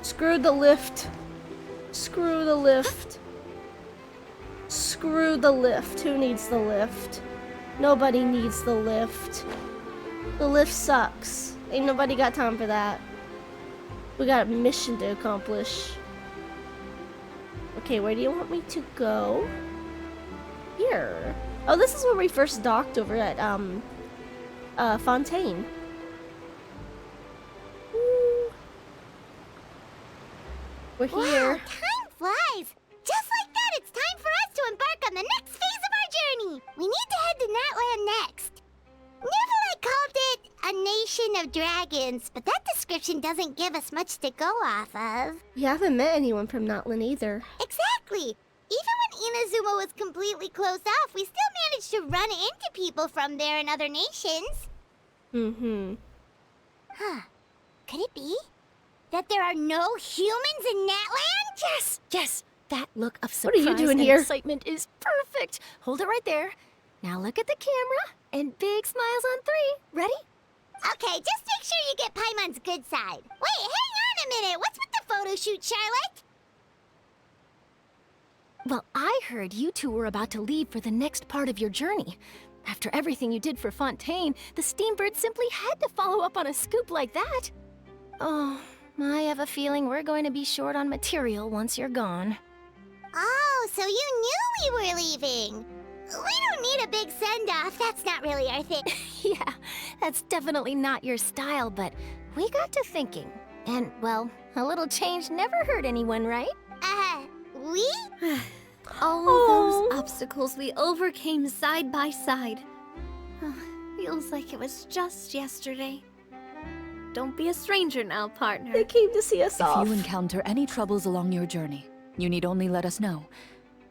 Screw the lift. Screw the lift. Screw the lift. Who needs the lift? Nobody needs the lift. The lift sucks. Ain't nobody got time for that. We got a mission to accomplish. Okay, where do you want me to go? Here. Oh, this is where we first docked over at, Fontaine. Ooh. We're here. Wow, time flies. Just like that, it's time for us to embark on the next phase of our journey. We need to head to Natlan next. Neverland called it a nation of dragons, but that description doesn't give us much to go off of. We haven't met anyone from Natlan either. Exactly. Even when Inazuma was completely closed off, we still managed to run into people from there in other nations. Mm-hmm. Huh. Could it be that there are no humans in Natlan? Yes, yes. That look of What are surprise you doing and here? excitement is perfect. Hold it right there. Now look at the camera and big smiles on 3. Ready? Okay, just make sure you get Paimon's good side. Wait, hang on a minute. What's with the photo shoot, Charlotte? Well, I heard you two were about to leave for the next part of your journey. After everything you did for Fontaine, the Steambird simply had to follow up on a scoop like that. Oh, I have a feeling we're going to be short on material once you're gone. Oh, so you knew we were leaving. We don't need a big send-off. That's not really our thing. Yeah, that's definitely not your style, but we got to thinking. And, well, a little change never hurt anyone, right? We? All of those obstacles we overcame side by side. Feels like it was just yesterday. Don't be a stranger now, partner. They came to see us off. If you encounter any troubles along your journey, you need only let us know,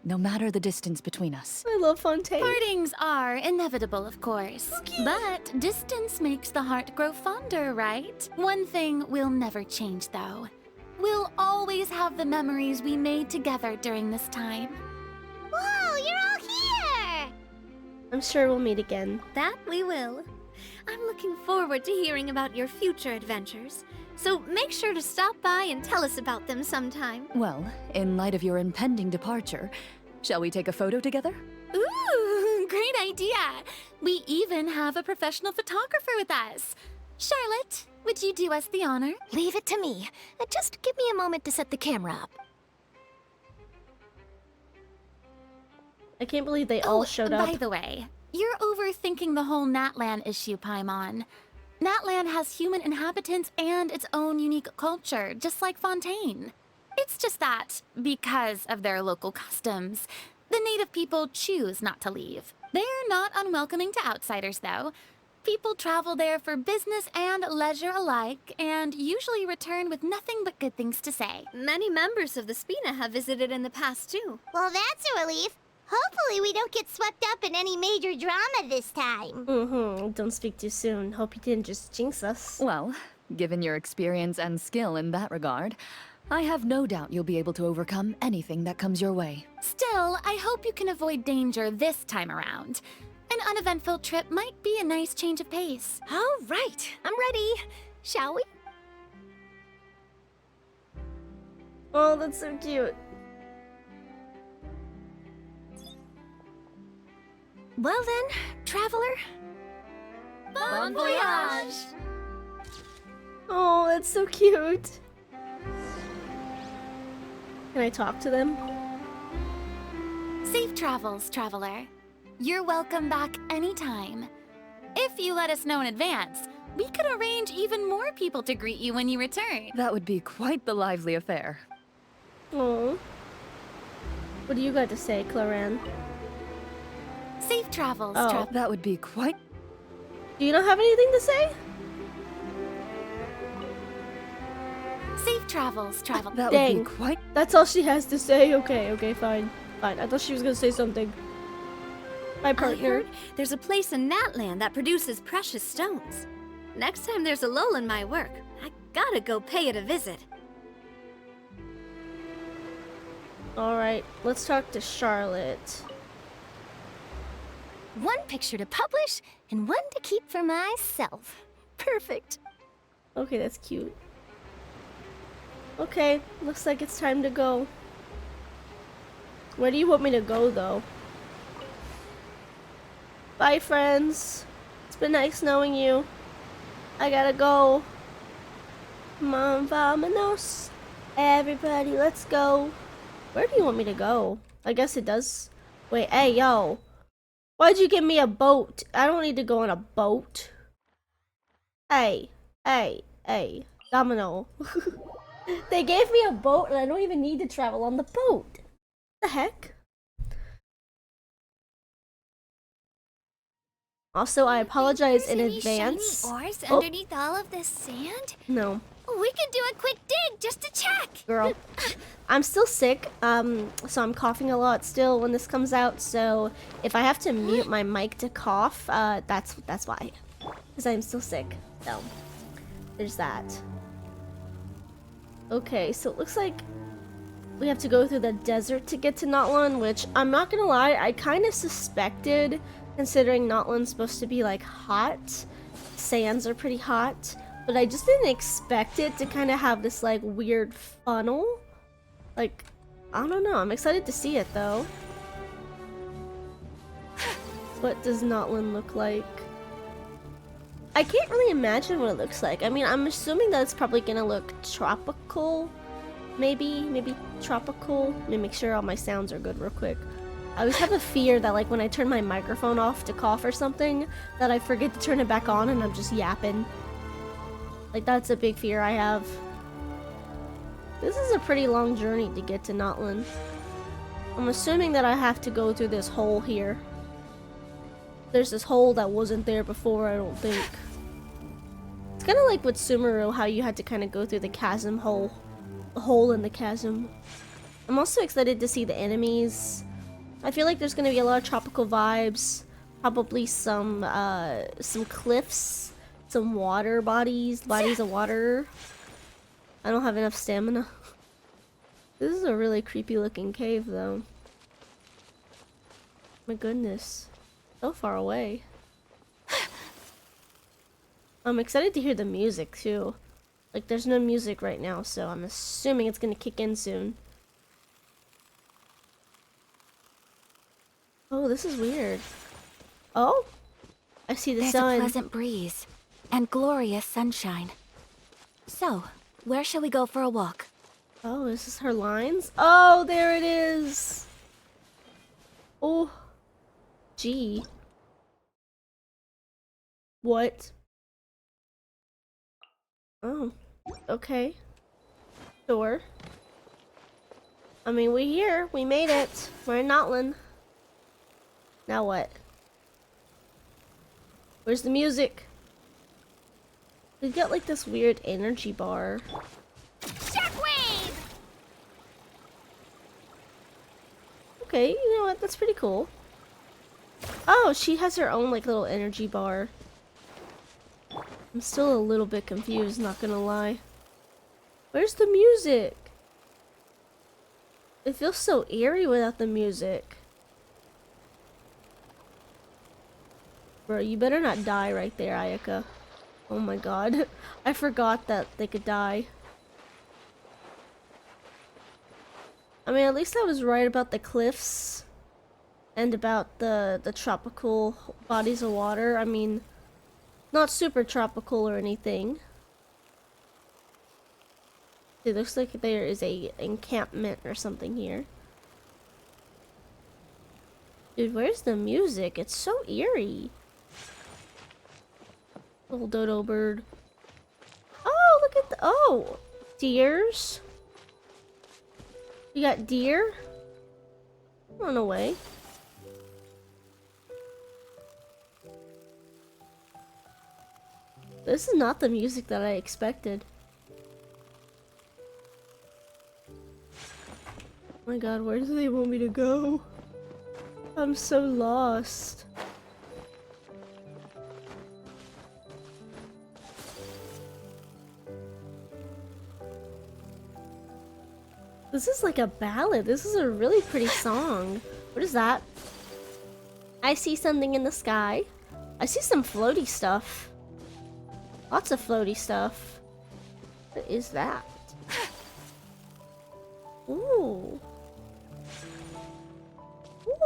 no matter the distance between us. I love Fontaine. Partings are inevitable, of course. But distance makes the heart grow fonder, right? One thing will never change, though. We'll always have the memories we made together during this time. Whoa, you're all here! I'm sure we'll meet again. That we will. I'm looking forward to hearing about your future adventures. So make sure to stop by and tell us about them sometime. Well, in light of your impending departure, shall we take a photo together? Ooh, great idea! We even have a professional photographer with us. Charlotte, would you do us the honor? Leave it to me. Just give me a moment to set the camera up. I can't believe they all showed up. By the way, you're overthinking the whole Natlan issue, Paimon. Natlan has human inhabitants and its own unique culture, just like Fontaine. It's just that, because of their local customs, the native people choose not to leave. They're not unwelcoming to outsiders, though. People travel there for business and leisure alike, and usually return with nothing but good things to say. Many members of the Spina have visited in the past, too. Well, that's a relief. Hopefully we don't get swept up in any major drama this time. Don't speak too soon. Hope you didn't just jinx us. Well, given your experience and skill in that regard, I have no doubt you'll be able to overcome anything that comes your way. Still, I hope you can avoid danger this time around. An uneventful trip might be a nice change of pace. All right, I'm ready. Shall we? Oh, that's so cute. Well then, traveler. Bon voyage! Oh, that's so cute. Can I talk to them? Safe travels, traveler. You're welcome back anytime. If you let us know in advance, we could arrange even more people to greet you when you return. That would be quite the lively affair. Oh. What do you got to say, Claran? Safe travels, Oh. That would be quite... Do you not have anything to say? Safe travels, traveler. That Dang. would be quite... That's all she has to say? Okay, fine. Fine, I thought she was gonna say something. My I partner. heard there's a place in Natlan that produces precious stones. Next time there's a lull in my work, I gotta go pay it a visit. Alright, let's talk to Charlotte. One picture to publish and one to keep for myself. Perfect. Okay, that's cute. Okay, looks like it's time to go. Where do you want me to go, though? Bye, friends. It's been nice knowing you. I gotta go. Come on, vamonos. Everybody, let's go. Where do you want me to go? I guess it does. Wait, hey, yo. Why'd you give me a boat? I don't need to go on a boat. Hey, hey, Domino. They gave me a boat and I don't even need to travel on the boat. What the heck? Also, I apologize in advance. Shiny ores Oh. underneath all of this sand? No, We can do a quick dig just to check. girl. I'm still sick, so I'm coughing a lot still when this comes out, so if I have to mute my mic to cough, that's why. Because I'm still sick, so there's that. Okay, so it looks like we have to go through the desert to get to Natlan, which I'm not gonna lie, I kind of suspected, considering Natlan's supposed to be like hot. Sands are pretty hot, but I just didn't expect it to kind of have this like weird funnel. Like, I don't know, I'm excited to see it though. What does Natlan look like? I can't really imagine what it looks like. I mean, I'm assuming that it's probably gonna look tropical. Maybe tropical. Let me make sure all my sounds are good real quick. I always have a fear that like when I turn my microphone off to cough or something, that I forget to turn it back on and I'm just yapping. Like, that's a big fear I have. This is a pretty long journey to get to Natlan. I'm assuming that I have to go through this hole here. There's this hole that wasn't there before, I don't think. It's kind of like with Sumeru, how you had to kind of go through the chasm hole. The hole in the chasm. I'm also excited to see the enemies. I feel like there's going to be a lot of tropical vibes. Probably some cliffs. Some water bodies of water. I don't have enough stamina. This is a really creepy looking cave though. My goodness. So far away. I'm excited to hear the music too. Like, there's no music right now, so I'm assuming it's gonna kick in soon. Oh, this is weird. Oh? I see the There's sun. a pleasant breeze and glorious sunshine. So, where shall we go for a walk? Oh, is this her lines? Oh, there it is. Oh. Gee. What? Oh. Okay. Sure. I mean, we're here. We made it. We're in Natlan. Now what? Where's the music? We've got like this weird energy bar. Shockwave! Okay, you know what? That's pretty cool. Oh, she has her own like little energy bar. I'm still a little bit confused, not gonna lie. Where's the music? It feels so eerie without the music. Bro, you better not die right there, Ayaka. Oh my god. I forgot that they could die. I mean, at least I was right about the cliffs. And about the tropical bodies of water. I mean, not super tropical or anything. It looks like there is a encampment or something here. Dude, where's the music? It's so eerie. Little dodo bird. Oh, look at the... Oh! Deers? You got deer? Run away. This is not the music that I expected. Oh my god, where do they want me to go? I'm so lost. This is like a ballad. This is a really pretty song. What is that? I see something in the sky. I see some floaty stuff. Lots of floaty stuff. What is that? Ooh.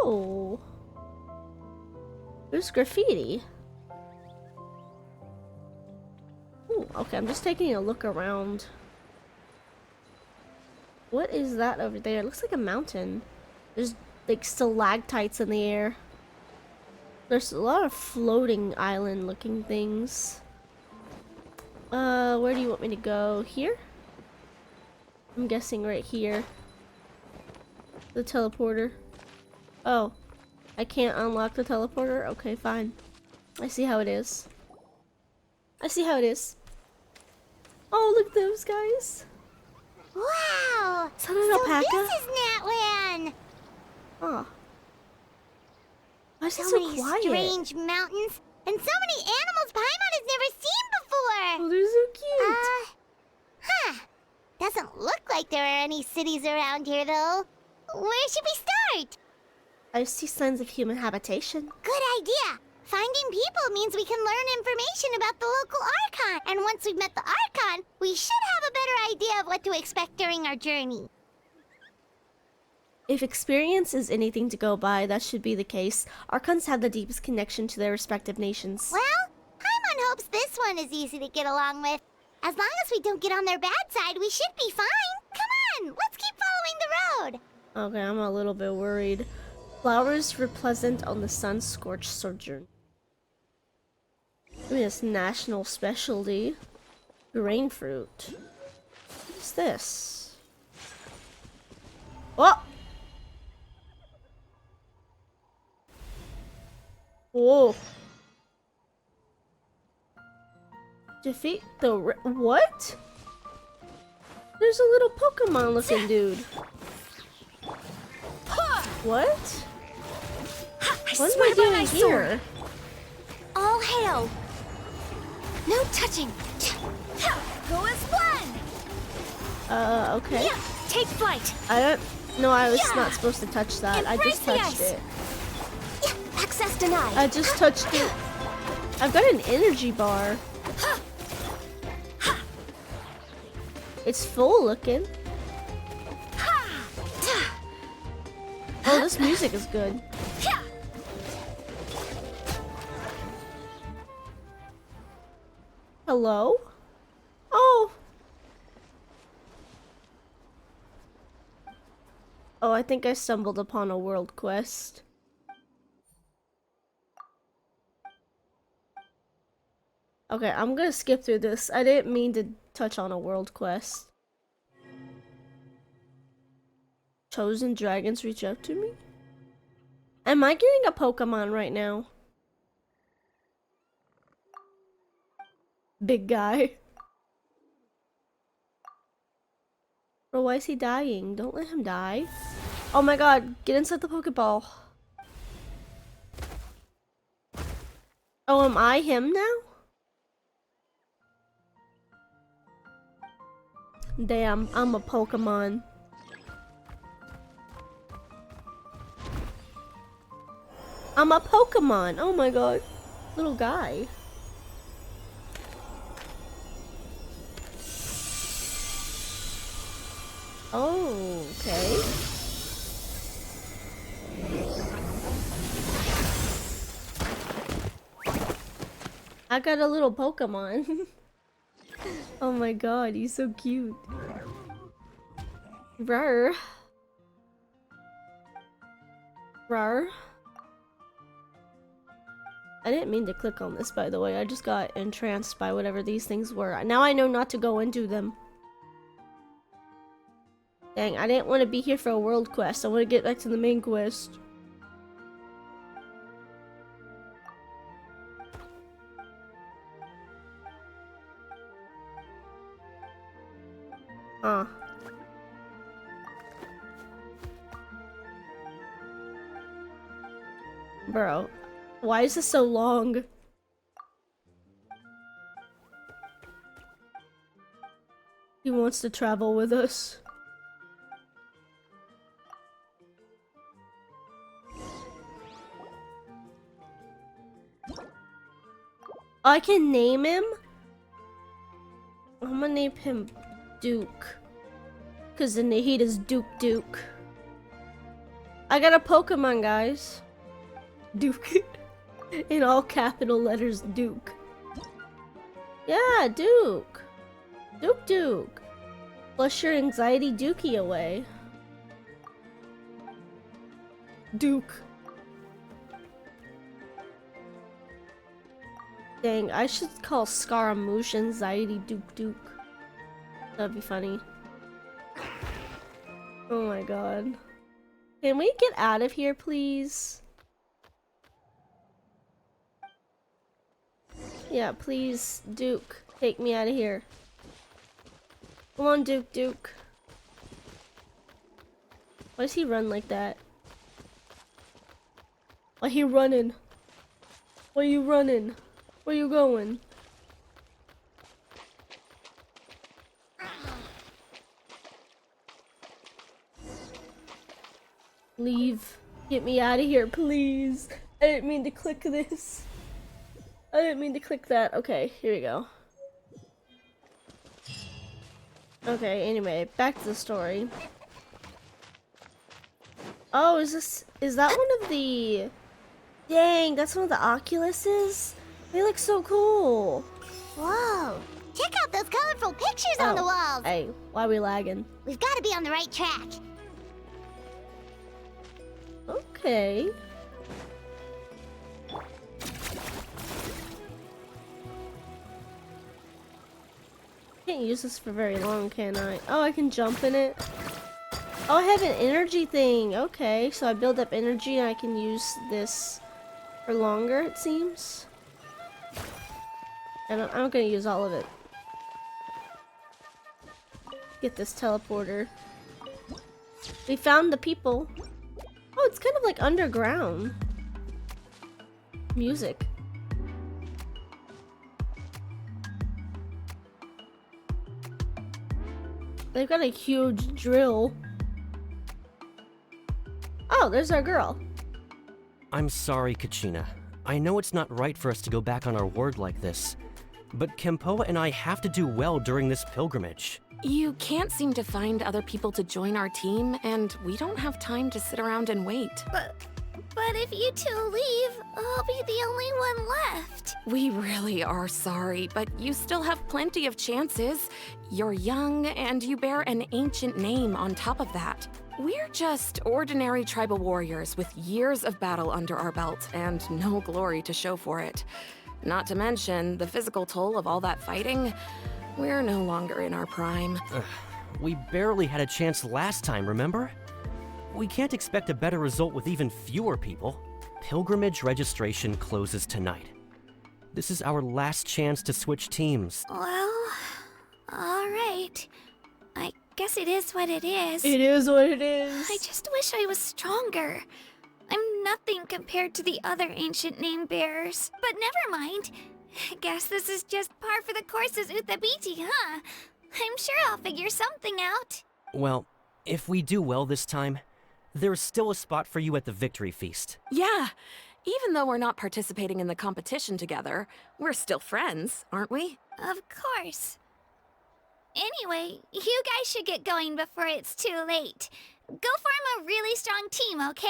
Ooh. There's graffiti. Ooh, okay, I'm just taking a look around. What is that over there? It looks like a mountain. There's like stalactites in the air. There's a lot of floating island looking things. Where do you want me to go? Here? I'm guessing right here. The teleporter. Oh, I can't unlock the teleporter? Okay, fine. I see how it is. I see how it is. Oh, look at those guys. Wow! Is that an alpaca? This is Natlan! Oh. Why is it So so many quiet? strange mountains, and so many animals Paimon has never seen before! Oh, they're so cute. Huh. Doesn't look like there are any cities around here, though. Where should we start? I see signs of human habitation. Good idea! Finding people means we can learn information about the local Archon, and once we've met the Archon, we should have a better idea of what to expect during our journey. If experience is anything to go by, that should be the case. Archons have the deepest connection to their respective nations. Well, Paimon hopes this one is easy to get along with. As long as we don't get on their bad side, we should be fine. Come on, let's keep following the road. Okay, I'm a little bit worried. Flowers were pleasant on the sun-scorched sojourn. I mean, it's national specialty. Grain fruit. What's this? Oh! Whoa. Defeat the what? There's a little Pokemon looking dude. What? What am I doing here? All hail! No touching! Go as one! Okay. Yeah, take flight! I don't know, I was not supposed to touch that. I just Embrace the touched ice. it. Yeah, access denied! I just touched it. I've got an energy bar. It's full looking. Oh, this music is good. Hello? Oh. Oh, I think I stumbled upon a world quest. Okay, I'm gonna skip through this. I didn't mean to touch on a world quest. Chosen dragons reach out to me? Am I getting a Pokemon right now? Big guy. Bro, why is he dying? Don't let him die. Oh my god, get inside the Pokeball. Oh, am I him now? Damn, I'm a Pokemon. I'm a Pokemon! Oh my god. Little guy. Oh, okay. I got a little Pokemon. Oh my god, he's so cute. Rar. Rar. I didn't mean to click on this, by the way. I just got entranced by whatever these things were. Now I know not to go into them. Dang, I didn't want to be here for a world quest. I want to get back to the main quest. Huh. Bro, why is this so long? He wants to travel with us. I can name him? I'm gonna name him Duke. Cause the Nahid is Duke. I got a Pokemon, guys. Duke. In all capital letters, Duke. Yeah, Duke. Duke. Flush your anxiety Dookie away. Duke. Dang, I should call Scaramouche anxiety Duke. That'd be funny. Oh my god. Can we get out of here, please? Yeah, please, Duke. Take me out of here. Come on, Duke. Why does he run like that? Why he running? Why you running? Where you going? Leave. Get me out of here, please. I didn't mean to click this. I didn't mean to click that. Okay, here we go. Okay, anyway, back to the story. Oh, is that one of the... Dang, that's one of the Oculuses? They look so cool. Whoa! Check out those colorful pictures on the walls! Hey, why are we lagging? We've got to be on the right track. Okay. Can't use this for very long, can I? Oh, I can jump in it. Oh, I have an energy thing. Okay, so I build up energy and I can use this for longer, it seems. And I'm gonna use all of it. Get this teleporter. We found the people. Oh, it's kind of like underground music. They've got a huge drill. Oh, there's our girl. I'm sorry, Kachina. I know it's not right for us to go back on our word like this, but Kempoa and I have to do well during this pilgrimage. You can't seem to find other people to join our team, and we don't have time to sit around and wait. But if you two leave, I'll be the only one left. We really are sorry, but you still have plenty of chances. You're young, and you bear an ancient name on top of that. We're just ordinary tribal warriors with years of battle under our belt and no glory to show for it. Not to mention the physical toll of all that fighting. We're no longer in our prime. We barely had a chance last time, remember? We can't expect a better result with even fewer people. Pilgrimage registration closes tonight. This is our last chance to switch teams. Well, alright. I guess it is what it is. It is what it is. I just wish I was stronger. I'm nothing compared to the other ancient name bearers. But never mind. I guess this is just par for the course as Uthabiti, huh? I'm sure I'll figure something out. Well, if we do well this time, there's still a spot for you at the victory feast. Yeah, even though we're not participating in the competition together, we're still friends, aren't we? Of course. Anyway, you guys should get going before it's too late. Go form a really strong team, okay?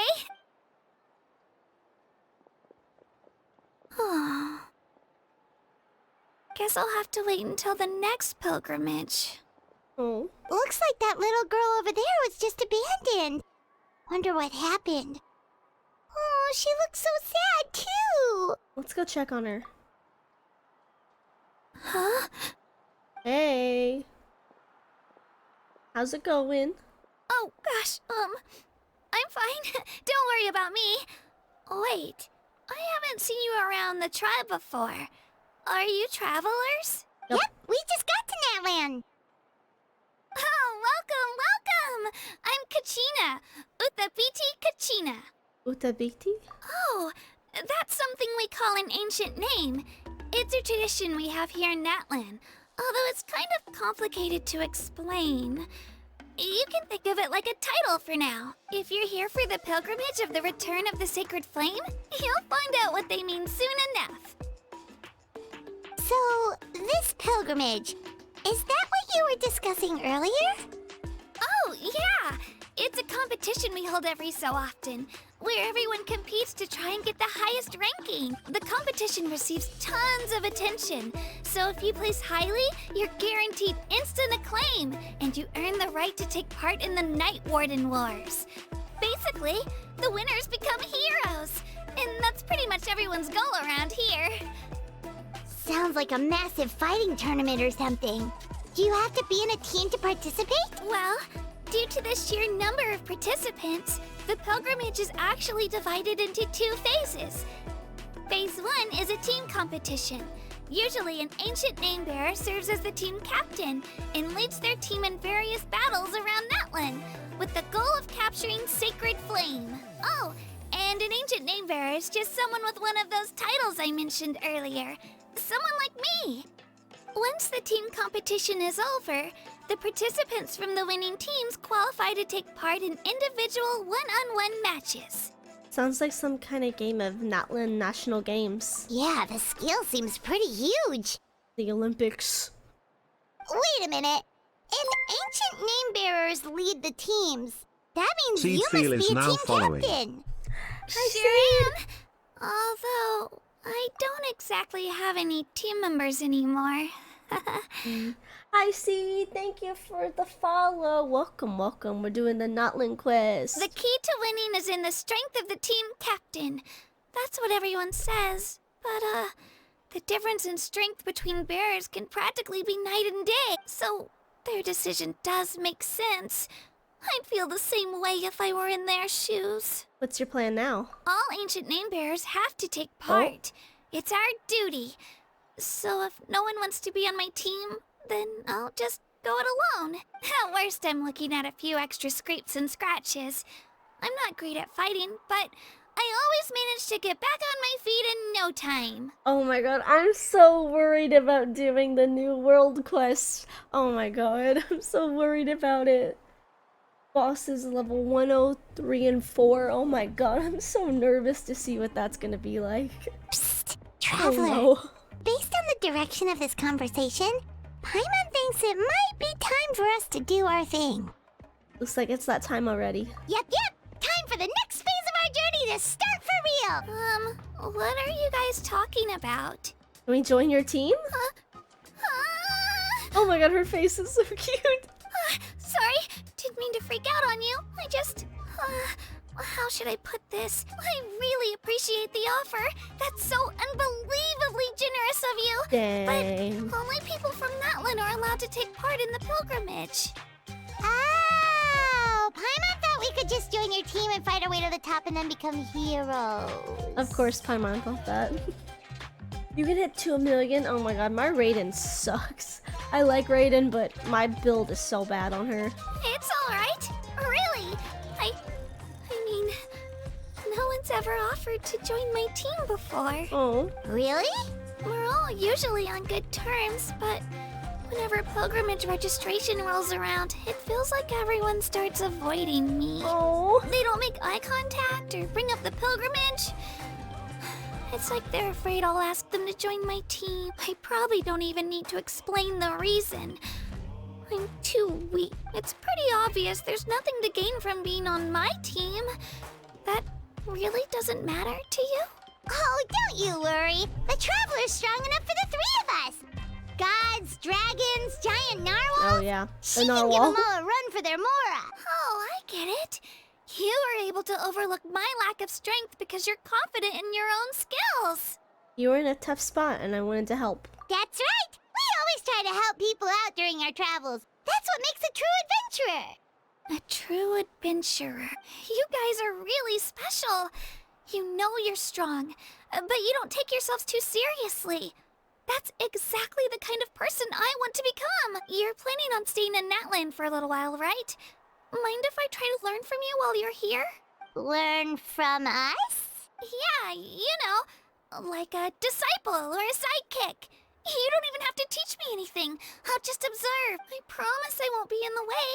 Guess I'll have to wait until the next pilgrimage. Oh. Looks like that little girl over there was just abandoned. Wonder what happened. Oh, she looks so sad, too. Let's go check on her. Huh? Hey. How's it going? Oh, gosh, I'm fine. Don't worry about me. Wait, I haven't seen you around the tribe before. Are you travelers? Yep. We just got to Natlan. Oh, welcome! I'm Kachina. Uthabiti Kachina. Uthabiti? Oh, that's something we call an ancient name. It's a tradition we have here in Natlan, although it's kind of complicated to explain. You can think of it like a title for now. If you're here for the pilgrimage of the return of the sacred flame, you'll find out what they mean soon enough. So, this pilgrimage, is that what you were discussing earlier? Oh, yeah! It's a competition we hold every so often, where everyone competes to try and get the highest ranking. The competition receives tons of attention, so if you place highly, you're guaranteed instant acclaim, and you earn the right to take part in the Night Warden Wars. Basically, the winners become heroes, and that's pretty much everyone's goal around here. Sounds like a massive fighting tournament or something. Do you have to be in a team to participate? Well, due to the sheer number of participants, the pilgrimage is actually divided into 2 phases. Phase 1 is a team competition. Usually, an ancient name-bearer serves as the team captain and leads their team in various battles around Natlan, with the goal of capturing Sacred Flame. Oh, and an ancient name-bearer is just someone with one of those titles I mentioned earlier. Someone like me. Once the team competition is over, the participants from the winning teams qualify to take part in individual one-on-one matches. Sounds like some kind of game of Natlan National Games. Yeah, the scale seems pretty huge. The Olympics. Wait a minute. If ancient name-bearers lead the teams, that means Seed you Seal must is be a now team following. captain. Sure am. Although, I don't exactly have any team members anymore. Hi, C. Thank you for the follow. Welcome, welcome. We're doing the Natlan quiz. The key to winning is in the strength of the team captain. That's what everyone says. But, the difference in strength between bearers can practically be night and day. So, their decision does make sense. I'd feel the same way if I were in their shoes. What's your plan now? All ancient name bearers have to take part. It's our duty. So if no one wants to be on my team, then I'll just go it alone. At worst, I'm looking at a few extra scrapes and scratches. I'm not great at fighting, but I always manage to get back on my feet in no time. Oh my god, I'm so worried about doing the new world quest. Oh my god, I'm so worried about it. Bosses level 103 and 4. Oh my god, I'm so nervous to see what that's gonna be like. Psst, Oh Traveler. no. Based on the direction of this conversation, Paimon thinks it might be time for us to do our thing. Looks like it's that time already. Yep. Time for the next phase of our journey to start for real. What are you guys talking about? Can we join your team? Oh my god, her face is so cute. Sorry, didn't mean to freak out on you. I just... how should I put this? I really appreciate the offer. That's so unbelievably generous of you. Dang. But only people from Natlan are allowed to take part in the pilgrimage. Oh, Paimon thought we could just join your team and fight our way to the top and then become heroes. Of course, Paimon thought that. You can hit 2 million. Oh my god, my Raiden sucks. I like Raiden, but my build is so bad on her. It's alright. Really. I mean, no one's ever offered to join my team before. Oh. Really? We're all usually on good terms, but whenever pilgrimage registration rolls around, it feels like everyone starts avoiding me. Oh. They don't make eye contact or bring up the pilgrimage. It's like they're afraid I'll ask them to join my team. I probably don't even need to explain the reason. I'm too weak. It's pretty obvious there's nothing to gain from being on my team. That really doesn't matter to you? Oh, don't you worry. The Traveler's strong enough for the 3 of us. Gods, dragons, giant narwhals. Oh yeah, She the can give narwhal. them all a run for their Mora. Oh, I get it. You were able to overlook my lack of strength because you're confident in your own skills. You were in a tough spot and I wanted to help. That's right. We always try to help people out during our travels. That's what makes a true adventurer. A true adventurer. You guys are really special. You know you're strong, but you don't take yourselves too seriously. That's exactly the kind of person I want to become. You're planning on staying in Natlan for a little while, right? Mind if I try to learn from you while you're here? Learn from us? Yeah, you know, like a disciple or a sidekick. You don't even have to teach me anything. I'll just observe. I promise I won't be in the way.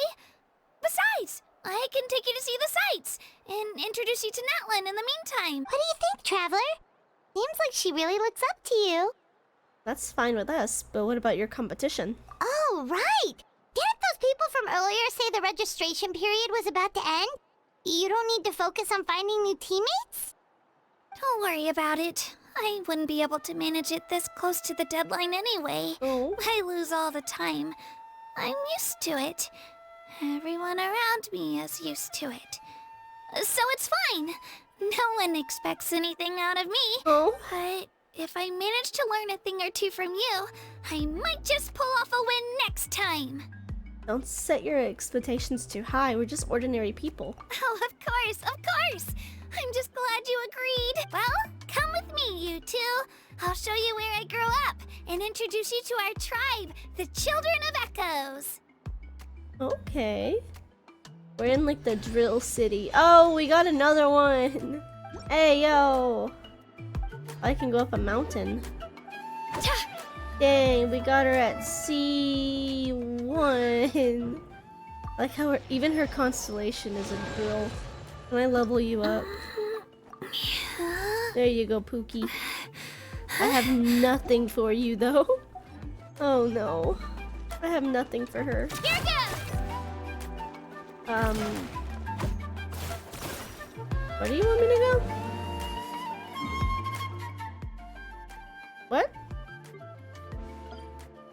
Besides, I can take you to see the sights and introduce you to Natlan in the meantime. What do you think, Traveler? Seems like she really looks up to you. That's fine with us, but what about your competition? Oh, right. Didn't those people from earlier say the registration period was about to end? You don't need to focus on finding new teammates? Don't worry about it. I wouldn't be able to manage it this close to the deadline anyway. Oh. I lose all the time. I'm used to it. Everyone around me is used to it. So it's fine. No one expects anything out of me. Oh. But if I manage to learn a thing or two from you, I might just pull off a win next time. Don't set your expectations too high. We're just ordinary people. Oh, of course, of course. I'm just glad you agreed. Well, come with me, you two. I'll show you where I grew up and introduce you to our tribe, the Children of Echoes. Okay. We're in like the drill city. Oh, we got another one. Hey, yo. I can go up a mountain. Dang, we got her at C1. Like how even her constellation is a drill. Can I level you up? There you go, Pookie. I have nothing for you though. Oh no. I have nothing for her. Here goes! Where do you want me to go? What?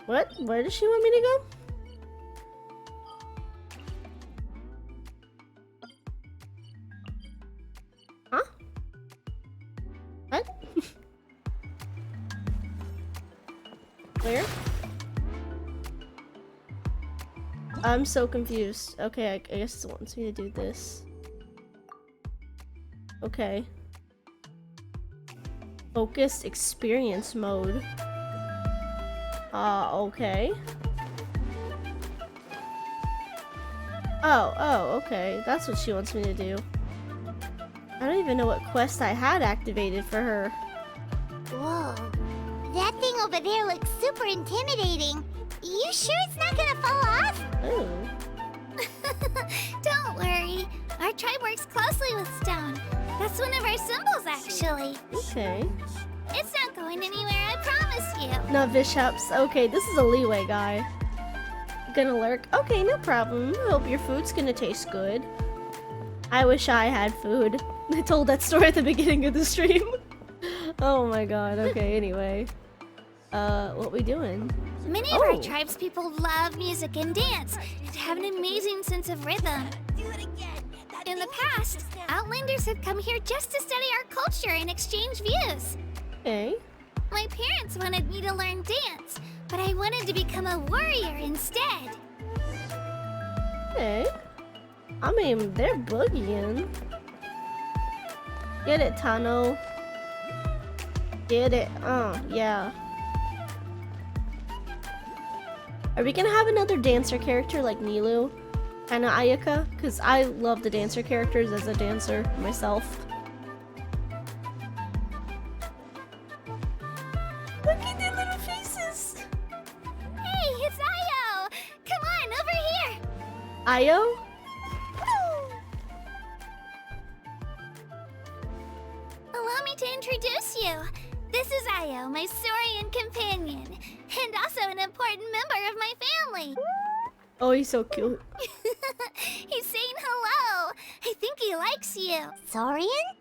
What? Where does she want me to go? Huh? What? Where? I'm so confused. Okay, I guess it wants me to do this. Okay. Focused experience mode. Okay. Oh, okay. That's what she wants me to do. I don't even know what quest I had activated for her. Whoa. That thing over there looks super intimidating. You sure it's not gonna fall off? Oh. Don't worry. Our tribe works closely with stone. That's one of our symbols, actually. Okay. It's not going anywhere, I promise you. Not Bishops. Okay, this is a leeway guy. Gonna lurk. Okay, no problem. I hope your food's gonna taste good. I wish I had food. I told that story at the beginning of the stream. Oh my god. Okay, anyway. What we doing? Many of our tribes people love music and dance and have an amazing sense of rhythm. In the past, Outlanders have come here just to study our culture and exchange views. Okay. My parents wanted me to learn dance, but I wanted to become a warrior instead. Okay. I mean, they're boogieing. Get it, Tano. Get it. Yeah. Are we gonna have another dancer character like Nilu? Kinda Ayaka? Because I love the dancer characters as a dancer myself. Look at their little faces! Hey, it's Io! Come on, over here! Io? Allow me to introduce you. This is Io, my Saurian companion, and also an important member of my family. Oh, he's so cute. He's saying hello. I think he likes you. Saurian?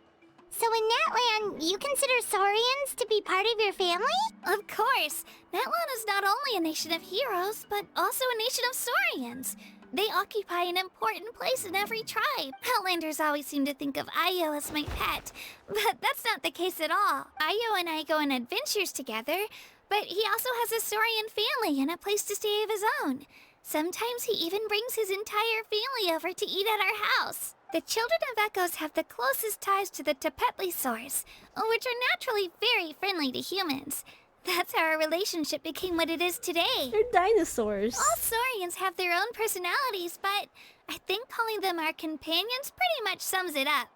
So in Natlan, you consider Saurians to be part of your family? Of course. Natlan is not only a nation of heroes, but also a nation of Saurians. They occupy an important place in every tribe. Outlanders always seem to think of Io as my pet, but that's not the case at all. Io and I go on adventures together, but he also has a Saurian family and a place to stay of his own. Sometimes he even brings his entire family over to eat at our house. The Children of Echoes have the closest ties to the Tepetlisaurs, which are naturally very friendly to humans. That's how our relationship became what it is today. They're dinosaurs. All Saurians have their own personalities, but I think calling them our companions pretty much sums it up.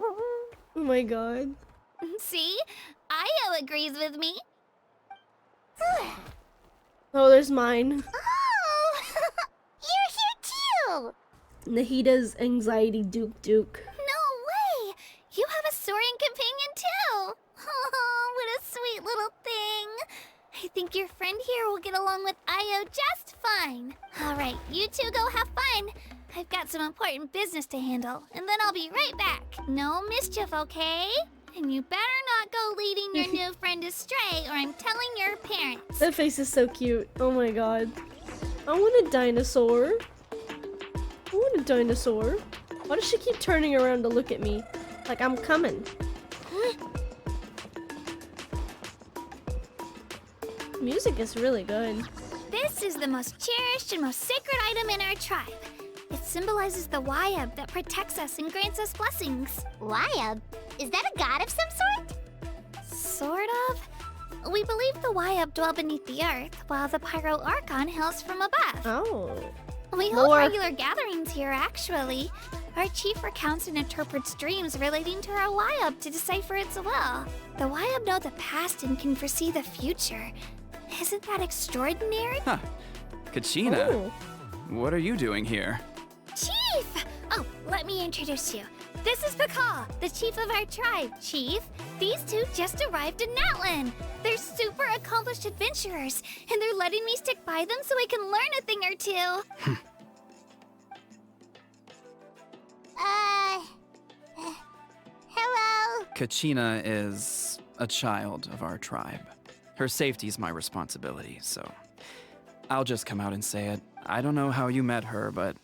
Oh my god. See? Io agrees with me. Oh, there's mine. Oh! You're here too! Nahida's anxiety Duke. No way! You have a Saurian companion too! Oh, what a sweet little thing! I think your friend here will get along with Io just fine. Alright, you two go have fun. I've got some important business to handle, and then I'll be right back. No mischief, okay? And you better not go leading your new friend astray, or I'm telling your parents. That face is so cute. Oh my god. I want a dinosaur. I want a dinosaur. Why does she keep turning around to look at me? Like I'm coming. Music is really good. This is the most cherished and most sacred item in our tribe. It symbolizes the Wayab that protects us and grants us blessings. Wayab? Is that a god of some sort? Sort of. We believe the Wayab dwell beneath the earth, while the Pyro Archon hails from above. Oh. We hold Lore. regular gatherings here, actually. Our chief recounts and interprets dreams relating to our Wayab to decipher its will. The Wayab know the past and can foresee the future. Isn't that extraordinary? Huh. Kachina, Oh. what are you doing here? Chief! Oh, let me introduce you. This is Pakal, the chief of our tribe. Chief, these two just arrived in Natlan. They're super accomplished adventurers, and they're letting me stick by them so I can learn a thing or two. Hello? Kachina is a child of our tribe. Her safety's my responsibility, so I'll just come out and say it. I don't know how you met her, but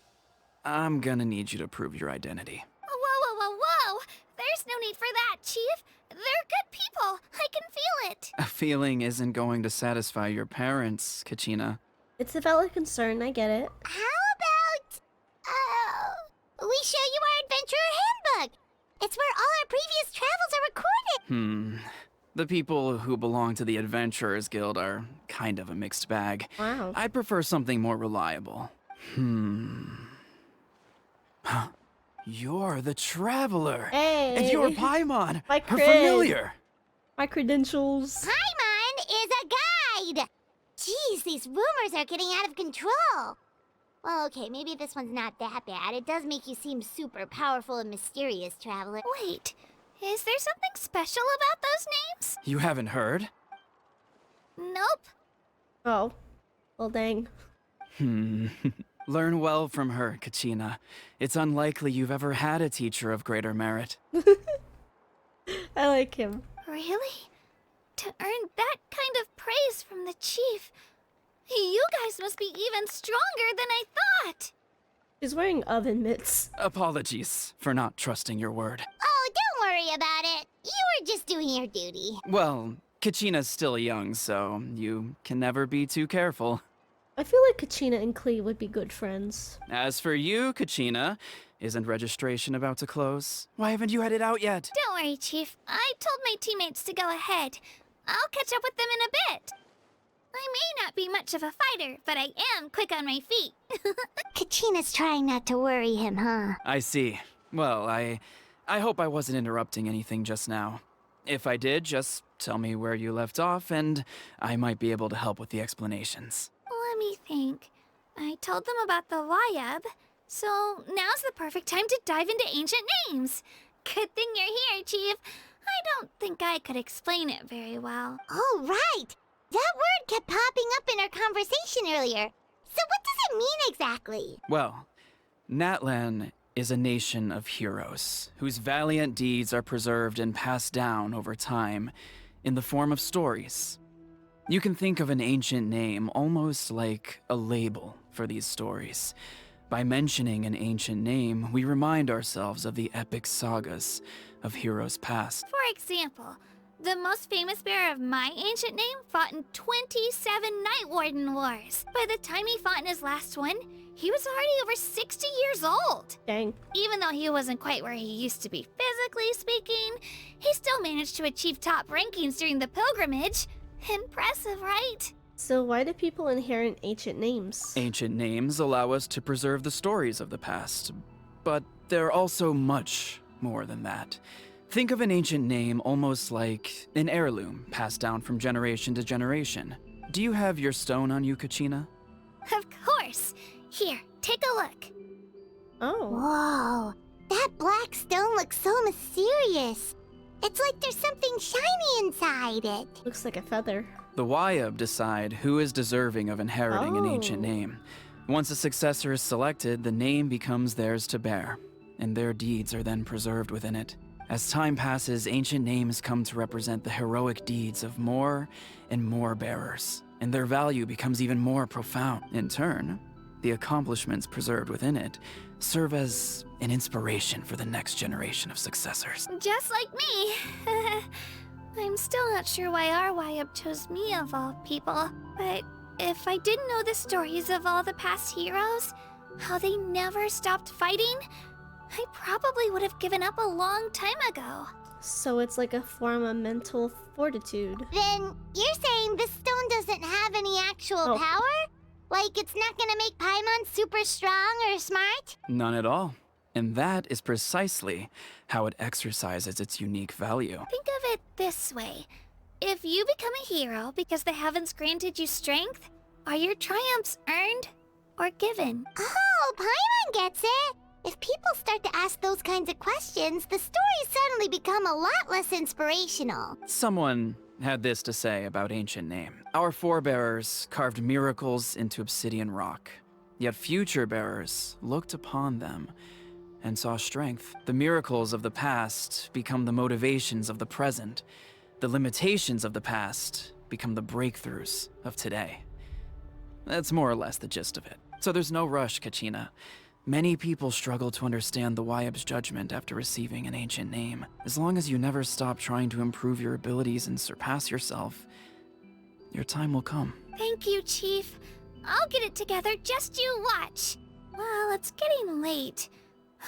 I'm gonna need you to prove your identity. Whoa! There's no need for that, Chief. They're good people. I can feel it. A feeling isn't going to satisfy your parents, Kachina. It's a valid concern, I get it. How about, we show you our adventurer handbook? It's where all our previous travels are recorded. The people who belong to the Adventurers Guild are kind of a mixed bag. Wow. I'd prefer something more reliable. You're the Traveler. Hey. And you're Paimon. My Her cred. familiar. My credentials. Paimon is a guide! Jeez, these rumors are getting out of control. Well, okay, maybe this one's not that bad. It does make you seem super powerful and mysterious, Traveler. Wait, is there something special about those names? You haven't heard? Nope. Oh. Well, dang. Learn well from her, Kachina. It's unlikely you've ever had a teacher of greater merit. I like him. Really? To earn that kind of praise from the chief, you guys must be even stronger than I thought. She's wearing oven mitts. Apologies for not trusting your word. Oh, don't worry about it. You were just doing your duty. Well, Kachina's still young, so you can never be too careful. I feel like Kachina and Klee would be good friends. As for you, Kachina, isn't registration about to close? Why haven't you headed out yet? Don't worry, Chief. I told my teammates to go ahead. I'll catch up with them in a bit. I may not be much of a fighter, but I am quick on my feet. Kachina's trying not to worry him, huh? I see. Well, I hope I wasn't interrupting anything just now. If I did, just tell me where you left off, and I might be able to help with the explanations. Let me think. I told them about the Wayab, so now's the perfect time to dive into ancient names. Good thing you're here, Chief. I don't think I could explain it very well. Oh, right! That word kept popping up in our conversation earlier. So what does it mean exactly? Well, Natlan is a nation of heroes whose valiant deeds are preserved and passed down over time in the form of stories. You can think of an ancient name almost like a label for these stories. By mentioning an ancient name, we remind ourselves of the epic sagas of heroes past. For example, the most famous bearer of my ancient name fought in 27 Night Warden Wars. By the time he fought in his last one, he was already over 60 years old. Dang. Even though he wasn't quite where he used to be physically speaking, he still managed to achieve top rankings during the pilgrimage. Impressive, right? So why do people inherit ancient names? Ancient names allow us to preserve the stories of the past, but they're also much more than that. Think of an ancient name almost like an heirloom passed down from generation to generation. Do you have your stone on you, Kachina? Of course. Here, take a look. Oh. Whoa, that black stone looks so mysterious. It's like there's something shiny inside it. Looks like a feather. The Wayab decide who is deserving of inheriting an ancient Oh. name. Once a successor is selected, the name becomes theirs to bear, and their deeds are then preserved within it. As time passes, ancient names come to represent the heroic deeds of more and more bearers, and their value becomes even more profound. In turn, the accomplishments preserved within it serve as an inspiration for the next generation of successors. Just like me. I'm still not sure why our YUP chose me of all people, but if I didn't know the stories of all the past heroes, how they never stopped fighting, I probably would have given up a long time ago. So it's like a form of mental fortitude. Then you're saying this stone doesn't have any actual power? Like it's not gonna make Paimon super strong or smart? None at all. And that is precisely how it exercises its unique value. Think of it this way. If you become a hero because the heavens granted you strength, are your triumphs earned or given? Oh, Paimon gets it! If people start to ask those kinds of questions, the stories suddenly become a lot less inspirational. Someone had this to say about ancient name. Our forebearers carved miracles into obsidian rock, yet future bearers looked upon them and saw strength. The miracles of the past become the motivations of the present. The limitations of the past become the breakthroughs of today. That's more or less the gist of it. So there's no rush, Kachina. Many people struggle to understand the YUP's judgment after receiving an ancient name. As long as you never stop trying to improve your abilities and surpass yourself, your time will come. Thank you, Chief. I'll get it together, just you watch. Well, it's getting late.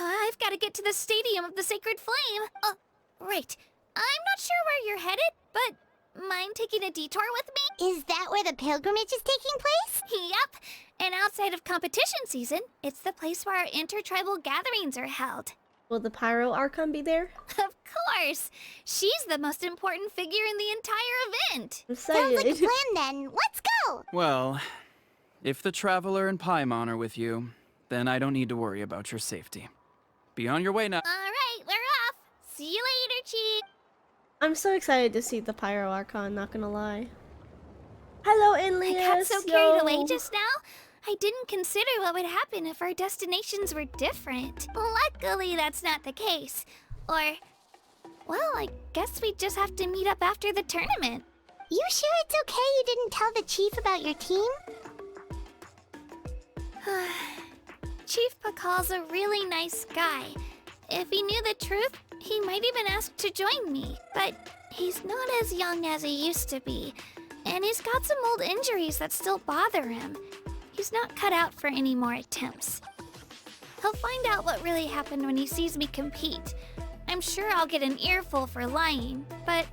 I've got to get to the Stadium of the Sacred Flame. Oh, right. I'm not sure where you're headed, but mind taking a detour with me? Is that where the pilgrimage is taking place? Yep. And outside of competition season, it's the place where our intertribal gatherings are held. Will the Pyro Archon be there? Of course! She's the most important figure in the entire event! I'm Sounds like a excited. plan then. Let's go! Well, if the Traveler and Paimon are with you, then I don't need to worry about your safety. Be on your way now. Alright, we're off! See you later, Chief! I'm so excited to see the Pyro Archon, not gonna lie. Hello, Inlius! I got so carried away just now, I didn't consider what would happen if our destinations were different. Luckily, that's not the case. Or, well, I guess we just have to meet up after the tournament. You sure it's okay you didn't tell the chief about your team? Chief Pakal's a really nice guy. If he knew the truth, he might even ask to join me. But he's not as young as he used to be, and he's got some old injuries that still bother him. He's not cut out for any more attempts. He'll find out what really happened when he sees me compete. I'm sure I'll get an earful for lying, but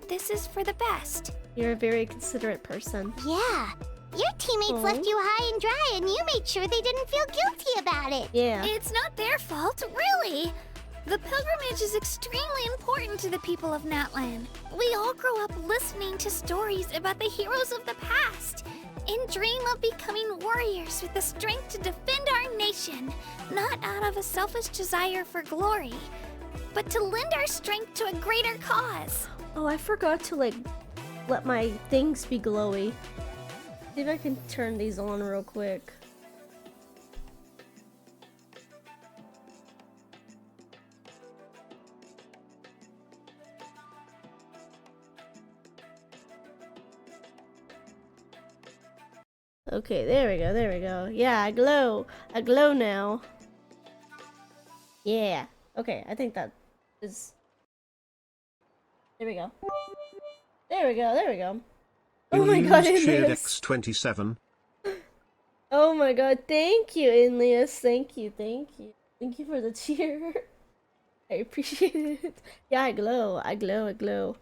this is for the best. You're a very considerate person. Yeah. Your teammates left you high and dry and you made sure they didn't feel guilty about it. Yeah. It's not their fault, really. The pilgrimage is extremely important to the people of Natlan. We all grow up listening to stories about the heroes of the past and dream of becoming warriors with the strength to defend our nation, not out of a selfish desire for glory, but to lend our strength to a greater cause. Oh, I forgot to, like, let my things be glowy. See if I can turn these on real quick. Okay, there we go, there we go. Yeah, I glow. I glow now. Yeah. Okay, I think that is... There we go. There we go, there we go. Oh my god, Inlius. X27. Oh my god, thank you, Inlius. Thank you, thank you. Thank you for the cheer. I appreciate it. Yeah, I glow. I glow, I glow.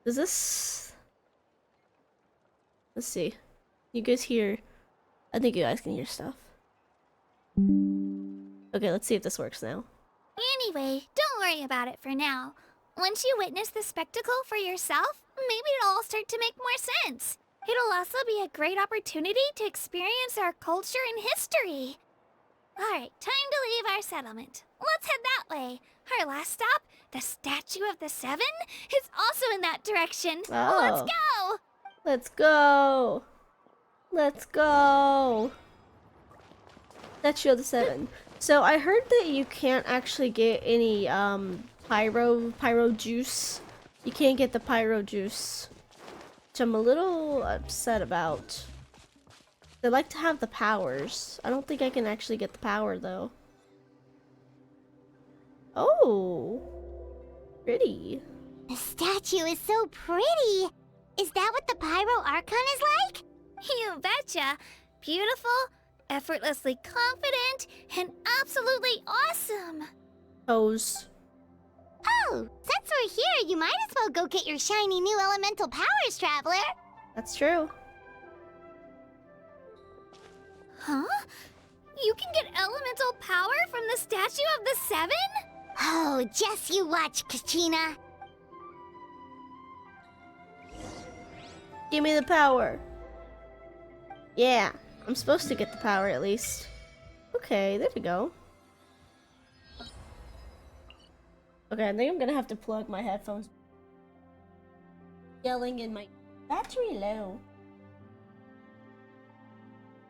Does this... Let's see. You guys hear... I think you guys can hear stuff. Okay, let's see if this works now. Anyway, don't worry about it for now. Once you witness the spectacle for yourself, maybe it'll all start to make more sense. It'll also be a great opportunity to experience our culture and history. Alright, time to leave our settlement. Let's head that way. Our last stop, the Statue of the Seven, is also in that direction. Oh. Let's go! Let's go! Let's go! Statue of the Seven. So I heard that you can't actually get any pyro juice. You can't get the pyro juice, which I'm a little upset about. They like to have the powers. I don't think I can actually get the power though. Oh, pretty. The statue is so pretty. Is that what the Pyro Archon is like? You betcha. Beautiful, effortlessly confident, and absolutely awesome. Pose. Oh, since we're here, you might as well go get your shiny new elemental powers, Traveler. That's true. Huh? You can get elemental power from the Statue of the Seven? Oh, just you watch, Kachina. Give me the power. Yeah, I'm supposed to get the power at least. Okay, there we go. Okay, I think I'm gonna have to plug my headphones. Yelling in my battery low.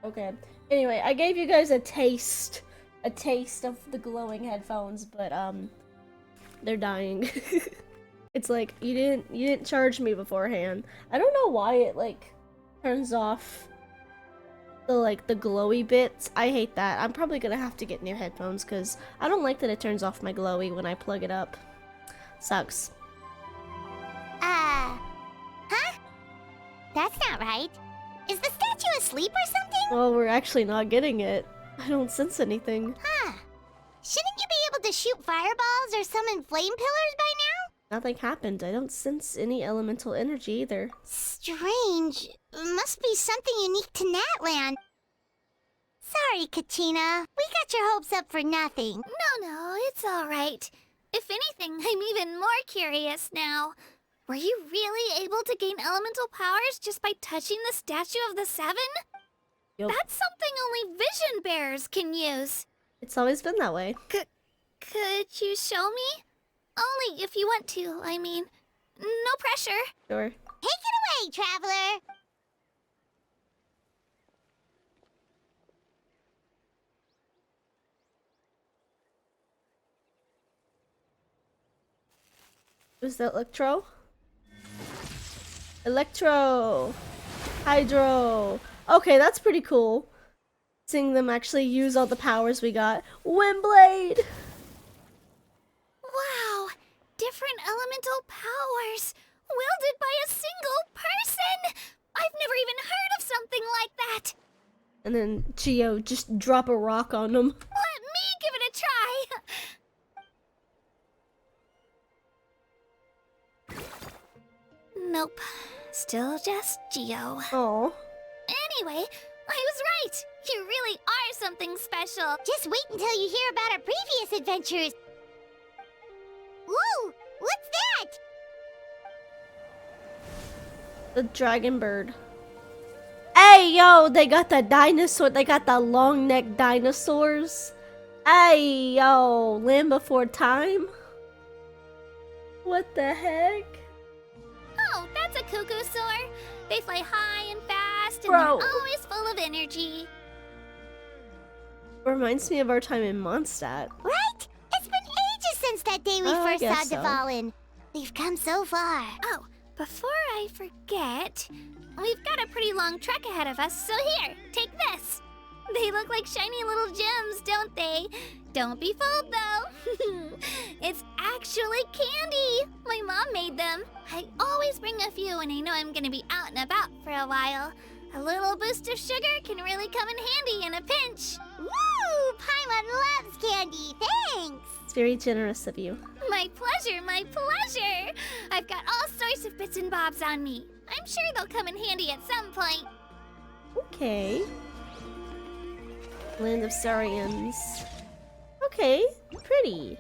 Okay. Anyway, I gave you guys a taste of the glowing headphones, but they're dying. It's like you didn't charge me beforehand. I don't know why it like turns off the glowy bits. I hate that. I'm probably gonna have to get new headphones because I don't like that it turns off my glowy when I plug it up. Sucks. Huh? That's not right. Is the statue asleep or something? Well, we're actually not getting it. I don't sense anything. Huh. Shouldn't you be able to shoot fireballs or summon flame pillars by now? Nothing happened. I don't sense any elemental energy either. Strange. Must be something unique to Natlan. Sorry, Kachina. We got your hopes up for nothing. No, it's all right. If anything, I'm even more curious now. Were you really able to gain elemental powers just by touching the Statue of the Seven? Yup. That's something only vision bearers can use. It's always been that way. Could you show me? Only if you want to, I mean. No pressure. Sure. Take it away, Traveler. Was that Electro? Electro! Hydro! Okay, that's pretty cool. Seeing them actually use all the powers we got. Windblade! Wow! Different elemental powers! Wielded by a single person! I've never even heard of something like that! And then Chio just drop a rock on them. Let me give it a try! Nope. Still just Geo. Oh. Anyway, I was right! You really are something special! Just wait until you hear about our previous adventures. Whoa! What's that? The dragon bird. Hey, yo! They got the dinosaur. They got the long neck dinosaurs. Hey, yo! Land Before Time? What the heck? Oh, that's a cuckoo-saur. They fly high and fast, and Bro. they're always full of energy. Reminds me of our time in Mondstadt. Right? It's been ages since that day we Oh, I first saw guess so. Dvalin. We've come so far. Oh, before I forget, we've got a pretty long trek ahead of us, so here, take this. They look like shiny little gems, don't they? Don't be fooled, though. It's actually candy. My mom made them. I always bring a few when I know I'm gonna be out and about for a while. A little boost of sugar can really come in handy in a pinch. Woo! Paimon loves candy. Thanks. It's very generous of you. My pleasure, my pleasure. I've got all sorts of bits and bobs on me. I'm sure they'll come in handy at some point. Okay. Land of Saurians. Okay, pretty.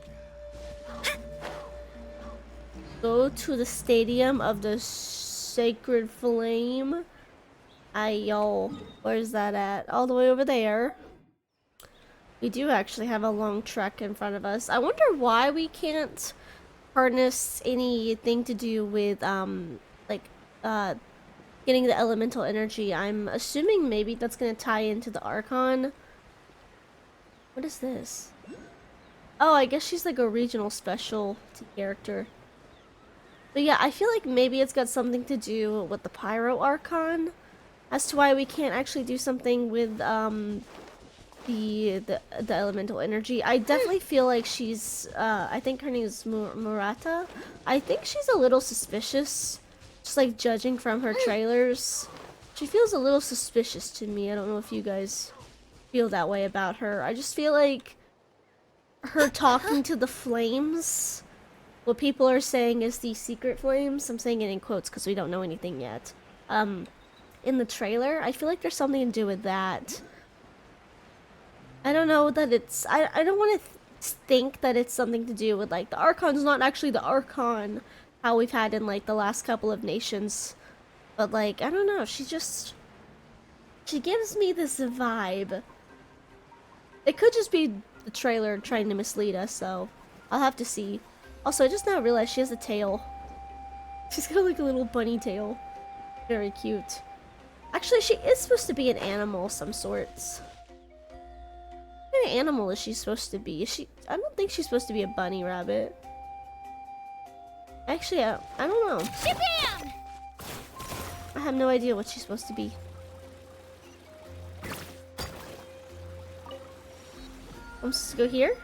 Go to the Stadium of the Sacred Flame. Ayo. Where's that at? All the way over there. We do actually have a long trek in front of us. I wonder why we can't harness anything to do with, getting the elemental energy. I'm assuming maybe that's gonna tie into the Archon. What is this? Oh, I guess she's like a regional specialty character. But yeah, I feel like maybe it's got something to do with the Pyro Archon, as to why we can't actually do something with the elemental energy. I definitely feel like she's I think her name is Murata. I think she's a little suspicious, just like judging from her trailers. She feels a little suspicious to me. I don't know if you guys feel that way about her. I just feel like her talking to the flames, what people are saying is the secret flames. I'm saying it in quotes because we don't know anything yet. In the trailer, I feel like there's something to do with that. I don't know that it's... I don't want to think that it's something to do with, like, the Archon's not actually the Archon how we've had in, like, the last couple of nations. But, like, I don't know, she just... She gives me this vibe. It could just be the trailer trying to mislead us, so I'll have to see. Also, I just now realized she has a tail. She's got, like, a little bunny tail. Very cute. Actually, she is supposed to be an animal of some sorts. What kind of animal is she supposed to be? Is she? I don't think she's supposed to be a bunny rabbit. Actually, I don't know. Shabam! I have no idea what she's supposed to be. I'm supposed to go here?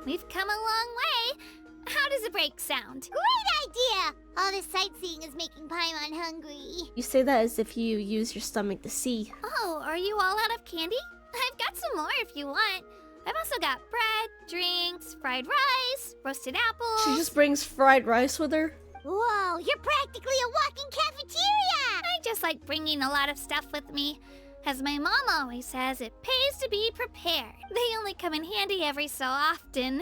We've come a long way. How does a break sound? Great idea! All this sightseeing is making Paimon hungry. You say that as if you use your stomach to see. Oh, are you all out of candy? I've got some more if you want. I've also got bread, drinks, fried rice, roasted apples. She just brings fried rice with her? Whoa, you're practically a walking cafeteria! I just like bringing a lot of stuff with me. As my mom always says, it pays to be prepared. They only come in handy every so often.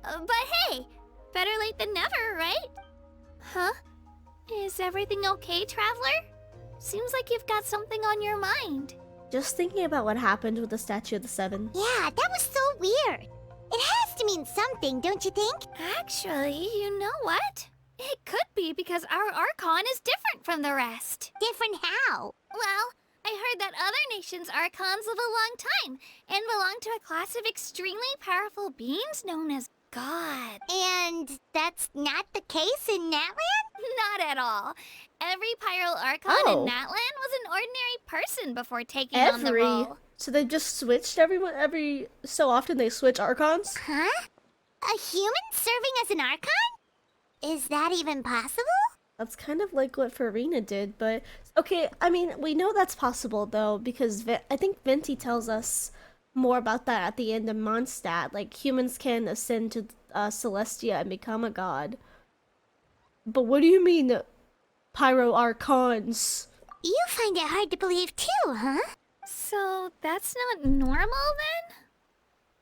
But hey, better late than never, right? Huh? Is everything okay, Traveler? Seems like you've got something on your mind. Just thinking about what happened with the Statue of the Seven. Yeah, that was so weird. It has to mean something, don't you think? Actually, you know what? It could be because our Archon is different from the rest. Different how? Well, I heard that other nations' Archons live a long time and belong to a class of extremely powerful beings known as God. And that's not the case in Natlan? Not at all. Every Pyro Archon in Natlan was an ordinary person before taking on the role. So they just switched every so often they switch Archons? Huh? A human serving as an Archon? Is that even possible? That's kind of like what Farina did, but... Okay, I mean, we know that's possible, though, because I think Venti tells us more about that at the end of Mondstadt. Like, humans can ascend to Celestia and become a god. But what do you mean, Pyro Archons? You find it hard to believe too, huh? So that's not normal then?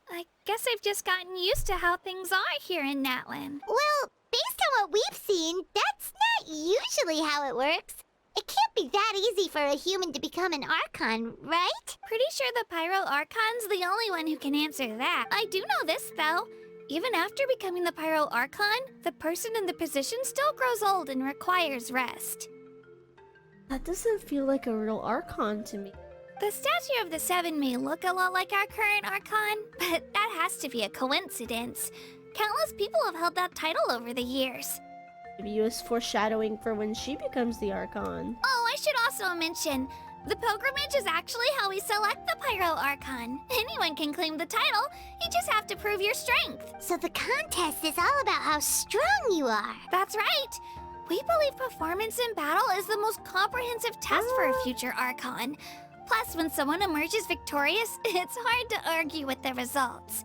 I guess I've just gotten used to how things are here in Natlan. Well, based on what we've seen, that's not usually how it works. It can't be that easy for a human to become an Archon, right? Pretty sure the Pyro Archon's the only one who can answer that. I do know this, though. Even after becoming the Pyro Archon, the person in the position still grows old and requires rest. That doesn't feel like a real Archon to me. The Statue of the Seven may look a lot like our current Archon, but that has to be a coincidence. Countless people have held that title over the years. Maybe it was foreshadowing for when she becomes the Archon. Oh, I should also mention, the pilgrimage is actually how we select the Pyro Archon. Anyone can claim the title, you just have to prove your strength. So the contest is all about how strong you are. That's right. We believe performance in battle is the most comprehensive test for a future Archon. Plus, when someone emerges victorious, it's hard to argue with the results.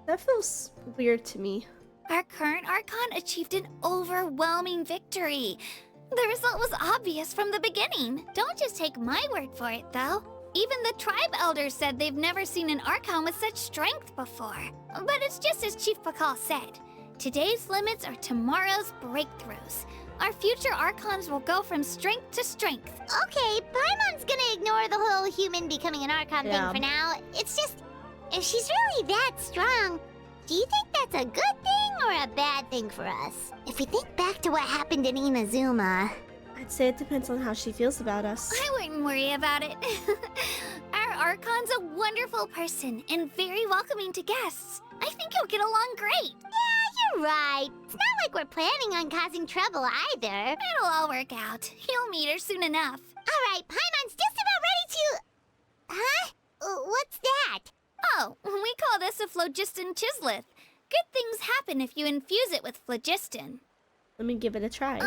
That feels weird to me. Our current Archon achieved an overwhelming victory. The result was obvious from the beginning. Don't just take my word for it, though. Even the tribe elders said they've never seen an Archon with such strength before. But it's just as Chief Pakal said. Today's limits are tomorrow's breakthroughs. Our future Archons will go from strength to strength. Okay, Paimon's gonna ignore the whole human becoming an Archon thing for now. It's just, if she's really that strong, do you think that's a good thing or a bad thing for us? If we think back to what happened in Inazuma... I'd say it depends on how she feels about us. I wouldn't worry about it. Our Archon's a wonderful person and very welcoming to guests. I think you'll get along great. Yeah, you're right. It's not like we're planning on causing trouble either. It'll all work out. You'll meet her soon enough. All right, Paimon's just about ready to... Huh? What's that? Oh, we call this a phlogiston chisleth. Good things happen if you infuse it with phlogiston. Let me give it a try.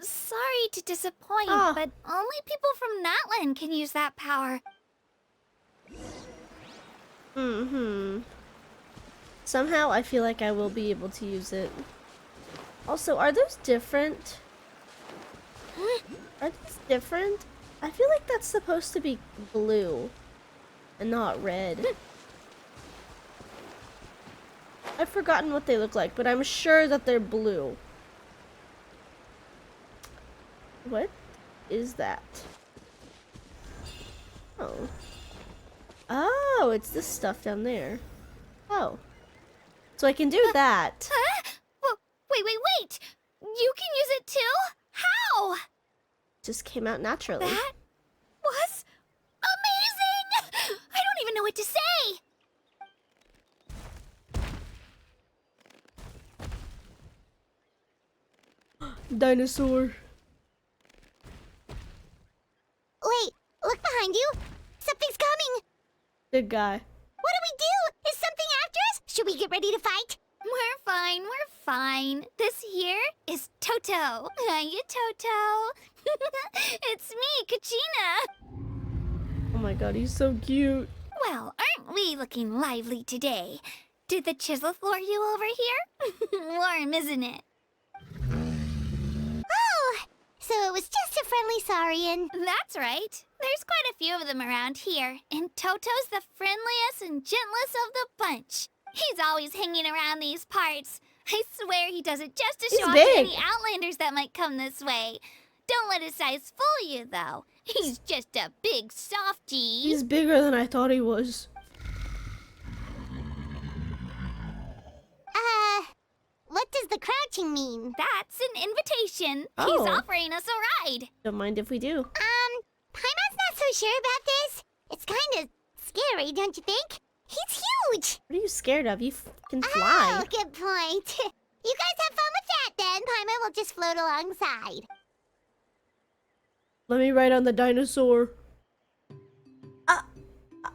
Sorry to disappoint, Oh. but only people from Natlan can use that power. Somehow I feel like I will be able to use it. Also, are those different? Are these different? I feel like that's supposed to be blue and not red. I've forgotten what they look like, but I'm sure that they're blue. What is that? Oh. Oh, it's this stuff down there. Oh. So I can do that. Huh? Wait! You can use it too? How? Just came out naturally. That was amazing! I don't even know what to say! Dinosaur. Wait, look behind you. Something's coming. Good guy. What do we do? Is something after us? Should we get ready to fight? We're fine. This here is Toto. Hiya, Toto. It's me, Kachina. Oh my god, he's so cute. Well, aren't we looking lively today? Did the chisel floor you over here? Warm, isn't it? Oh, so it was just a friendly saurian. That's right. There's quite a few of them around here, and Toto's the friendliest and gentlest of the bunch. He's always hanging around these parts. I swear he does it just to He's show off big. to any outlanders that might come this way. Don't let his size fool you, though. He's just a big softie. He's bigger than I thought he was. What does the crouching mean? That's an invitation. Oh. He's offering us a ride. Don't mind if we do. Paimon's not so sure about this. It's kind of scary, don't you think? He's huge. What are you scared of? You can fly. Oh, good point. You guys have fun with that then. Paimon will just float alongside. Let me ride on the dinosaur.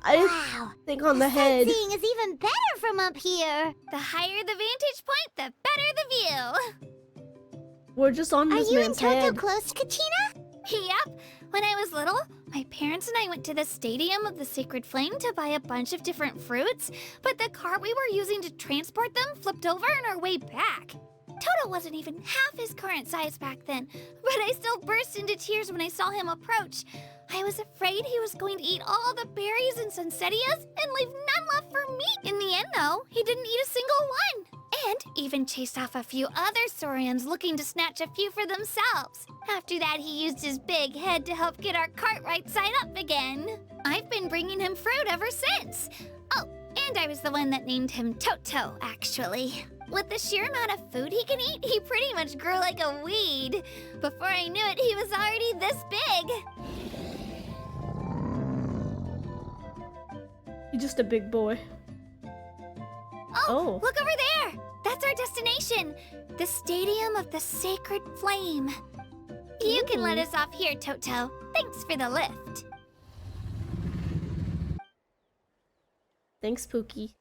I Wow. think on the head. Sightseeing is even better from up here. The higher the vantage point, the better the view. We're just on Are this you and man's Toto head. close to Kachina? Yep. When I was little, my parents and I went to the Stadium of the Sacred Flame to buy a bunch of different fruits, but the cart we were using to transport them flipped over on our way back. Toto wasn't even half his current size back then, but I still burst into tears when I saw him approach. I was afraid he was going to eat all the berries and sunsettias and leave none left for me. In the end, though, he didn't eat a single one. And even chased off a few other saurians looking to snatch a few for themselves. After that, he used his big head to help get our cart right side up again. I've been bringing him fruit ever since. Oh, and I was the one that named him Toto, actually. With the sheer amount of food he can eat, he pretty much grew like a weed. Before I knew it, he was already this big. He's just a big boy. Oh, look over there! That's our destination, the Stadium of the Sacred Flame. You can let us off here, Toto. Thanks for the lift. Thanks, Pookie.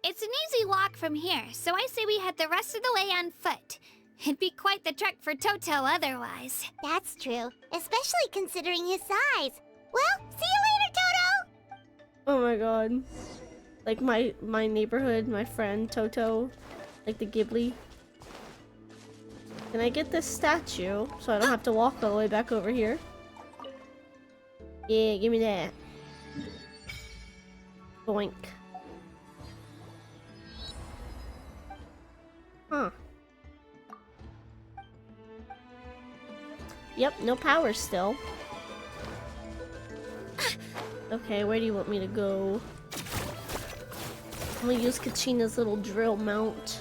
It's an easy walk from here, so I say we head the rest of the way on foot. It'd be quite the trek for Toto otherwise. That's true, especially considering his size. Well, see you later, Toto! Oh my god. Like my neighborhood, my friend Toto, like the Ghibli. Can I get this statue so I don't have to walk all the way back over here? Yeah, give me that. Boink. Huh. Yep, no power still. Okay, where do you want me to go? I'm gonna use Kachina's little drill mount.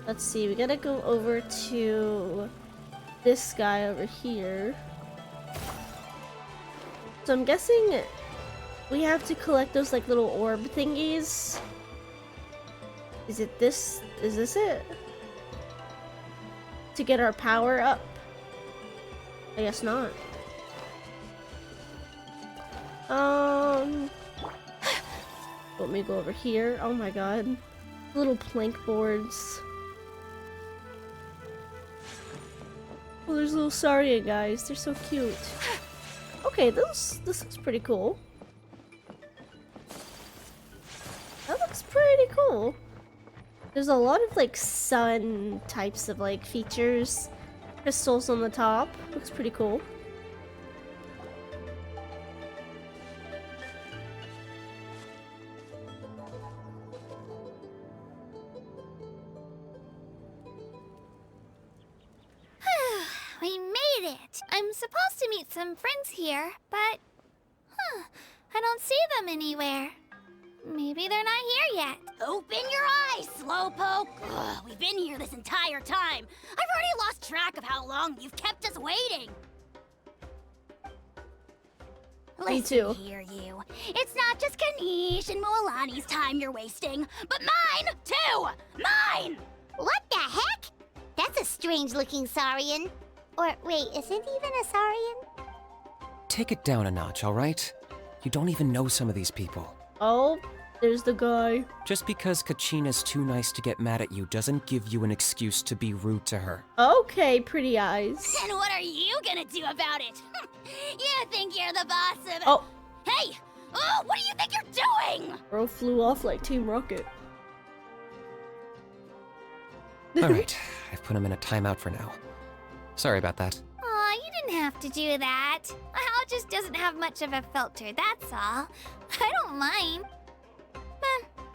Let's see, we gotta go over to this guy over here. So I'm guessing we have to collect those like little orb thingies. Is it this? Is this it? To get our power up? I guess not. Let me go over here. Oh my god. Little plank boards. Oh, there's little Saurian guys. They're so cute. Okay, this looks pretty cool. That looks pretty cool. There's a lot of like sun types of like features. Crystals on the top. Looks pretty cool. We made it! I'm supposed to meet some friends here, but... I don't see them anywhere. Maybe they're not here yet. Open your eyes, Slowpoke! Ugh, we've been here this entire time. I've already lost track of how long you've kept us waiting. Me too. Listen here, you. It's not just Kanish and Moalani's time you're wasting, but mine, too! Mine! What the heck? That's a strange-looking Saurian. Or, wait, is it even a Saurian? Take it down a notch, alright? You don't even know some of these people. Oh, there's the guy. Just because Kachina's too nice to get mad at you doesn't give you an excuse to be rude to her. Okay, pretty eyes. And what are you gonna do about it? You think you're the boss of... Oh. Hey! Oh, what do you think you're doing? Bro flew off like Team Rocket. Alright, I've put him in a timeout for now. Sorry about that. Aw, you didn't have to do that. My house just doesn't have much of a filter, that's all. I don't mind.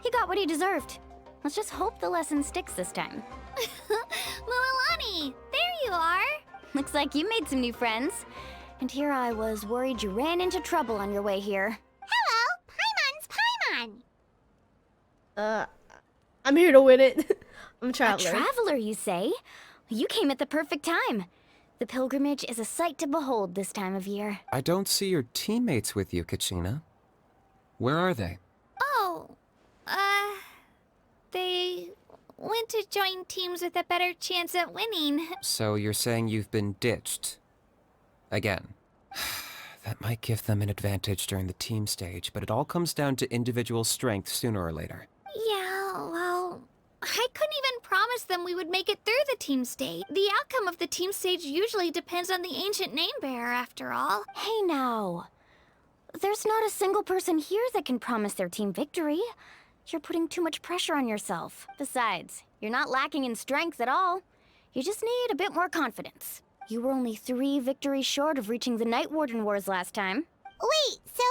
He got what he deserved. Let's just hope the lesson sticks this time. Mualani, there you are. Looks like you made some new friends. And here I was worried you ran into trouble on your way here. Paimon's Paimon! I'm here to win it. I'm a A traveler. traveler, you say? You came at the perfect time. The pilgrimage is a sight to behold this time of year. I don't see your teammates with you, Kachina. Where are they? Oh, they went to join teams with a better chance at winning. So you're saying you've been ditched? Again. That might give them an advantage during the team stage, but it all comes down to individual strength sooner or later. Yeah, well, I couldn't even promise them we would make it through the team stage. The outcome of the team stage usually depends on the ancient name bearer, after all. Hey now. There's not a single person here that can promise their team victory. You're putting too much pressure on yourself. Besides, you're not lacking in strength at all. You just need a bit more confidence. You were only 3 victories short of reaching the Night Warden Wars last time. Wait, so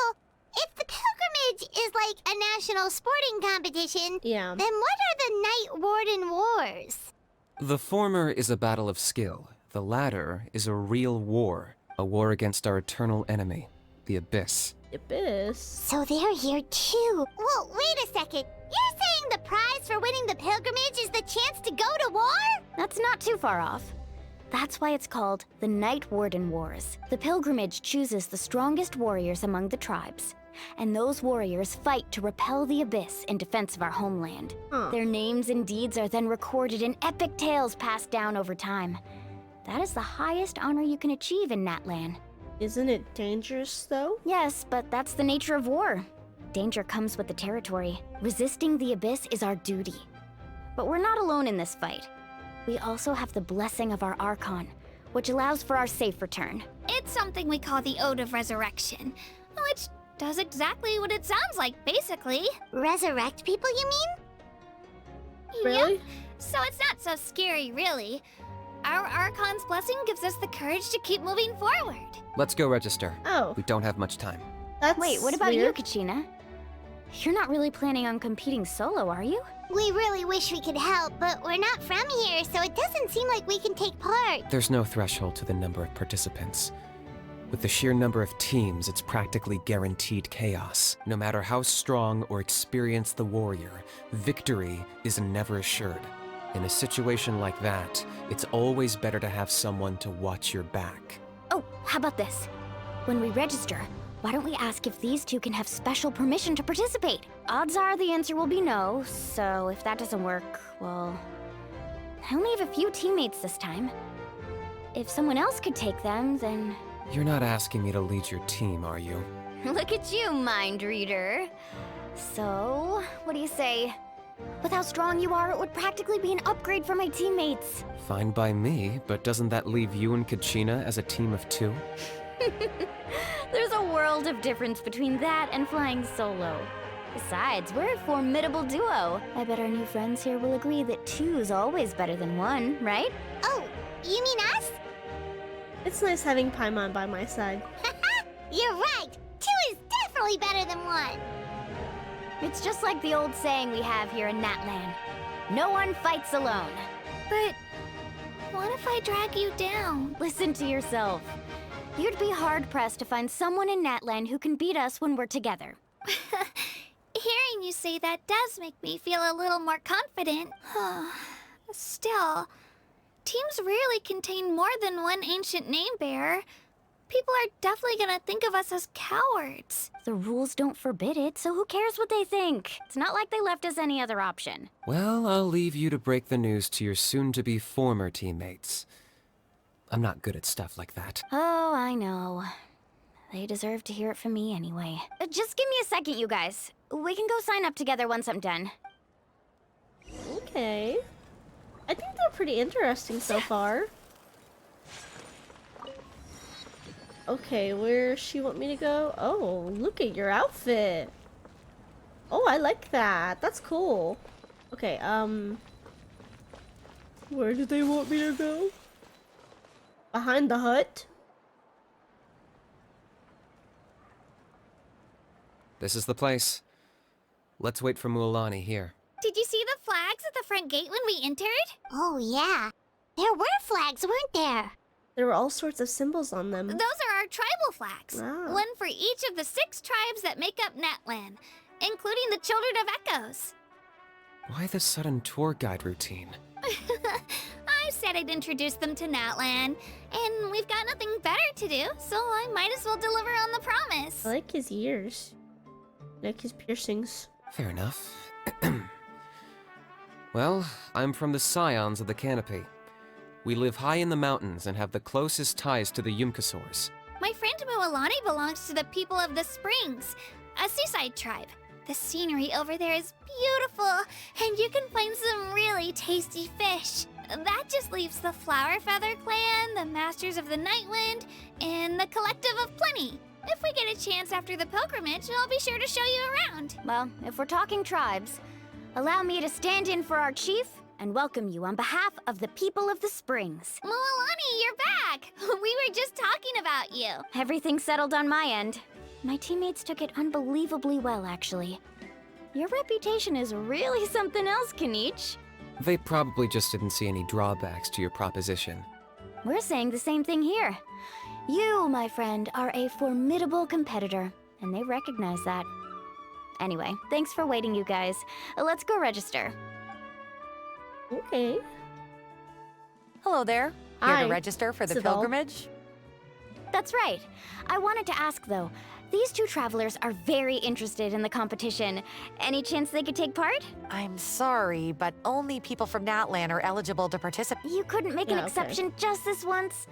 if the pilgrimage is like a national sporting competition, Yeah. then what are the Night Warden Wars? The former is a battle of skill. The latter is a real war. A war against our eternal enemy, the Abyss. Abyss. So they're here too. Well, wait a second. You're saying the prize for winning the pilgrimage is the chance to go to war? That's not too far off. That's why it's called the Night Warden Wars. The pilgrimage chooses the strongest warriors among the tribes, and those warriors fight to repel the Abyss in defense of our homeland. Huh. Their names and deeds are then recorded in epic tales passed down over time. That is the highest honor you can achieve in Natlan. Isn't it dangerous though? Yes, but that's the nature of war. Danger comes with the territory. Resisting the Abyss is our duty. But we're not alone in this fight. We also have the blessing of our Archon, which allows for our safe return. It's something we call the Ode of Resurrection, which does exactly what it sounds like, basically. Resurrect people, you mean? Really? Yep. So it's not so scary, really. Our Archon's blessing gives us the courage to keep moving forward. Let's go register. Oh, We don't have much time. that's Wait, what about weird. you, Kachina? You're not really planning on competing solo, are you? We really wish we could help, but we're not from here, so it doesn't seem like we can take part. There's no threshold to the number of participants. With the sheer number of teams, it's practically guaranteed chaos. No matter how strong or experienced the warrior, victory is never assured. In a situation like that, it's always better to have someone to watch your back. Oh, how about this? When we register, Why don't we ask if these two can have special permission to participate? Odds are the answer will be no, so if that doesn't work, well... I only have a few teammates this time. If someone else could take them, then... You're not asking me to lead your team, are you? Look at you, mind reader. So, what do you say? With how strong you are, it would practically be an upgrade for my teammates. Fine by me, but doesn't that leave you and Kachina as a team of 2? There's a world of difference between that and flying solo. Besides, we're a formidable duo. I bet our new friends here will agree that 2's always better than 1, right? Oh, you mean us? It's nice having Paimon by my side. You're right! 2 is definitely better than 1! It's just like the old saying we have here in Natlan. No one fights alone. But what if I drag you down? Listen to yourself. You'd be hard-pressed to find someone in Natlan who can beat us when we're together. Hearing you say that does make me feel a little more confident. Still, teams rarely contain more than one ancient name bearer. People are definitely gonna think of us as cowards. The rules don't forbid it, so who cares what they think? It's not like they left us any other option. Well, I'll leave you to break the news to your soon-to-be former teammates. I'm not good at stuff like that. Oh, I know. They deserve to hear it from me anyway. Just give me a second, you guys. We can go sign up together once I'm done. Okay. I think they're pretty interesting so far. Okay, where she want me to go? Oh, look at your outfit. Oh, I like that. That's cool. Okay, where do they want me to go? Behind the hut? This is the place. Let's wait for Mualani here. Did you see the flags at the front gate when we entered? Oh, yeah. There were flags, weren't there? There were all sorts of symbols on them. Those are our tribal flags. Wow. One for each of the 6 tribes that make up Natlan, including the Children of Echoes. Why the sudden tour guide routine? I said I'd introduce them to Natlan, and we've got nothing better to do, so I might as well deliver on the promise. I like his ears. I like his piercings. Fair enough. Well, I'm from the Scions of the Canopy. We live high in the mountains and have the closest ties to the Yumkasaurs. My friend Mualani belongs to the people of the Springs, a seaside tribe. The scenery over there is beautiful, and you can find some really tasty fish. That just leaves the Flower Feather Clan, the Masters of the Nightwind, and the Collective of Plenty. If we get a chance after the pilgrimage, I'll be sure to show you around. Well, if we're talking tribes, allow me to stand in for our chief and welcome you on behalf of the people of the Springs. Mualani, you're back! We were just talking about you. Everything settled on my end. My teammates took it unbelievably well, actually. Your reputation is really something else, Kanich. They probably just didn't see any drawbacks to your proposition. We're saying the same thing here. You, my friend, are a formidable competitor, and they recognize that. Anyway, thanks for waiting, you guys. Let's go register. Okay. Hello there. Here Hi. to register for the Sival. pilgrimage? That's right. I wanted to ask, though. These 2 travelers are very interested in the competition. Any chance they could take part? I'm sorry, but only people from Natlan are eligible to participate. You couldn't make an Yeah, okay. exception just this once?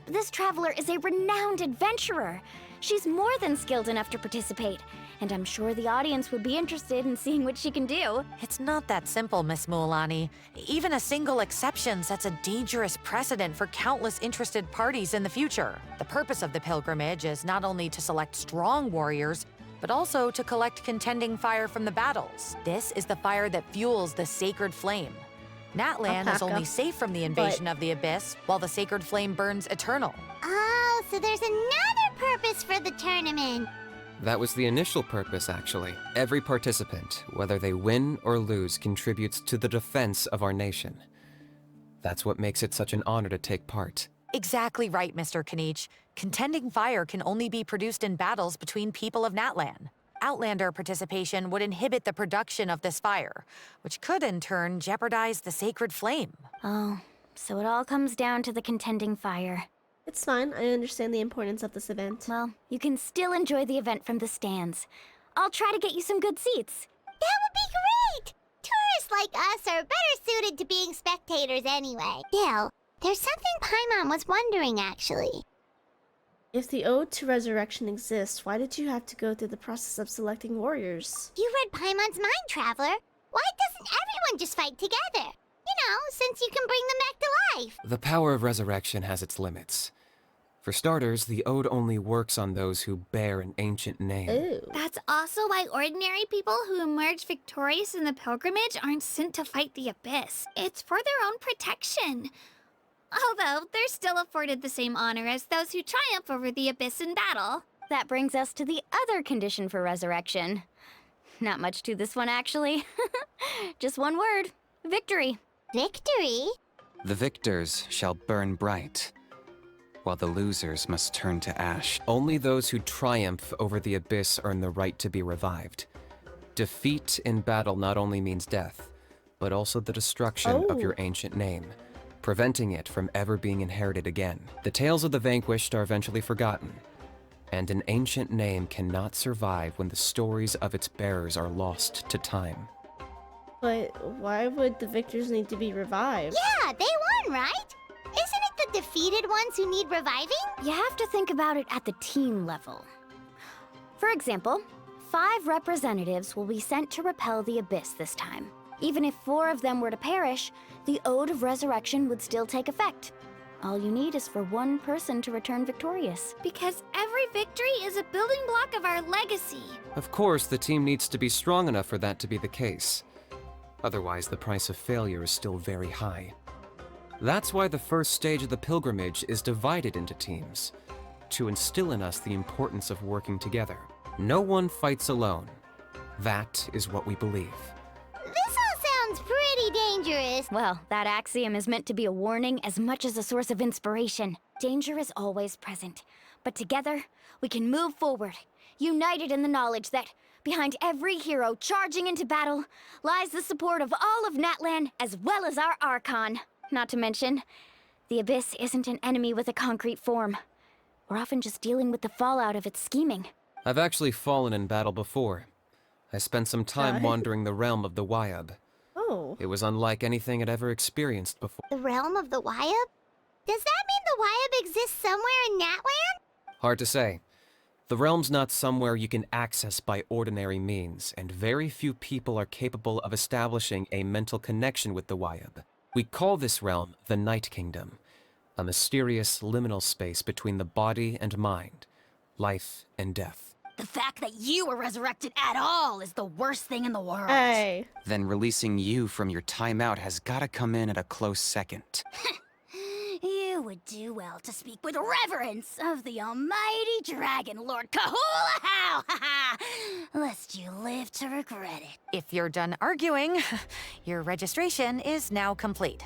This traveler is a renowned adventurer. She's more than skilled enough to participate, and I'm sure the audience would be interested in seeing what she can do. It's not that simple, Miss Mualani. Even a single exception sets a dangerous precedent for countless interested parties in the future. The purpose of the pilgrimage is not only to select strong warriors, but also to collect contending fire from the battles. This is the fire that fuels the sacred flame. Natlan is Alpaca. only safe from the invasion of the Abyss, while the sacred flame burns eternal. Oh, so there's another purpose for the tournament. That was the initial purpose, actually. Every participant, whether they win or lose, contributes to the defense of our nation. That's what makes it such an honor to take part. Exactly right, Mr. Kanich. Contending fire can only be produced in battles between people of Natlan. Outlander participation would inhibit the production of this fire, which could in turn jeopardize the sacred flame. Oh, so it all comes down to the contending fire. It's fine. I understand the importance of this event. Well, you can still enjoy the event from the stands. I'll try to get you some good seats. That would be great! Tourists like us are better suited to being spectators anyway. Still, there's something Paimon was wondering, actually. If the Ode to Resurrection exists, why did you have to go through the process of selecting warriors? You read Paimon's mind, Traveler. Why doesn't everyone just fight together? You know, since you can bring them back to life. The power of resurrection has its limits. For starters, the ode only works on those who bear an ancient name. Ooh. That's also why ordinary people who emerge victorious in the pilgrimage aren't sent to fight the Abyss. It's for their own protection. Although, they're still afforded the same honor as those who triumph over the Abyss in battle. That brings us to the other condition for resurrection. Not much to this one, actually. Just one word. Victory. Victory? The victors shall burn bright, while the losers must turn to ash. Only those who triumph over the abyss earn the right to be revived. Defeat in battle not only means death, but also the destruction of your ancient name, preventing it from ever being inherited again. The tales of the vanquished are eventually forgotten, and an ancient name cannot survive when the stories of its bearers are lost to time. But why would the victors need to be revived? Yeah, they won, right? Isn't it the defeated ones who need reviving? You have to think about it at the team level. For example, 5 representatives will be sent to repel the Abyss this time. Even if 4 of them were to perish, the Ode of Resurrection would still take effect. All you need is for one person to return victorious. Because every victory is a building block of our legacy. Of course, the team needs to be strong enough for that to be the case. Otherwise, the price of failure is still very high. That's why the first stage of the pilgrimage is divided into teams, to instill in us the importance of working together. No one fights alone. That is what we believe. This all sounds pretty dangerous. Well, that axiom is meant to be a warning as much as a source of inspiration. Danger is always present, but together, we can move forward, united in the knowledge that behind every hero charging into battle lies the support of all of Natlan as well as our Archon. Not to mention, the Abyss isn't an enemy with a concrete form. We're often just dealing with the fallout of its scheming. I've actually fallen in battle before. I spent some time wandering the realm of the Wyab. Oh. It was unlike anything I'd ever experienced before. The realm of the Wyab? Does that mean the Wyab exists somewhere in Natlan? Hard to say. The realm's not somewhere you can access by ordinary means, and very few people are capable of establishing a mental connection with the Wyab. We call this realm the Night Kingdom, a mysterious liminal space between the body and mind, life and death. The fact that you were resurrected at all is the worst thing in the world. Hey. Then releasing you from your timeout has gotta come in at a close second. You would do well to speak with reverence of the almighty dragon Lord Kahula-How, lest you live to regret it. If you're done arguing, your registration is now complete.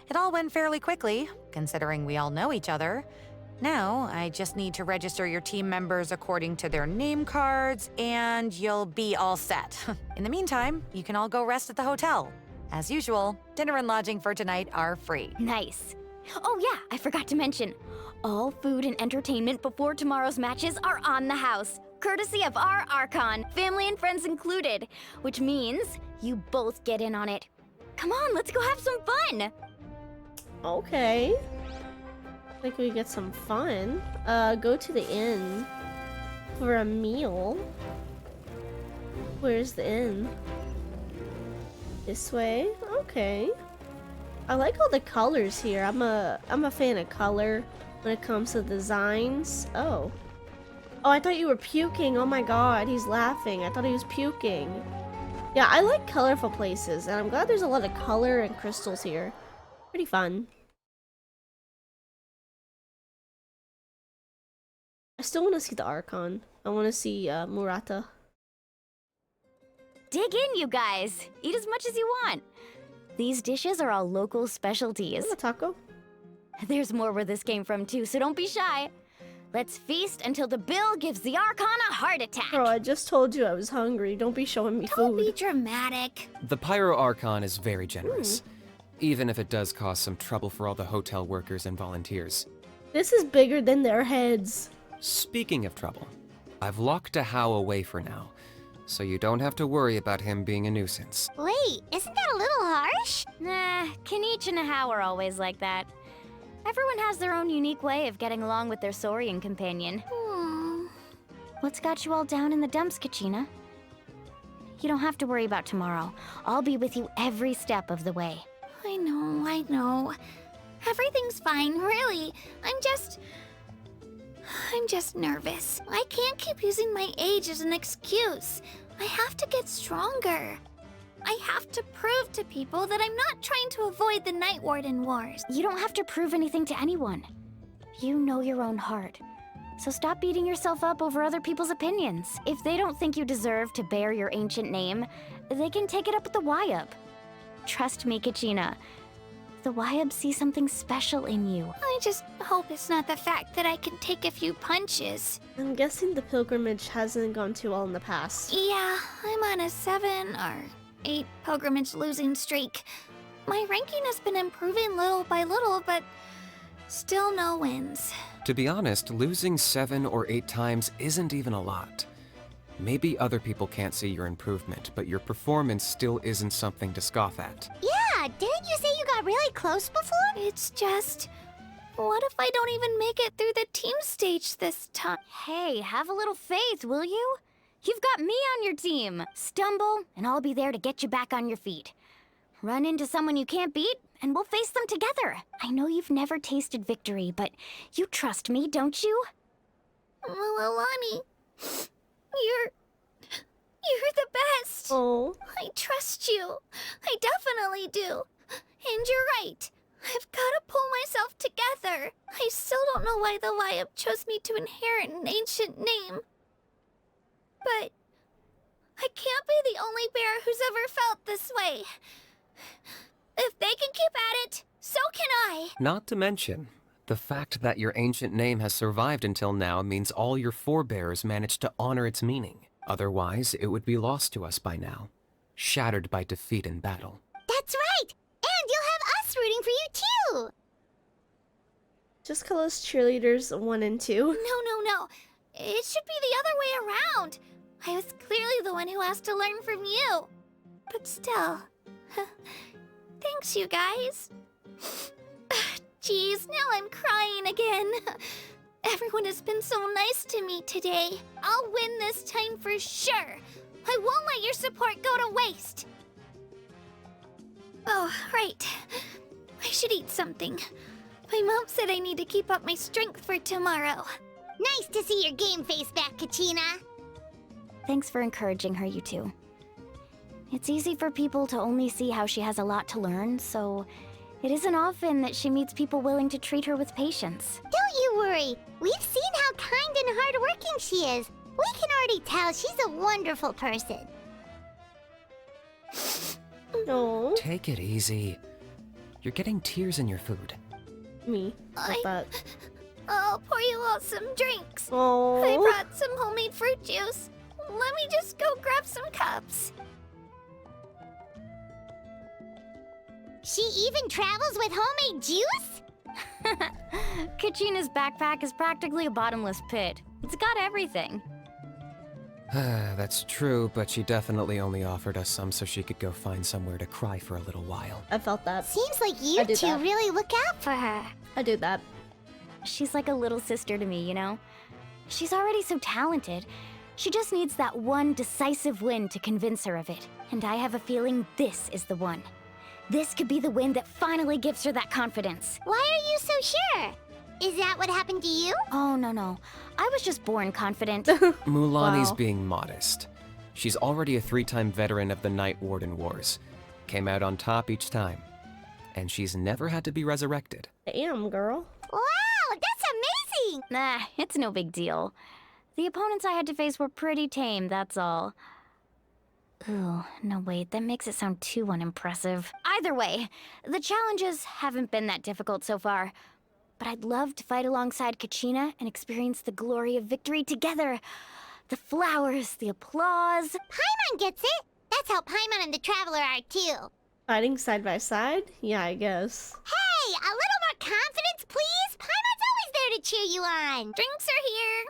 It all went fairly quickly, considering we all know each other. Now, I just need to register your team members according to their name cards, and you'll be all set. In the meantime, you can all go rest at the hotel. As usual, dinner and lodging for tonight are free. Nice. Oh yeah, I forgot to mention, all food and entertainment before tomorrow's matches are on the house, courtesy of our Archon, family and friends included, which means you both get in on it. Come on, let's go have some fun! Okay. I think we get some fun. Go to the inn for a meal. Where's the inn? This way? Okay. I like all the colors here. I'm a fan of color when it comes to designs. Oh. Oh, I thought you were puking. Oh my god, he's laughing. I thought he was puking. Yeah, I like colorful places, and I'm glad there's a lot of color and crystals here. Pretty fun. I still want to see the Archon. I want to see Murata. Dig in, you guys. Eat as much as you want. These dishes are all local specialties. A taco? There's more where this came from too, so don't be shy. Let's feast until the bill gives the Archon a heart attack. Bro, I just told you I was hungry. Don't be showing me Don't be food. dramatic. The Pyro Archon is very generous, even if it does cause some trouble for all the hotel workers and volunteers. This is bigger than their heads. Speaking of trouble, I've locked a How away for now, so you don't have to worry about him being a nuisance. Wait, isn't that a little harsh? Nah, Kanich and Ahau are always like that. Everyone has their own unique way of getting along with their Saurian companion. What's got you all down in the dumps, Kachina? You don't have to worry about tomorrow. I'll be with you every step of the way. I know. Everything's fine, really. I'm just nervous. I can't keep using my age as an excuse. I have to get stronger. I have to prove to people that I'm not trying to avoid the Night Warden Wars. You don't have to prove anything to anyone. You know your own heart. So stop beating yourself up over other people's opinions. If they don't think you deserve to bear your ancient name, they can take it up with the Wyup. Trust me, Kachina. The Wyup see something special in you. I just hope it's not the fact that I can take a few punches. I'm guessing the pilgrimage hasn't gone too well in the past. Yeah, I'm on a 7 or 8 pilgrimage losing streak. My ranking has been improving little by little, but still no wins. To be honest, losing 7 or 8 times isn't even a lot. Maybe other people can't see your improvement, but your performance still isn't something to scoff at. Yeah, didn't you say you got really close before? It's just... what if I don't even make it through the team stage this time? Hey, have a little faith, will you? You've got me on your team. Stumble, and I'll be there to get you back on your feet. Run into someone you can't beat, and we'll face them together. I know you've never tasted victory, but you trust me, don't you? Alani, you're the best. Oh. I trust you. I definitely do. And you're right. I've got to pull myself together. I still don't know why the Wyup chose me to inherit an ancient name. But I can't be the only bear who's ever felt this way. If they can keep at it, so can I. Not to mention, the fact that your ancient name has survived until now means all your forebears managed to honor its meaning. Otherwise, it would be lost to us by now, shattered by defeat in battle. That's right! And you'll have us rooting for you too! Just call us cheerleaders 1 and 2. No. It should be the other way around. I was clearly the one who asked to learn from you. But still... thanks, you guys. Geez, now I'm crying again. Everyone has been so nice to me today. I'll win this time for sure. I won't let your support go to waste. Oh, right. I should eat something. My mom said I need to keep up my strength for tomorrow. Nice to see your game face back, Kachina. Thanks for encouraging her, you two. It's easy for people to only see how she has a lot to learn, so it isn't often that she meets people willing to treat her with patience. Don't you worry. We've seen how kind and hardworking she is. We can already tell she's a wonderful person. No. Take it easy. You're getting tears in your food. Me. Like that. I'll pour you all some drinks. Oh. I brought some homemade fruit juice. Let me just go grab some cups. She even travels with homemade juice? Kachina's backpack is practically a bottomless pit. It's got everything. That's true, but she definitely only offered us some so she could go find somewhere to cry for a little while. I felt that. Seems like you I do two that. really look out for her. I do that. She's like a little sister to me, you know? She's already so talented. She just needs that one decisive win to convince her of it. And I have a feeling this is the one. This could be the win that finally gives her that confidence. Why are you so sure? Is that what happened to you? Oh, no. I was just born confident. Mulani's Wow. being modest. She's already a 3-time veteran of the Night Warden Wars. Came out on top each time. And she's never had to be resurrected. Damn, girl. Wow, that's amazing! Nah, it's no big deal. The opponents I had to face were pretty tame, that's all. Ooh, no wait, that makes it sound too unimpressive. Either way, the challenges haven't been that difficult so far. But I'd love to fight alongside Kachina and experience the glory of victory together. The flowers, the applause. Paimon gets it! That's how Paimon and the Traveler are too. Fighting side by side? Yeah, I guess. Hey, a little more confidence, please? Paimon's always there here to cheer you on. Drinks are here.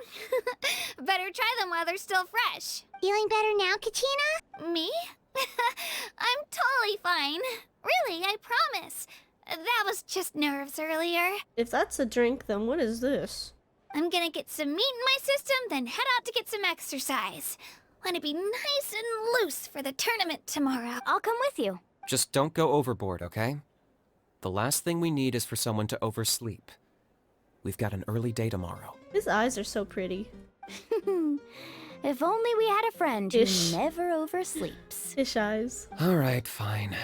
Better try them while they're still fresh. Feeling better now, Kachina? Me? I'm totally fine. Really, I promise. That was just nerves earlier. If that's a drink, then what is this? I'm gonna get some meat in my system, then head out to get some exercise. Wanna be nice and loose for the tournament tomorrow. I'll come with you. Just don't go overboard, okay? The last thing we need is for someone to oversleep. We've got an early day tomorrow. His eyes are so pretty. If only we had a friend Ish. who never oversleeps. Fish eyes. Alright, fine.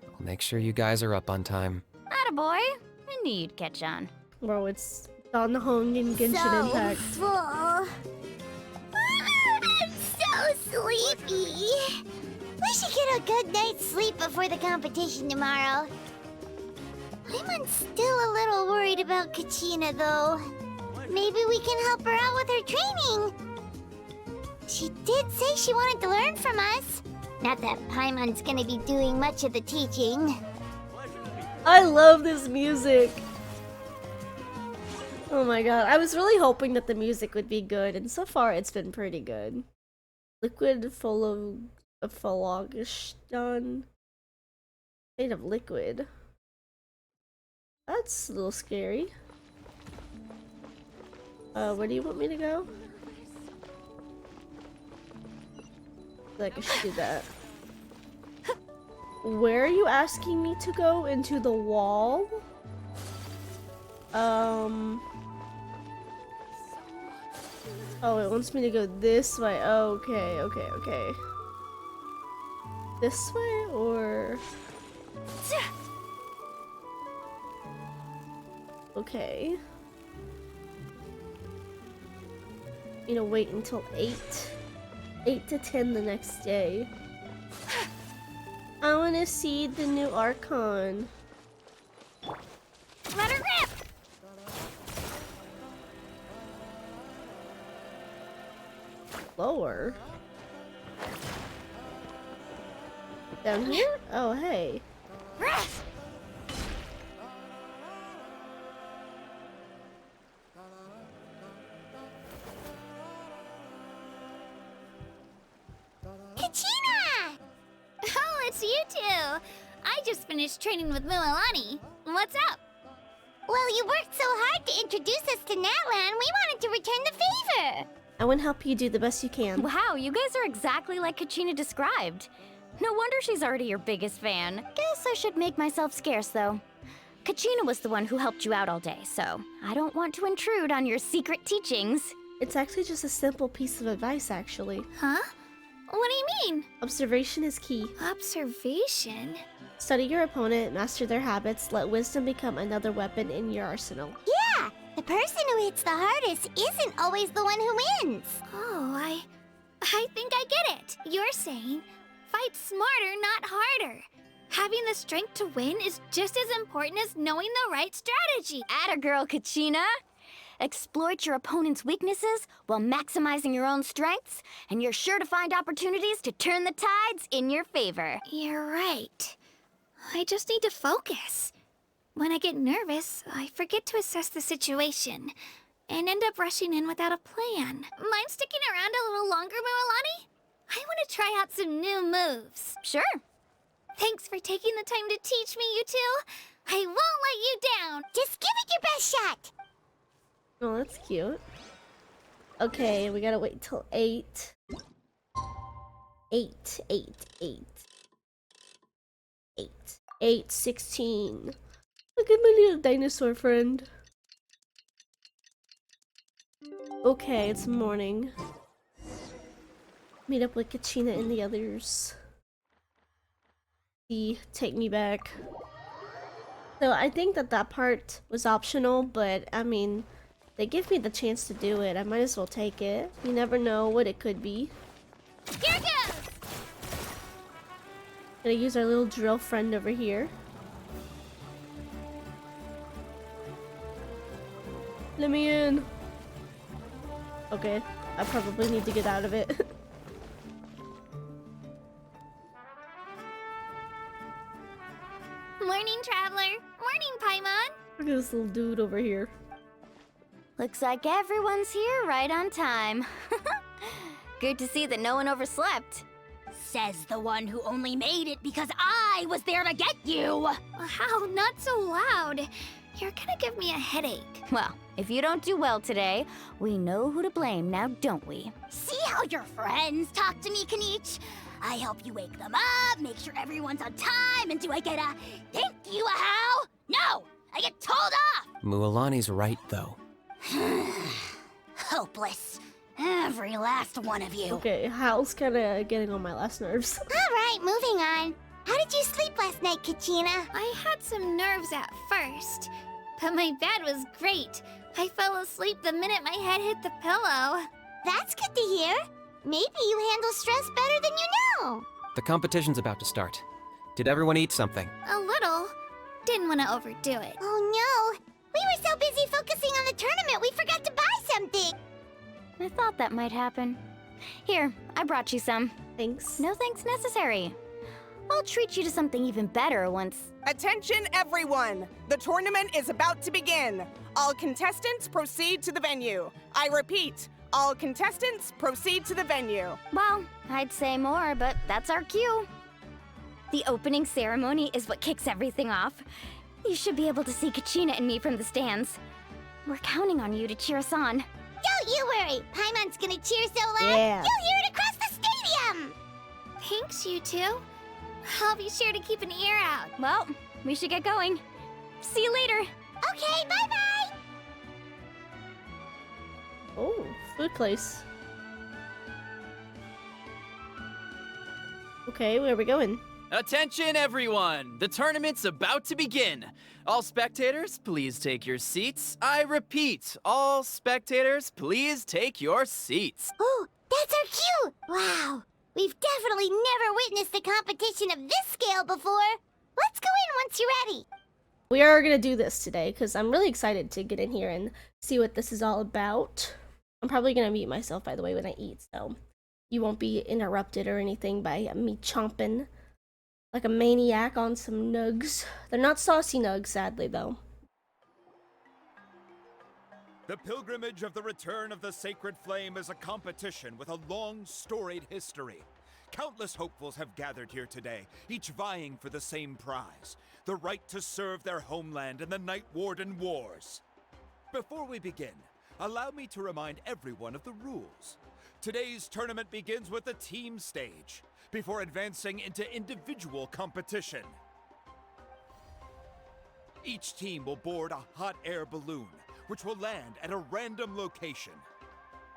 I'll make sure you guys are up on time. Attaboy. I knew you'd catch on. Bro, it's on the Hong in Genshin Impact. Full. I'm so sleepy. We should get a good night's sleep before the competition tomorrow. I'm still a little worried about Kachina, though. Maybe we can help her out with her training. She did say she wanted to learn from us. Not that Paimon's gonna be doing much of the teaching. I love this music. Oh my god, I was really hoping that the music would be good, and so far it's been pretty good. Liquid full of Phlogiston. Made of liquid. That's a little scary. Where do you want me to go? I can do that. Where are you asking me to go? Into the wall? Oh, it wants me to go this way. Oh, okay. This way or... Okay. You know, wait until 8 to 10 the next day. I want to see the new Archon. Let her rip! Lower. Down here? Oh, hey. Kachina! Oh, it's you two. I just finished training with Mililani. What's up? Well, you worked so hard to introduce us to Natlan, we wanted to return the favor. I want to help you do the best you can. Wow, you guys are exactly like Kachina described. No wonder she's already your biggest fan. Guess I should make myself scarce, though. Kachina was the one who helped you out all day, so I don't want to intrude on your secret teachings. It's actually just a simple piece of advice, actually. Huh? What do you mean? Observation is key. Observation? Study your opponent, master their habits, let wisdom become another weapon in your arsenal. Yeah, the person who hits the hardest isn't always the one who wins. Oh, I think I get it. You're saying, fight smarter, not harder. Having the strength to win is just as important as knowing the right strategy. Atta girl, Kachina! Exploit your opponent's weaknesses while maximizing your own strengths, and you're sure to find opportunities to turn the tides in your favor. You're right. I just need to focus. When I get nervous, I forget to assess the situation and end up rushing in without a plan. Mind sticking around a little longer, Mililani? I want to try out some new moves. Sure. Thanks for taking the time to teach me, you two. I won't let you down. Just give it your best shot. Oh, that's cute. Okay, we gotta wait till 8. 8. 8:16. Look at my little dinosaur friend. Okay, it's morning. Meet up with Kachina and the others. Take me back. So I think that part was optional, but I mean, they give me the chance to do it. I might as well take it. You never know what it could be. Here goes! Gonna use our little drill friend over here. Let me in. Okay, I probably need to get out of it. Morning, Traveler. Morning, Paimon. Look at this little dude over here. Looks like everyone's here right on time. Good to see that no one overslept. Says the one who only made it because I was there to get you! Wow, not so loud. You're gonna give me a headache. Well, if you don't do well today, we know who to blame now, don't we? See how your friends talk to me, Kanich? I help you wake them up, make sure everyone's on time, and do I get a thank you, a how? No! I get told off! Mualani's right, though. Hopeless. Every last one of you. Okay, Hal's kinda getting on my last nerves. Alright, moving on. How did you sleep last night, Kachina? I had some nerves at first, but my bed was great. I fell asleep the minute my head hit the pillow. That's good to hear. Maybe you handle stress better than you know. The competition's about to start. Did everyone eat something? A little. Didn't want to overdo it. Oh no. We were so busy focusing on the tournament we forgot to buy something. I thought that might happen. Here, I brought you some. Thanks. No thanks necessary. I'll treat you to something even better once... Attention everyone! The tournament is about to begin. All contestants proceed to the venue. I repeat, all contestants proceed to the venue. Well, I'd say more, but that's our cue. The opening ceremony is what kicks everything off. You should be able to see Kachina and me from the stands. We're counting on you to cheer us on. Don't you worry. Paimon's gonna cheer so loud, Yeah. you'll hear it across the stadium. Thanks, you two. I'll be sure to keep an ear out. Well, we should get going. See you later. Okay, bye-bye. Oh, food place. Okay, where are we going? Attention, everyone! The tournament's about to begin. All spectators, please take your seats. I repeat, all spectators, please take your seats. Oh, that's our cue. Wow. We've definitely never witnessed a competition of this scale before. Let's go in once you're ready. We are gonna do this today because I'm really excited to get in here and see what this is all about. I'm probably gonna mute myself, by the way, when I eat, so you won't be interrupted or anything by me chomping like a maniac on some nugs. They're not saucy nugs, sadly, though. The pilgrimage of the return of the sacred flame is a competition with a long, storied history. Countless hopefuls have gathered here today, each vying for the same prize, the right to serve their homeland in the Night Warden Wars. Before we begin, allow me to remind everyone of the rules. Today's tournament begins with the team stage, before advancing into individual competition. Each team will board a hot air balloon, which will land at a random location.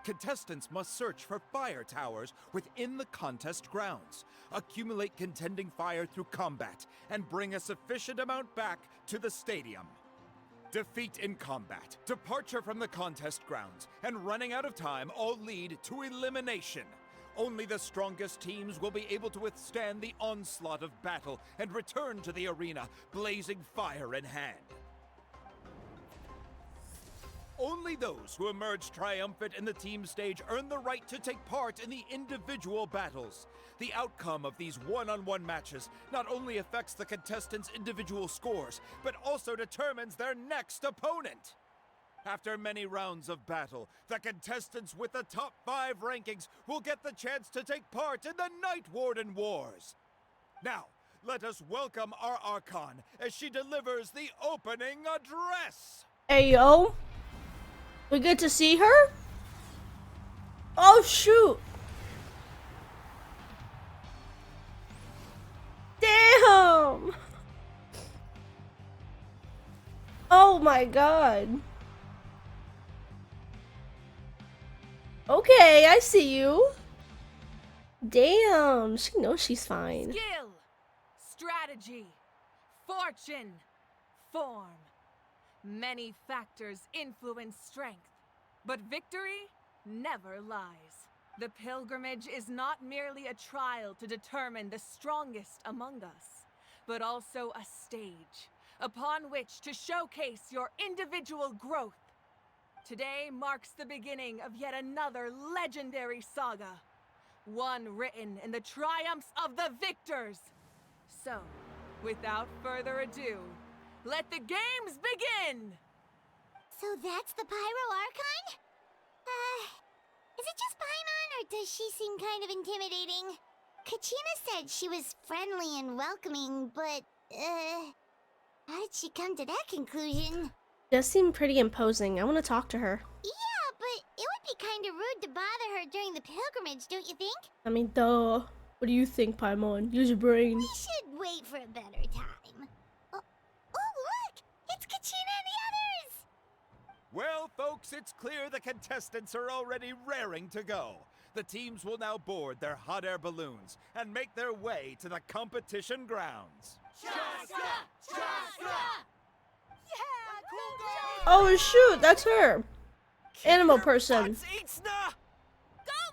Contestants must search for fire towers within the contest grounds, accumulate contending fire through combat, and bring a sufficient amount back to the stadium. Defeat in combat, departure from the contest grounds, and running out of time all lead to elimination. Only the strongest teams will be able to withstand the onslaught of battle and return to the arena, blazing fire in hand. Only those who emerge triumphant in the team stage earn the right to take part in the individual battles. The outcome of these one-on-one matches not only affects the contestants' individual scores, but also determines their next opponent. After many rounds of battle, the contestants with the top 5 rankings will get the chance to take part in the Night Warden Wars. Now, let us welcome our Archon as she delivers the opening address. Hey, yo. We get to see her? Oh, shoot. Damn. Oh my god. Okay, I see you. Damn, she knows she's fine. Skill, strategy, fortune, form. Many factors influence strength, but victory never lies. The pilgrimage is not merely a trial to determine the strongest among us, but also a stage upon which to showcase your individual growth. Today marks the beginning of yet another legendary saga, one written in the triumphs of the victors. So, without further ado, let the games begin! So that's the Pyro Archon? Is it just Paimon, or does she seem kind of intimidating? Kachina said she was friendly and welcoming, but, how did she come to that conclusion? Does seem pretty imposing. I want to talk to her. Yeah, but it would be kind of rude to bother her during the pilgrimage, don't you think? I mean, duh. What do you think, Paimon? Use your brain. We should wait for a better time. Oh, look! It's Kachina and the others! Well, folks, it's clear the contestants are already raring to go. The teams will now board their hot air balloons and make their way to the competition grounds. Oh shoot, that's her. Animal person. Go,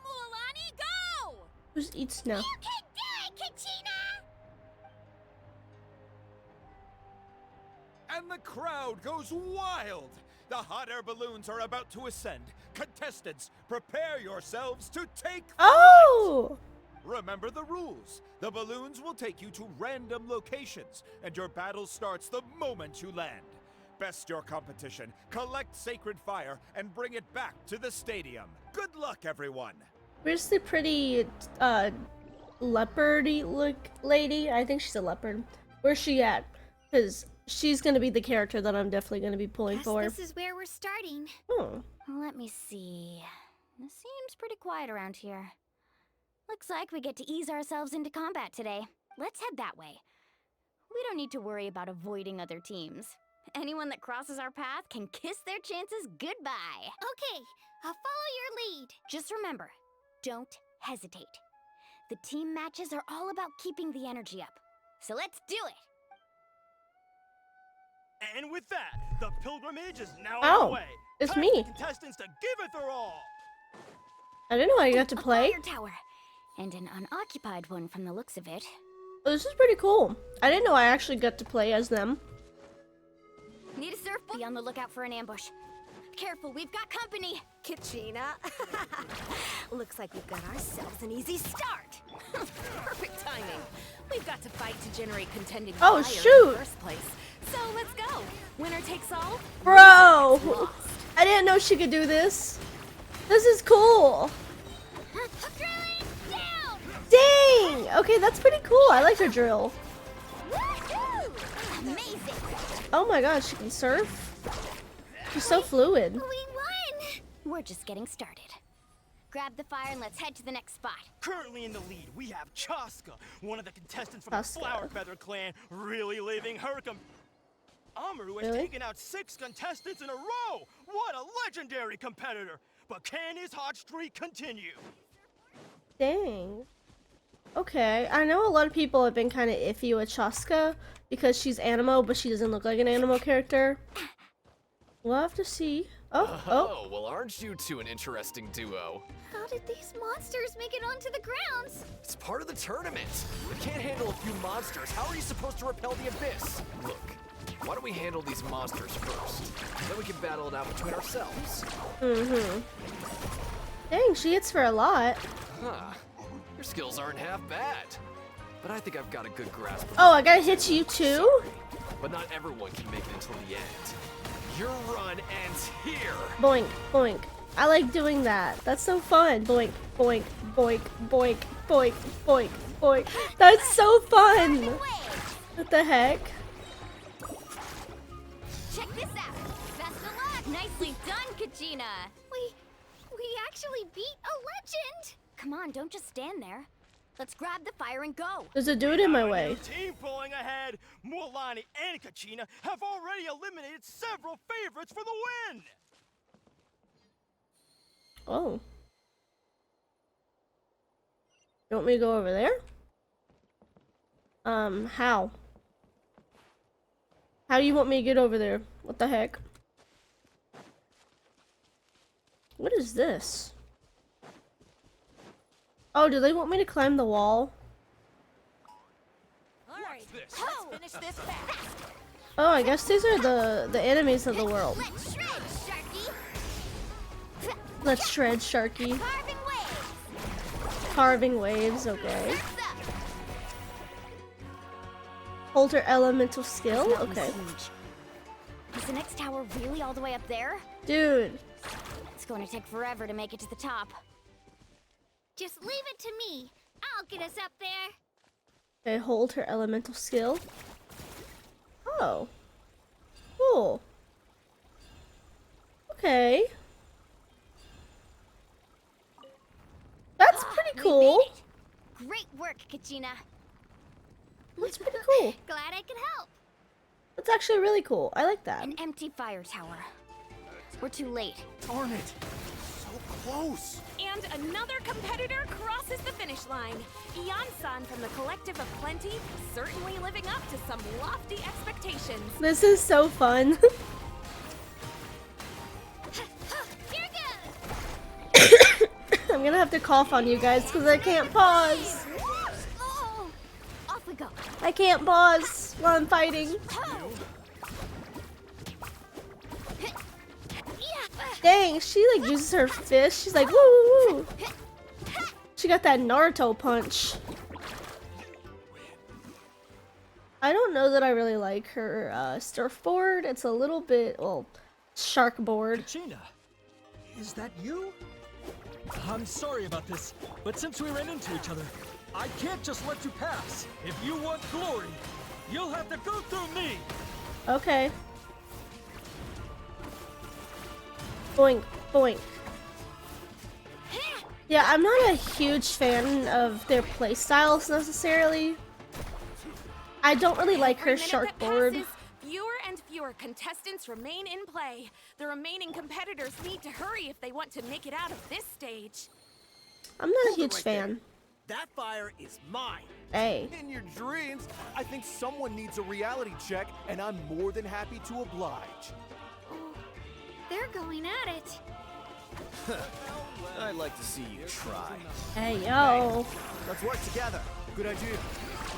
Mualani, go! Who's eats now? You can do it, Kachina! And the crowd goes wild. The hot air balloons are about to ascend. Contestants, prepare yourselves to take flight. Oh! Remember the rules. The balloons will take you to random locations, and your battle starts the moment you land. Best your competition, collect sacred fire, and bring it back to the stadium. Good luck, everyone. Where's the pretty, leopardy look lady? I think she's a leopard. Where's she at? Because she's gonna be the character that I'm definitely gonna be pulling Guess for. this is where we're starting. Oh. Let me see. It seems pretty quiet around here. Looks like we get to ease ourselves into combat today. Let's head that way. We don't need to worry about avoiding other teams. Anyone that crosses our path can kiss their chances goodbye. Okay, I'll follow your lead. Just remember, don't hesitate. The team matches are all about keeping the energy up. So let's do it! And with that, the pilgrimage is now Oh, underway. it's Time me. for the contestants to give it their all. I didn't know I got to play. A fire tower. And an unoccupied one from the looks of it. Oh, this is pretty cool. I didn't know I actually got to play as them. Need a surfboard? Be on the lookout for an ambush. Careful, we've got company! Kachina. Looks like we've got ourselves an easy start. Perfect timing. We've got to fight to generate contending Oh, fire shoot. in the first place. So let's go. Winner takes all. Bro! I didn't know she could do this. This is cool. Dang! Okay, that's pretty cool. I like her drill. Amazing! Oh my god, she can surf? She's so fluid. We won! We're just getting started. Grab the fire and let's head to the next spot. Currently in the lead, we have Chaska, one of the contestants from Chaska. the Flower Feather clan, really living her Amaru has Really? taken out 6 contestants in a row! What a legendary competitor! But can his hot streak continue? Dang. Okay, I know a lot of people have been kind of iffy with Chaska because she's animo, but she doesn't look like an animo character. We'll have to see. Oh. Well, aren't you two an interesting duo? How did these monsters make it onto the grounds? It's part of the tournament. We can't handle a few monsters. How are you supposed to repel the abyss? Look, why don't we handle these monsters first? Then we can battle it out between ourselves. Mm-hmm. Dang, she hits for a lot. Huh. Your skills aren't half bad. But I think I've got a good grasp of Oh, I gotta hit you too? But not everyone can make it until the end. Your run ends here. Boink, boink. I like doing that. That's so fun. Boink, boink, boink, boink, boink, boink, boink. That's so fun. What the heck? Check this out. Best of luck. Nicely done, Kachina. We actually beat a legend! Come on, don't just stand there. Let's grab the fire and go. There's a dude in my way. Team pulling ahead, Mualani and Kachina have already eliminated several favorites for the win! Oh. You want me to go over there? How? How do you want me to get over there? What the heck? What is this? Oh, do they want me to climb the wall? Alright, let's finish this fast. Oh, I guess these are the enemies of the world. Let's shred, Sharky! Let's shred Sharky. Carving waves! Carving waves, okay. Hold her elemental skill, okay. Is the next tower really all the way up there? Dude. It's going to take forever to make it to the top. Just leave it to me. I'll get us up there. Okay, hold her elemental skill. Oh. Cool. Okay. That's pretty cool. Great work, Kachina. That's pretty cool. Glad I could help. That's actually really cool. I like that. An empty fire tower. We're too late. Darn it! So close! And another competitor crosses the finish line. Ian-san from the Collective of Plenty, certainly living up to some lofty expectations. This is so fun. Here goes. I'm gonna have to cough on you guys because I can't pause. Oh, off we go. I can't pause while I'm fighting. Dang, she like uses her fist. She's like, woo woo woo. She got that Naruto punch. I don't know that I really like her surfboard. It's a little bit, well, shark board. Kachina, is that you? I'm sorry about this, but since we ran into each other, I can't just let you pass. If you want glory, you'll have to go through me. Okay. Boink, boink. Yeah, I'm not a huge fan of their playstyles necessarily. I don't really like her shark board. Fewer and fewer contestants remain in play. The remaining competitors need to hurry if they want to make it out of this stage. I'm not a huge fan. That fire is mine. Hey. In your dreams, I think someone needs a reality check, and I'm more than happy to oblige. They're going at it. I'd like to see you try. Hey, yo. Let's work together. Good idea.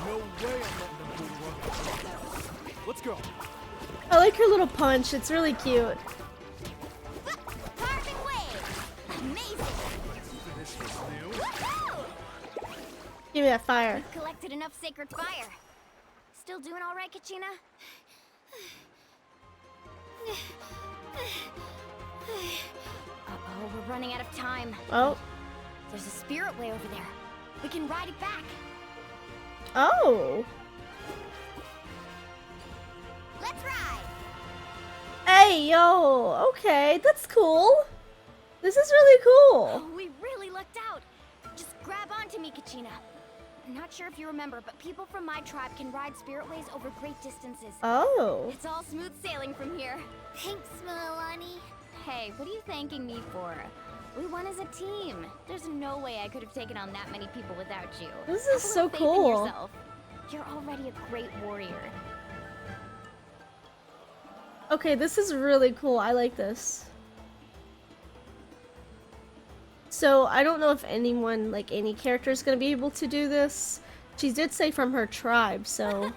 No way I'm letting them pull one. Let's go. I like her little punch. It's really cute. Carving wave. Amazing. Give me that fire. We've collected enough sacred fire. Still doing all right, Kachina? Uh-oh, we're running out of time. Oh. There's a spirit way over there. We can ride it back. Oh. Let's ride. Hey, yo. Okay, that's cool. This is really cool. Oh, we really lucked out. Just grab onto me, Kachina. I'm not sure if you remember, but people from my tribe can ride spiritways over great distances. Oh. It's all smooth sailing from here. Thanks, Milani. Hey, what are you thanking me for? We won as a team. There's no way I could have taken on that many people without you. This is Have a so little faith in cool. yourself. You're already a great warrior. Okay, this is really cool. I like this. So, I don't know if anyone, like any character is going to be able to do this. She did say from her tribe, so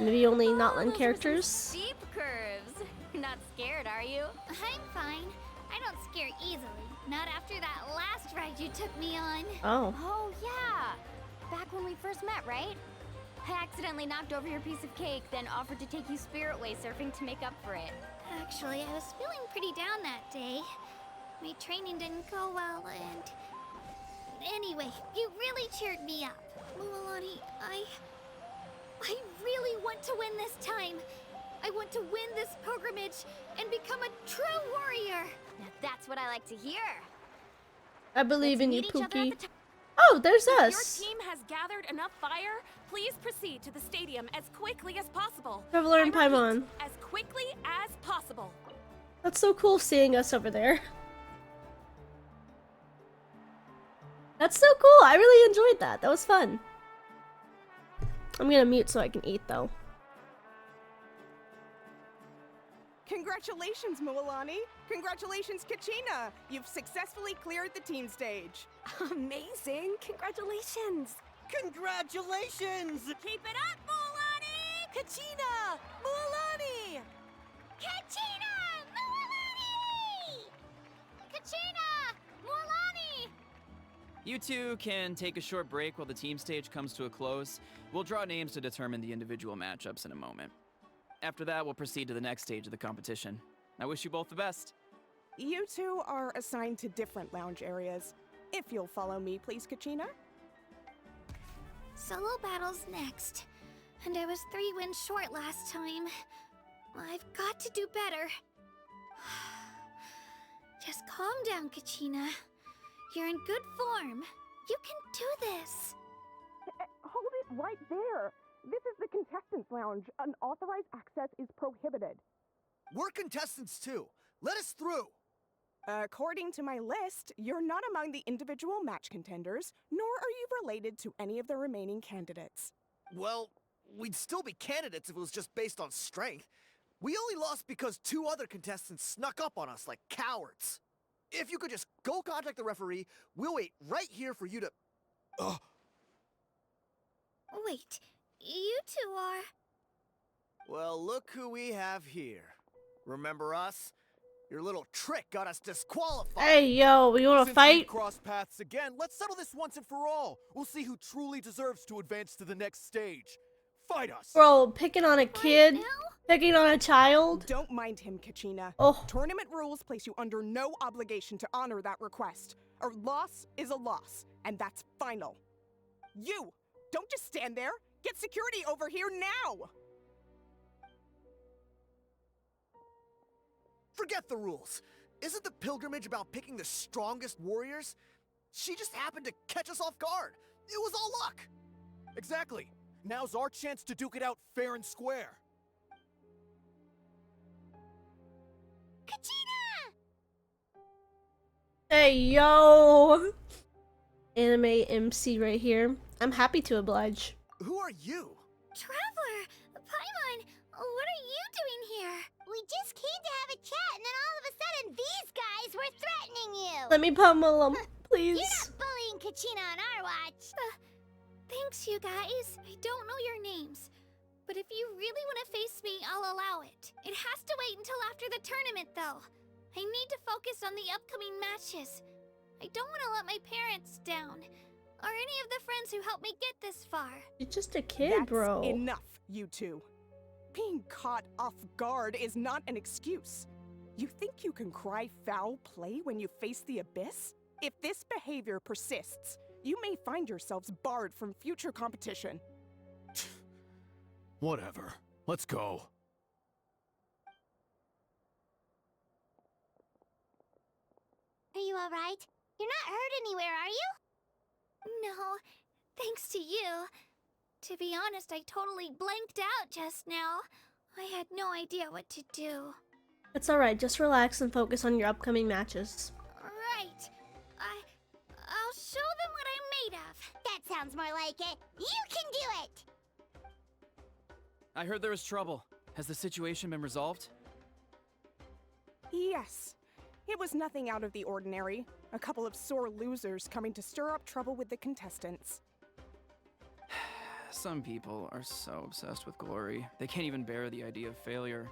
maybe only Natlan characters. Steep curves. You're not scared, are you? I'm fine. I don't scare easily. Not after that last ride you took me on. Oh. Oh, yeah. Back when we first met, right? I accidentally knocked over your piece of cake, then offered to take you spiritway surfing to make up for it. Actually, I was feeling pretty down that day. My training didn't go well, and... Anyway, you really cheered me up. Milani, I really want to win this time. I want to win this pilgrimage and become a true warrior. Now that's what I like to hear. I believe in you, meet each other Pookie. at the Oh, there's If us. your team has gathered enough fire, please proceed to the stadium as quickly as possible. Traveler and I repeat, Paimon. as quickly as possible. That's so cool seeing us over there. That's so cool. I really enjoyed that. That was fun. I'm gonna mute so I can eat though. Congratulations, Milani. Congratulations, Kachina. You've successfully cleared the team stage. Amazing. Congratulations. Congratulations! Keep it up, Milani! Kachina! Milani! Kachina! Milani! Kachina! Milani! You two can take a short break while the team stage comes to a close. We'll draw names to determine the individual matchups in a moment. After that, we'll proceed to the next stage of the competition. I wish you both the best. You two are assigned to different lounge areas. If you'll follow me, please, Kachina. Solo battle's next. And I was 3 wins short last time. I've got to do better. Just calm down, Kachina. You're in good form. You can do this. Hold it right there. This is the contestants' lounge. Unauthorized access is prohibited. We're contestants too. Let us through. According to my list, you're not among the individual match contenders, nor are you related to any of the remaining candidates. Well, we'd still be candidates if it was just based on strength. We only lost because 2 other contestants snuck up on us like cowards. If you could just go contact the referee, we'll wait right here for you to... Wait, you two are... Well, look who we have here. Remember us? Your little trick got us disqualified. Hey, yo, you wanna Since fight? we've crossed paths again, let's settle this once and for all. We'll see who truly deserves to advance to the next stage. Fight us. Bro, picking on a kid? Picking on a child? Don't mind him, Kachina. Oh. Tournament rules place you under no obligation to honor that request. A loss is a loss, and that's final. You! Don't just stand there! Get security over here now! Forget the rules. Isn't the pilgrimage about picking the strongest warriors? She just happened to catch us off guard. It was all luck. Exactly. Now's our chance to duke it out fair and square. Kachina! Hey, yo! Anime MC right here. I'm happy to oblige. Who are you? Traveler! Paimon! What are you doing here? We just came to have a chat, and then all of a sudden, these guys were threatening you! Let me pummel him, please. You're not bullying Kachina on our watch! Thanks, you guys. I don't know your names. But if you really want to face me, I'll allow it. It has to wait until after the tournament, though. I need to focus on the upcoming matches. I don't want to let my parents down. Or any of the friends who helped me get this far. You're just a kid, That's bro. enough, you two. Being caught off guard is not an excuse. You think you can cry foul play when you face the abyss? If this behavior persists, you may find yourselves barred from future competition. Whatever. Let's go. Are you alright? You're not hurt anywhere, are you? No, thanks to you. To be honest, I totally blanked out just now. I had no idea what to do. It's alright, just relax and focus on your upcoming matches. Right. I'll show them what I'm made of. That sounds more like it. You can do it! I heard there was trouble. Has the situation been resolved? Yes. It was nothing out of the ordinary. A couple of sore losers coming to stir up trouble with the contestants. Some people are so obsessed with glory, they can't even bear the idea of failure.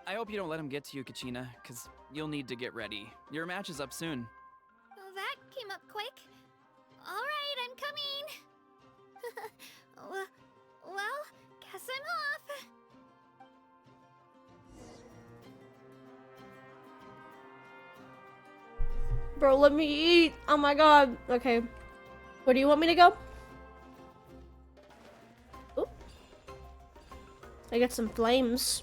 I hope you don't let them get to you, Kachina, because you'll need to get ready. Your match is up soon. Oh, that came up quick. All right, I'm coming. well, guess I'm off. Bro, let me eat. Oh my god. Okay. Where do you want me to go? Oop. I got some flames.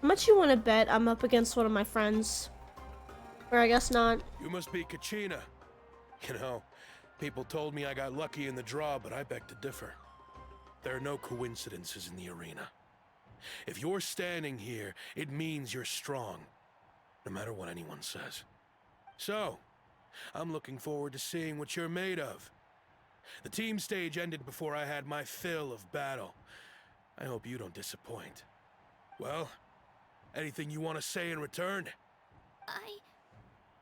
How much you want to bet I'm up against one of my friends? Or I guess not. You must be Kachina. You know, people told me I got lucky in the draw, but I beg to differ. There are no coincidences in the arena. If you're standing here, it means you're strong. No matter what anyone says. So, I'm looking forward to seeing what you're made of. The team stage ended before I had my fill of battle. I hope you don't disappoint. Well, anything you want to say in return? I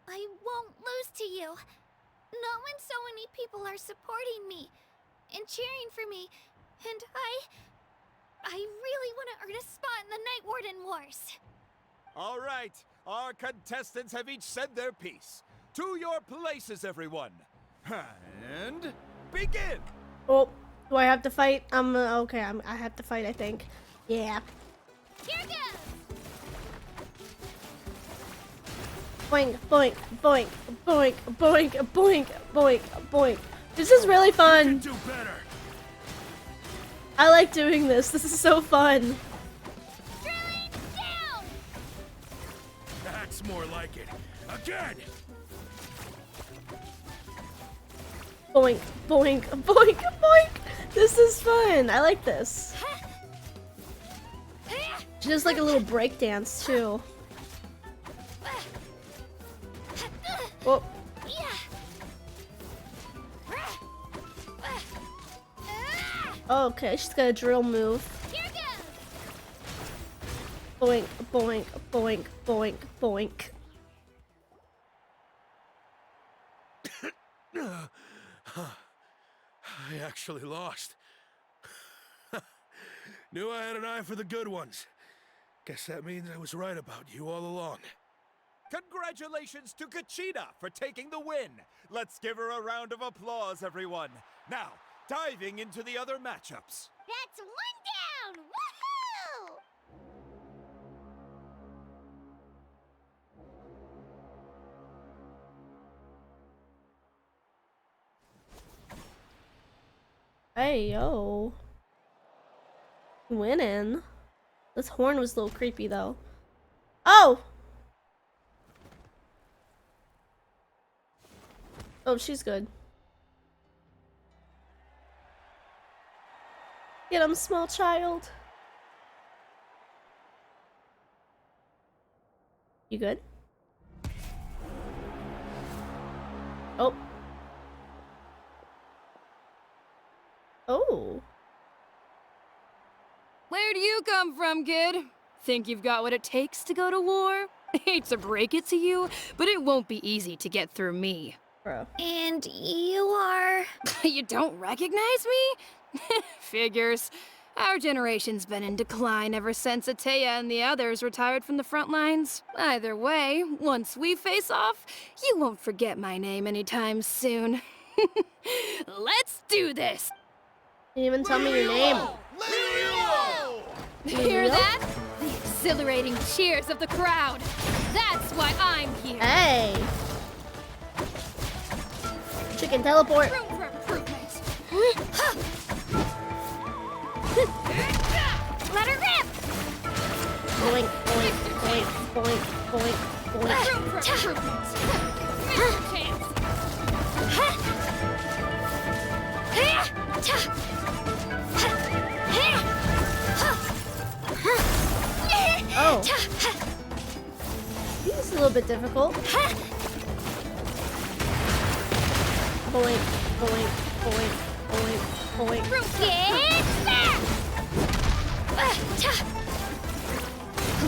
won't lose to you. Not when so many people are supporting me and cheering for me. And I really want to earn a spot in the Night Warden Wars. All right, our contestants have each said their piece. To your places, everyone. And begin! Oh, Do I have to fight? Okay, I have to fight, I think. Yeah. Here goes! Boink, boink, boink, boink, boink, boink, boink, boink. This is really fun. Do better. I like doing this. This is so fun. Down! That's more like it. Again. Boink, boink, boink, boink. This is fun. I like this. She does like a little break dance too. Oh. Okay, she's got a drill move. Boink, boink, boink, boink, boink. I actually lost. Knew I had an eye for the good ones. Guess that means I was right about you all along. Congratulations to Kachina for taking the win. Let's give her a round of applause, everyone. Now, diving into the other matchups. That's one down! Woohoo! Hey, yo. Winning. This horn was a little creepy, though. Oh! Oh, she's good. Get him, small child. You good? Oh. Oh. Where do you come from, kid? Think you've got what it takes to go to war? Hate to break it to you, but it won't be easy to get through me. Bro. And you are... You don't recognize me? Figures. Our generation's been in decline ever since Ateya and the others retired from the front lines. Either way, once we face off, you won't forget my name anytime soon. Let's do this! You didn't even tell me your name. Hear that? The exhilarating cheers of the crowd. That's why I'm here. Hey! Chicken teleport. Room for improvement. Let her rip! Boink, boink, boink, boink, boink, boink. Room for improvement. Missed chance. Oh. This is a little bit difficult. Boink, boink, boink, boink, boink.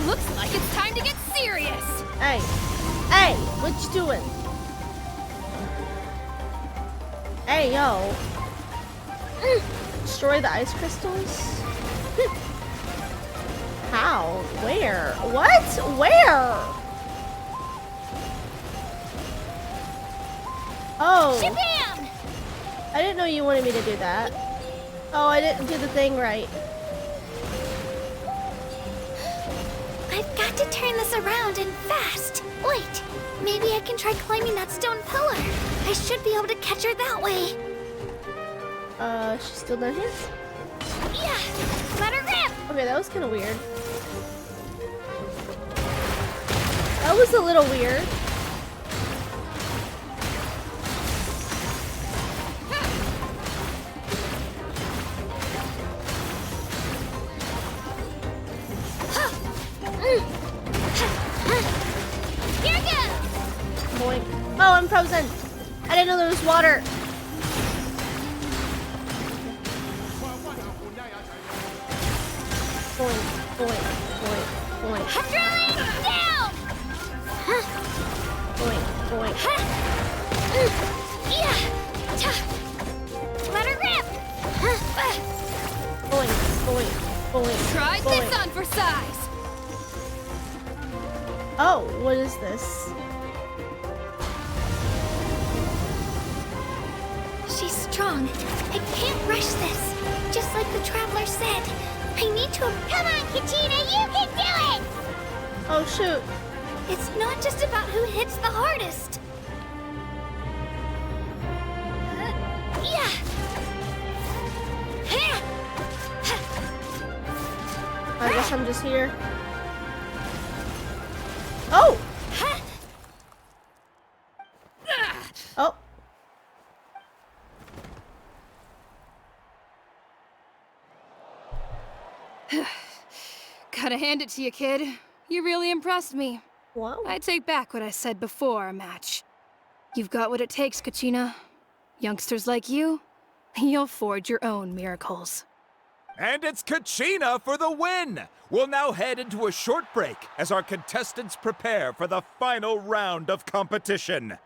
Looks like it's time to get serious. Hey, hey, what you doing? Hey, yo. Destroy the ice crystals? How? Where? What? Where? Oh. Shabam! I didn't know you wanted me to do that. Oh, I didn't do the thing right. I've got to turn this around and fast. Wait, maybe I can try climbing that stone pillar. I should be able to catch her that way. She's still down here? Yeah, let her rip! Okay, that was kind of weird. That was a little weird. Here goes! Boink. Oh, I'm frozen. I didn't know there was water. Boink, boink, boink, boink. I'm drilling down! Boink, boink. Yeah! Let her rip! Boink, boink, boink. Try boink. this on for size. Oh, what is this? She's strong. I can't rush this. Just like the Traveler said. I need to... Come on, Kachina, you can do it! Oh, shoot. It's not just about who hits the hardest. Yeah. I guess I'm just here. Oh! Oh. Gotta hand it to you, kid. You really impressed me. Wow. I take back what I said before our match. You've got what it takes, Kachina. Youngsters like you, you'll forge your own miracles. And it's Kachina for the win! We'll now head into a short break as our contestants prepare for the final round of competition.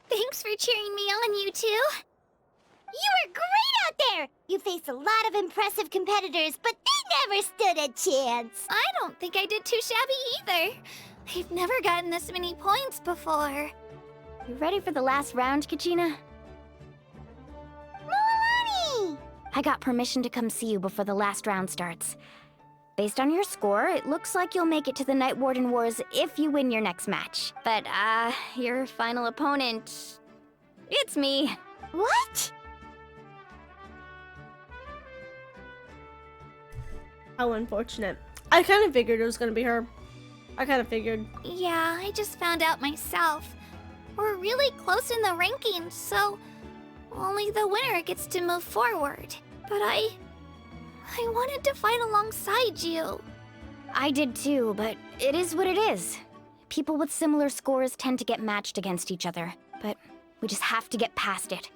Thanks for cheering me on, you two. You were great out there! You faced a lot of impressive competitors, but they never stood a chance. I don't think I did too shabby either. I've never gotten this many points before. You ready for the last round, Kachina? Milani! I got permission to come see you before the last round starts. Based on your score, it looks like you'll make it to the Night Warden Wars if you win your next match. But, your final opponent... it's me. What? How unfortunate. I kind of figured it was gonna be her. I kind of figured. Yeah, I just found out myself. We're really close in the rankings, so only the winner gets to move forward. But I wanted to fight alongside you. I did too, but it is what it is. People with similar scores tend to get matched against each other, but we just have to get past it.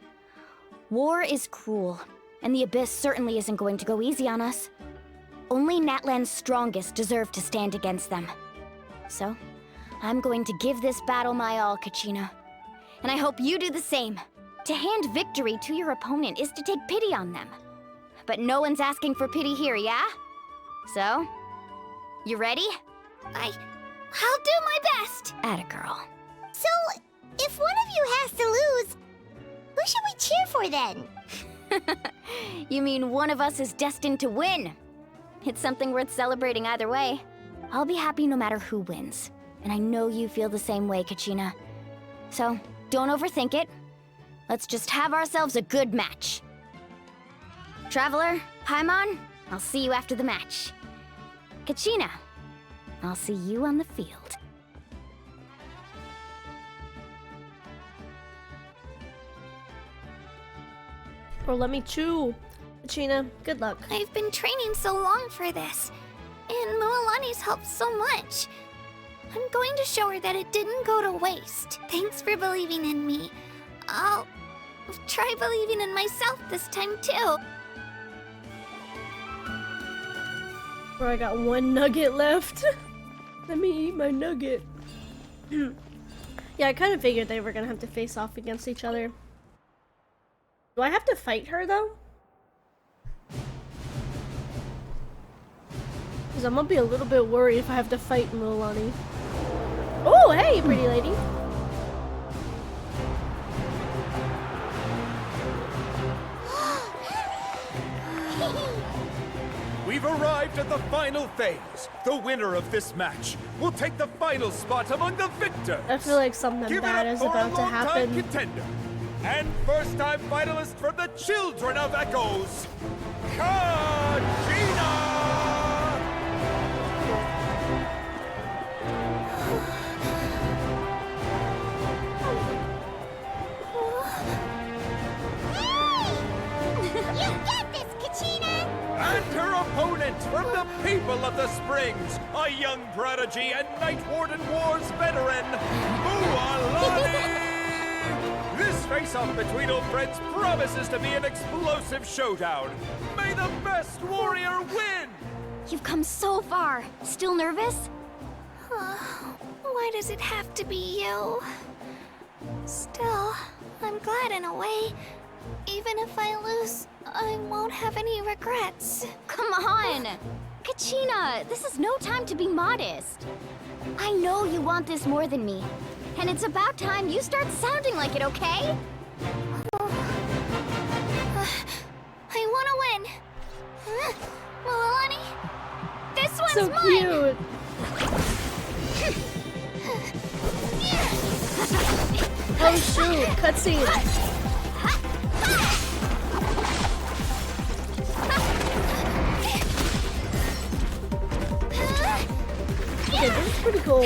War is cruel, and the Abyss certainly isn't going to go easy on us. Only Natlan's strongest deserve to stand against them. So, I'm going to give this battle my all, Kachina. And I hope you do the same. To hand victory to your opponent is to take pity on them. But no one's asking for pity here, yeah? So, you ready? I'll do my best. Atta girl. So, if one of you has to lose, who should we cheer for then? You mean one of us is destined to win? It's something worth celebrating either way. I'll be happy no matter who wins. And I know you feel the same way, Kachina. So, don't overthink it. Let's just have ourselves a good match. Traveler, Paimon, I'll see you after the match. Kachina, I'll see you on the field. Bro, let me chew. Kachina, good luck. I've been training so long for this, and Mualani's helped so much. I'm going to show her that it didn't go to waste. Thanks for believing in me. I'll try believing in myself this time too. Bro, I got one nugget left. Let me eat my nugget. Yeah, I kind of figured they were gonna have to face off against each other. Do I have to fight her though? Because I'm gonna be a little bit worried if I have to fight Mualani. Oh, hey, pretty lady. We've arrived at the final phase. The winner of this match will take the final spot among the victors. I feel like something Give bad it up is for about a to long-time happen. contender and first-time finalist from the Children of Echoes, Kachina! You got this, Kachina! And her opponent from the people of the Springs, a young prodigy and Night Warden Wars veteran, Mualani! This face-off between old friends promises to be an explosive showdown. May the best warrior win! You've come so far. Still nervous? Why does it have to be you? Still, I'm glad in a way. Even if I lose, I won't have any regrets. Come on! Kachina, this is no time to be modest. I know you want this more than me, and it's about time you start sounding like it, okay? I wanna win. Milani, this one's So mine. cute. Oh shoot, cutscene. Okay, this is pretty cool.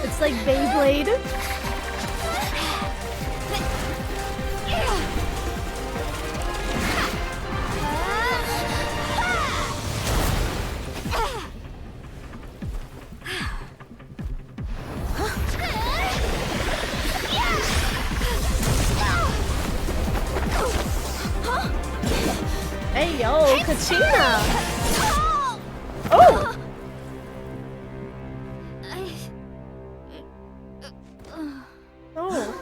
It's like Beyblade. Hey yo, Kachina! Oh! Oh.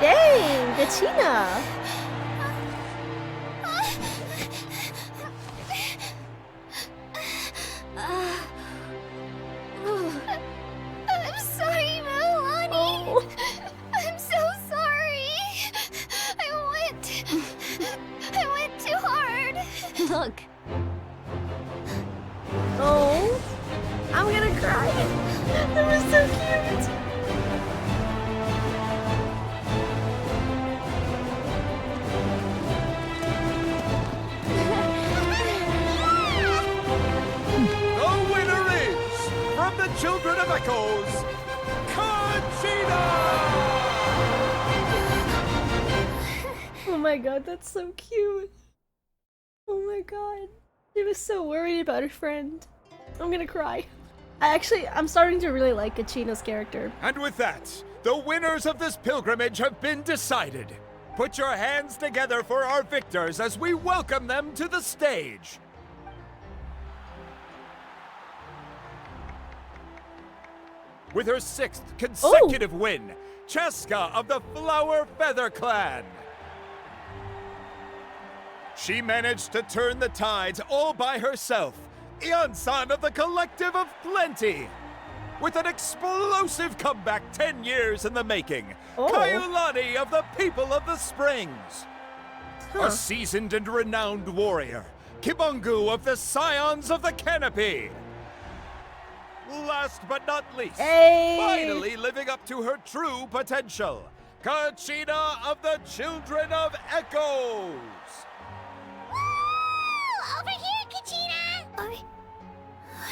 Dang, Kachina! I'm sorry, Milani. I'm so sorry. I went too hard. Look. Oh. I'm gonna cry. That was so cute. The winner is, from the Children of Echoes, Conchita! Oh my god, that's so cute. Oh my god. She was so worried about her friend. I'm gonna cry. I'm starting to really like Kachina's character. And with that, the winners of this pilgrimage have been decided. Put your hands together for our victors as we welcome them to the stage. With her 6th consecutive win, Cheska of the Flower Feather Clan. She managed to turn the tides all by herself. Iansan of the Collective of Plenty. With an explosive comeback 10 years in the making. Kaiulani of the People of the Springs. A seasoned and renowned warrior. Kibungu of the Scions of the Canopy. Last but not least, finally living up to her true potential, Kachina of the Children of Echoes. Over here, Kachina!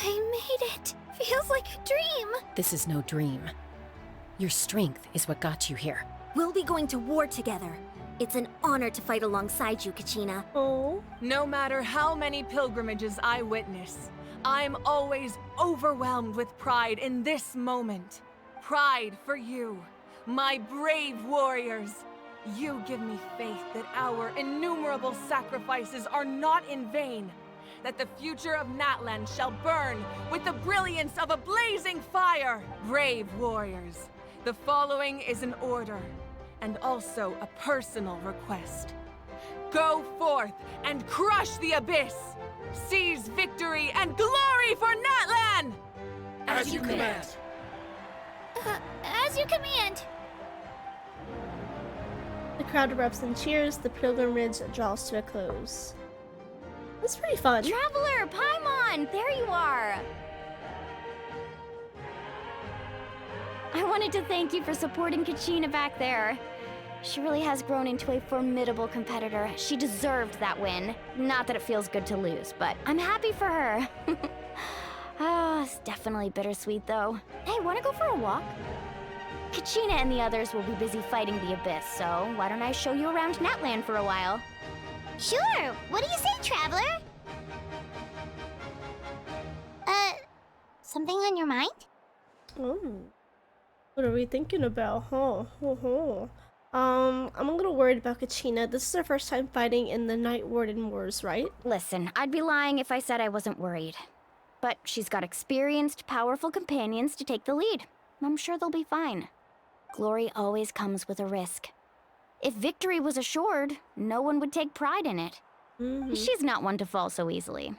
I made it. Feels like a dream. This is no dream. Your strength is what got you here. We'll be going to war together. It's an honor to fight alongside you, Kachina. Oh. No matter how many pilgrimages I witness, I'm always overwhelmed with pride in this moment. Pride for you, my brave warriors. You give me faith that our innumerable sacrifices are not in vain, that the future of Natlan shall burn with the brilliance of a blazing fire. Brave warriors, the following is an order, and also a personal request. Go forth and crush the abyss! Seize victory and glory for Natlan! As you command. As you command. The crowd erupts and cheers. The pilgrimage draws to a close. That's pretty fun. Traveler, Paimon, there you are. I wanted to thank you for supporting Kachina back there. She really has grown into a formidable competitor. She deserved that win. Not that it feels good to lose, but I'm happy for her. It's definitely bittersweet though. Hey, wanna go for a walk? Kachina and the others will be busy fighting the Abyss, so why don't I show you around Natlan for a while? Sure. What do you say, Traveler? Something on your mind? Oh. What are we thinking about? Huh? I'm a little worried about Kachina. This is her first time fighting in the Night Warden Wars, right? Listen, I'd be lying if I said I wasn't worried. But she's got experienced, powerful companions to take the lead. I'm sure they'll be fine. Glory always comes with a risk. If victory was assured, no one would take pride in it. She's not one to fall so easily.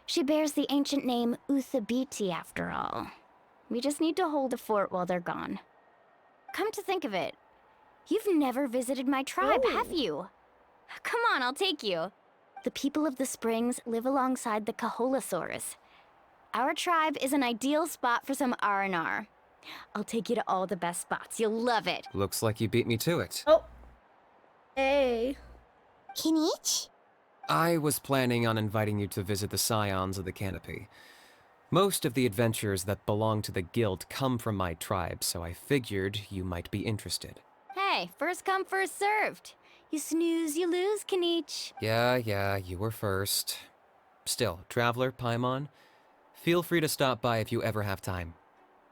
She bears the ancient name Uthabiti, after all. We just need to hold the fort while they're gone. Come to think of it, you've never visited my tribe, have you? Come on, I'll take you. The people of the Springs live alongside the Kaholasaurus. Our tribe is an ideal spot for some R&R. I'll take you to all the best spots. You'll love it. Looks like you beat me to it. Oh. Hey. Kinich? I was planning on inviting you to visit the Scions of the Canopy. Most of the adventures that belong to the guild come from my tribe, so I figured you might be interested. Hey, first come, first served. You snooze, you lose, Kinich. Yeah, you were first. Still, Traveler, Paimon, feel free to stop by if you ever have time.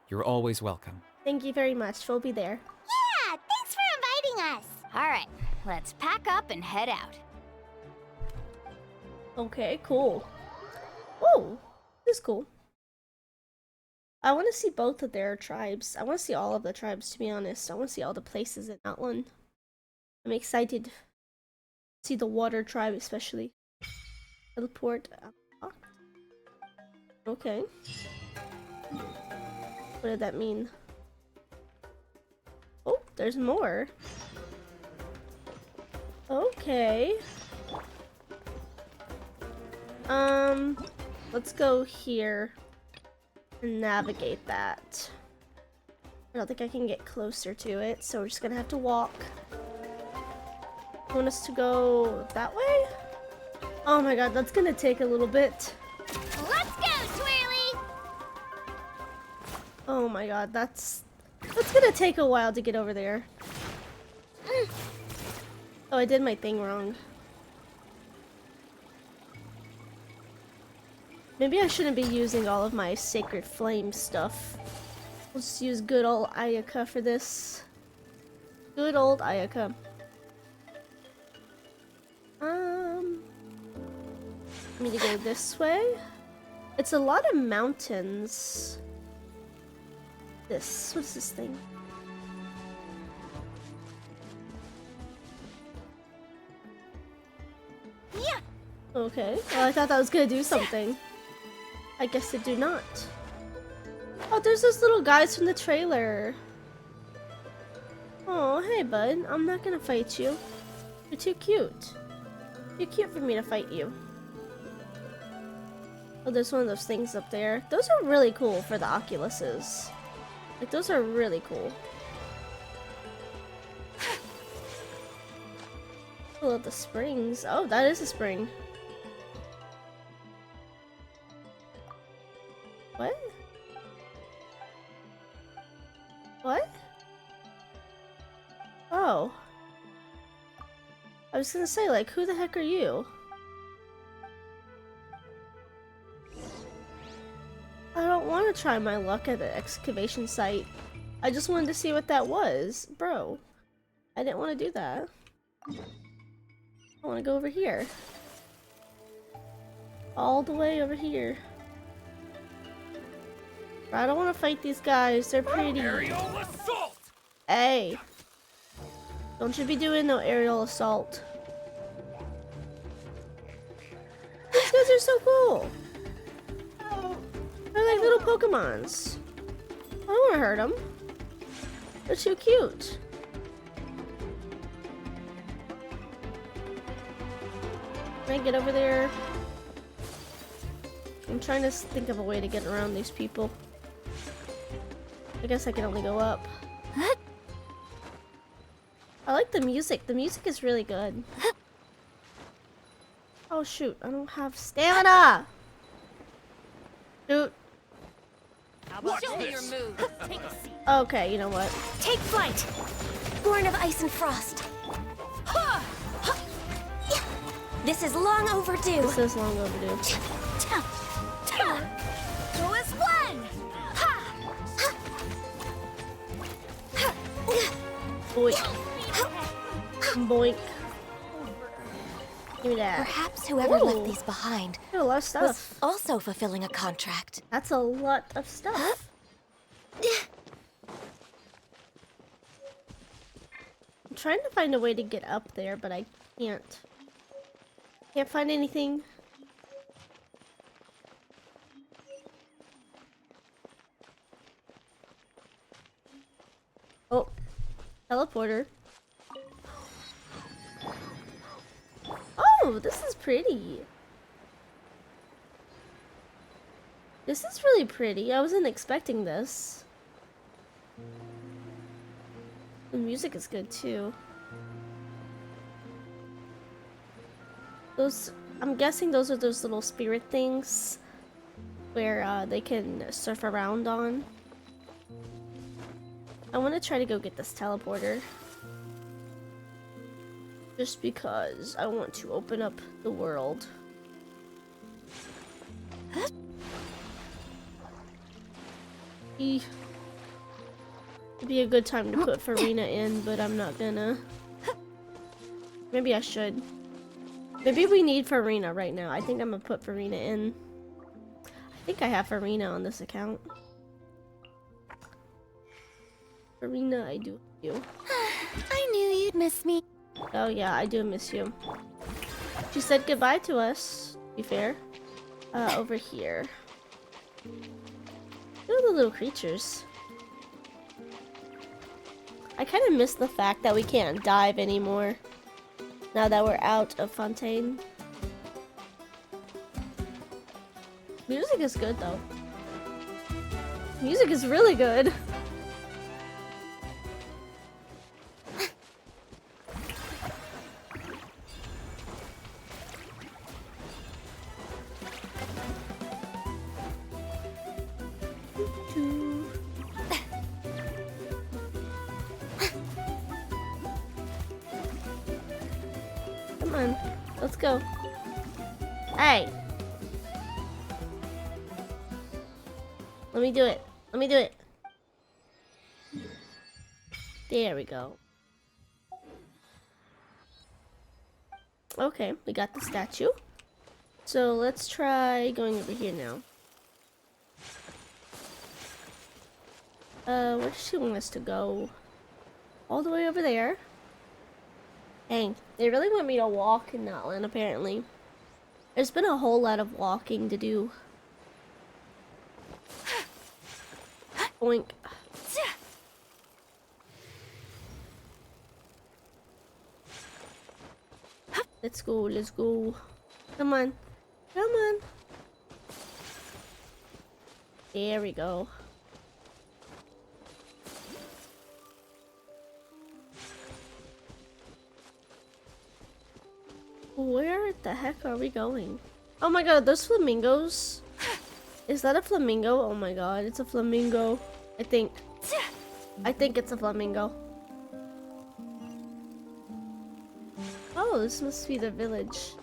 You're always welcome. Thank you very much. We'll be there. Yeah, thanks for inviting us. All right, let's pack up and head out. Okay, cool. Whoa, this is cool. I want to see both of their tribes. I want to see all of the tribes, to be honest. I want to see all the places in Natlan. I'm excited to see the water tribe, especially. Teleport. Okay. What did that mean? Oh, there's more. Okay. Let's go here and navigate that. I don't think I can get closer to it, so we're just gonna have to walk. You want us to go that way? Oh my god, that's gonna take a little bit. Let's go, Twirly! Oh my god, that's gonna take a while to get over there. Oh, I did my thing wrong. Maybe I shouldn't be using all of my Sacred Flame stuff. Let's use good old Ayaka for this. Good old Ayaka. Need to go this way. It's a lot of mountains. What's this thing? Yeah. Okay. Well, I thought that was gonna do something. I guess it do not. Oh, there's those little guys from the trailer. Oh, hey, bud. I'm not gonna fight you. You're too cute. You're cute for me to fight you. Oh, there's one of those things up there. Those are really cool for the Oculuses. Like, those are really cool. Oh, the springs. Oh, that is a spring. What? What? Oh. I was gonna say, like, who the heck are you? I don't want to try my luck at the excavation site. I just wanted to see what that was. Bro, I didn't want to do that. I want to go over here. All the way over here. I don't want to fight these guys. They're pretty. Aerial assault! Hey. Don't you be doing no aerial assault. These guys are so cool. They're like little Pokemons. I don't want to hurt them. They're too cute. Can I get over there? I'm trying to think of a way to get around these people. I guess I can only go up. I like the music. The music is really good. Oh shoot, I don't have stamina! Shoot. Show me your move. Take a seat. Okay, you know what? Take flight! Born of ice and frost. This is long overdue. This is long overdue. Go as one! Boy. Boink. Give me that. Perhaps whoever Ooh. left these behind Got a lot of stuff. was also fulfilling a contract. That's a lot of stuff. I'm trying to find a way to get up there, but I can't. Can't find anything. Oh, teleporter. Oh, this is pretty. This is really pretty. I wasn't expecting this. The music is good too. I'm guessing those are those little spirit things where they can surf around on. I want to try to go get this teleporter. Just because I want to open up the world. It'd be a good time to put Farina in, but I'm not gonna. Maybe I should. Maybe we need Farina right now. I think I'm gonna put Farina in. I think I have Farina on this account. Farina, I do you. I knew you'd miss me. Oh yeah, I do miss you. She said goodbye to us, to be fair. Over here. Look at the little creatures. I kind of miss the fact that we can't dive anymore. Now that we're out of Fontaine. Music is good though. Music is really good. Come on, let's go. Hey! Let me do it. Let me do it. There we go. Okay, we got the statue. So let's try going over here now. Where does she want us to go? All the way over there. Dang, they really want me to walk in Natlan, apparently. There's been a whole lot of walking to do. Oink. Let's go, let's go. Come on. Come on. There we go. Where the heck are we going? Oh my god, those flamingos. Is that a flamingo? Oh my god, it's a flamingo. I think it's a flamingo. Oh, this must be the village.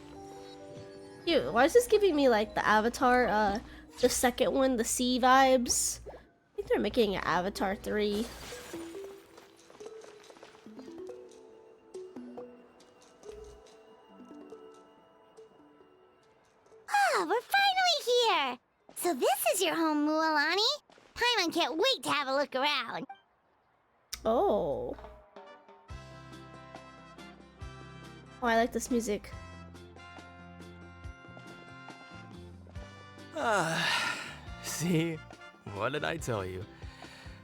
Cute. Why is this giving me like the Avatar, the second one, the sea vibes? I think they're making an Avatar 3. Ah, we're finally here! So this is your home, Mualani? Paimon can't wait to have a look around. Oh. Oh, I like this music. See? What did I tell you?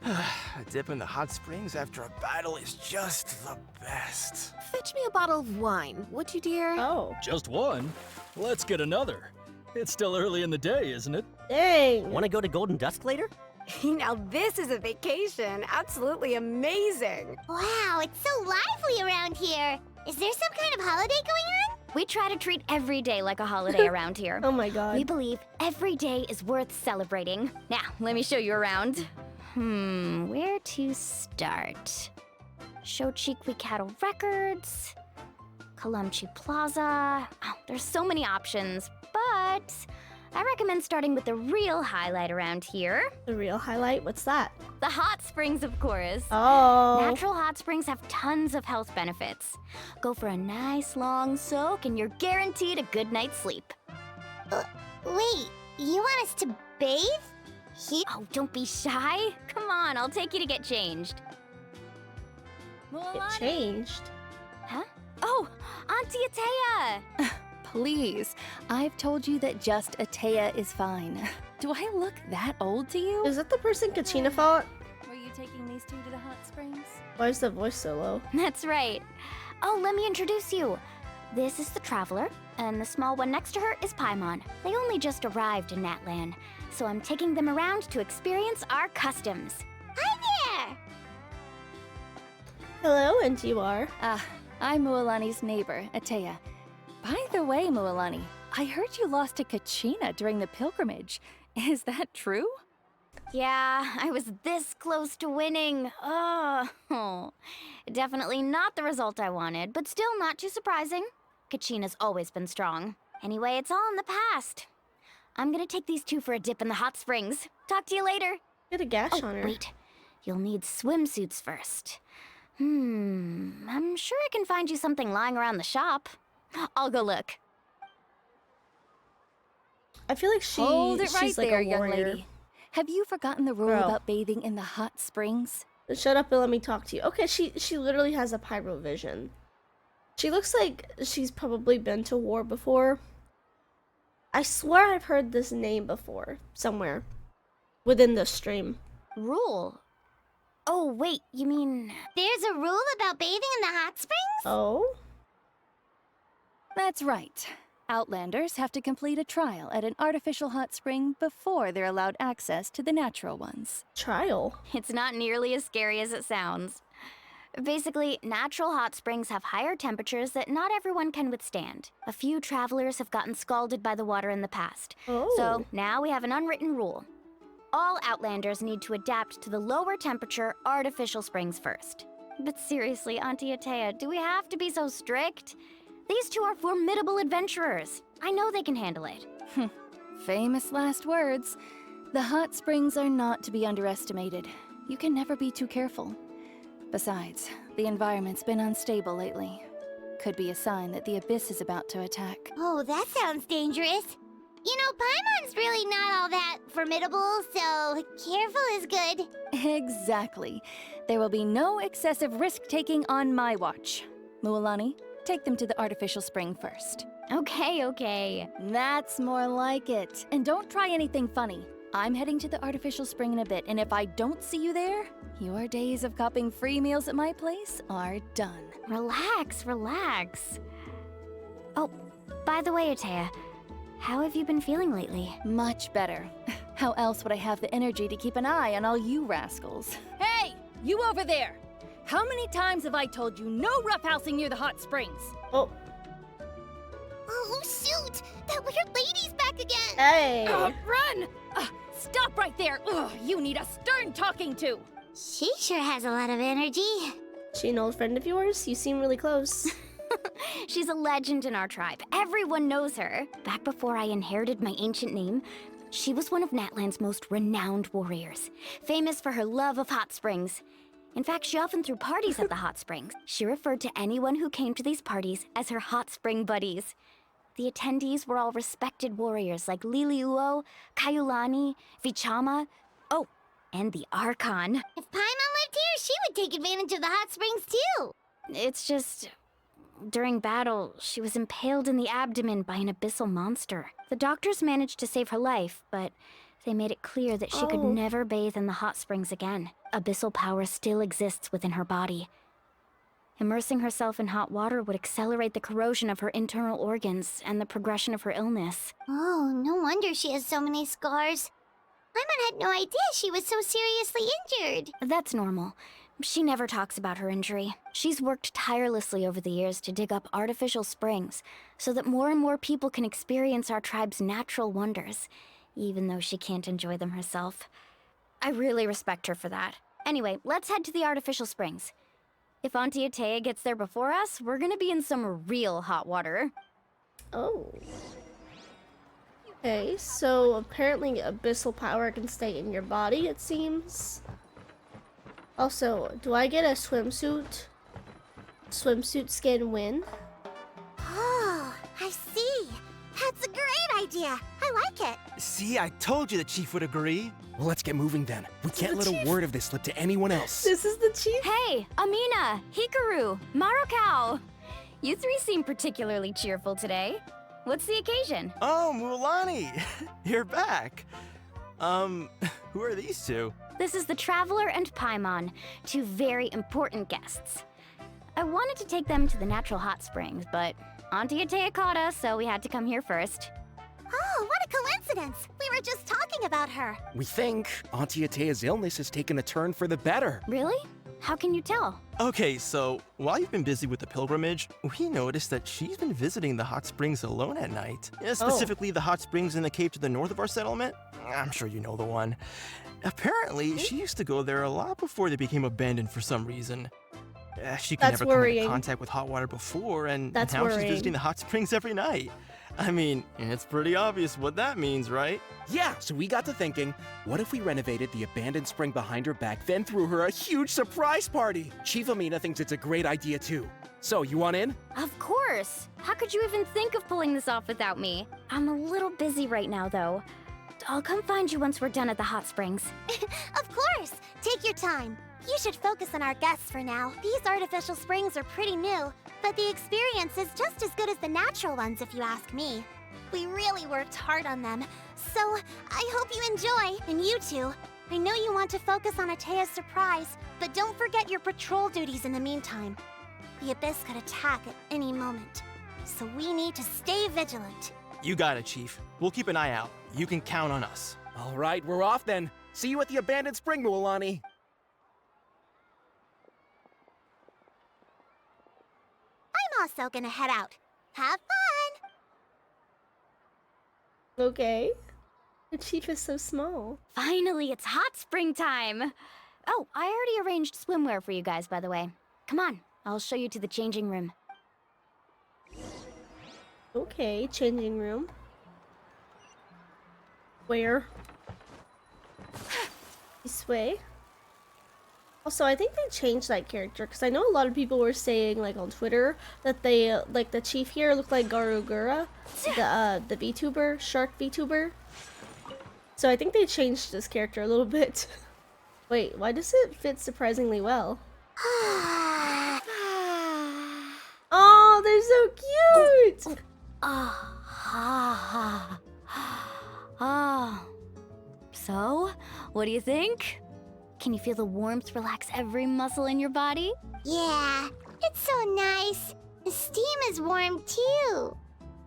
A dip in the hot springs after a battle is just the best. Fetch me a bottle of wine, would you, dear? Oh. Just one? Let's get another. It's still early in the day, isn't it? Dang. Want to go to Golden Dusk later? Now this is a vacation. Absolutely amazing. Wow, it's so lively around here. Is there some kind of holiday going on? We try to treat every day like a holiday around here. Oh my god. We believe every day is worth celebrating. Now, let me show you around. Where to start? Shochikwi Cattle Records, Kalamchi Plaza. Oh, there's so many options, but I recommend starting with the real highlight around here. The real highlight? What's that? The hot springs, of course. Oh. Natural hot springs have tons of health benefits. Go for a nice long soak and you're guaranteed a good night's sleep. Wait, you want us to bathe? Oh, don't be shy. Come on, I'll take you to get changed. Get changed? Huh? Oh, Auntie Atea! Please, I've told you that just Atea is fine. Do I look that old to you? Is that the person Kachina fought? Were you taking these two to the hot springs? Why is the voice so low? That's right. Oh, let me introduce you. This is the Traveler, and the small one next to her is Paimon. They only just arrived in Natlan, so I'm taking them around to experience our customs. Hi there! Hello, and you are? I'm Mualani's neighbor, Atea. By the way, Mualani, I heard you lost to Kachina during the pilgrimage. Is that true? Yeah, I was this close to winning. Oh, definitely not the result I wanted, but still not too surprising. Kachina's always been strong. Anyway, it's all in the past. I'm gonna take these two for a dip in the hot springs. Talk to you later. Get a gash on her. Wait, you'll need swimsuits first. I'm sure I can find you something lying around the shop. I'll go look. I feel like Hold it right she's like there, a young warrior. lady. Have you forgotten the rule Bro. about bathing in the hot springs? Shut up and let me talk to you. Okay, she literally has a pyro vision. She looks like she's probably been to war before. I swear I've heard this name before, somewhere. Within the stream. Rule? Oh, wait, you mean... There's a rule about bathing in the hot springs? Oh? That's right. Outlanders have to complete a trial at an artificial hot spring before they're allowed access to the natural ones. Trial? It's not nearly as scary as it sounds. Basically, natural hot springs have higher temperatures that not everyone can withstand. A few travelers have gotten scalded by the water in the past. Oh. So now we have an unwritten rule. All Outlanders need to adapt to the lower temperature artificial springs first. But seriously, Auntie Atea, do we have to be so strict? These two are formidable adventurers. I know they can handle it. Famous last words. The hot springs are not to be underestimated. You can never be too careful. Besides, the environment's been unstable lately. Could be a sign that the Abyss is about to attack. Oh, that sounds dangerous. You know, Paimon's really not all that formidable, so careful is good. Exactly. There will be no excessive risk-taking on my watch. Mualani, take them to the artificial spring first. Okay. That's more like it. And don't try anything funny. I'm heading to the artificial spring in a bit, and if I don't see you there, your days of copping free meals at my place are done. Relax. Oh, by the way, Atea, how have you been feeling lately? Much better. How else would I have the energy to keep an eye on all you rascals? Hey, you over there! How many times have I told you no roughhousing near the hot springs? Oh. Oh, shoot! That weird lady's back again! Hey! Run! Stop right there! Ugh, you need a stern talking to! She sure has a lot of energy. She an old friend of yours? You seem really close. She's a legend in our tribe. Everyone knows her. Back before I inherited my ancient name, she was one of Natlan's most renowned warriors, famous for her love of hot springs. In fact, she often threw parties at the hot springs. She referred to anyone who came to these parties as her hot spring buddies. The attendees were all respected warriors like Liliuo, Kaiulani, Vichama, oh, and the Archon. If Paimon lived here, she would take advantage of the hot springs too. It's just... during battle, she was impaled in the abdomen by an abyssal monster. The doctors managed to save her life, but they made it clear that she could never bathe in the hot springs again. Abyssal power still exists within her body. Immersing herself in hot water would accelerate the corrosion of her internal organs and the progression of her illness. Oh, no wonder she has so many scars. Paimon had no idea she was so seriously injured. That's normal. She never talks about her injury. She's worked tirelessly over the years to dig up artificial springs so that more and more people can experience our tribe's natural wonders, even though she can't enjoy them herself. I really respect her for that. Anyway, let's head to the artificial springs. If Auntie Atea gets there before us, we're gonna be in some real hot water. Oh. Okay, so apparently abyssal power can stay in your body, it seems. Also, do I get a swimsuit? Swimsuit skin win? Oh, I see. That's a great idea. I like it. See, I told you the chief would agree. Well, let's get moving then. We can't let a word of this slip to anyone else. This is the chief? Hey, Amina, Hikaru, Marukao. You three seem particularly cheerful today. What's the occasion? Oh, Mulani, you're back. Who are these two? This is the Traveler and Paimon, two very important guests. I wanted to take them to the natural hot springs, but Auntie Atea caught us, so we had to come here first. Oh, what a coincidence! We were just talking about her. We think Auntie Atea's illness has taken a turn for the better. Really? How can you tell? Okay, so while you've been busy with the pilgrimage, we noticed that she's been visiting the hot springs alone at night. Specifically the hot springs in the cave to the north of our settlement. I'm sure you know the one. Apparently, she used to go there a lot before they became abandoned for some reason. She could never come into contact with hot water before, and now she's visiting the hot springs every night. I mean, it's pretty obvious what that means, right? Yeah, so we got to thinking, what if we renovated the abandoned spring behind her back, then threw her a huge surprise party? Chief Amina thinks it's a great idea too. So, you want in? Of course! How could you even think of pulling this off without me? I'm a little busy right now, though. I'll come find you once we're done at the hot springs. Of course! Take your time. You should focus on our guests for now. These artificial springs are pretty new, but the experience is just as good as the natural ones if you ask me. We really worked hard on them, so I hope you enjoy, and you too. I know you want to focus on Atea's surprise, but don't forget your patrol duties in the meantime. The Abyss could attack at any moment, so we need to stay vigilant. You got it, Chief. We'll keep an eye out. You can count on us. All right, we're off then. See you at the abandoned spring, Mulani. I'm also gonna head out. Have fun! Okay. The chief is so small. Finally, it's hot spring time! Oh, I already arranged swimwear for you guys, by the way. Come on, I'll show you to the changing room. Okay, changing room. Where? This way. Also, I think they changed that character because I know a lot of people were saying, like on Twitter, that they like the chief here looked like Garugura, the VTuber, shark VTuber. So I think they changed this character a little bit. Wait, why does it fit surprisingly well? Oh, they're so cute! So, what do you think? Can you feel the warmth relax every muscle in your body? Yeah, it's so nice. The steam is warm too.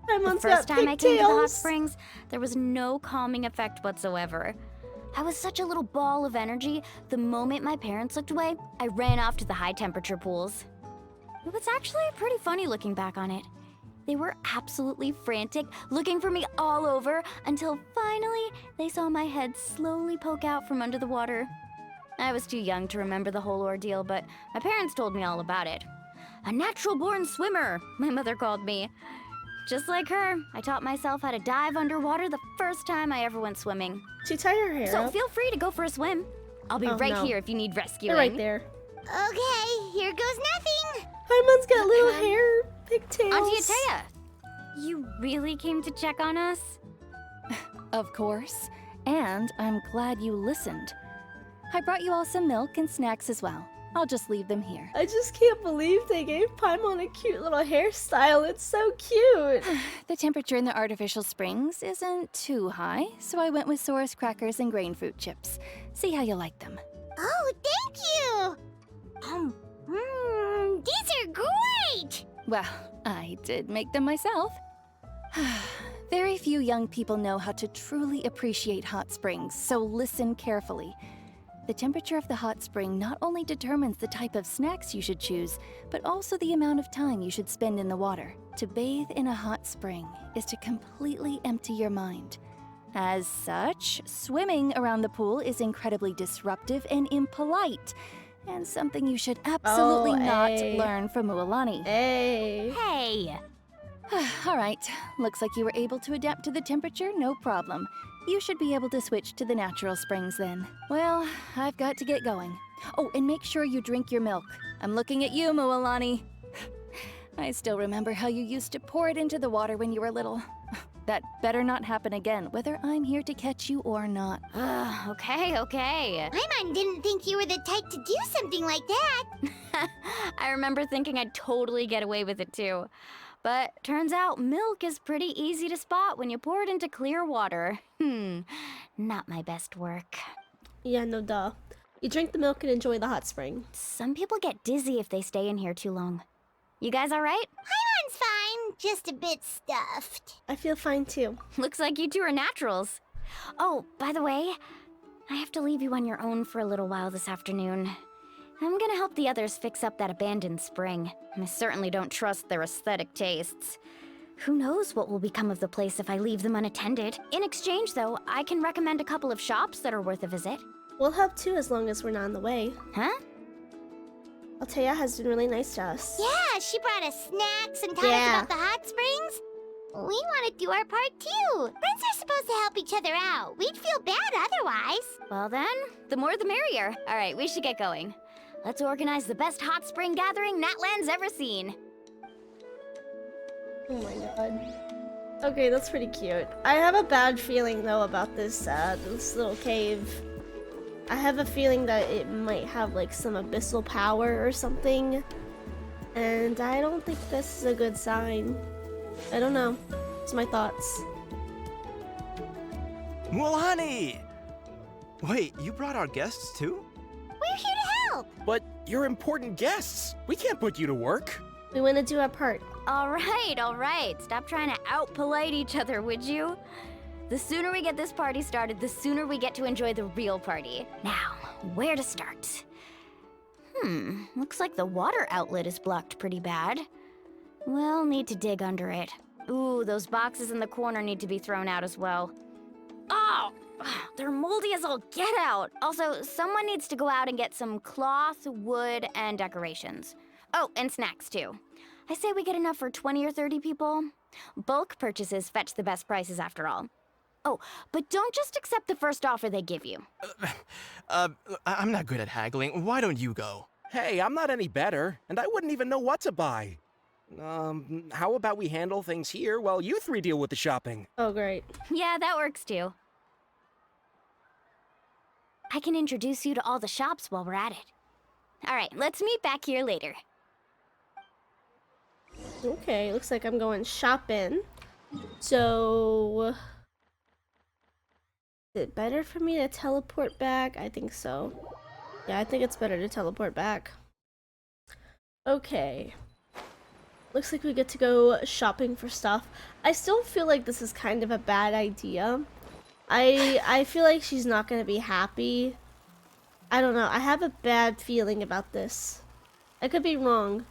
The first time I came to the hot springs, there was no calming effect whatsoever. I was such a little ball of energy, the moment my parents looked away, I ran off to the high temperature pools. It was actually pretty funny looking back on it. They were absolutely frantic, looking for me all over, until finally they saw my head slowly poke out from under the water. I was too young to remember the whole ordeal, but my parents told me all about it. A natural-born swimmer, my mother called me. Just like her, I taught myself how to dive underwater the first time I ever went swimming. She tied her hair So up. feel free to go for a swim. I'll be right here if you need rescuing. They're right there. Okay, here goes nothing. Paimon's got little hair, pigtails. Auntie Atea, you really came to check on us? Of course. And I'm glad you listened. I brought you all some milk and snacks as well. I'll just leave them here. I just can't believe they gave Paimon a cute little hairstyle. It's so cute. The temperature in the artificial springs isn't too high, so I went with Saurus crackers and grain fruit chips. See how you like them. Oh, thank you. These are great. Well, I did make them myself. Very few young people know how to truly appreciate hot springs, so listen carefully. The temperature of the hot spring not only determines the type of snacks you should choose, but also the amount of time you should spend in the water. To bathe in a hot spring is to completely empty your mind. As such, swimming around the pool is incredibly disruptive and impolite, and something you should absolutely not learn from Mualani. Hey! Hey! All right. Looks like you were able to adapt to the temperature, no problem. You should be able to switch to the natural springs then. Well, I've got to get going. Oh, and make sure you drink your milk. I'm looking at you, Mualani. I still remember how you used to pour it into the water when you were little. That better not happen again, whether I'm here to catch you or not. Okay. Paimon didn't think you were the type to do something like that. I remember thinking I'd totally get away with it too. But turns out milk is pretty easy to spot when you pour it into clear water. Not my best work. Yeah, no duh. You drink the milk and enjoy the hot spring. Some people get dizzy if they stay in here too long. You guys all right? Paimon's fine, just a bit stuffed. I feel fine too. Looks like you two are naturals. Oh, by the way, I have to leave you on your own for a little while this afternoon. I'm gonna help the others fix up that abandoned spring. I certainly don't trust their aesthetic tastes. Who knows what will become of the place if I leave them unattended. In exchange, though, I can recommend a couple of shops that are worth a visit. We'll help too as long as we're not in the way. Huh? Altea has been really nice to us. Yeah, she brought us snacks and taught us about the hot springs. We want to do our part too. Friends are supposed to help each other out. We'd feel bad otherwise. Well then, the more the merrier. All right, we should get going. Let's organize the best hot spring gathering Natlan's ever seen. Oh my god. Okay, that's pretty cute. I have a bad feeling though about this little cave. I have a feeling that it might have like some abyssal power or something. And I don't think this is a good sign. I don't know. It's my thoughts. Mualani! Wait, you brought our guests too? We're here to help. But you're important guests. We can't put you to work. We want to do our part. All right. Stop trying to out-polite each other, would you? The sooner we get this party started, the sooner we get to enjoy the real party. Now, where to start? Looks like the water outlet is blocked pretty bad. We'll need to dig under it. Ooh, those boxes in the corner need to be thrown out as well. Oh, they're moldy as all get out. Also, someone needs to go out and get some cloth, wood, and decorations. Oh, and snacks too. I say we get enough for 20 or 30 people. Bulk purchases fetch the best prices after all. Oh, but don't just accept the first offer they give you. I'm not good at haggling. Why don't you go? Hey, I'm not any better, and I wouldn't even know what to buy. How about we handle things here while you three deal with the shopping? Oh, great. Yeah, that works too. I can introduce you to all the shops while we're at it. All right, let's meet back here later. Okay, looks like I'm going shopping. So... is it better for me to teleport back? I think so. Yeah, I think it's better to teleport back. Okay. Looks like we get to go shopping for stuff. I still feel like this is kind of a bad idea. I feel like she's not gonna be happy. I don't know. I have a bad feeling about this. I could be wrong,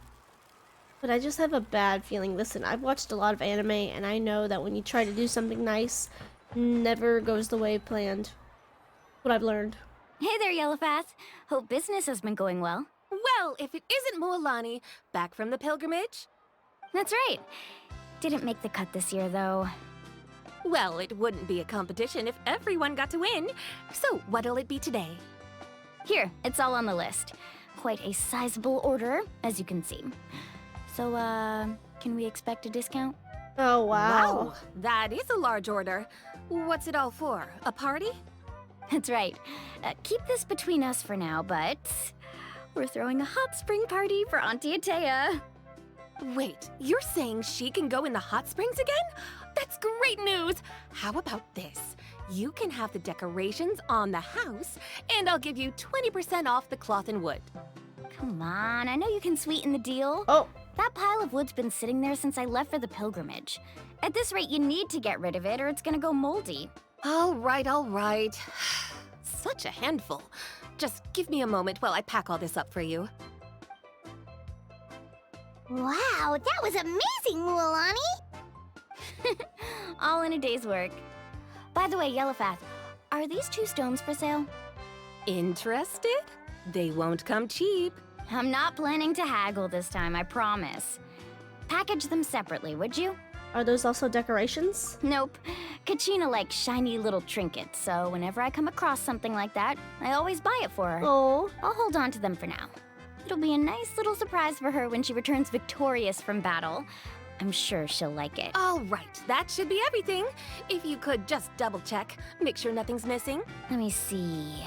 but I just have a bad feeling. Listen, I've watched a lot of anime, and I know that when you try to do something nice, never goes the way planned. What I've learned. Hey there, Yellowfast. Hope business has been going well. Well, if it isn't Mualani, back from the pilgrimage? That's right. Didn't make the cut this year, though. Well, it wouldn't be a competition if everyone got to win. So, what'll it be today? Here, it's all on the list. Quite a sizable order, as you can see. So, can we expect a discount? Oh, wow. That is a large order. What's it all for? A party? That's right. Keep this between us for now, but we're throwing a hot spring party for Auntie Atea. Wait, you're saying she can go in the hot springs again? That's great news! How about this? You can have the decorations on the house, and I'll give you 20% off the cloth and wood. Come on, I know you can sweeten the deal. Oh. That pile of wood's been sitting there since I left for the pilgrimage. At this rate, you need to get rid of it or it's gonna go moldy. All right. Such a handful. Just give me a moment while I pack all this up for you. Wow, that was amazing, Mualani! All in a day's work. By the way, Yellowfast, are these 2 stones for sale? Interested? They won't come cheap. I'm not planning to haggle this time, I promise. Package them separately, would you? Are those also decorations? Nope. Kachina likes shiny little trinkets, so whenever I come across something like that, I always buy it for her. Oh. I'll hold on to them for now. It'll be a nice little surprise for her when she returns victorious from battle. I'm sure she'll like it. All right, that should be everything. If you could just double check, make sure nothing's missing. Let me see.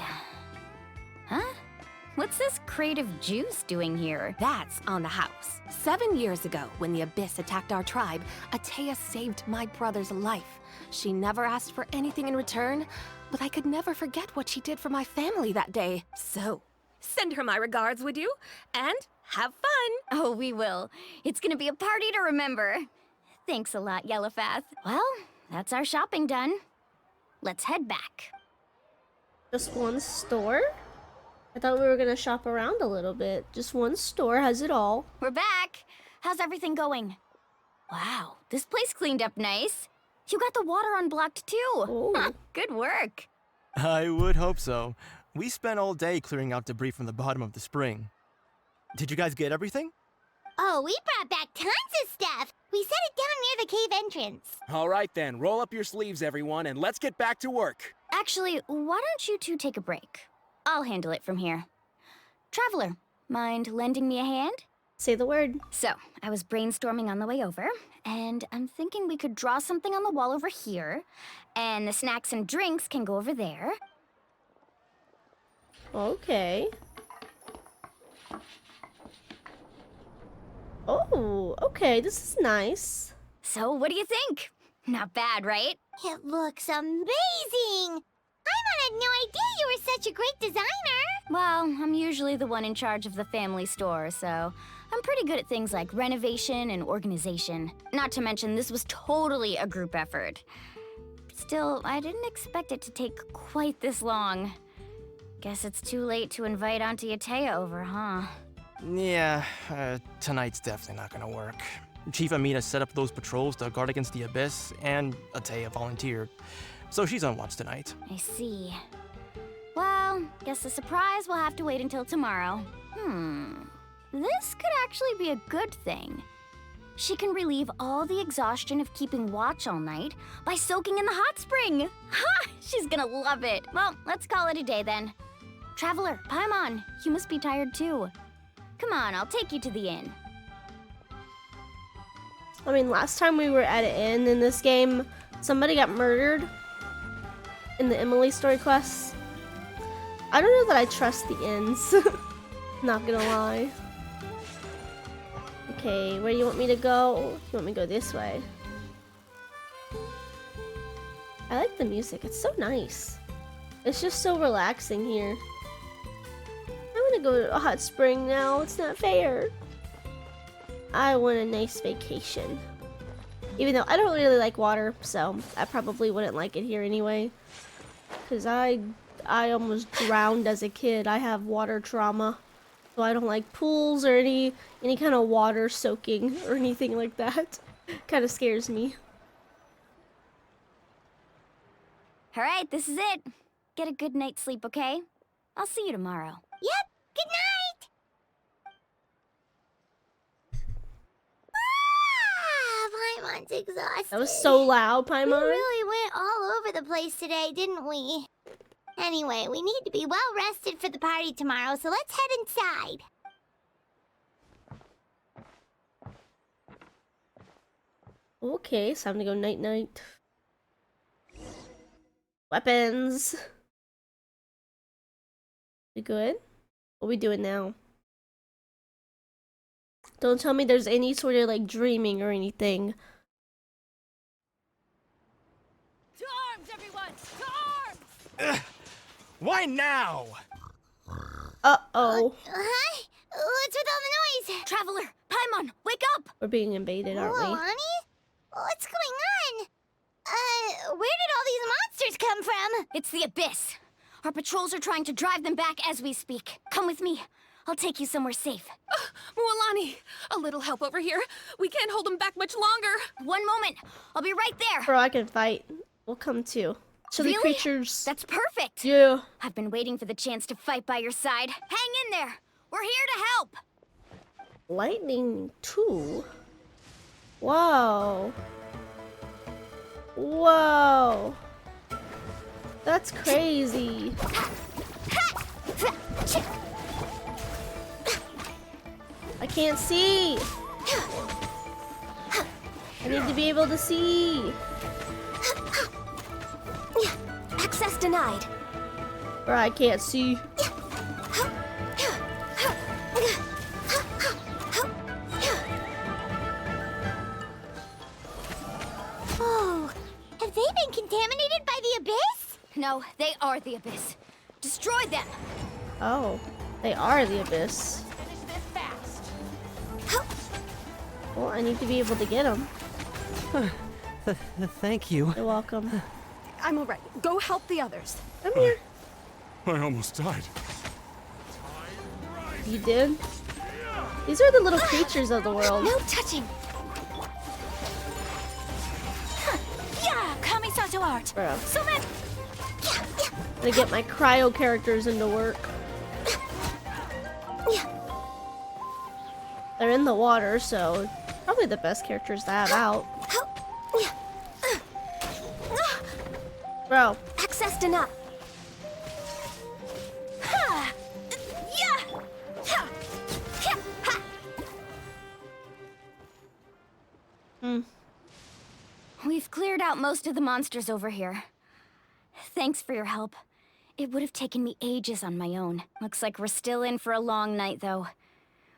Huh? What's this crate of juice doing here? That's on the house. 7 years ago, when the Abyss attacked our tribe, Atea saved my brother's life. She never asked for anything in return, but I could never forget what she did for my family that day. So, send her my regards, would you? And have fun! Oh, we will. It's gonna be a party to remember. Thanks a lot, Yellowfath. Well, that's our shopping done. Let's head back. Just one store? I thought we were gonna shop around a little bit. Just one store has it all. We're back. How's everything going? Wow, this place cleaned up nice. You got the water unblocked too. Huh, good work. I would hope so. We spent all day clearing out debris from the bottom of the spring. Did you guys get everything? Oh, we brought back tons of stuff. We set it down near the cave entrance. All right then, roll up your sleeves, everyone, and let's get back to work. Actually, why don't you two take a break? I'll handle it from here. Traveler, mind lending me a hand? Say the word. So, I was brainstorming on the way over, and I'm thinking we could draw something on the wall over here, and the snacks and drinks can go over there. Okay. Oh, okay, this is nice. So, what do you think? Not bad, right? It looks amazing! I had no idea you were such a great designer! Well, I'm usually the one in charge of the family store, so I'm pretty good at things like renovation and organization. Not to mention, this was totally a group effort. Still, I didn't expect it to take quite this long. Guess it's too late to invite Auntie Atea over, huh? Yeah, tonight's definitely not gonna work. Chief Amina set up those patrols to guard against the Abyss, and Atea volunteered. So she's on watch tonight. I see. Well, guess the surprise will have to wait until tomorrow. This could actually be a good thing. She can relieve all the exhaustion of keeping watch all night by soaking in the hot spring. Ha! She's gonna love it. Well, let's call it a day then. Traveler, Paimon, you must be tired too. Come on, I'll take you to the inn. I mean, last time we were at an inn in this game, somebody got murdered in the Emily story quest. I don't know that I trust the inns. Not gonna lie. Okay, where do you want me to go? You want me to go this way? I like the music, it's so nice. It's just so relaxing here. I want to go to a hot spring now, it's not fair. I want a nice vacation. Even though I don't really like water, so I probably wouldn't like it here anyway. Because I almost drowned as a kid. I have water trauma. So I don't like pools or any kind of water soaking or anything like that. Kind of scares me. Alright, this is it. Get a good night's sleep, okay? I'll see you tomorrow. Yep, good night! Paimon's exhausted. That was so loud, We Paimon. really went all over the place today, didn't we? Anyway, we need to be well rested for the party tomorrow, so let's head inside. Okay, it's time to go night-night. Weapons. We good? What are we doing now? Don't tell me there's any sort of like dreaming or anything. To arms, everyone! To arms! Why now? Uh-oh. Hi? What's with all the noise? Traveler, Paimon, wake up! We're being invaded, aren't Whoa, we? honey? What's going on? Where did all these monsters come from? It's the Abyss. Our patrols are trying to drive them back as we speak. Come with me. I'll take you somewhere safe. Mualani, a little help over here. We can't hold them back much longer. One moment. I'll be right there. Bro, I can fight. We'll come too. Chilly Really? creatures. That's perfect. Yeah. I've been waiting for the chance to fight by your side. Hang in there. We're here to help. Lightning too. Wow. Whoa. That's crazy. I can't see. I need to be able to see. Access denied. Or I can't see. Oh, have they been contaminated by the Abyss? No, they are the Abyss. Destroy them! Oh, they are the Abyss. Well, I need to be able to get them. Thank you. You're welcome. I'm alright. Go help the others. Come here. I almost died. You did? These are the little creatures of the world. No touching. Yeah, Kamisato art. Bro. So many. I'm gonna get my cryo characters into work. They're in the water, so probably the best characters to have out. Bro. Access denied. We've cleared out most of the monsters over here. Thanks for your help. It would have taken me ages on my own. Looks like we're still in for a long night, though.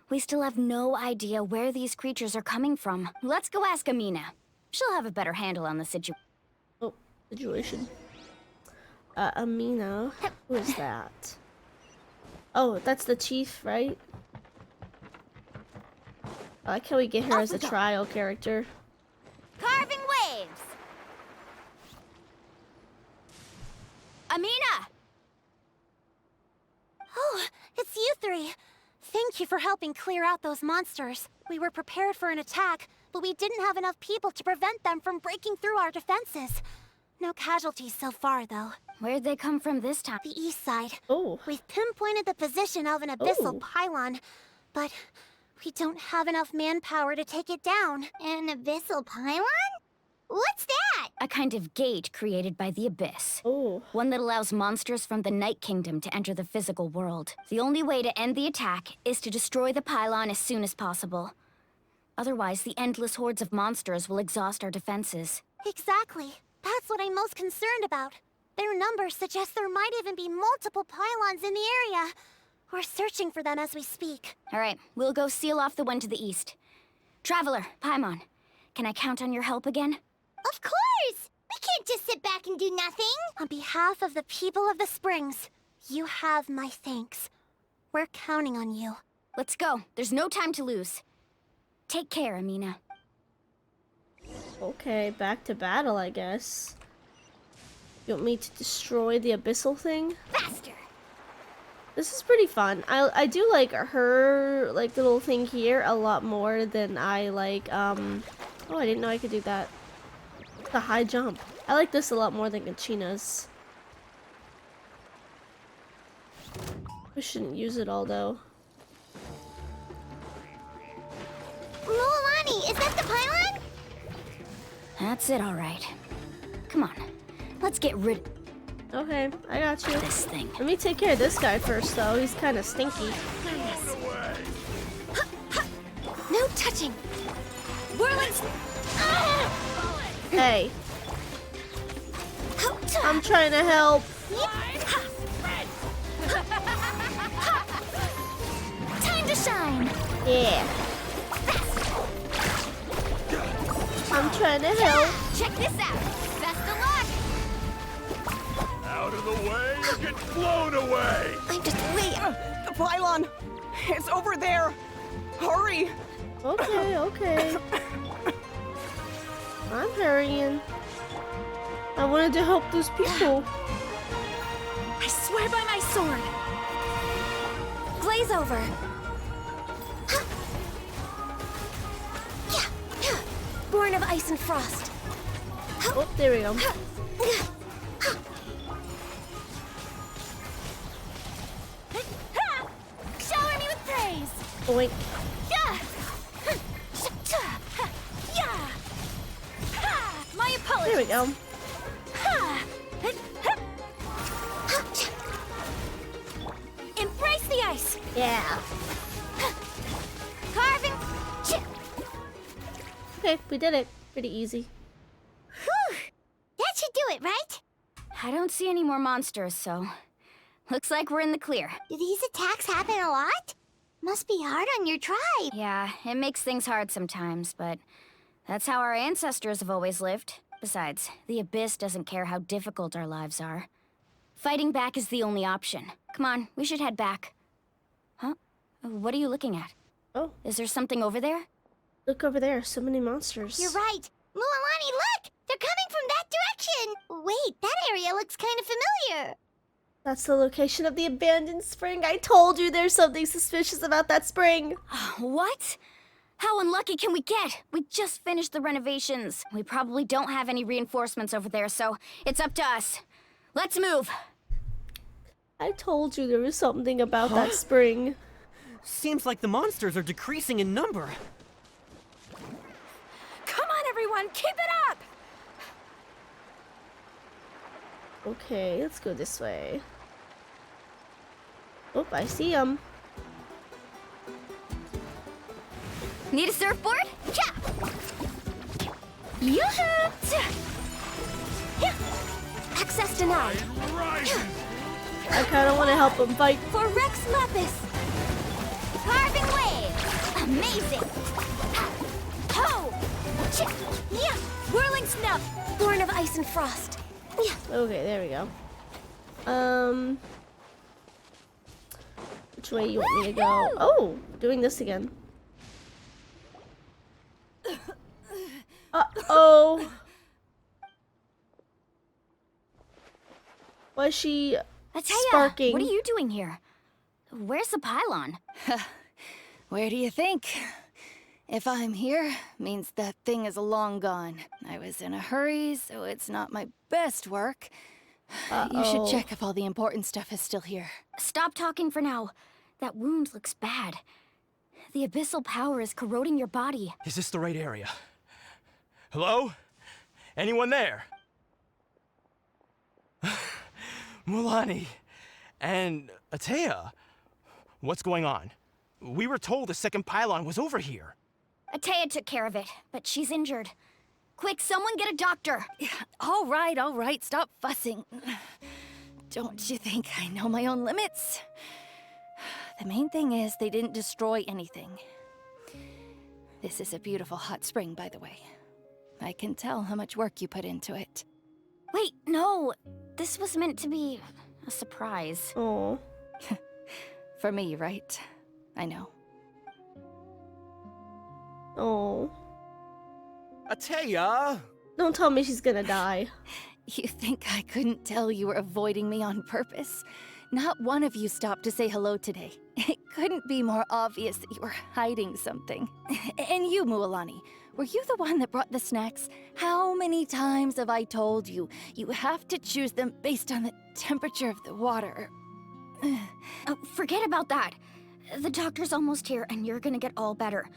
We still have no idea where these creatures are coming from. Let's go ask Amina. She'll have a better handle on the situation. Amina? Who is that? Oh, that's the chief, right? I like how we get her as a trial character. Carving waves! Amina! Oh, it's you three. Thank you for helping clear out those monsters. We were prepared for an attack, but we didn't have enough people to prevent them from breaking through our defenses. No casualties so far, though. Where'd they come from this time? The east side. Oh. We've pinpointed the position of an abyssal pylon, but we don't have enough manpower to take it down. An abyssal pylon? What's that? A kind of gate created by the Abyss. Oh. One that allows monsters from the Night Kingdom to enter the physical world. The only way to end the attack is to destroy the pylon as soon as possible. Otherwise, the endless hordes of monsters will exhaust our defenses. Exactly. That's what I'm most concerned about. Their numbers suggest there might even be multiple pylons in the area. We're searching for them as we speak. All right, we'll go seal off the one to the east. Traveler, Paimon, can I count on your help again? Of course! We can't just sit back and do nothing! On behalf of the people of the Springs, you have my thanks. We're counting on you. Let's go. There's no time to lose. Take care, Amina. Okay, back to battle, I guess. You want me to destroy the abyssal thing? Faster! This is pretty fun. I do like her, like, little thing here a lot more than I like, oh, I didn't know I could do that. The high jump. I like this a lot more than Gachina's. We shouldn't use it all, though. Mulani, is that the pylon? That's it, all right. Come on, let's get rid. Okay, I got you. This thing. Let me take care of this guy first, though. He's kind of stinky. No touching. Whirling. Hey. I'm trying to help. Time to shine. Yeah. I'm trying to help. Check this out. Best of luck. Out of the way or get blown away! I'm just waiting. The pylon! It's over there! Hurry! Okay, okay. I'm hurrying. I wanted to help those people. I swear by my sword. Blaze over. Born of ice and frost. Oh, there we go. Shower me with praise. Boink. My opponent. There we we go. Embrace the ice! Yeah. Carving! Okay, we did it. Pretty easy. Whew! That should do it, right? I don't see any more monsters, so... Looks like we're in the clear. Do these attacks happen a lot? Must be hard on your tribe. Yeah, it makes things hard sometimes, but... That's how our ancestors have always lived. Besides, the Abyss doesn't care how difficult our lives are. Fighting back is the only option. Come on, we should head back. Huh? What are you looking at? Oh. Is there something over there? Look over there, so many monsters. You're right. Mualani, look! They're coming from that direction! Wait, that area looks kind of familiar. That's the location of the abandoned spring. I told you there's something suspicious about that spring. What? How unlucky can we get? We just finished the renovations. We probably don't have any reinforcements over there, so it's up to us. Let's move. I told you there was something about that spring. Seems like the monsters are decreasing in number. Come on, everyone, keep it up! Okay, let's go this way. Oh, I see him. Need a surfboard? Yeah. Yoo-hoo! Yeah. Access denied. I kind of want to help him fight. For Rex Lapis. Carving wave. Amazing. Ho! Yeah. Whirling snuff. Born of ice and frost. Yeah. Okay, there we go. Which way you want me to go? Oh, doing this again. Uh-oh. Was she sparking? What are you doing here? Where's the pylon? Where do you think? If I'm here, means that thing is long gone. I was in a hurry, so it's not my best work. You should check if all the important stuff is still here. Stop talking for now. That wound looks bad. The abyssal power is corroding your body. Is this the right area? Hello? Anyone there? Mulani and Atea, what's going on? We were told the second pylon was over here. Atea took care of it, but she's injured. Quick, someone get a doctor. All right, stop fussing. Don't you think I know my own limits? The main thing is they didn't destroy anything. This is a beautiful hot spring, by the way. I can tell how much work you put into it. Wait, no. This was meant to be a surprise. Oh. For me, right? I know. Oh. Atea! Don't tell me she's gonna die. You think I couldn't tell you were avoiding me on purpose? Not one of you stopped to say hello today. It couldn't be more obvious that you were hiding something. And you, Mualani, were you the one that brought the snacks? How many times have I told you, you have to choose them based on the temperature of the water? Forget about that. The doctor's almost here, and you're gonna get all better.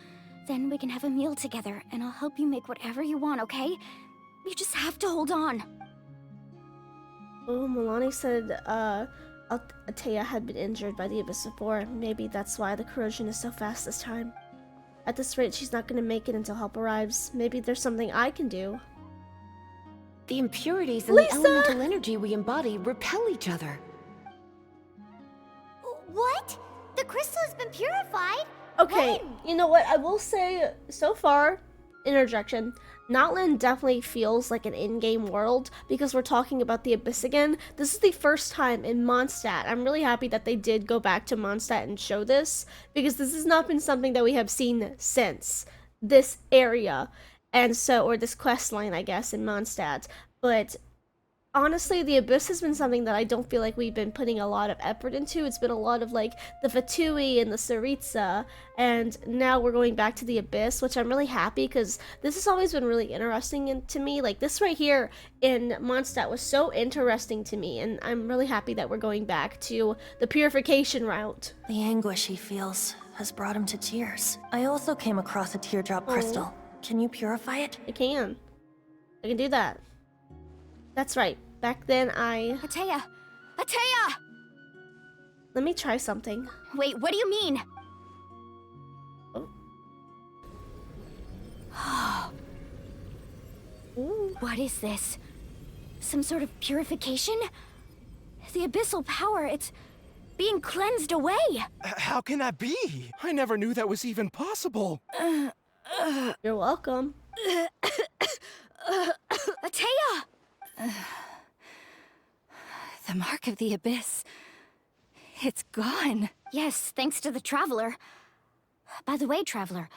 Then we can have a meal together, and I'll help you make whatever you want, okay? You just have to hold on. Oh, Milani said, Atea had been injured by the Abyss before. Maybe that's why the corrosion is so fast this time. At this rate, she's not gonna make it until help arrives. Maybe there's something I can do. The impurities in the elemental energy we embody repel each other. What? The crystal has been purified? Okay, you know what? I will say, so far, interjection, Natlan definitely feels like an in-game world because we're talking about the Abyss again. This is the first time in Mondstadt. I'm really happy that they did go back to Mondstadt and show this because this has not been something that we have seen since this area. And so, or this quest line, I guess, in Mondstadt. But honestly, the Abyss has been something that I don't feel like we've been putting a lot of effort into. It's been a lot of like the Fatui and the Saritsa, and now we're going back to the Abyss, which I'm really happy because this has always been really interesting to me. Like this right here in Mondstadt was so interesting to me, and I'm really happy that we're going back to the purification route. The anguish he feels has brought him to tears. I also came across a teardrop crystal. Can you purify it? I can do that. That's right. Back then Atea! Atea! Let me try something. Wait, what do you mean? Oh. Ooh. What is this? Some sort of purification? The abyssal power, it's being cleansed away. How can that be? I never knew that was even possible. You're welcome. Atea! The mark of the abyss. It's gone. Yes, thanks to the Traveler. By the way, Traveler,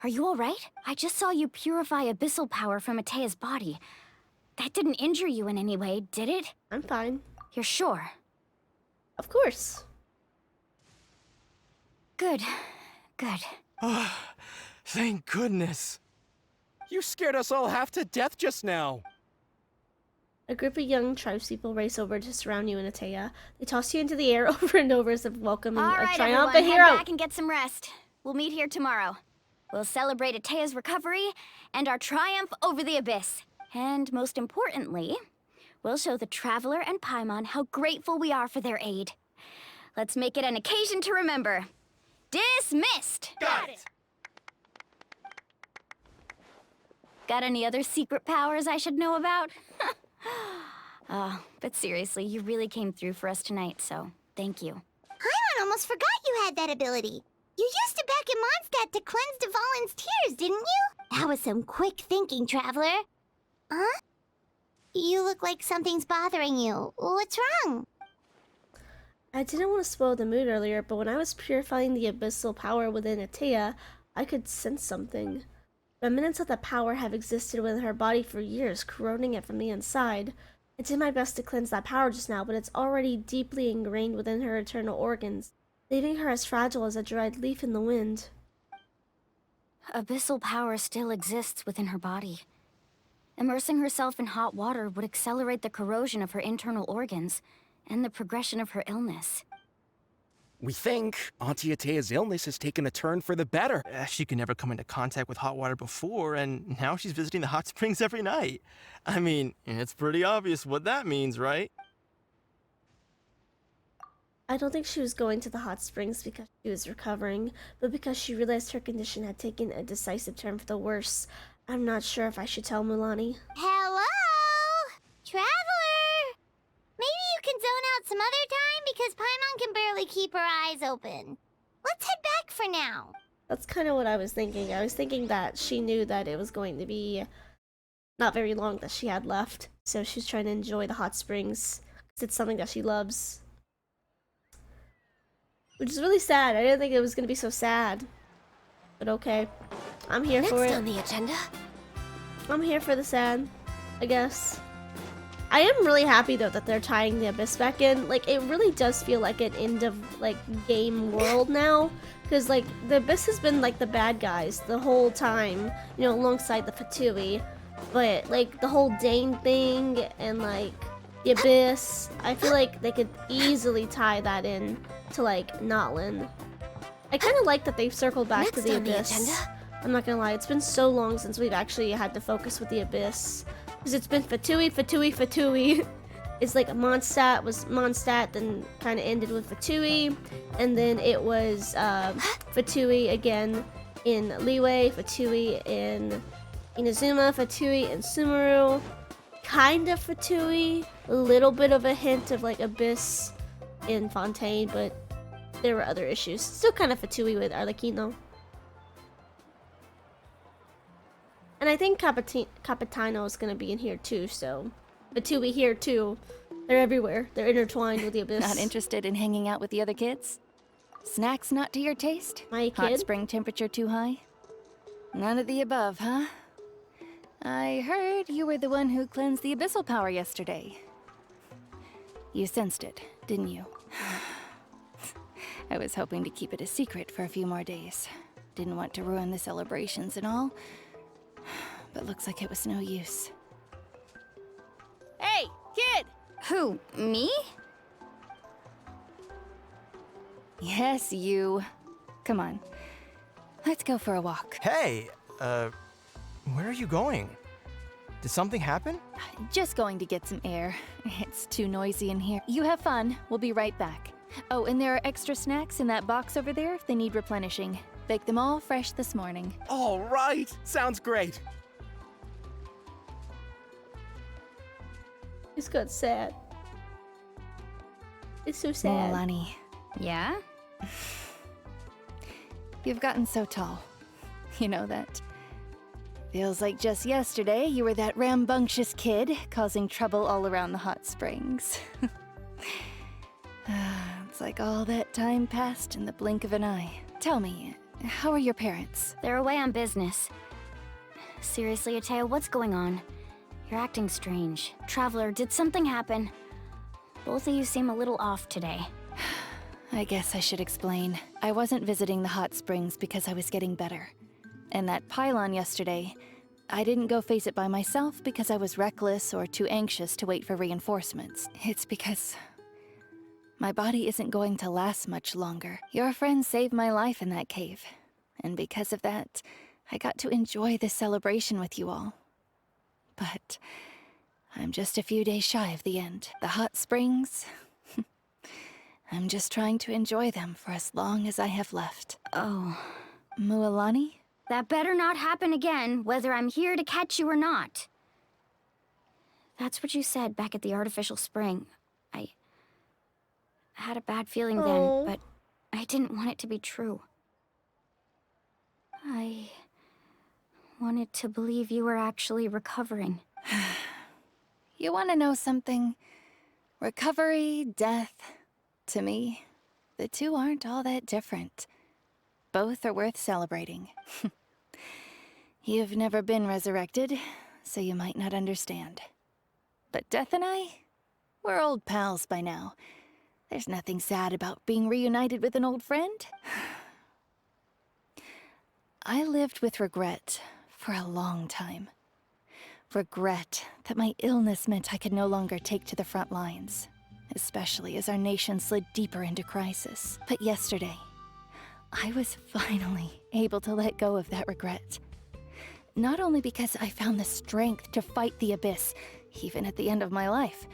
are you alright? I just saw you purify abyssal power from Atea's body. That didn't injure you in any way, did it? I'm fine. You're sure? Of course. Good. Good. Thank goodness. You scared us all half to death just now. A group of young tribespeople race over to surround you and Atea. They toss you into the air over and over as if welcoming All a right, triumphant everyone, hero. head back and get some rest. We'll meet here tomorrow. We'll celebrate Atea's recovery and our triumph over the abyss. And most importantly, we'll show the Traveler and Paimon how grateful we are for their aid. Let's make it an occasion to remember. Dismissed! Got it! Got any other secret powers I should know about? But seriously, you really came through for us tonight, so thank you. Paimon almost forgot you had that ability. You used it back in Mondstadt to cleanse Dvalin's tears, didn't you? That was some quick thinking, Traveler. Huh? You look like something's bothering you. What's wrong? I didn't want to spoil the mood earlier, but when I was purifying the abyssal power within Atea, I could sense something. Remnants of the power have existed within her body for years, corroding it from the inside. I did my best to cleanse that power just now, but it's already deeply ingrained within her internal organs, leaving her as fragile as a dried leaf in the wind. Abyssal power still exists within her body. Immersing herself in hot water would accelerate the corrosion of her internal organs and the progression of her illness. We think Auntie Atea's illness has taken a turn for the better. She could never come into contact with hot water before, and now she's visiting the hot springs every night. I mean, it's pretty obvious what that means, right? I don't think she was going to the hot springs because she was recovering, but because she realized her condition had taken a decisive turn for the worse. I'm not sure if I should tell Mulani. Hello? Traveler? Maybe you can zone out some other time because Paimon can barely keep her eyes open. Let's head back for now. That's kind of what I was thinking. I was thinking that she knew that it was going to be not very long that she had left, so she's trying to enjoy the hot springs because it's something that she loves. Which is really sad. I didn't think it was going to be so sad. But okay. I'm here for it. Next on the agenda? I'm here for the sad, I guess. I am really happy though that they're tying the Abyss back in. Like, it really does feel like an end of like game world now, because like the Abyss has been like the bad guys the whole time, you know, alongside the Fatui. But like the whole Dane thing and like the Abyss, I feel like they could easily tie that in to like Natlan. I kind of like that they've circled back to the Abyss. I'm not gonna lie, it's been so long since we've actually had to focus with the Abyss. Because it's been Fatui, Fatui, Fatui. It's like Mondstadt was Mondstadt, then kind of ended with Fatui. And then it was Fatui again in Liyue, Fatui in Inazuma, Fatui in Sumeru. Kind of Fatui, a little bit of a hint of like Abyss in Fontaine, but there were other issues. Still kind of Fatui with Arlequin though. And I think Capitano is going to be in here too, so... Fatui here too. They're everywhere. They're intertwined with the Abyss. Not interested in hanging out with the other kids? Snacks not to your taste? My Hot kid? spring temperature too high? None of the above, huh? I heard you were the one who cleansed the abyssal power yesterday. You sensed it, didn't you? I was hoping to keep it a secret for a few more days. Didn't want to ruin the celebrations and all. But looks like it was no use. Hey, kid! Who, me? Yes, you. Come on. Let's go for a walk. Hey, where are you going? Did something happen? Just going to get some air. It's too noisy in here. You have fun. We'll be right back. Oh, and there are extra snacks in that box over there if they need replenishing. Baked them all fresh this morning. All right, sounds great. It's got sad. It's so sad. Milani. Yeah? You've gotten so tall. You know that. Feels like just yesterday you were that rambunctious kid causing trouble all around the hot springs. It's like all that time passed in the blink of an eye. Tell me, how are your parents? They're away on business. Seriously, Atea, what's going on? You're acting strange. Traveler, did something happen? Both of you seem a little off today. I guess I should explain. I wasn't visiting the hot springs because I was getting better. And that pylon yesterday, I didn't go face it by myself because I was reckless or too anxious to wait for reinforcements. It's because my body isn't going to last much longer. Your friend saved my life in that cave. And because of that, I got to enjoy this celebration with you all. But I'm just a few days shy of the end. The hot springs, I'm just trying to enjoy them for as long as I have left. Oh. Mualani? That better not happen again, whether I'm here to catch you or not. That's what you said back at the artificial spring. I had a bad feeling then, but I didn't want it to be true. I wanted to believe you were actually recovering. You want to know something? Recovery, death, to me, the two aren't all that different. Both are worth celebrating. You've never been resurrected, so you might not understand. But Death and I, we're old pals by now. There's nothing sad about being reunited with an old friend. I lived with regret for a long time. Regret that my illness meant I could no longer take to the front lines, especially as our nation slid deeper into crisis. But yesterday, I was finally able to let go of that regret. Not only because I found the strength to fight the abyss, even at the end of my life,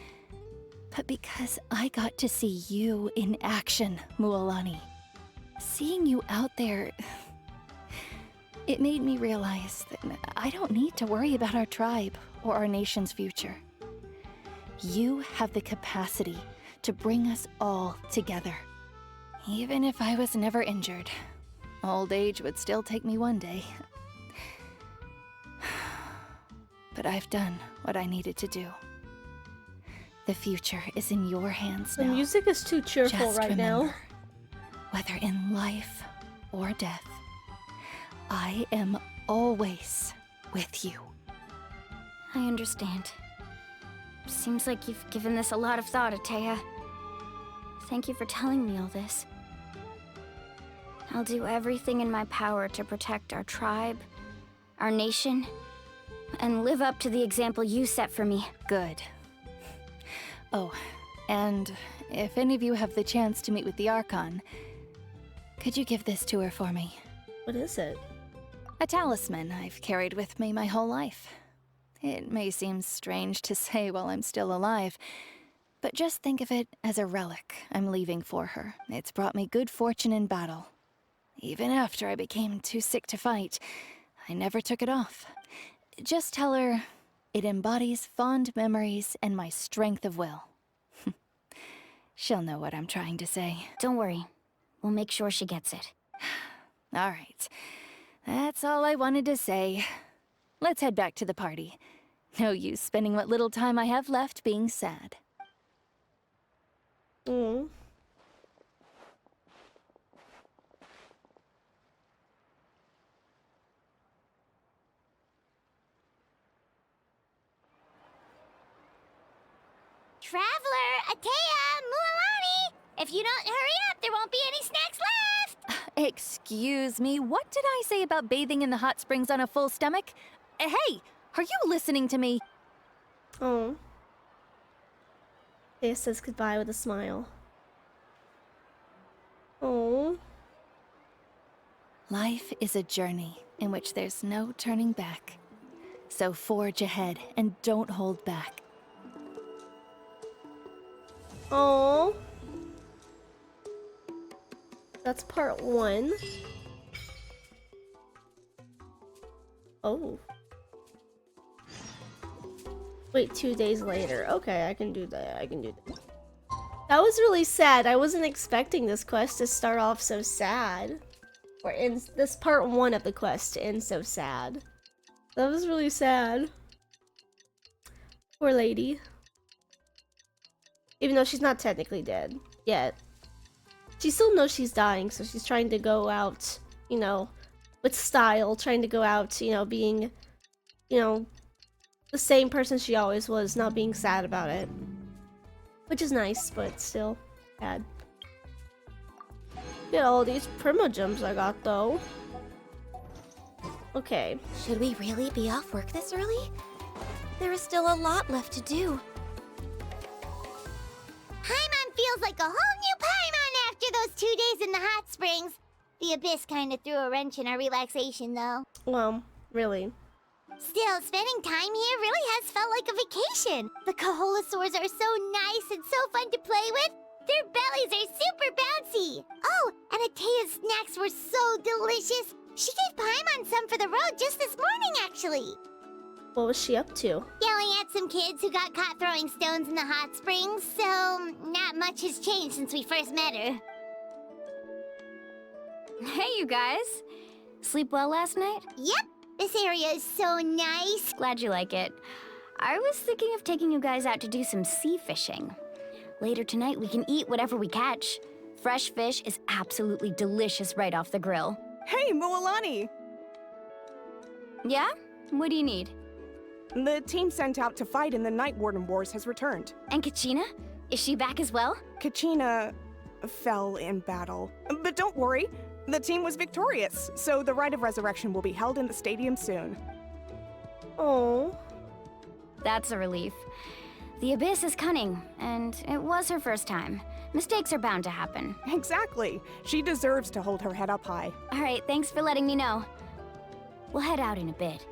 but because I got to see you in action, Mualani. Seeing you out there, it made me realize that I don't need to worry about our tribe or our nation's future. You have the capacity to bring us all together. Even if I was never injured, old age would still take me one day. But I've done what I needed to do. The future is in your hands now. The music is too cheerful Just right remember, now. whether in life or death, I am always with you. I understand. Seems like you've given this a lot of thought, Atea. Thank you for telling me all this. I'll do everything in my power to protect our tribe, our nation, and live up to the example you set for me. Good. Oh, and if any of you have the chance to meet with the Archon, could you give this to her for me? What is it? A talisman I've carried with me my whole life. It may seem strange to say while I'm still alive, but just think of it as a relic I'm leaving for her. It's brought me good fortune in battle. Even after I became too sick to fight, I never took it off. Just tell her it embodies fond memories and my strength of will. She'll know what I'm trying to say. Don't worry. We'll make sure she gets it. All right. That's all I wanted to say. Let's head back to the party. No use spending what little time I have left being sad. Traveler, Atea, Mualani! If you don't hurry up, there won't be any snacks left! Excuse me, what did I say about bathing in the hot springs on a full stomach? Hey, are you listening to me? Oh. Thea says goodbye with a smile. Oh. Life is a journey in which there's no turning back. So forge ahead and don't hold back. Oh. That's part 1. Oh. Wait, 2 days later. Okay, I can do that. I can do that. That was really sad. I wasn't expecting this quest to start off so sad. Or in this part 1 of the quest to end so sad. That was really sad. Poor lady. Even though she's not technically dead yet. She still knows she's dying, so she's trying to go out, you know, with style. Trying to go out, you know, being, you know, the same person she always was, not being sad about it. Which is nice, but still bad. Look at all these primogems I got, though. Okay. Should we really be off work this early? There is still a lot left to do. Paimon feels like a whole new Paimon after those 2 days in the hot springs. The Abyss kinda threw a wrench in our relaxation, though. Well, really. Still, spending time here really has felt like a vacation. The Kaholosaurs are so nice and so fun to play with. Their bellies are super bouncy. Oh, and Atea's snacks were so delicious. She gave Paimon some for the road just this morning, actually. What was she up to? Yelling at some kids who got caught throwing stones in the hot springs, so not much has changed since we first met her. Hey, you guys. Sleep well last night? Yep. This area is so nice. Glad you like it. I was thinking of taking you guys out to do some sea fishing. Later tonight, we can eat whatever we catch. Fresh fish is absolutely delicious right off the grill. Hey, Mualani! Yeah? What do you need? The team sent out to fight in the Night Warden Wars has returned. And Kachina? Is she back as well? Kachina fell in battle. But don't worry, the team was victorious, so the Rite of Resurrection will be held in the stadium soon. Oh. That's a relief. The Abyss is cunning, and it was her first time. Mistakes are bound to happen. Exactly. She deserves to hold her head up high. All right, thanks for letting me know. We'll head out in a bit.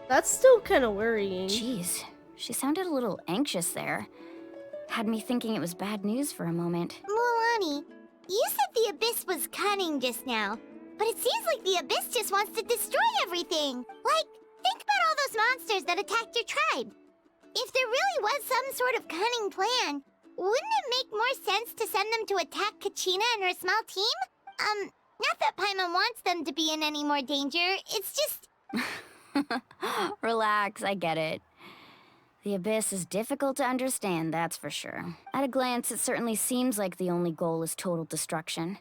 That's still kind of worrying. Jeez, she sounded a little anxious there. Had me thinking it was bad news for a moment. Mualani, you said the Abyss was cunning just now, but it seems like the Abyss just wants to destroy everything. Like, think about all those monsters that attacked your tribe. If there really was some sort of cunning plan, wouldn't it make more sense to send them to attack Kachina and her small team? Not that Paimon wants them to be in any more danger, it's just... Relax, I get it. The Abyss is difficult to understand, that's for sure. At a glance, it certainly seems like the only goal is total destruction.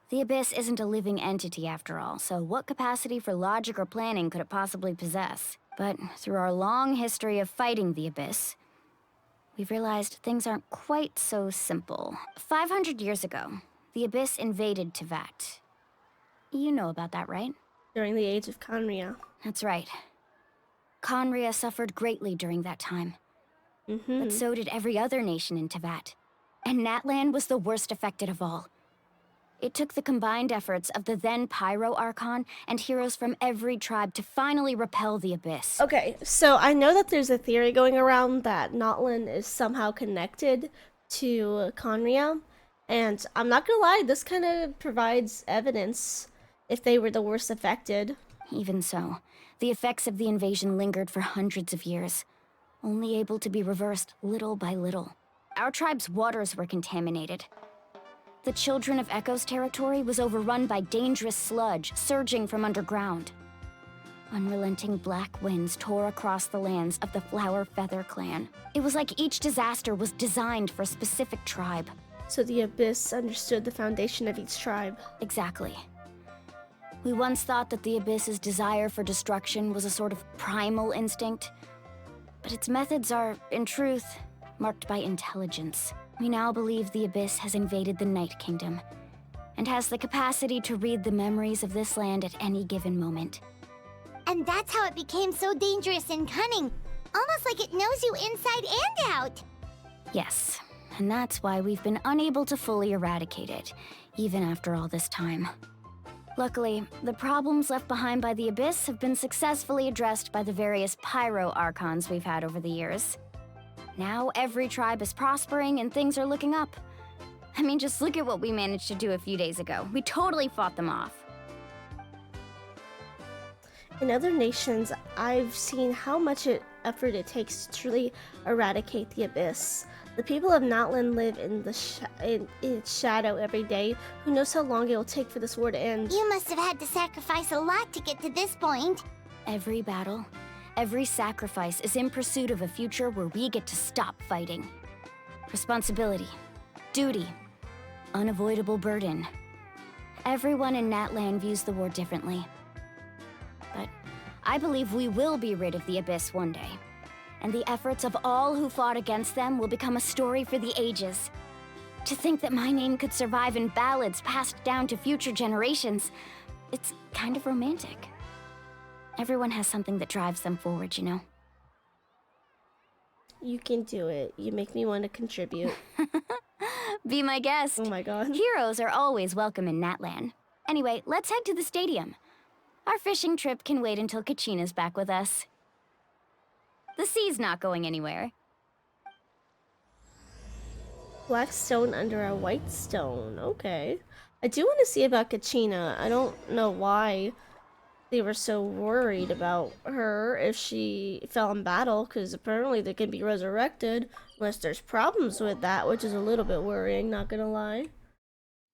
The Abyss isn't a living entity after all, so what capacity for logic or planning could it possibly possess? But through our long history of fighting the Abyss, we've realized things aren't quite so simple. 500 years ago, the Abyss invaded Teyvat. You know about that, right? During the age of Khaenri'ah. That's right. Khaenri'ah suffered greatly during that time. But so did every other nation in Teyvat. And Natlan was the worst affected of all. It took the combined efforts of the then Pyro Archon and heroes from every tribe to finally repel the Abyss. Okay, so I know that there's a theory going around that Natlan is somehow connected to Khaenri'ah. And I'm not gonna lie, this kind of provides evidence if they were the worst affected. Even so, the effects of the invasion lingered for hundreds of years, only able to be reversed little by little. Our tribe's waters were contaminated. The Children of Echo's territory was overrun by dangerous sludge surging from underground. Unrelenting black winds tore across the lands of the Flower Feather clan. It was like each disaster was designed for a specific tribe. So the Abyss understood the foundation of each tribe. Exactly. We once thought that the Abyss's desire for destruction was a sort of primal instinct, but its methods are, in truth, marked by intelligence. We now believe the Abyss has invaded the Night Kingdom, and has the capacity to read the memories of this land at any given moment. And that's how it became so dangerous and cunning. Almost like it knows you inside and out. Yes, and that's why we've been unable to fully eradicate it, even after all this time. Luckily, the problems left behind by the Abyss have been successfully addressed by the various pyro Archons we've had over the years. Now every tribe is prospering and things are looking up. I mean, just look at what we managed to do a few days ago. We totally fought them off. In other nations, I've seen how much effort it takes to truly eradicate the Abyss. The people of Natlan live in its shadow every day. Who knows how long it will take for this war to end? You must have had to sacrifice a lot to get to this point. Every battle, every sacrifice is in pursuit of a future where we get to stop fighting. Responsibility, duty, unavoidable burden. Everyone in Natlan views the war differently. But I believe we will be rid of the Abyss one day. And the efforts of all who fought against them will become a story for the ages. To think that my name could survive in ballads passed down to future generations, it's kind of romantic. Everyone has something that drives them forward, you know? You can do it. You make me want to contribute. Be my guest. Oh my god. Heroes are always welcome in Natlan. Anyway, let's head to the stadium. Our fishing trip can wait until Kachina's back with us. The sea's not going anywhere. Black stone under a white stone. Okay. I do want to see about Kachina. I don't know why they were so worried about her if she fell in battle, because apparently they can be resurrected unless there's problems with that, which is a little bit worrying, not gonna lie.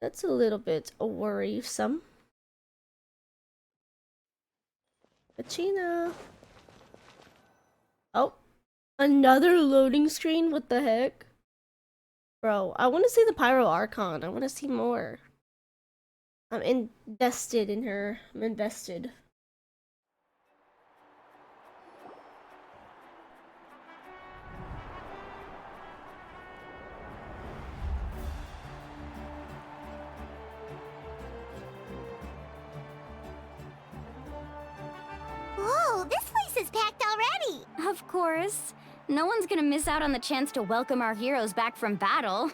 That's a little bit worrisome. Kachina. Oh, another loading screen? What the heck? Bro, I want to see the Pyro Archon. I want to see more. I'm invested in her. I'm invested. Whoa, this place is packed already! Of course. No one's gonna miss out on the chance to welcome our heroes back from battle.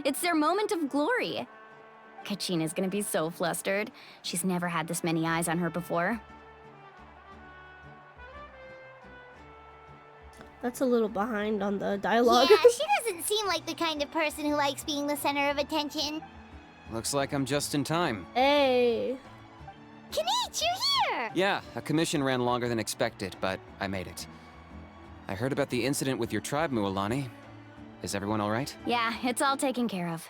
It's their moment of glory. Kachina's gonna be so flustered. She's never had this many eyes on her before. That's a little behind on the dialogue. Yeah, she doesn't seem like the kind of person who likes being the center of attention. Looks like I'm just in time. Hey. Kanich, you're here! Yeah, a commission ran longer than expected, but I made it. I heard about the incident with your tribe, Mualani. Is everyone all right? Yeah, it's all taken care of.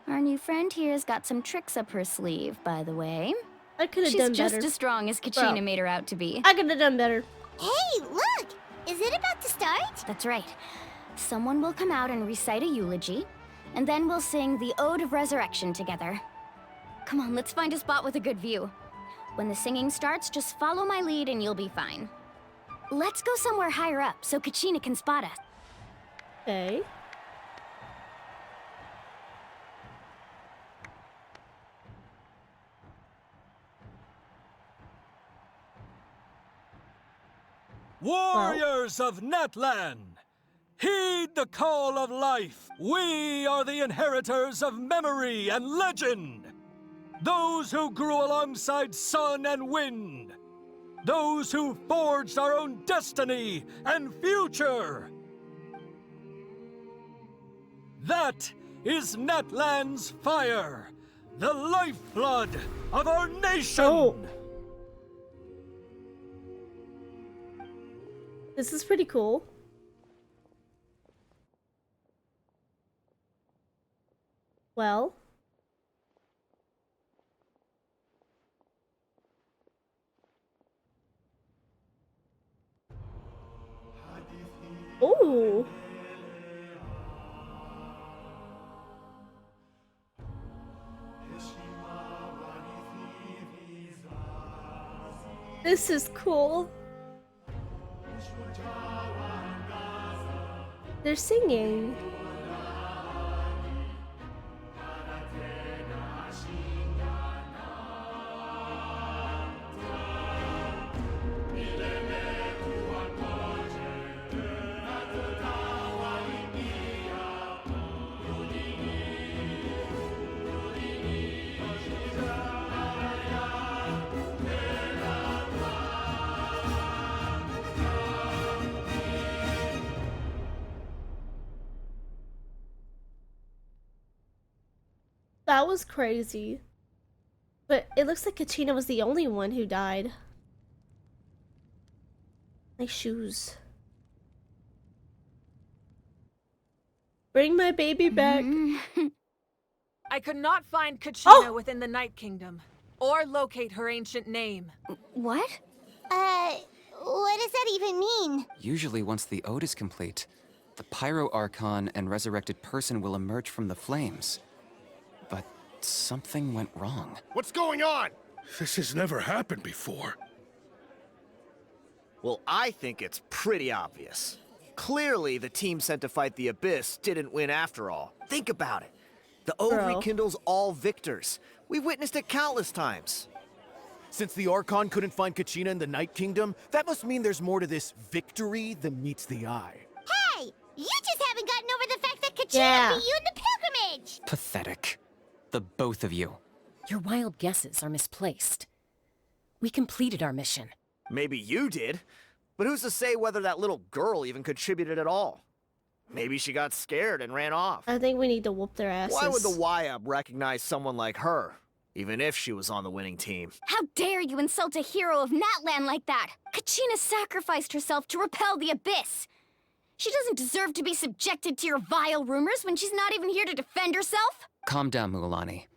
Our new friend here's got some tricks up her sleeve, by the way. I could have done better. She's just as strong as Kachina made her out to be. I could have done better. Hey, look! Is it about to start? That's right. Someone will come out and recite a eulogy, and then we'll sing the Ode of Resurrection together. Come on, let's find a spot with a good view. When the singing starts, just follow my lead and you'll be fine. Let's go somewhere higher up so Kachina can spot us. Okay. Warriors of Natlan, heed the call of life. We are the inheritors of memory and legend. Those who grew alongside sun and wind. Those who forged our own destiny and future. That is Natlan's fire, the lifeblood of our nation. Oh. This is pretty cool. Well. Ooh. This is cool. They're singing. That was crazy. But it looks like Kachina was the only one who died. Nice shoes. Bring my baby back. I could not find Kachina within the Night Kingdom, or locate her ancient name. What? What does that even mean? Usually once the ode is complete, the Pyro Archon and resurrected person will emerge from the flames. But something went wrong. What's going on? This has never happened before. Well, I think it's pretty obvious. Clearly, the team sent to fight the Abyss didn't win after all. Think about it. The ode rekindles all victors. We've witnessed it countless times. Since the Archon couldn't find Kachina in the Night Kingdom, that must mean there's more to this victory than meets the eye. Hey! You just haven't gotten over the fact that Kachina beat you in the pilgrimage! Pathetic. The both of you. Your wild guesses are misplaced. We completed our mission. Maybe you did, but who's to say whether that little girl even contributed at all? Maybe she got scared and ran off. I think we need to whoop their asses. Why would the YUB recognize someone like her, even if she was on the winning team? How dare you insult a hero of Natlan like that? Kachina sacrificed herself to repel the Abyss. She doesn't deserve to be subjected to your vile rumors when she's not even here to defend herself. Calm down, Mualani.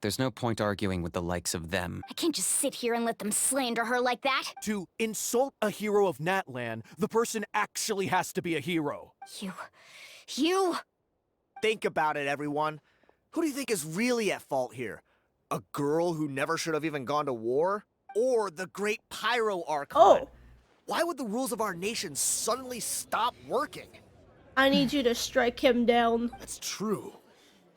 There's no point arguing with the likes of them. I can't just sit here and let them slander her like that. To insult a hero of Natlan, the person actually has to be a hero. You... Think about it, everyone. Who do you think is really at fault here? A girl who never should have even gone to war? Or the great Pyro Archon? Why would the rules of our nation suddenly stop working? I need you to strike him down. That's true.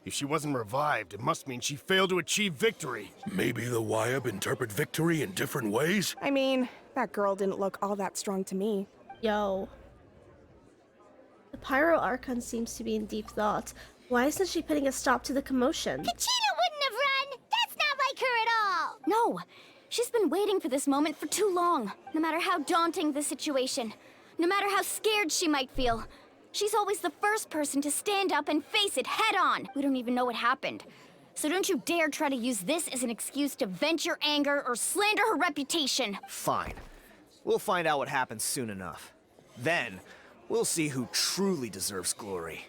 If she wasn't revived, it must mean she failed to achieve victory. Maybe the YUB interpret victory in different ways? I mean, that girl didn't look all that strong to me. Yo. The Pyro Archon seems to be in deep thought. Why isn't she putting a stop to the commotion? Kachina wouldn't have run! That's not like her at all! No, she's been waiting for this moment for too long. No matter how daunting the situation, no matter how scared she might feel, she's always the first person to stand up and face it head on. We don't even know what happened. So don't you dare try to use this as an excuse to vent your anger or slander her reputation. Fine. We'll find out what happens soon enough. Then, we'll see who truly deserves glory.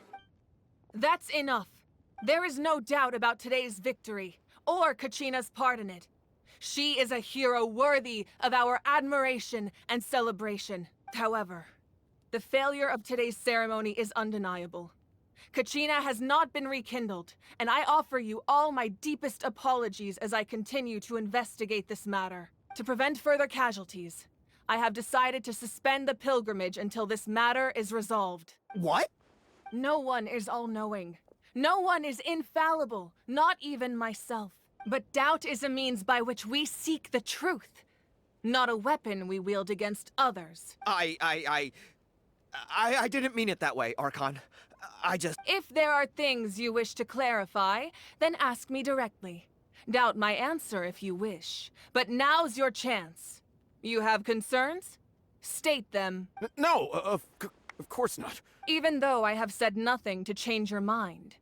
That's enough. There is no doubt about today's victory, or Kachina's part in it. She is a hero worthy of our admiration and celebration. However, the failure of today's ceremony is undeniable. Kachina has not been rekindled, and I offer you all my deepest apologies as I continue to investigate this matter. To prevent further casualties, I have decided to suspend the pilgrimage until this matter is resolved. What? No one is all-knowing. No one is infallible, not even myself. But doubt is a means by which we seek the truth, not a weapon we wield against others. I didn't mean it that way, Archon. If there are things you wish to clarify, then ask me directly. Doubt my answer if you wish. But now's your chance. You have concerns? State them. No, of course not. Even though I have said nothing to change your mind,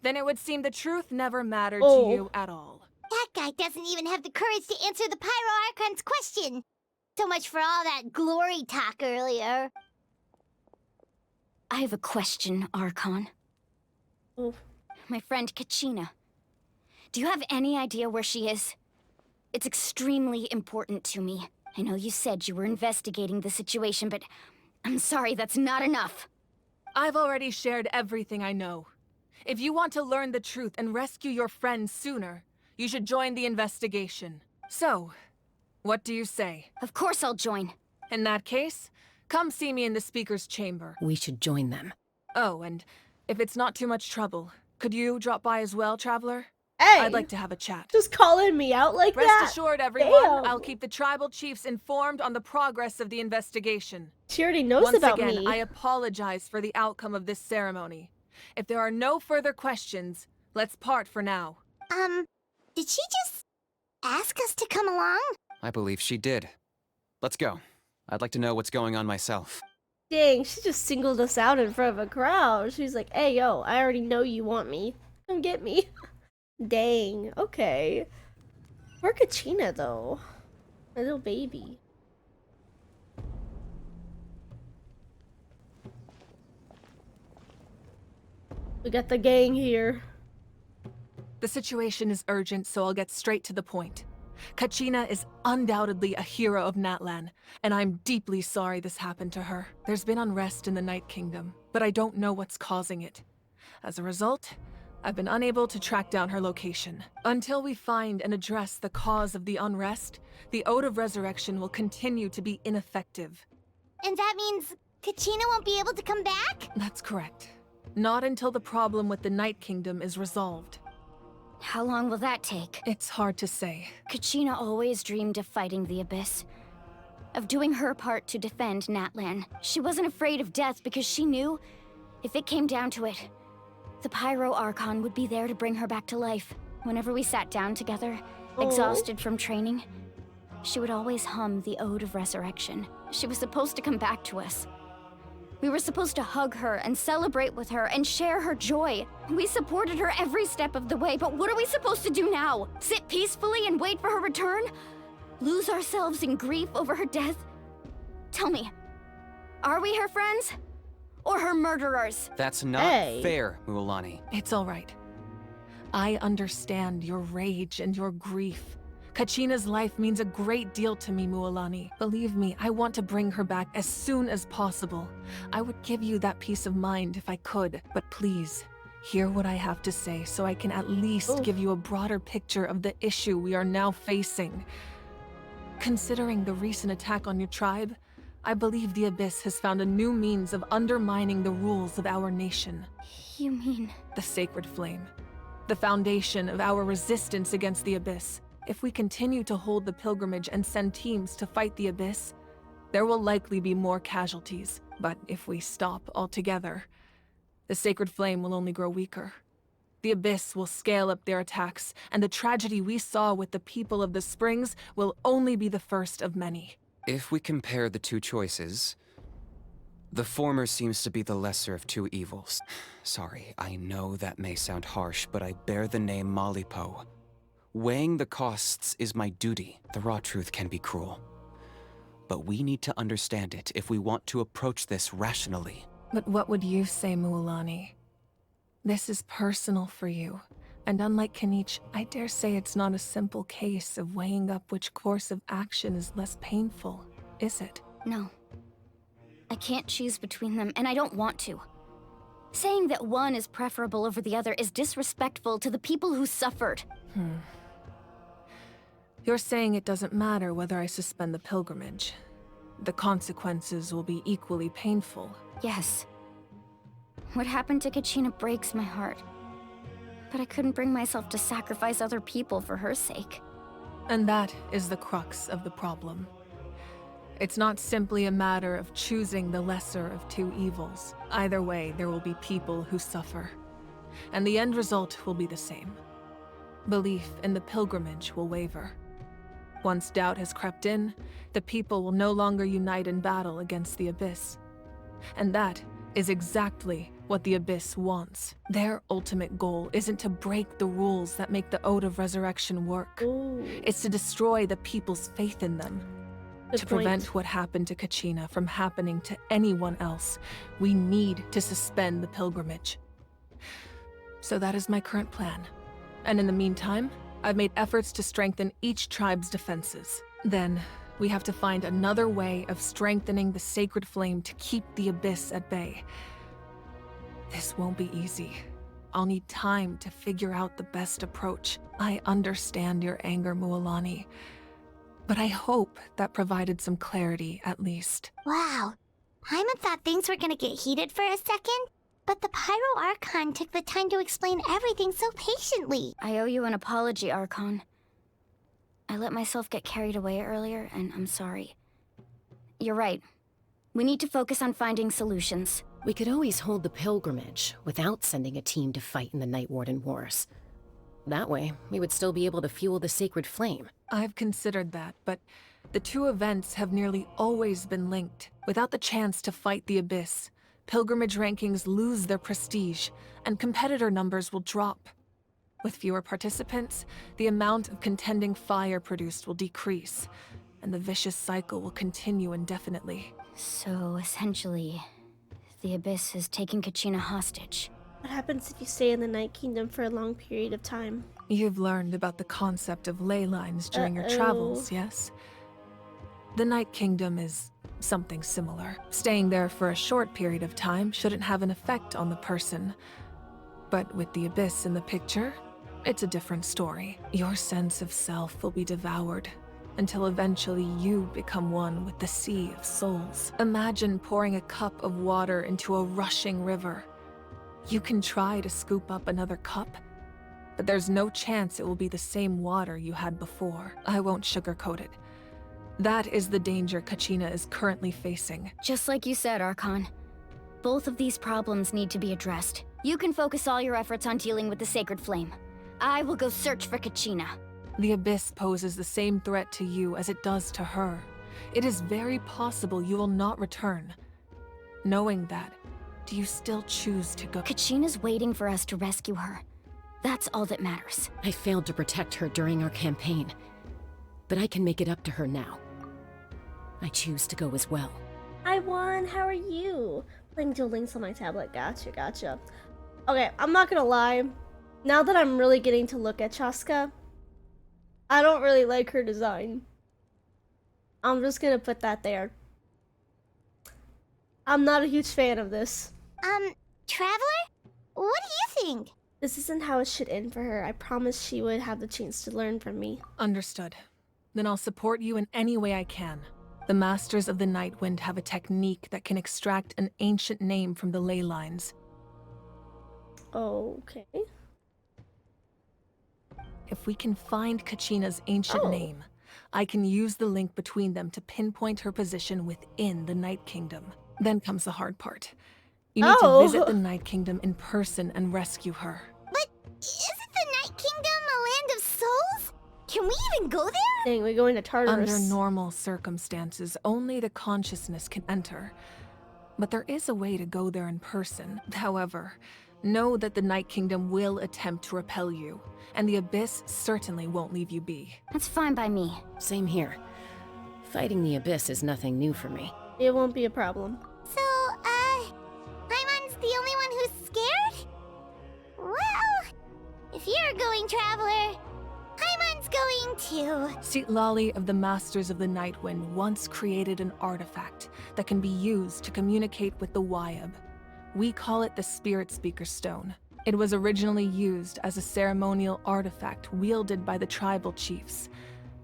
then it would seem the truth never mattered to you at all. That guy doesn't even have the courage to answer the Pyro Archon's question. So much for all that glory talk earlier. I have a question, Archon. My friend Kachina. Do you have any idea where she is? It's extremely important to me. I know you said you were investigating the situation, but I'm sorry, that's not enough. I've already shared everything I know. If you want to learn the truth and rescue your friend sooner, you should join the investigation. So, what do you say? Of course I'll join. In that case, come see me in the speaker's chamber. We should join them. Oh, and if it's not too much trouble, could you drop by as well, Traveler? Hey! I'd like to have a chat. Just calling me out like that? Rest assured, everyone, Damn. I'll keep the tribal chiefs informed on the progress of the investigation. She already knows about me. Once again, I apologize for the outcome of this ceremony. If there are no further questions, let's part for now. Did she just ask us to come along? I believe she did. Let's go. I'd like to know what's going on myself. Dang, she just singled us out in front of a crowd. She's like, hey, yo, I already know you want me. Come get me. Dang, okay. Poor Kachina, though. A little baby. We got the gang here. The situation is urgent, so I'll get straight to the point. Kachina is undoubtedly a hero of Natlan, and I'm deeply sorry this happened to her. There's been unrest in the Night Kingdom, but I don't know what's causing it. As a result, I've been unable to track down her location. Until we find and address the cause of the unrest, the Ode of Resurrection will continue to be ineffective. And that means Kachina won't be able to come back? That's correct. Not until the problem with the Night Kingdom is resolved. How long will that take? It's hard to say. Kachina always dreamed of fighting the Abyss. Of doing her part to defend Natlan. She wasn't afraid of death because she knew, if it came down to it, the Pyro Archon would be there to bring her back to life. Whenever we sat down together, exhausted from training, she would always hum the Ode of Resurrection. She was supposed to come back to us. We were supposed to hug her and celebrate with her and share her joy. We supported her every step of the way, but what are we supposed to do now? Sit peacefully and wait for her return? Lose ourselves in grief over her death? Tell me, are we her friends? Or her murderers? That's not fair, Mualani. It's all right. I understand your rage and your grief. Kachina's life means a great deal to me, Mualani. Believe me, I want to bring her back as soon as possible. I would give you that peace of mind if I could, but please, hear what I have to say so I can at least give you a broader picture of the issue we are now facing. Considering the recent attack on your tribe, I believe the Abyss has found a new means of undermining the rules of our nation. You mean? The Sacred Flame. The foundation of our resistance against the Abyss. If we continue to hold the pilgrimage and send teams to fight the Abyss, there will likely be more casualties. But if we stop altogether, the Sacred Flame will only grow weaker. The Abyss will scale up their attacks, and the tragedy we saw with the people of the Springs will only be the first of many. If we compare the two choices, the former seems to be the lesser of two evils. Sorry, I know that may sound harsh, but I bear the name Malipo. Weighing the costs is my duty. The raw truth can be cruel. But we need to understand it if we want to approach this rationally. But what would you say, Mualani? This is personal for you. And unlike Kanich, I dare say it's not a simple case of weighing up which course of action is less painful, is it? No. I can't choose between them, and I don't want to. Saying that one is preferable over the other is disrespectful to the people who suffered. You're saying it doesn't matter whether I suspend the pilgrimage. The consequences will be equally painful. Yes. What happened to Kachina breaks my heart. But I couldn't bring myself to sacrifice other people for her sake. And that is the crux of the problem. It's not simply a matter of choosing the lesser of two evils. Either way, there will be people who suffer. And the end result will be the same. Belief in the pilgrimage will waver. Once doubt has crept in, the people will no longer unite in battle against the Abyss. And that is exactly what the Abyss wants. Their ultimate goal isn't to break the rules that make the Ode of Resurrection work. It's to destroy the people's faith in them. To prevent what happened to Kachina from happening to anyone else, we need to suspend the pilgrimage. So that is my current plan. And in the meantime, I've made efforts to strengthen each tribe's defenses. Then, we have to find another way of strengthening the Sacred Flame to keep the Abyss at bay. This won't be easy. I'll need time to figure out the best approach. I understand your anger, Mualani, but I hope that provided some clarity, at least. Wow. Paimon thought things were gonna get heated for a second, but the Pyro Archon took the time to explain everything so patiently. I owe you an apology, Archon. I let myself get carried away earlier, and I'm sorry. You're right. We need to focus on finding solutions. We could always hold the pilgrimage without sending a team to fight in the Night Warden Wars. That way, we would still be able to fuel the Sacred Flame. I've considered that, but the two events have nearly always been linked. Without the chance to fight the Abyss, pilgrimage rankings lose their prestige, and competitor numbers will drop. With fewer participants, the amount of contending fire produced will decrease, and the vicious cycle will continue indefinitely. So, essentially, the Abyss is taking Kachina hostage. What happens if you stay in the Night Kingdom for a long period of time? You've learned about the concept of ley lines during your travels, yes? The Night Kingdom is something similar. Staying there for a short period of time shouldn't have an effect on the person. But with the Abyss in the picture, it's a different story. Your sense of self will be devoured until eventually you become one with the Sea of Souls. Imagine pouring a cup of water into a rushing river. You can try to scoop up another cup, but there's no chance it will be the same water you had before. I won't sugarcoat it. That is the danger Kachina is currently facing. Just like you said, Archon. Both of these problems need to be addressed. You can focus all your efforts on dealing with the Sacred Flame. I will go search for Kachina. The Abyss poses the same threat to you as it does to her. It is very possible you will not return. Knowing that, do you still choose to go? Kachina's waiting for us to rescue her. That's all that matters. I failed to protect her during our campaign, but I can make it up to her now. I choose to go as well. Hi Juan, how are you? Playing Duel Links on my tablet. Gotcha. Okay, I'm not gonna lie. Now that I'm really getting to look at Chaska, I don't really like her design. I'm just gonna put that there. I'm not a huge fan of this. Traveler? What do you think? This isn't how it should end for her. I promised she would have the chance to learn from me. Understood. Then I'll support you in any way I can. The Masters of the Nightwind have a technique that can extract an ancient name from the ley lines. Okay. If we can find Kachina's ancient name, I can use the link between them to pinpoint her position within the Night Kingdom. Then comes the hard part. You need to visit the Night Kingdom in person and rescue her. But isn't the Night Kingdom a land of souls? Can we even go there? Dang, we're going to Tartarus. Under normal circumstances, only the consciousness can enter. But there is a way to go there in person. However, know that the Night Kingdom will attempt to repel you, and the Abyss certainly won't leave you be. That's fine by me. Same here. Fighting the Abyss is nothing new for me. It won't be a problem. So, Paimon's the only one who's scared? Well, if you're going, Traveler, Paimon's going too. Citlali of the Masters of the Nightwind once created an artifact that can be used to communicate with the Wyab. We call it the Spirit Speaker Stone. It was originally used as a ceremonial artifact wielded by the tribal chiefs.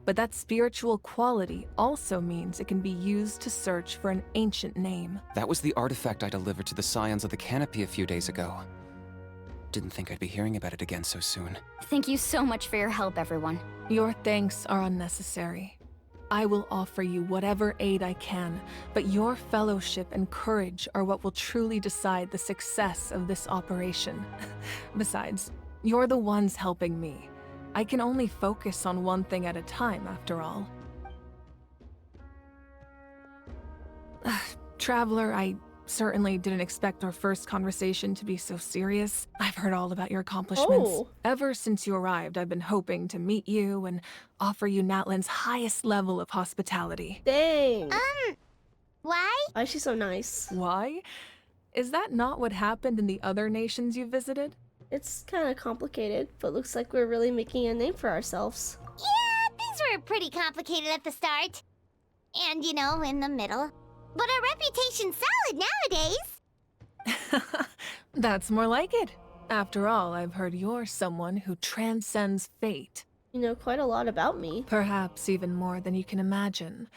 But that spiritual quality also means it can be used to search for an ancient name. That was the artifact I delivered to the Scions of the Canopy a few days ago. Didn't think I'd be hearing about it again so soon. Thank you so much for your help, everyone. Your thanks are unnecessary. I will offer you whatever aid I can, but your fellowship and courage are what will truly decide the success of this operation. Besides, you're the ones helping me. I can only focus on one thing at a time, after all. Traveler, I certainly didn't expect our first conversation to be so serious. I've heard all about your accomplishments. Ever since you arrived, I've been hoping to meet you and offer you Natlan's highest level of hospitality. Dang. Why? Why is she so nice? Why? Is that not what happened in the other nations you visited? It's kind of complicated, but looks like we're really making a name for ourselves. Yeah, things were pretty complicated at the start. And, you know, in the middle. But our reputation's solid nowadays. That's more like it. After all, I've heard you're someone who transcends fate. You know quite a lot about me. Perhaps even more than you can imagine.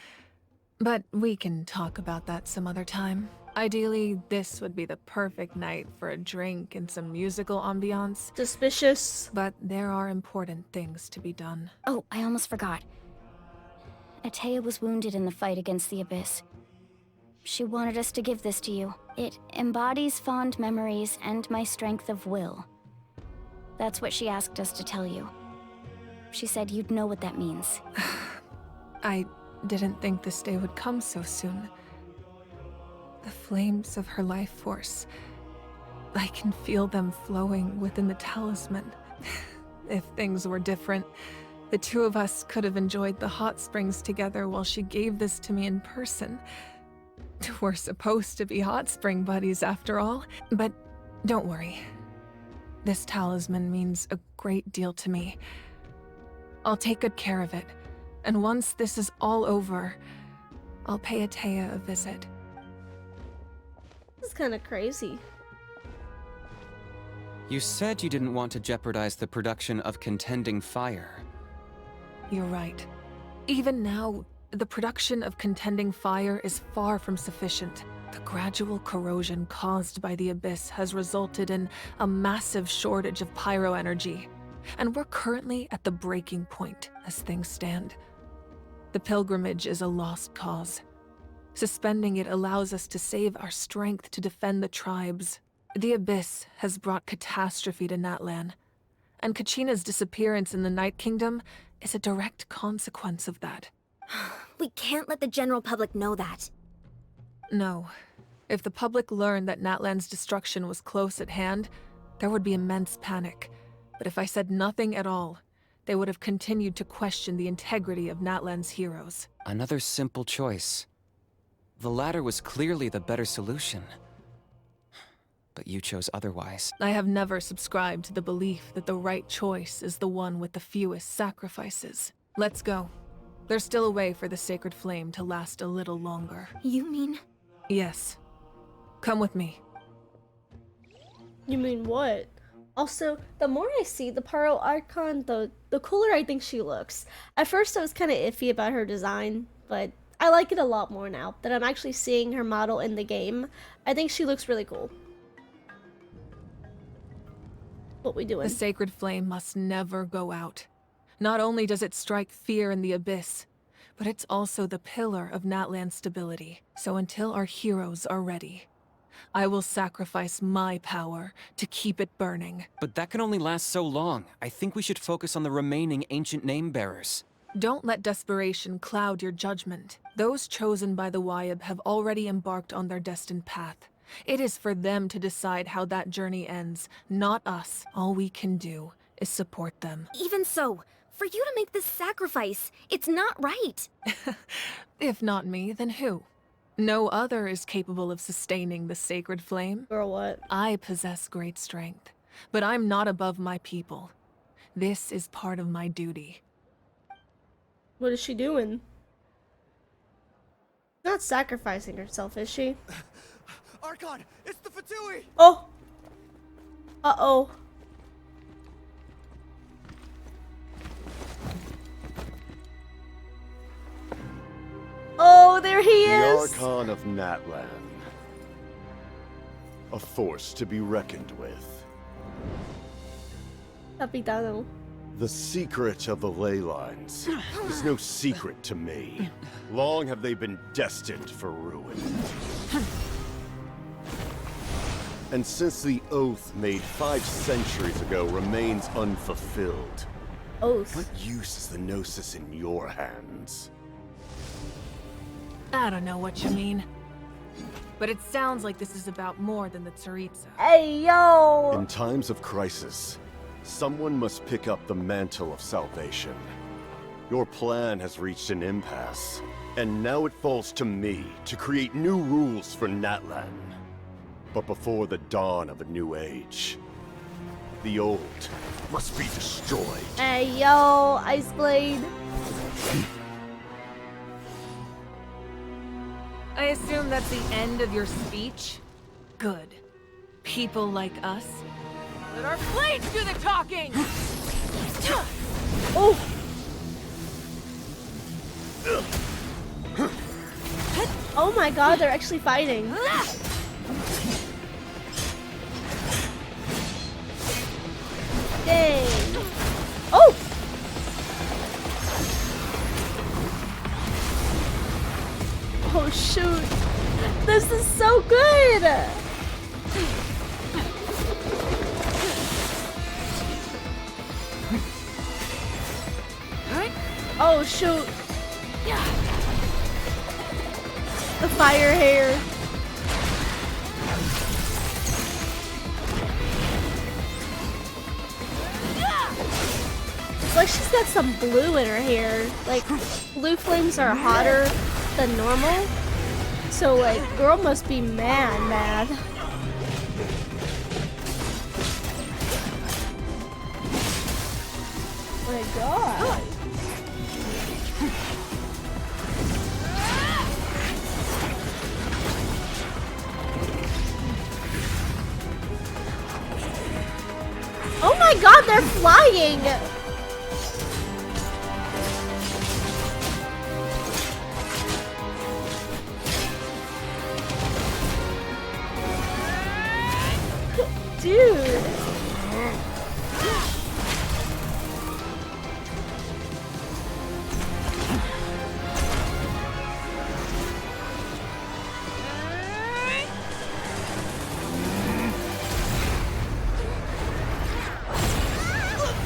But we can talk about that some other time. Ideally, this would be the perfect night for a drink and some musical ambiance. Suspicious. But there are important things to be done. Oh, I almost forgot. Atea was wounded in the fight against the Abyss. She wanted us to give this to you. It embodies fond memories and my strength of will. That's what she asked us to tell you. She said you'd know what that means. I didn't think this day would come so soon. The flames of her life force. I can feel them flowing within the talisman. if things were different, the two of us could have enjoyed the hot springs together while she gave this to me in person. We're supposed to be hot spring buddies after all, but don't worry. This talisman means a great deal to me. I'll take good care of it, and once this is all over, I'll pay Atea a visit. This is kind of crazy. You said you didn't want to jeopardize the production of contending fire. You're right. Even now, the production of contending fire is far from sufficient. The gradual corrosion caused by the Abyss has resulted in a massive shortage of pyro energy, and we're currently at the breaking point as things stand. The pilgrimage is a lost cause. Suspending it allows us to save our strength to defend the tribes. The Abyss has brought catastrophe to Natlan, and Kachina's disappearance in the Night Kingdom is a direct consequence of that. We can't let the general public know that. No. If the public learned that Natlan's destruction was close at hand, there would be immense panic. But if I said nothing at all, they would have continued to question the integrity of Natlan's heroes. Another simple choice. The latter was clearly the better solution. But you chose otherwise. I have never subscribed to the belief that the right choice is the one with the fewest sacrifices. Let's go. There's still a way for the sacred flame to last a little longer. You mean? Yes. Come with me. You mean what? Also, the more I see the Pyro Archon, the cooler I think she looks. At first I was kind of iffy about her design, but I like it a lot more now that I'm actually seeing her model in the game. I think she looks really cool. What we doing? The sacred flame must never go out. Not only does it strike fear in the Abyss, but it's also the pillar of Natlan's stability. So until our heroes are ready, I will sacrifice my power to keep it burning. But that can only last so long. I think we should focus on the remaining ancient name-bearers. Don't let desperation cloud your judgment. Those chosen by the Wyeb have already embarked on their destined path. It is for them to decide how that journey ends, not us. All we can do is support them. Even so, for you to make this sacrifice, it's not right. If not me, then who? No other is capable of sustaining the sacred flame. Or what? I possess great strength, but I'm not above my people. This is part of my duty. What is she doing? Not sacrificing herself, is she? Archon, it's the Fatui! Oh! Uh-oh. Oh, there he is! The Archon of Natlan. A force to be reckoned with. Capitano. The secret of the ley lines is no secret to me. Long have they been destined for ruin. And since the oath made 5 centuries ago remains unfulfilled, oath. What use is the Gnosis in your hands? I don't know what you mean. But it sounds like this is about more than the Tsaritsa. Hey, yo! In times of crisis, someone must pick up the mantle of salvation. Your plan has reached an impasse, and now it falls to me to create new rules for Natlan. But before the dawn of a new age, the old must be destroyed. Hey, yo, Iceblade. I assume that's the end of your speech? Good. People like us. Let our blades do the talking! Oh! Oh my god, they're actually fighting. Dang. Oh! Oh shoot. This is so good! Oh shoot. The fire hair. like she's got some blue in her hair. Like, blue flames are hotter than normal. So, like, girl must be mad. Oh my god. Oh my god, they're flying! Dude!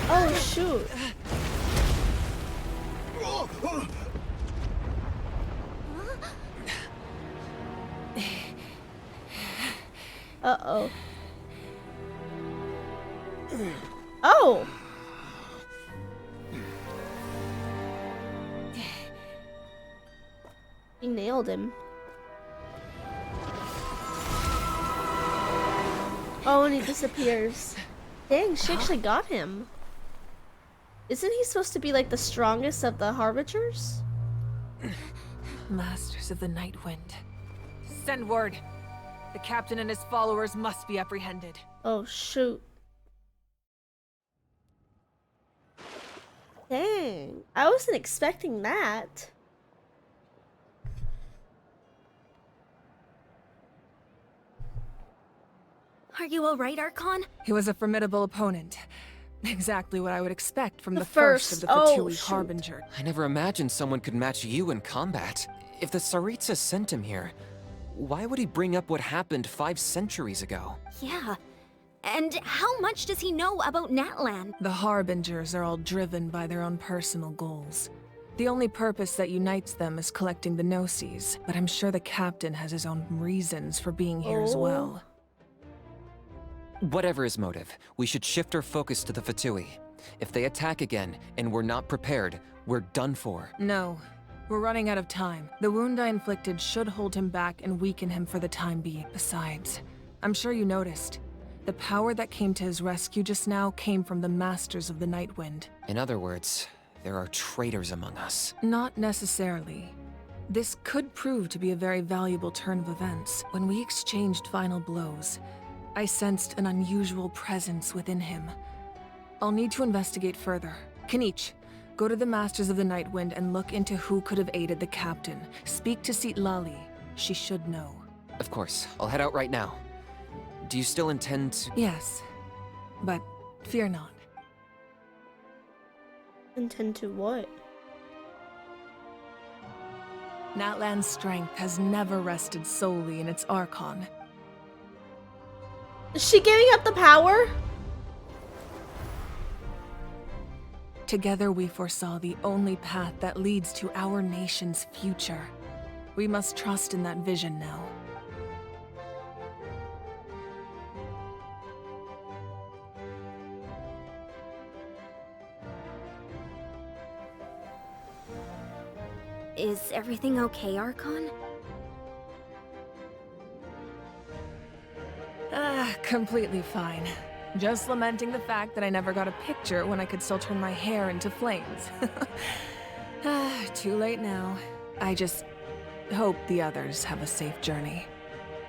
Oh shoot. Uh-oh. Oh! He nailed him. Oh, and he disappears. Dang, she actually got him. Isn't he supposed to be like the strongest of the Harbingers? Masters of the Night Wind. Send word. The captain and his followers must be apprehended. Oh, shoot. Dang, I wasn't expecting that. Are you alright, Archon? He was a formidable opponent. Exactly what I would expect from the first first of the Fatui Harbinger. I never imagined someone could match you in combat. If the Tsaritsa sent him here, why would he bring up what happened 5 centuries ago? Yeah. And how much does he know about Natlan? The Harbingers are all driven by their own personal goals. The only purpose that unites them is collecting the Gnosis, but I'm sure the captain has his own reasons for being here as well. Whatever his motive, we should shift our focus to the Fatui. If they attack again, and we're not prepared, we're done for. No. We're running out of time. The wound I inflicted should hold him back and weaken him for the time being. Besides, I'm sure you noticed. The power that came to his rescue just now came from the Masters of the Night Wind. In other words, there are traitors among us. Not necessarily. This could prove to be a very valuable turn of events. When we exchanged final blows, I sensed an unusual presence within him. I'll need to investigate further. Kinich, go to the Masters of the Night Wind and look into who could have aided the captain. Speak to Lali. She should know. Of course, I'll head out right now. Do you still intend to— Yes, but fear not. Intend to what? Natlan's strength has never rested solely in its Archon. Is she giving up the power? Together we foresaw the only path that leads to our nation's future. We must trust in that vision now. Is everything okay, Archon? Completely fine. Just lamenting the fact that I never got a picture when I could still turn my hair into flames. Too late now. I just hope the others have a safe journey.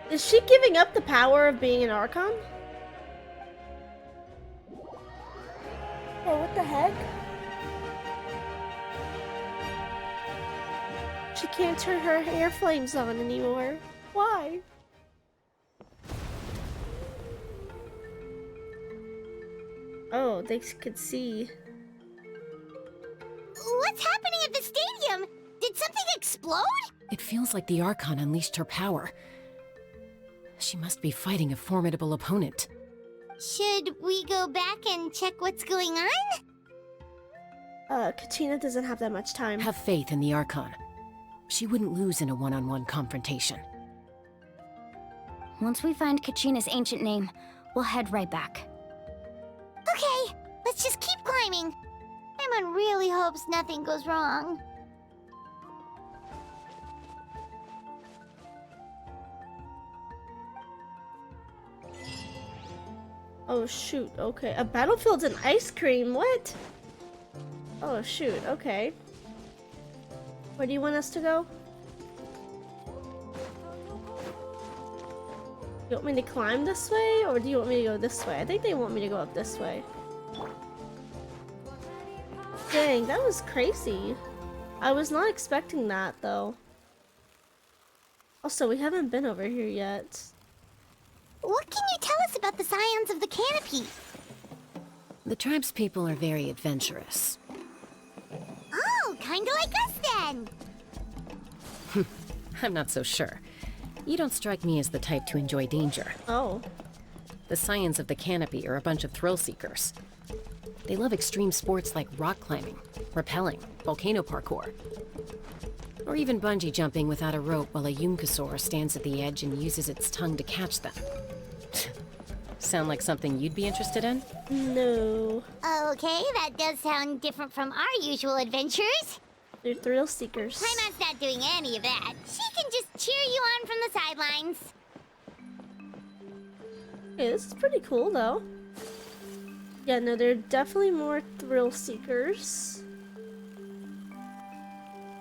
Is she giving up the power of being an Archon? Oh, what the heck? She can't turn her hair flames on anymore. Why? Oh, they could see. What's happening at the stadium? Did something explode? It feels like the Archon unleashed her power. She must be fighting a formidable opponent. Should we go back and check what's going on? Kachina doesn't have that much time. Have faith in the Archon. She wouldn't lose in a one-on-one confrontation. Once we find Kachina's ancient name, we'll head right back. Okay, let's just keep climbing. I'm Everyone really hopes nothing goes wrong. Oh shoot, okay. A battlefield's an ice cream, what? Oh shoot, okay. Where do you want us to go? You want me to climb this way, or do you want me to go this way? I think they want me to go up this way. Dang, that was crazy. I was not expecting that, though. Also, we haven't been over here yet. What can you tell us about the scions of the canopy? The tribe's people are very adventurous. Oh, kinda like us then. I'm not so sure. You don't strike me as the type to enjoy danger. Oh. The scions of the canopy are a bunch of thrill seekers. They love extreme sports like rock climbing, rappelling, volcano parkour, or even bungee jumping without a rope while a Yunkasaur stands at the edge and uses its tongue to catch them. Sound like something you'd be interested in? No. Okay, that does sound different from our usual adventures. They're thrill seekers. Paimon's not doing any of that. She can just cheer you on from the sidelines. Okay, this is pretty cool, though. Yeah, no, they're definitely more thrill seekers.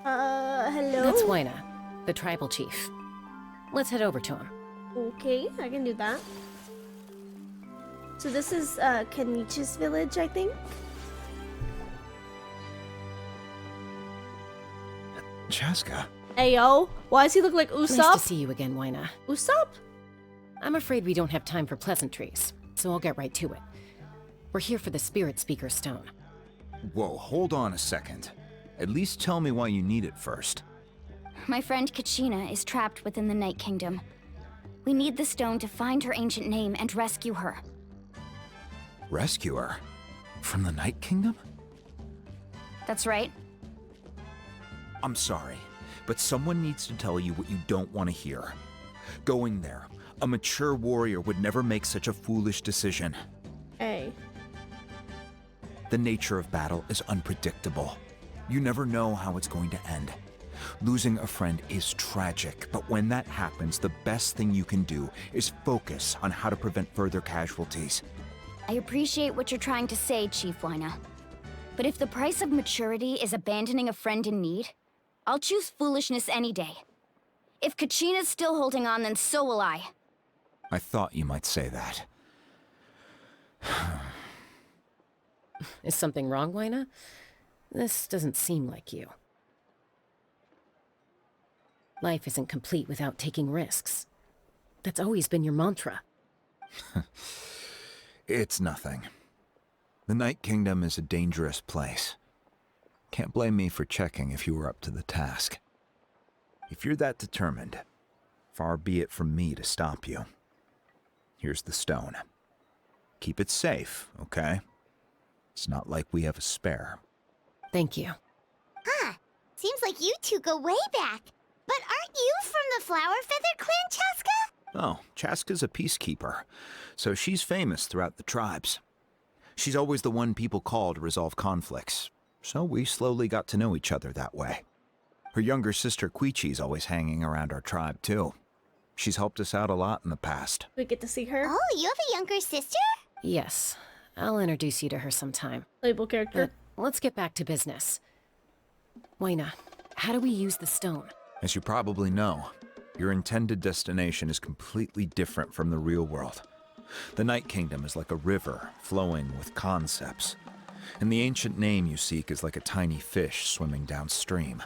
Hello? That's Huayna, the tribal chief. Let's head over to him. Okay, I can do that. So this is Kenichi's village, I think? Chaska. Ayo, why does he look like Usopp? Nice to see you again, Huayna. Usopp? I'm afraid we don't have time for pleasantries, so I'll get right to it. We're here for the Spirit Speaker Stone. Whoa, hold on a second. At least tell me why you need it first. My friend Kachina is trapped within the Night Kingdom. We need the stone to find her ancient name and rescue her. Rescue her? From the Night Kingdom? That's right. I'm sorry, but someone needs to tell you what you don't want to hear. Going there, a mature warrior would never make such a foolish decision. Hey. The nature of battle is unpredictable. You never know how it's going to end. Losing a friend is tragic, but when that happens, the best thing you can do is focus on how to prevent further casualties. I appreciate what you're trying to say, Chief Huayna. But if the price of maturity is abandoning a friend in need, I'll choose foolishness any day. If Kachina's still holding on, then so will I. I thought you might say that. Is something wrong, Huayna? This doesn't seem like you. Life isn't complete without taking risks. That's always been your mantra. It's nothing. The Night Kingdom is a dangerous place. Can't blame me for checking if you were up to the task. If you're that determined, far be it from me to stop you. Here's the stone. Keep it safe, okay? It's not like we have a spare. Thank you. Huh. Seems like you two go way back. But aren't you from the Flower Feather Clan, Chaska? Oh, Chaska's a peacekeeper, so she's famous throughout the tribes. She's always the one people call to resolve conflicts, so we slowly got to know each other that way. Her younger sister Quichi's always hanging around our tribe, too. She's helped us out a lot in the past. We get to see her? Oh, you have a younger sister? Yes. I'll introduce you to her sometime. Playable character. Let's get back to business. Huayna, how do we use the stone? As you probably know, your intended destination is completely different from the real world. The Night Kingdom is like a river flowing with concepts, and the ancient name you seek is like a tiny fish swimming downstream.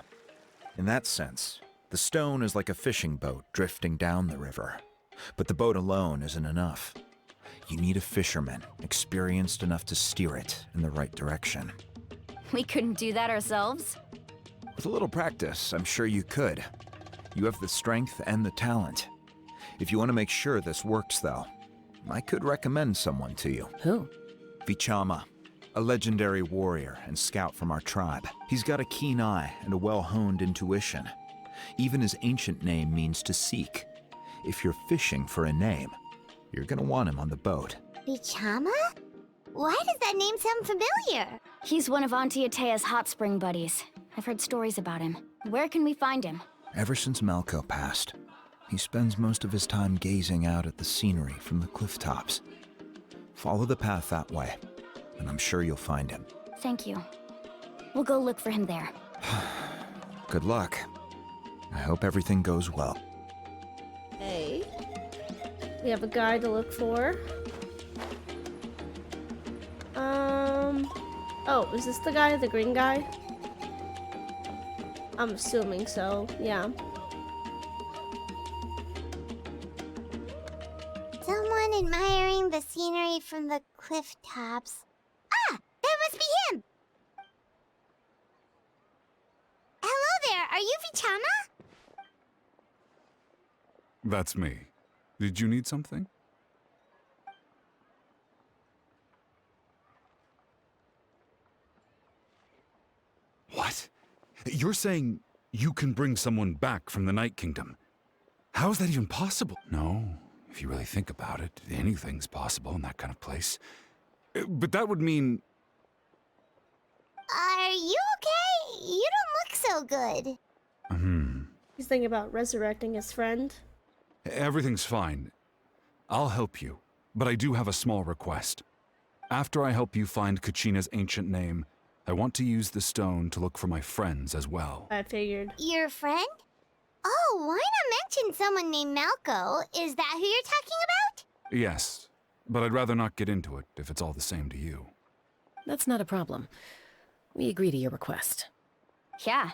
In that sense, the stone is like a fishing boat drifting down the river, but the boat alone isn't enough. You need a fisherman experienced enough to steer it in the right direction. We couldn't do that ourselves? With a little practice, I'm sure you could. You have the strength and the talent. If you want to make sure this works, though, I could recommend someone to you. Who? Vichama, a legendary warrior and scout from our tribe. He's got a keen eye and a well-honed intuition. Even his ancient name means to seek. If you're fishing for a name, you're gonna want him on the boat. Vichama? Why does that name sound familiar? He's one of Auntie Atea's hot spring buddies. I've heard stories about him. Where can we find him? Ever since Malco passed, he spends most of his time gazing out at the scenery from the cliff tops. Follow the path that way, and I'm sure you'll find him. Thank you. We'll go look for him there. Good luck. I hope everything goes well. Okay. We have a guy to look for. Oh, is this the guy, the green guy? I'm assuming so, yeah. Someone admiring the scenery from the cliff tops. Ah! That must be him! Hello there, are you Vichama? That's me. Did you need something? What? You're saying you can bring someone back from the Night Kingdom? How is that even possible? No, if you really think about it, anything's possible in that kind of place. But that would mean... Are you okay? You don't look so good. He's thinking about resurrecting his friend. Everything's fine. I'll help you, but I do have a small request. After I help you find Kachina's ancient name, I want to use the stone to look for my friends as well. I figured. Your friend? Oh, why not mention someone named Malco? Is that who you're talking about? Yes, but I'd rather not get into it if it's all the same to you. That's not a problem. We agree to your request. Yeah.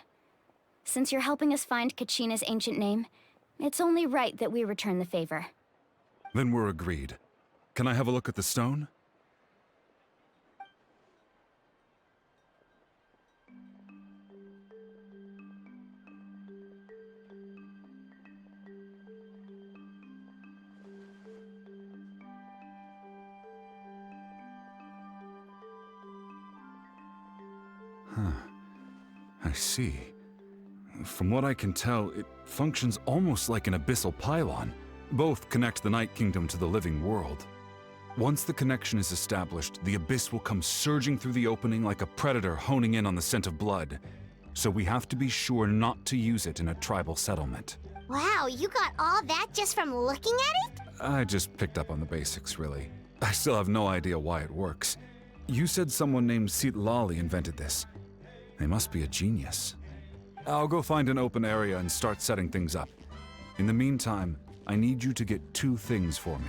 Since you're helping us find Kachina's ancient name, it's only right that we return the favor. Then we're agreed. Can I have a look at the stone? Huh. I see. From what I can tell, it functions almost like an abyssal pylon. Both connect the Night Kingdom to the living world. Once the connection is established, the abyss will come surging through the opening like a predator honing in on the scent of blood. So we have to be sure not to use it in a tribal settlement. Wow, you got all that just from looking at it? I just picked up on the basics, really. I still have no idea why it works. You said someone named Sitlali invented this. They must be a genius. I'll go find an open area and start setting things up. In the meantime, I need you to get 2 things for me.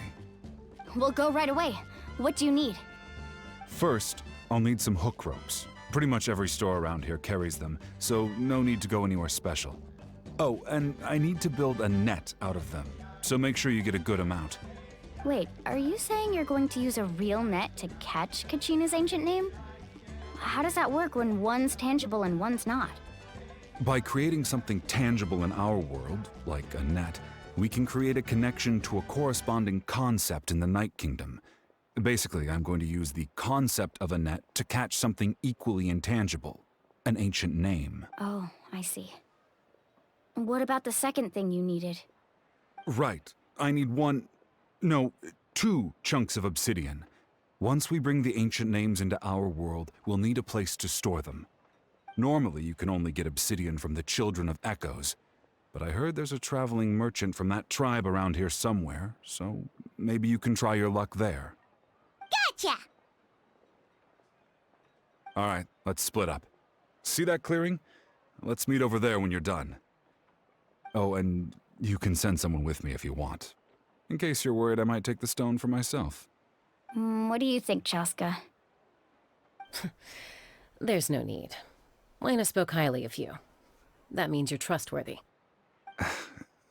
We'll go right away. What do you need? First, I'll need some hook ropes. Pretty much every store around here carries them, so no need to go anywhere special. Oh, and I need to build a net out of them, so make sure you get a good amount. Wait, are you saying you're going to use a real net to catch Kachina's ancient name? How does that work when one's tangible and one's not? By creating something tangible in our world, like a net, we can create a connection to a corresponding concept in the Night Kingdom. Basically, I'm going to use the concept of a net to catch something equally intangible, an ancient name. Oh, I see. What about the second thing you needed? Right. I need 2 chunks of obsidian. Once we bring the ancient names into our world, we'll need a place to store them. Normally, you can only get obsidian from the Children of Echoes, but I heard there's a traveling merchant from that tribe around here somewhere, so maybe you can try your luck there. Gotcha! Alright, let's split up. See that clearing? Let's meet over there when you're done. Oh, and you can send someone with me if you want. In case you're worried I might take the stone for myself. What do you think, Chaska? There's no need. Lena spoke highly of you. That means you're trustworthy.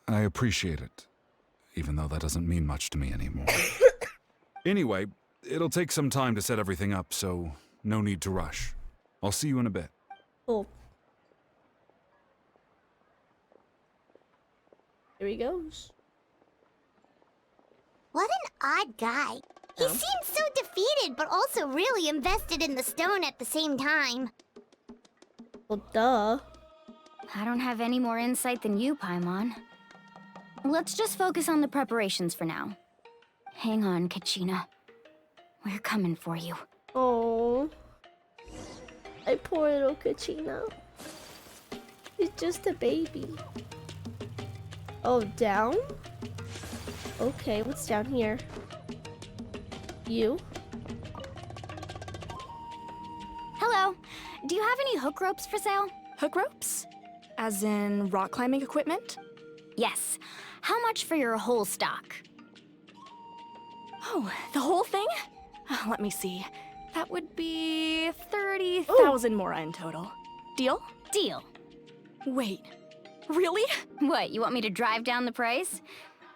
I appreciate it, even though that doesn't mean much to me anymore. Anyway, it'll take some time to set everything up, so no need to rush. I'll see you in a bit. Cool. Here he goes. What an odd guy. He seems so defeated, but also really invested in the stone at the same time. Well, duh. I don't have any more insight than you, Paimon. Let's just focus on the preparations for now. Hang on, Kachina. We're coming for you. Oh. My poor little Kachina. He's just a baby. Oh, down? Okay, what's down here? You? Hello. Do you have any hook ropes for sale? Hook ropes? As in rock climbing equipment? Yes. How much for your whole stock? Oh, the whole thing? Let me see. That would be 30,000 mora in total. Deal? Deal. Wait, really? What, you want me to drive down the price?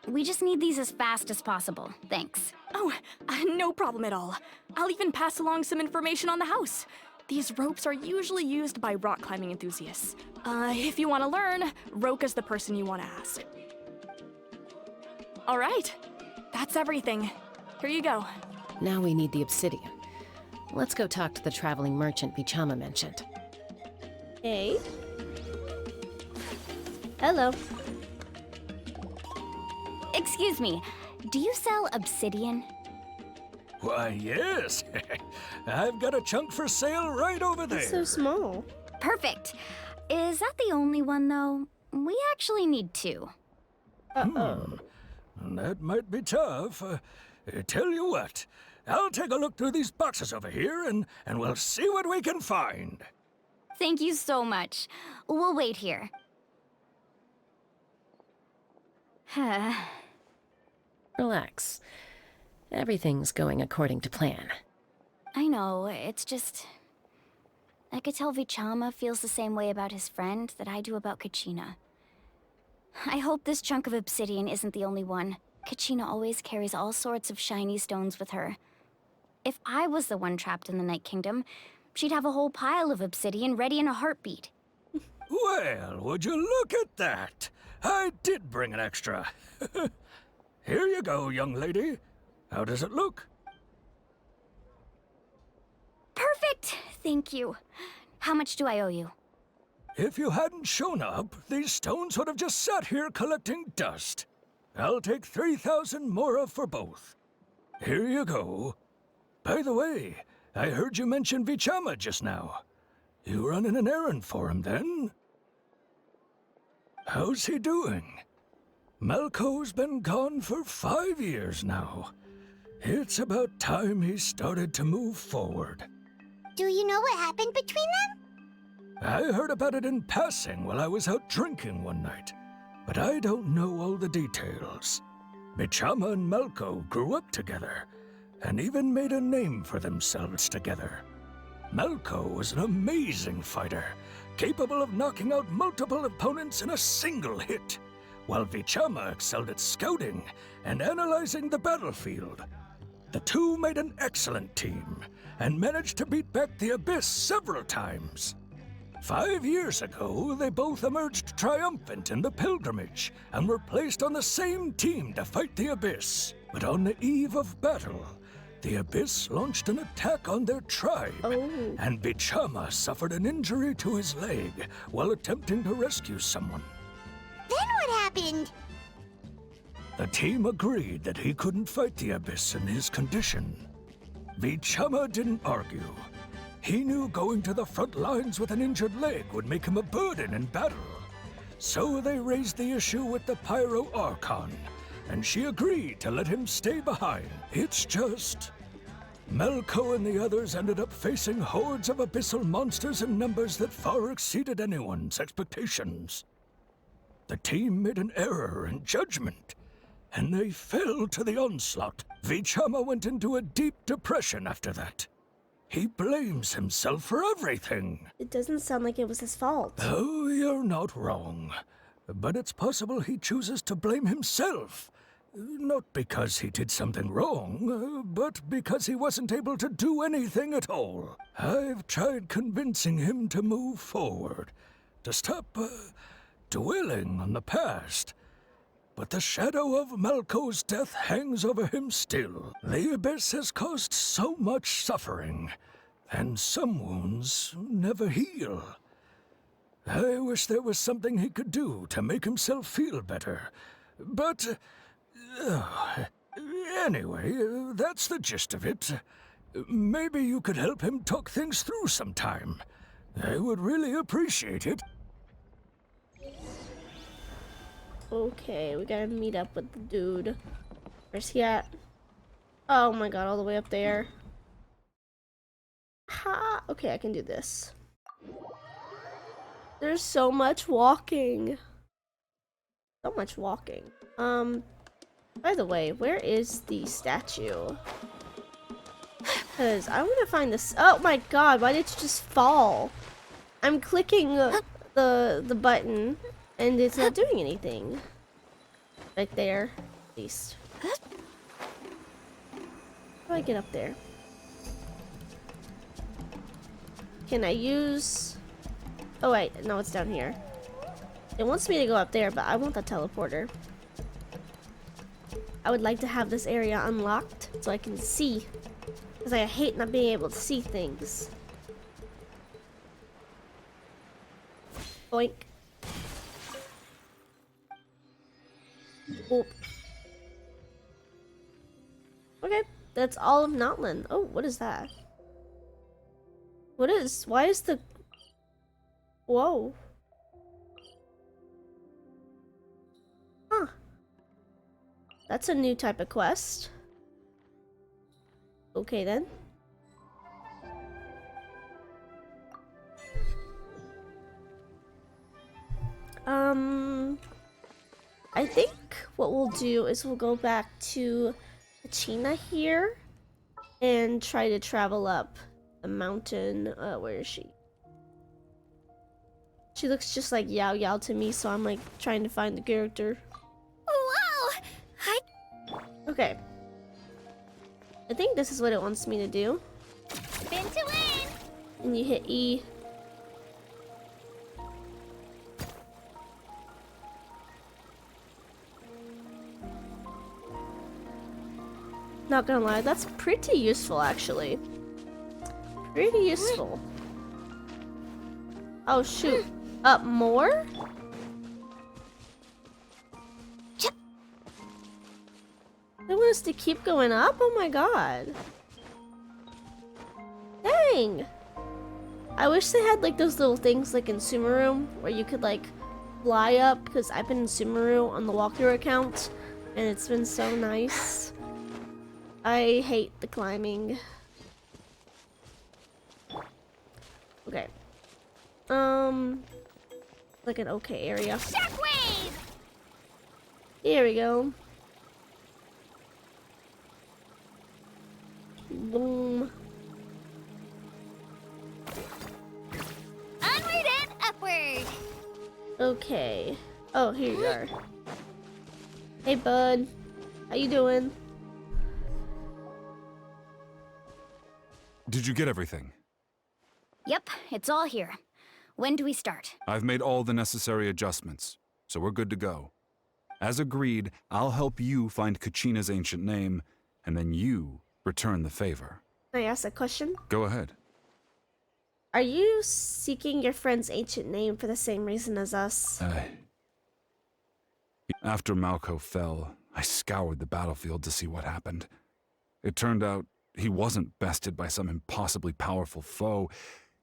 We just need these as fast as possible. Thanks. Oh, no problem at all. I'll even pass along some information on the house. These ropes are usually used by rock climbing enthusiasts. If you want to learn, Roka's the person you want to ask. All right, that's everything. Here you go. Now we need the obsidian. Let's go talk to the traveling merchant Vichama mentioned. Hey. Hello. Excuse me, do you sell obsidian? Why, yes. I've got a chunk for sale right over there. It's so small. Perfect. Is that the only one, though? We actually need two. That might be tough. Tell you what, I'll take a look through these boxes over here, and we'll see what we can find. Thank you so much. We'll wait here. Relax. Everything's going according to plan. I know, it's just... I could tell Vichama feels the same way about his friend that I do about Kachina. I hope this chunk of obsidian isn't the only one. Kachina always carries all sorts of shiny stones with her. If I was the one trapped in the Night Kingdom, she'd have a whole pile of obsidian ready in a heartbeat. Well, would you look at that? I did bring an extra. Here you go, young lady. How does it look? Perfect! Thank you. How much do I owe you? If you hadn't shown up, these stones would have just sat here collecting dust. I'll take 3,000 mora for both. Here you go. By the way, I heard you mention Vichama just now. You running an errand for him, then? How's he doing? Malco's been gone for 5 years now. It's about time he started to move forward. Do you know what happened between them? I heard about it in passing while I was out drinking one night, but I don't know all the details. Vichama and Malco grew up together, and even made a name for themselves together. Malco was an amazing fighter, capable of knocking out multiple opponents in a single hit, while Vichama excelled at scouting and analyzing the battlefield. The two made an excellent team, and managed to beat back the Abyss several times. 5 years ago, they both emerged triumphant in the pilgrimage, and were placed on the same team to fight the Abyss. But on the eve of battle, the Abyss launched an attack on their tribe, and Vichama suffered an injury to his leg while attempting to rescue someone. Then what happened? The team agreed that he couldn't fight the Abyss in his condition. Vichama didn't argue. He knew going to the front lines with an injured leg would make him a burden in battle. So they raised the issue with the Pyro Archon, and she agreed to let him stay behind. It's just... Malco and the others ended up facing hordes of abyssal monsters in numbers that far exceeded anyone's expectations. The team made an error in judgment, and they fell to the onslaught. Vichama went into a deep depression after that. He blames himself for everything. It doesn't sound like it was his fault. Oh, you're not wrong. But it's possible he chooses to blame himself. Not because he did something wrong, but because he wasn't able to do anything at all. I've tried convincing him to move forward, to stop dwelling on the past. But the shadow of Malco's death hangs over him still. The Abyss has caused so much suffering, and some wounds never heal. I wish there was something he could do to make himself feel better. But... anyway, that's the gist of it. Maybe you could help him talk things through sometime. I would really appreciate it. Okay, we gotta meet up with the dude. Where's he at? Oh my god, all the way up there. Ha! Okay, I can do this. There's so much walking. So much walking. By the way, where is the statue? Because I want to find this. Oh my god, why did you just fall? I'm clicking the button and it's not doing anything. Right there, at least. How do I get up there? Can I use... Oh wait, no, it's down here. It wants me to go up there, but I want the teleporter. I would like to have this area unlocked so I can see. Because I hate not being able to see things. Boink. Oop. Okay, that's all of Natlan. Oh, what is that? Why is the... Whoa. Huh. That's a new type of quest. Okay then. I think what we'll do is we'll go back to Kachina here and try to travel up the mountain. Where is she? She looks just like Yao Yao to me, so I'm like trying to find the character. Wow! Okay. I think this is what it wants me to do. Spin to win! And you hit E. Not gonna lie, that's pretty useful actually. Pretty useful. Oh shoot. Up more? They want us to keep going up? Oh my god. Dang. I wish they had like those little things like in Sumeru where you could like fly up, because I've been in Sumeru on the walkthrough account and it's been so nice. I hate the climbing. Okay. Like an okay area. Shockwave! Here we go. Boom. Onward and upward! Okay. Oh, here you are. Hey, bud. How you doing? Did you get everything? Yep, it's all here. When do we start? I've made all the necessary adjustments, so we're good to go. As agreed, I'll help you find Kachina's ancient name, and then you return the favor. Can I ask a question? Go ahead. Are you seeking your friend's ancient name for the same reason as us? After Malco fell, I scoured the battlefield to see what happened. It turned out he wasn't bested by some impossibly powerful foe.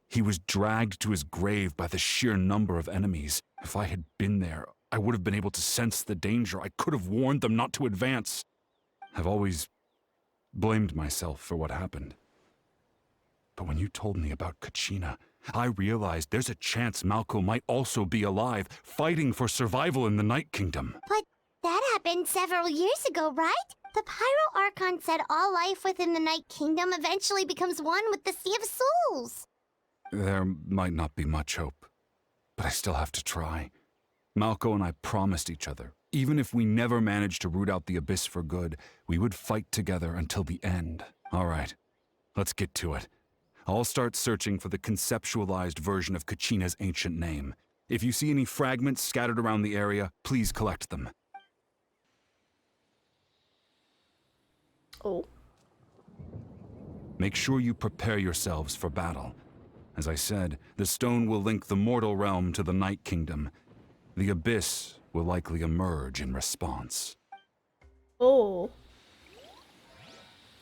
He was dragged to his grave by the sheer number of enemies. If I had been there, I would have been able to sense the danger. I could have warned them not to advance. I've always blamed myself for what happened. But when you told me about Kachina, I realized there's a chance Malco might also be alive, fighting for survival in the Night Kingdom. But that happened several years ago, right? The Pyro Archon said all life within the Night Kingdom eventually becomes one with the Sea of Souls. There might not be much hope, but I still have to try. Malco and I promised each other, even if we never managed to root out the Abyss for good, we would fight together until the end. All right, let's get to it. I'll start searching for the conceptualized version of Kachina's ancient name. If you see any fragments scattered around the area, please collect them. Oh. Make sure you prepare yourselves for battle. As I said, the stone will link the mortal realm to the Night Kingdom. The Abyss will likely emerge in response. Oh.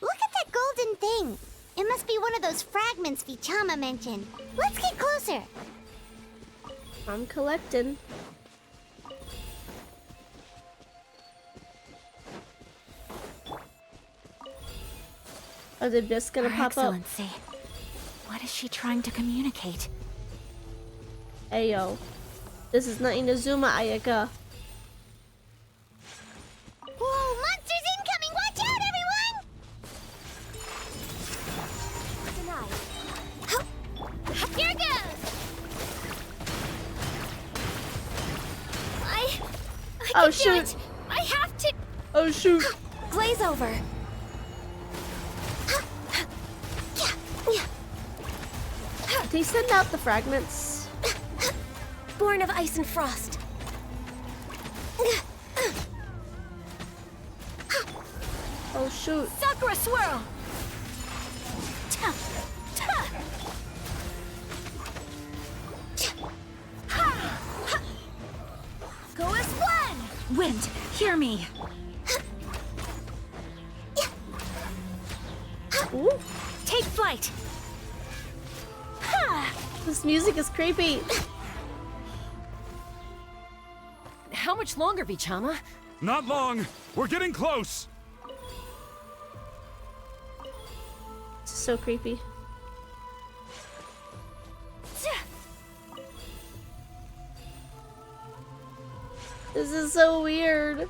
Look at that golden thing. It must be one of those fragments Vichama mentioned. Let's get closer. I'm collecting. Are they just gonna Her pop Excellency. What is she trying to communicate? up? Ayo. This is not Inazuma Ayaka. Whoa, monsters incoming! Watch out, everyone! Here goes! I Oh can do shoot! it. I have to. Oh shoot! Glaze over. Did he send out the fragments? Born of ice and frost. Oh shoot! Sakura swirl. Go as one. Wind, hear me. Ooh. Take flight. This music is creepy. How much longer, Vichama? Not long. We're getting close. It's so creepy. This is so weird.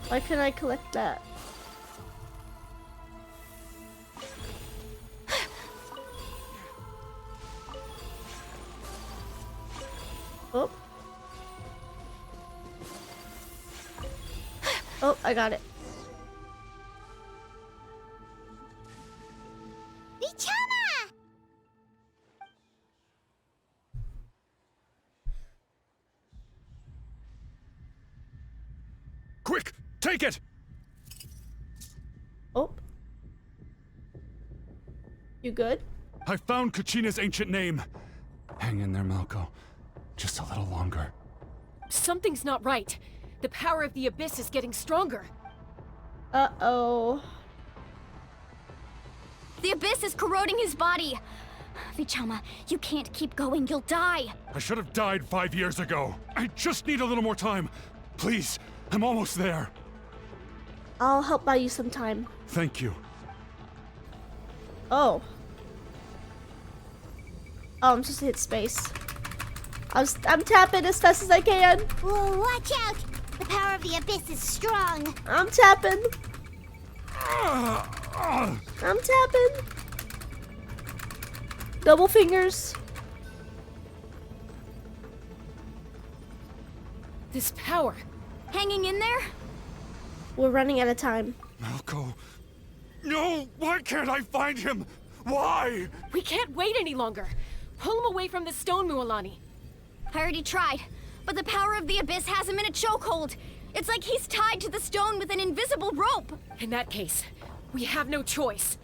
Why couldn't I collect that? Oh. Oh, I got it. Vichama! Quick, take it! Oh. You good? I found Kachina's ancient name. Hang in there, Malco. Just a little longer. Something's not right. The power of the Abyss is getting stronger. Uh-oh. The Abyss is corroding his body. Vichama, you can't keep going. You'll die. I should have died 5 years ago. I just need a little more time. Please, I'm almost there. I'll help buy you some time. Thank you. Oh. Oh, I'm supposed to hit space. I'm tapping as fast as I can. Whoa, watch out! The power of the Abyss is strong. I'm tapping. I'm tapping. Double fingers. This power. Hanging in there? We're running out of time. Malco. No! Why can't I find him? Why? We can't wait any longer. Pull him away from the stone, Mualani. I already tried, but the power of the Abyss has him in a chokehold. It's like he's tied to the stone with an invisible rope. In that case, we have no choice.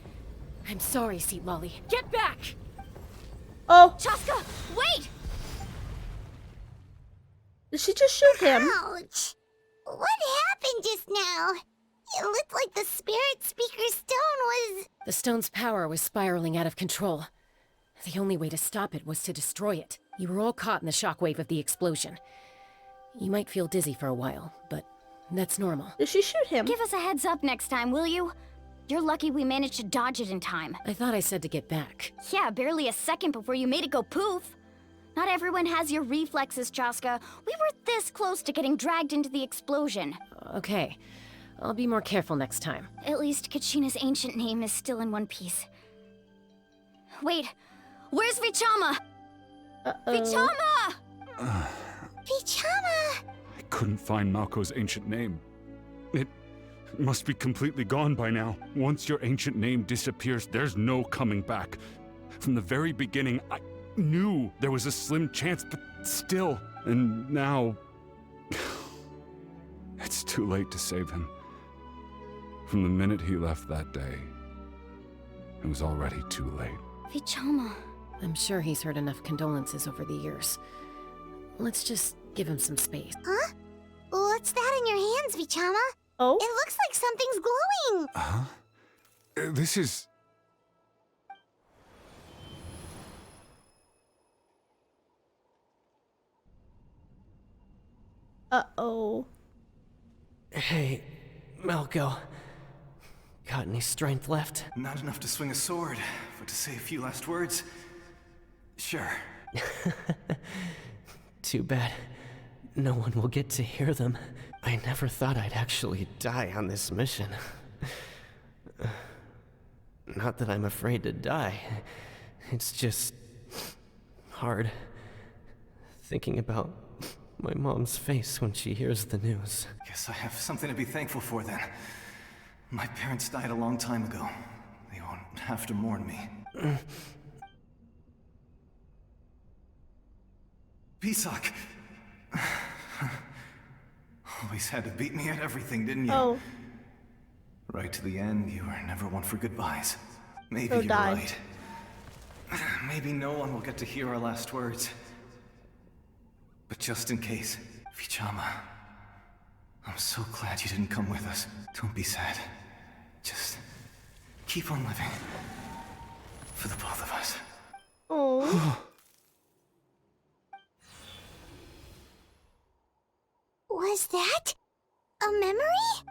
I'm sorry, Seat Lolly. Get back! Oh. Chaska, wait! Did she just shoot him? Ouch! What happened just now? It looked like the Spirit Speaker's stone was... The stone's power was spiraling out of control. The only way to stop it was to destroy it. You were all caught in the shockwave of the explosion. You might feel dizzy for a while, but that's normal. Did she shoot him? Give us a heads up next time, will you? You're lucky we managed to dodge it in time. I thought I said to get back. Yeah, barely a second before you made it go poof. Not everyone has your reflexes, Chaska. We were this close to getting dragged into the explosion. Okay. I'll be more careful next time. At least Kachina's ancient name is still in one piece. Wait, where's Vichama? Vichama! Vichama! I couldn't find Malco's ancient name. It must be completely gone by now. Once your ancient name disappears, there's no coming back. From the very beginning, I knew there was a slim chance, but still. And now... it's too late to save him. From the minute he left that day, it was already too late. Vichama. I'm sure he's heard enough condolences over the years. Let's just give him some space. Huh? What's that in your hands, Vichama? Oh? It looks like something's glowing. Huh? This is... Uh-oh. Hey, Malco. Got any strength left? Not enough to swing a sword, but to say a few last words. Sure. Too bad. No one will get to hear them. I never thought I'd actually die on this mission. Not that I'm afraid to die. It's just hard thinking about my mom's face when she hears the news. Guess I have something to be thankful for then. My parents died a long time ago. They won't have to mourn me. Pisak! Always had to beat me at everything, didn't you? Oh. Right to the end, you were never one for goodbyes. Maybe So you're died. right. Maybe no one will get to hear our last words. But just in case, Vichama, I'm so glad you didn't come with us. Don't be sad. Just keep on living. For the both of us. Oh. Was that a memory?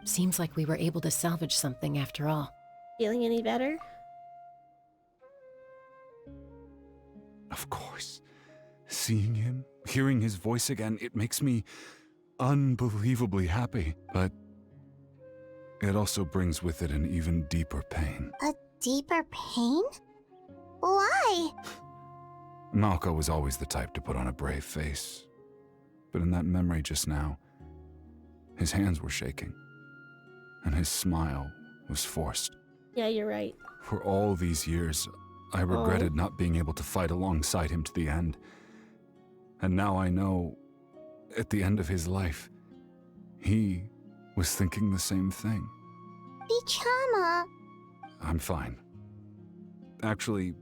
Seems like we were able to salvage something after all. Feeling any better? Of course. Seeing him, hearing his voice again, it makes me unbelievably happy. But it also brings with it an even deeper pain. A deeper pain? Why? Malco was always the type to put on a brave face. But in that memory just now, his hands were shaking, and his smile was forced. Yeah, you're right. For all these years, I regretted not being able to fight alongside him to the end. And now I know, at the end of his life, he was thinking the same thing. Vichama. I'm fine. Actually,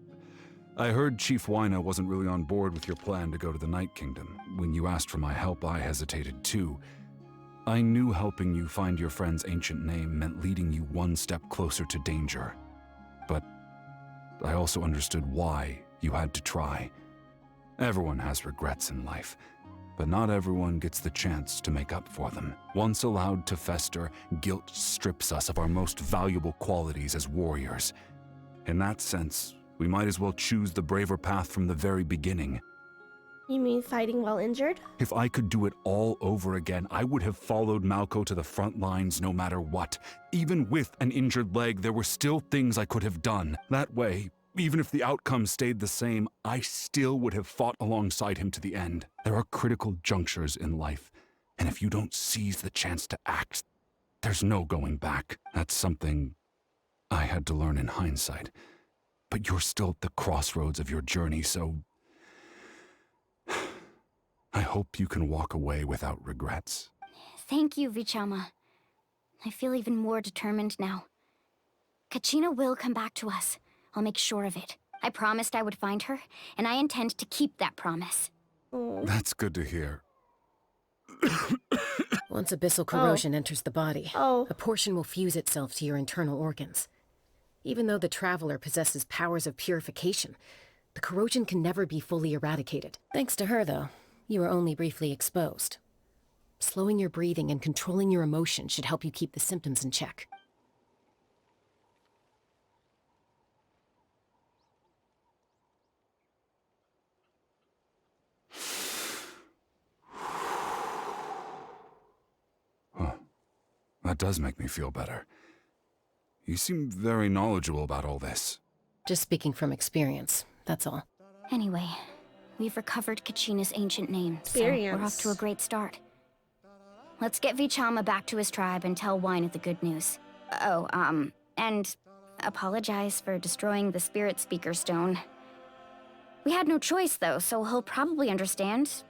I heard Chief Wyna wasn't really on board with your plan to go to the Night Kingdom. When you asked for my help, I hesitated too. I knew helping you find your friend's ancient name meant leading you one step closer to danger. But I also understood why you had to try. Everyone has regrets in life, but not everyone gets the chance to make up for them. Once allowed to fester, guilt strips us of our most valuable qualities as warriors. In that sense, we might as well choose the braver path from the very beginning. You mean fighting while injured? If I could do it all over again, I would have followed Malco to the front lines no matter what. Even with an injured leg, there were still things I could have done. That way, even if the outcome stayed the same, I still would have fought alongside him to the end. There are critical junctures in life, and if you don't seize the chance to act, there's no going back. That's something I had to learn in hindsight. But you're still at the crossroads of your journey, so I hope you can walk away without regrets. Thank you, Vichama. I feel even more determined now. Kachina will come back to us. I'll make sure of it. I promised I would find her, and I intend to keep that promise. That's good to hear. Once abyssal corrosion enters the body, a portion will fuse itself to your internal organs. Even though the Traveler possesses powers of purification, the corrosion can never be fully eradicated. Thanks to her, though, you were only briefly exposed. Slowing your breathing and controlling your emotions should help you keep the symptoms in check. That does make me feel better. You seem very knowledgeable about all this. Just speaking from experience, that's all. Anyway, we've recovered Kachina's ancient name, so we're off to a great start. Let's get Vichama back to his tribe and tell Wyna the good news. Oh, and apologize for destroying the Spirit Speaker Stone. We had no choice, though, so he'll probably understand.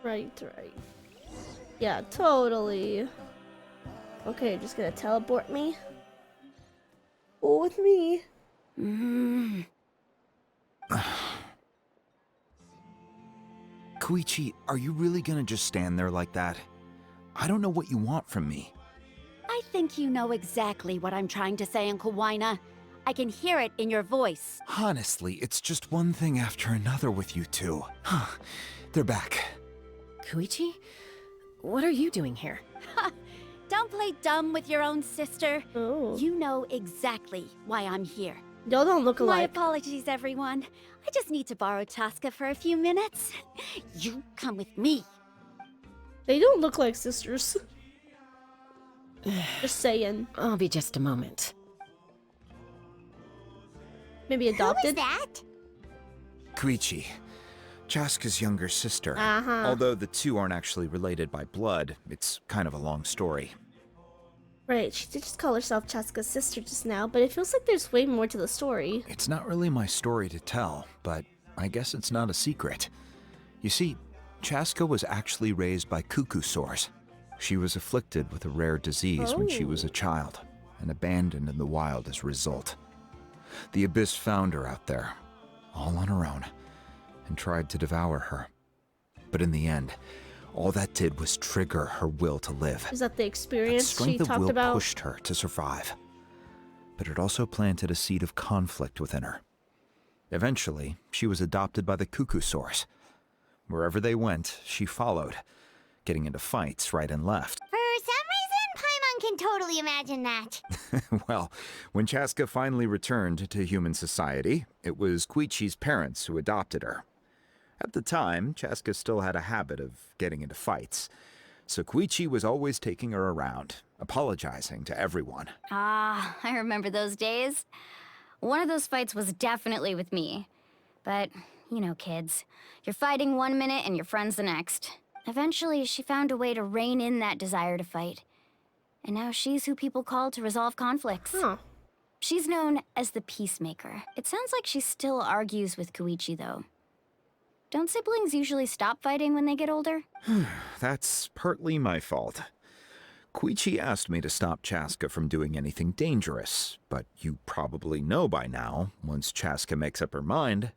Right. Yeah, totally. Okay, just gonna teleport me. Go with me. Koichi, are you really gonna just stand there like that? I don't know what you want from me. I think you know exactly what I'm trying to say, Uncle Wyna. I can hear it in your voice. Honestly, it's just one thing after another with you two. They're back. Koichi? What are you doing here? Don't play dumb with your own sister. Oh. You know exactly why I'm here. Y'all don't look My alike. apologies, everyone. I just need to borrow Chaska for a few minutes. You come with me. They don't look like sisters. Just saying. I'll be just a moment. Maybe adopted? Who is that? Koichi, Chaska's younger sister. Uh-huh. Although the two aren't actually related by blood, it's kind of a long story. Right, she did just call herself Chaska's sister just now, but it feels like there's way more to the story. It's not really my story to tell, but I guess it's not a secret. You see, Chaska was actually raised by cuckoo sores. She was afflicted with a rare disease when she was a child, and abandoned in the wild as a result. The Abyss found her out there, all on her own, and tried to devour her. But in the end, all that did was trigger her will to live. Is that the experience That strength she of talked will about? pushed her to survive. But it also planted a seed of conflict within her. Eventually, she was adopted by the cuckoo sores. Wherever they went, she followed, getting into fights right and left. For some reason, Paimon can totally imagine that. Well, when Chaska finally returned to human society, it was Koichi's parents who adopted her. At the time, Chaska still had a habit of getting into fights, so Koichi was always taking her around, apologizing to everyone. Ah, I remember those days. One of those fights was definitely with me. But, you know, kids. You're fighting one minute and your friend's the next. Eventually, she found a way to rein in that desire to fight. And now she's who people call to resolve conflicts. Huh. She's known as the Peacemaker. It sounds like she still argues with Koichi, though. Don't siblings usually stop fighting when they get older? That's partly my fault. Koichi asked me to stop Chaska from doing anything dangerous, but you probably know by now, once Chaska makes up her mind,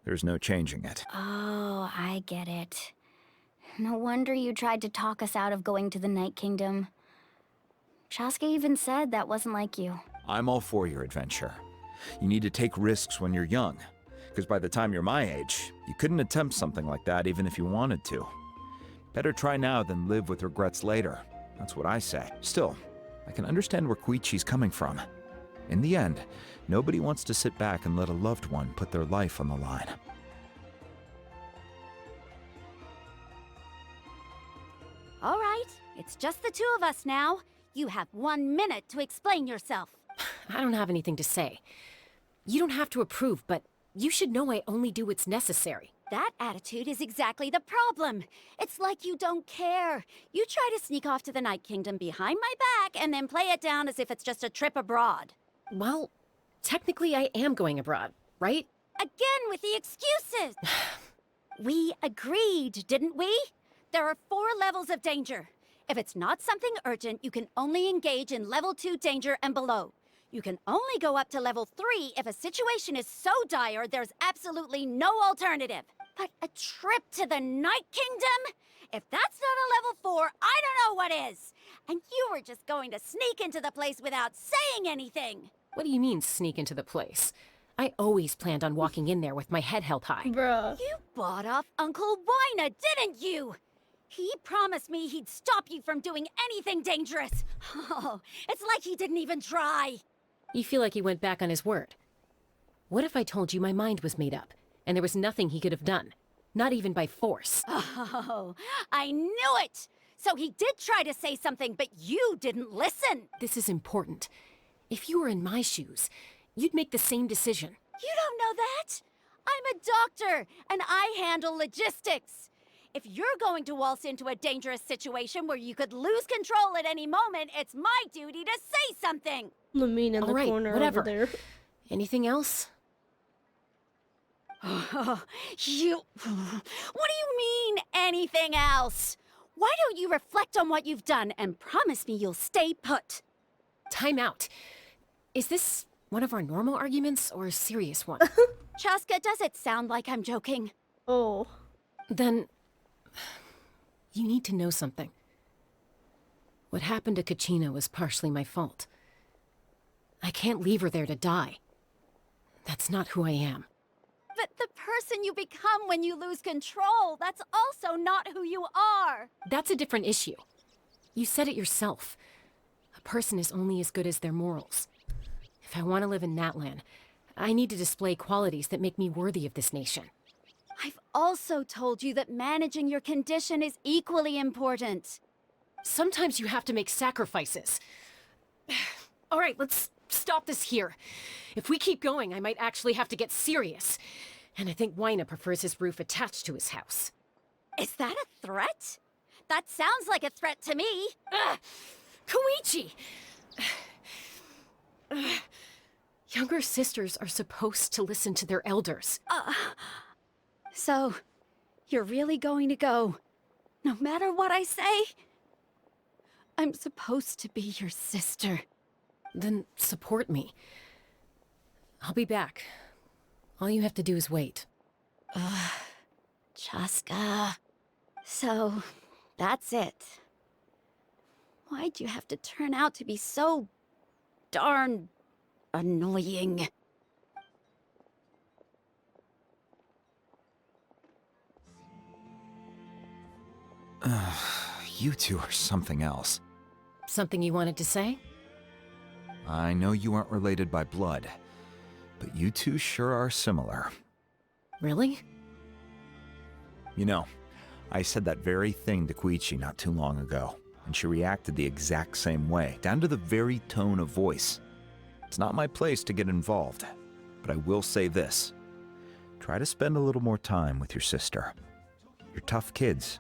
there's no changing it. Oh, I get it. No wonder you tried to talk us out of going to the Night Kingdom. Chaska even said that wasn't like you. I'm all for your adventure. You need to take risks when you're young, because by the time you're my age, you couldn't attempt something like that even if you wanted to. Better try now than live with regrets later. That's what I say. Still, I can understand where Koichi's coming from. In the end, nobody wants to sit back and let a loved one put their life on the line. All right, it's just the two of us now. You have 1 minute to explain yourself. I don't have anything to say. You don't have to approve, but you should know I only do what's necessary. That attitude is exactly the problem. It's like you don't care. You try to sneak off to the Night Kingdom behind my back and then play it down as if it's just a trip abroad. Well, technically I am going abroad, right? Again with the excuses! We agreed, didn't we? There are 4 levels of danger. If it's not something urgent, you can only engage in level 2 danger and below. You can only go up to level 3 if a situation is so dire there's absolutely no alternative. But a trip to the Night Kingdom? If that's not a level 4, I don't know what is. And you were just going to sneak into the place without saying anything. What do you mean, sneak into the place? I always planned on walking in there with my head held high. Bruh. You bought off Uncle Wina, didn't you? He promised me he'd stop you from doing anything dangerous. Oh, it's like he didn't even try. You feel like he went back on his word. What if I told you my mind was made up, and there was nothing he could have done? Not even by force. Oh, I knew it! So he did try to say something, but you didn't listen. This is important. If you were in my shoes, you'd make the same decision. You don't know that? I'm a doctor, and I handle logistics. If you're going to waltz into a dangerous situation where you could lose control at any moment, it's my duty to say something. Lamine in the corner whatever. over there. Anything else? What do you mean, anything else? Why don't you reflect on what you've done and promise me you'll stay put? Time out. Is this one of our normal arguments or a serious one? Chaska, does it sound like I'm joking? Oh. Then you need to know something. What happened to Kachina was partially my fault. I can't leave her there to die. That's not who I am. But the person you become when you lose control. That's also not who you are. That's a different issue. You said it yourself. A person is only as good as their morals. If I want to live in Natlan, I need to display qualities that make me worthy of this nation. I've also told you that managing your condition is equally important. Sometimes you have to make sacrifices. All right, let's stop this here. If we keep going, I might actually have to get serious. And I think Wyna prefers his roof attached to his house. Is that a threat? That sounds like a threat to me. Koichi! Younger sisters are supposed to listen to their elders. So, you're really going to go, no matter what I say? I'm supposed to be your sister. Then support me. I'll be back. All you have to do is wait. Chaska. So, that's it. Why'd you have to turn out to be so darn annoying? You two are something else. Something you wanted to say? I know you aren't related by blood, but you two sure are similar. Really? You know, I said that very thing to Koichi not too long ago, and she reacted the exact same way, down to the very tone of voice. It's not my place to get involved, but I will say this. Try to spend a little more time with your sister. You're tough kids.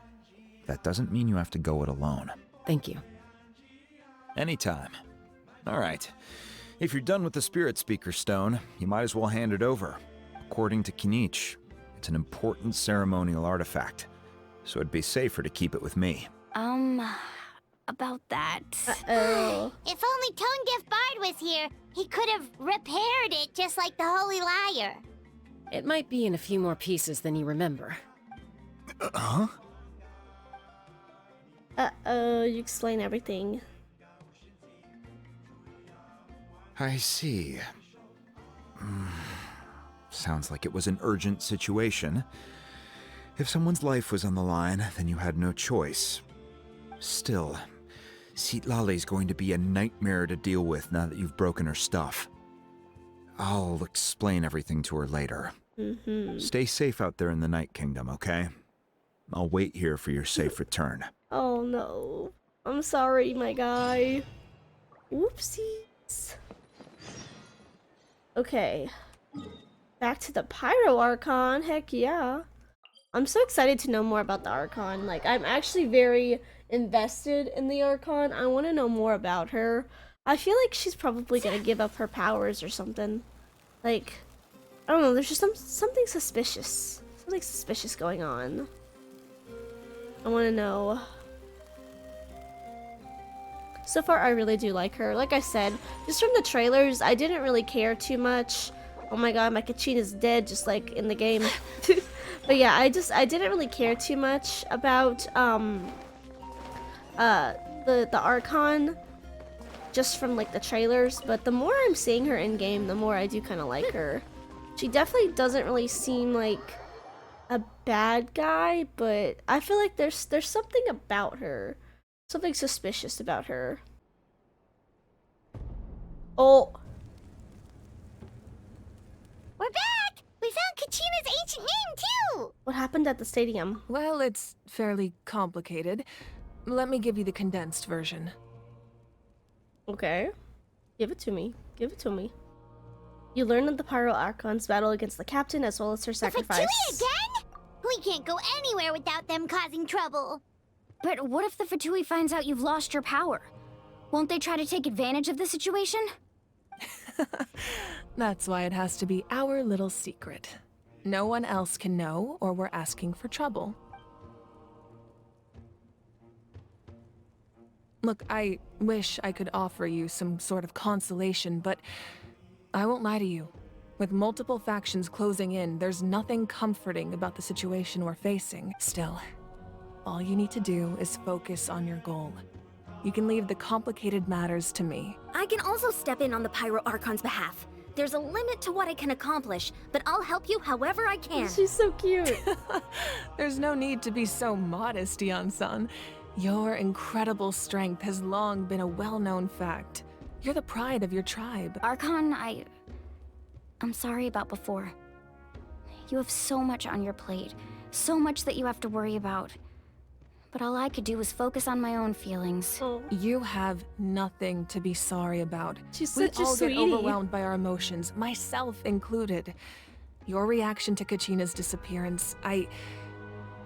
That doesn't mean you have to go it alone. Thank you. Anytime. All right. If you're done with the Spirit Speaker Stone, you might as well hand it over. According to Kinich, it's an important ceremonial artifact, so it'd be safer to keep it with me. About that. Uh-oh. If only Tone-Gift Bard was here, he could have repaired it just like the Holy Liar. It might be in a few more pieces than you remember. Huh? Uh-oh, you explain everything. I see. Sounds like it was an urgent situation. If someone's life was on the line, then you had no choice. Still, Citlali's going to be a nightmare to deal with now that you've broken her stuff. I'll explain everything to her later. Stay safe out there in the Night Kingdom, okay? I'll wait here for your safe return. Oh no. I'm sorry, my guy. Whoopsies. Okay. Back to the Pyro Archon. Heck yeah. I'm so excited to know more about the Archon. Like, I'm actually very invested in the Archon. I want to know more about her. I feel like she's probably gonna give up her powers or something. Like, I don't know, there's just something suspicious. Something suspicious going on. I want to know. So far, I really do like her. Like I said, just from the trailers, I didn't really care too much. Oh my god, my Kachina's dead, just like in the game. But yeah, I didn't really care too much about the Archon, just from like the trailers. But the more I'm seeing her in game, the more I do kind of like her. She definitely doesn't really seem like a bad guy, but I feel like there's something about her. Something suspicious about her. Oh. We're back! We found Kachina's ancient name, too! What happened at the stadium? Well, it's fairly complicated. Let me give you the condensed version. Okay. Give it to me. Give it to me. You learn of the Pyro Archon's battle against the captain as well as her sacrifice. The Fatui again? We can't go anywhere without them causing trouble. But what if the Fatui finds out you've lost your power? Won't they try to take advantage of the situation? That's why it has to be our little secret. No one else can know, or we're asking for trouble. Look, I wish I could offer you some sort of consolation, but I won't lie to you. With multiple factions closing in, there's nothing comforting about the situation we're facing. Still, all you need to do is focus on your goal. You can leave the complicated matters to me. I can also step in on the Pyro Archon's behalf. There's a limit to what I can accomplish, but I'll help you however I can. She's so cute. There's no need to be so modest, Yan-san. Your incredible strength has long been a well-known fact. You're the pride of your tribe. Archon, I'm sorry about before. You have so much on your plate, so much that you have to worry about. But all I could do was focus on my own feelings. Oh. You have nothing to be sorry about. She's such a We all get sweetie. overwhelmed by our emotions, myself included. Your reaction to Kachina's disappearance, I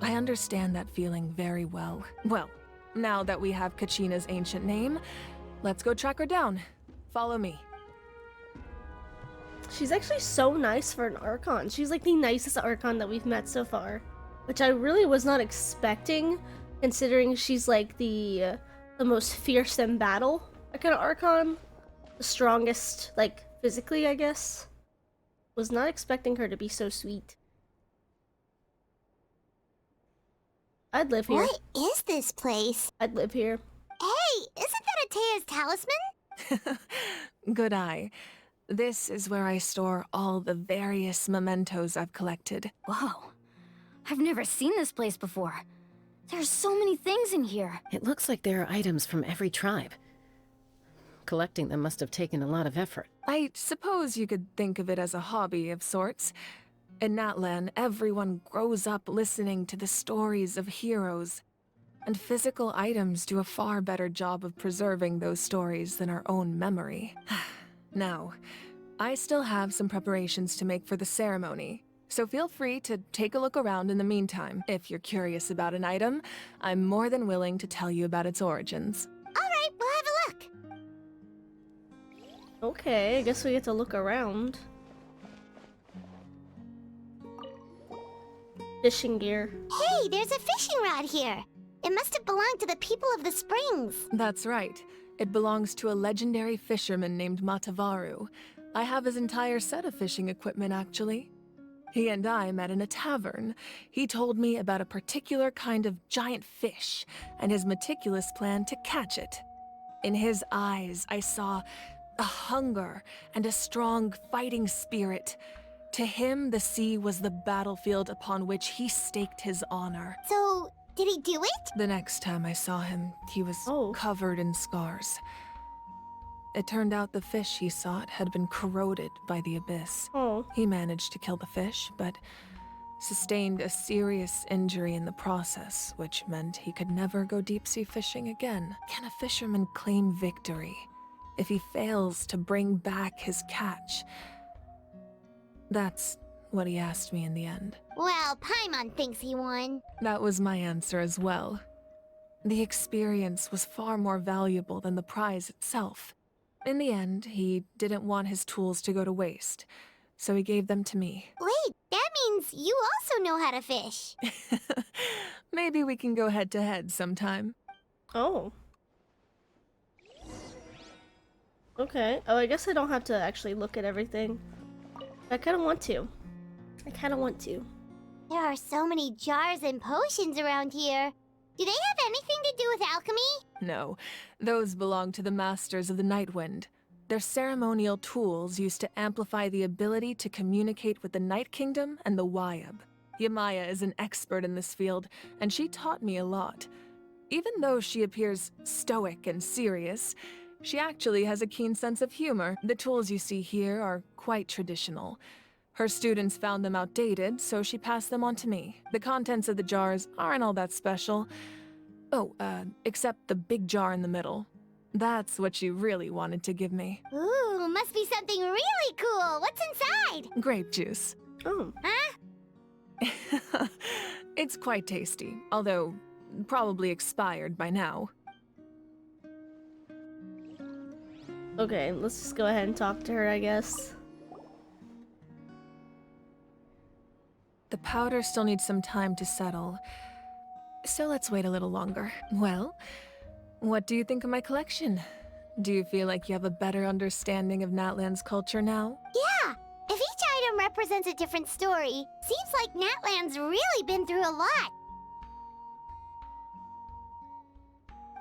understand that feeling very well. Well, now that we have Kachina's ancient name, let's go track her down. Follow me. She's actually so nice for an Archon. She's like the nicest Archon that we've met so far, which I really was not expecting, considering she's like the most fierce in battle kind of Archon, the strongest like physically, I guess. Was not expecting her to be so sweet. I'd live here. What is this place? I'd live here. Hey, isn't that Atea's talisman? Good eye. This is where I store all the various mementos I've collected. Whoa. I've never seen this place before. There's so many things in here. It looks like there are items from every tribe. Collecting them must have taken a lot of effort. I suppose you could think of it as a hobby of sorts. In Natlan, everyone grows up listening to the stories of heroes, and physical items do a far better job of preserving those stories than our own memory. Now, I still have some preparations to make for the ceremony, so feel free to take a look around in the meantime. If you're curious about an item, I'm more than willing to tell you about its origins. Alright, we'll have a look. Okay, I guess we get to look around. Fishing gear. Hey, there's a fishing rod here. It must have belonged to the people of the springs. That's right. It belongs to a legendary fisherman named Matavaru. I have his entire set of fishing equipment, actually. He and I met in a tavern. He told me about a particular kind of giant fish and his meticulous plan to catch it. In his eyes, I saw a hunger and a strong fighting spirit. To him, the sea was the battlefield upon which he staked his honor. So, did he do it? The next time I saw him, he was covered in scars. It turned out the fish he sought had been corroded by the abyss. He managed to kill the fish, but sustained a serious injury in the process, which meant he could never go deep-sea fishing again. Can a fisherman claim victory if he fails to bring back his catch? That's what he asked me in the end. Well, Paimon thinks he won. That was my answer as well. The experience was far more valuable than the prize itself. In the end, he didn't want his tools to go to waste, so he gave them to me. Wait, that means you also know how to fish. Maybe we can go head-to-head sometime. Oh. Okay. Oh, I guess I don't have to actually look at everything. I kind of want to. There are so many jars and potions around here. Do they have anything to do with alchemy? No, those belong to the Masters of the Nightwind. They're ceremonial tools used to amplify the ability to communicate with the Night Kingdom and the Wayab. Yamaya is an expert in this field, and she taught me a lot. Even though she appears stoic and serious, she actually has a keen sense of humor. The tools you see here are quite traditional. Her students found them outdated, so she passed them on to me. The contents of the jars aren't all that special. Oh, except the big jar in the middle. That's what she really wanted to give me. Ooh, must be something really cool. What's inside? Grape juice. Oh. Huh? It's quite tasty, although probably expired by now. Okay, let's just go ahead and talk to her, I guess. The powder still needs some time to settle, so let's wait a little longer. Well, what do you think of my collection? Do you feel like you have a better understanding of Natlan's culture now? Yeah! If each item represents a different story, seems like Natlan's really been through a lot.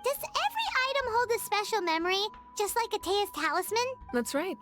Does every item hold a special memory, just like Atea's talisman? That's right.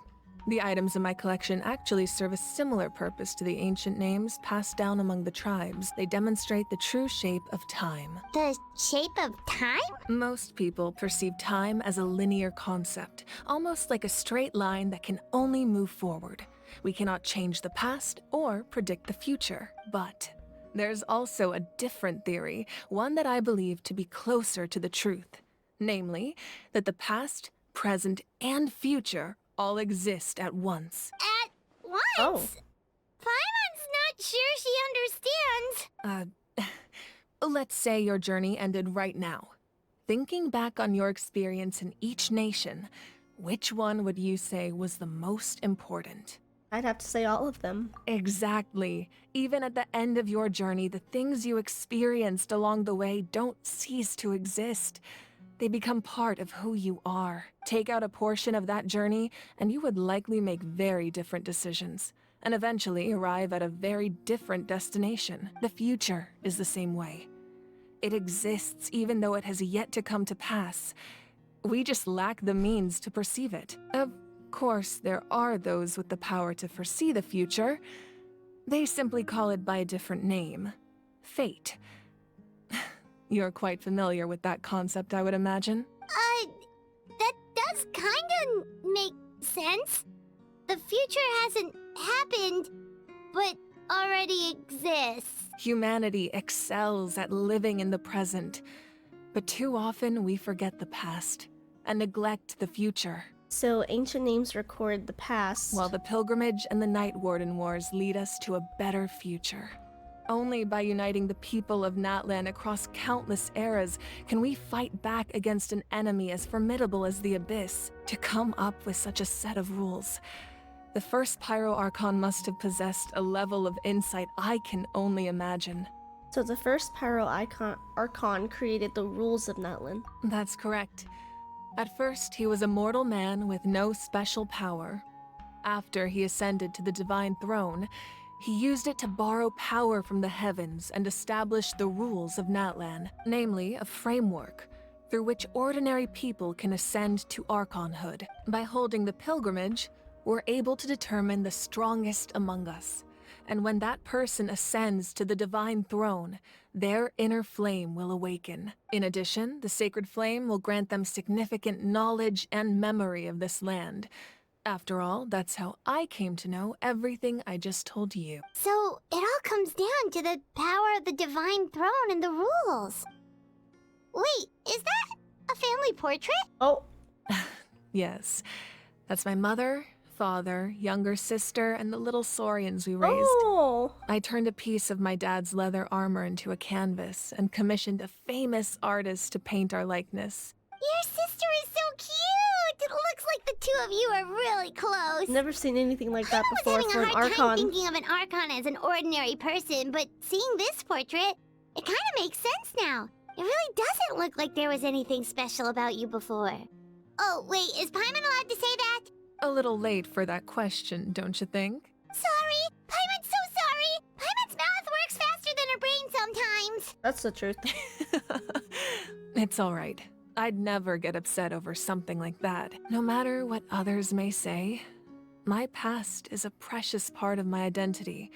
The items in my collection actually serve a similar purpose to the ancient names passed down among the tribes. They demonstrate the true shape of time. The shape of time? Most people perceive time as a linear concept, almost like a straight line that can only move forward. We cannot change the past or predict the future, but there's also a different theory, one that I believe to be closer to the truth. Namely, that the past, present, and future all exist at once. At once? Paimon's not sure she understands. Let's say your journey ended right now. Thinking back on your experience in each nation, which one would you say was the most important? I'd have to say all of them. Exactly. Even at the end of your journey, the things you experienced along the way don't cease to exist. They become part of who you are. Take out a portion of that journey, and you would likely make very different decisions, and eventually arrive at a very different destination. The future is the same way. It exists even though it has yet to come to pass. We just lack the means to perceive it. Of course, there are those with the power to foresee the future. They simply call it by a different name. Fate. You're quite familiar with that concept, I would imagine. That does kinda make sense. The future hasn't happened, but already exists. Humanity excels at living in the present, but too often we forget the past and neglect the future. So ancient names record the past, while the pilgrimage and the Night Warden Wars lead us to a better future. Only by uniting the people of Natlan across countless eras can we fight back against an enemy as formidable as the Abyss. To come up with such a set of rules, the first Pyro Archon must have possessed a level of insight I can only imagine. So the first Pyro Archon created the rules of Natlan. That's correct. At first, he was a mortal man with no special power. After he ascended to the Divine Throne, he used it to borrow power from the heavens and establish the rules of Natlan, namely a framework through which ordinary people can ascend to Archonhood. By holding the pilgrimage, we're able to determine the strongest among us. And when that person ascends to the Divine Throne, their inner flame will awaken. In addition, the sacred flame will grant them significant knowledge and memory of this land. After all, that's how I came to know everything I just told you. So it all comes down to the power of the Divine Throne and the rules. Wait, is that a family portrait? Oh. Yes. That's my mother, father, younger sister, and the little saurians we raised. Oh. I turned a piece of my dad's leather armor into a canvas and commissioned a famous artist to paint our likeness. Your sister is so cute! It looks like the two of you are really close. Never seen anything like that before I was for an having a hard Archon. time thinking of an Archon as an ordinary person, but seeing this portrait, it kind of makes sense now. It really doesn't look like there was anything special about you before. Oh, wait, is Paimon allowed to say that? A little late for that question, don't you think? Sorry! Paimon's so sorry! Paimon's mouth works faster than her brain sometimes! That's the truth. It's all right. I'd never get upset over something like that. No matter what others may say, my past is a precious part of my identity.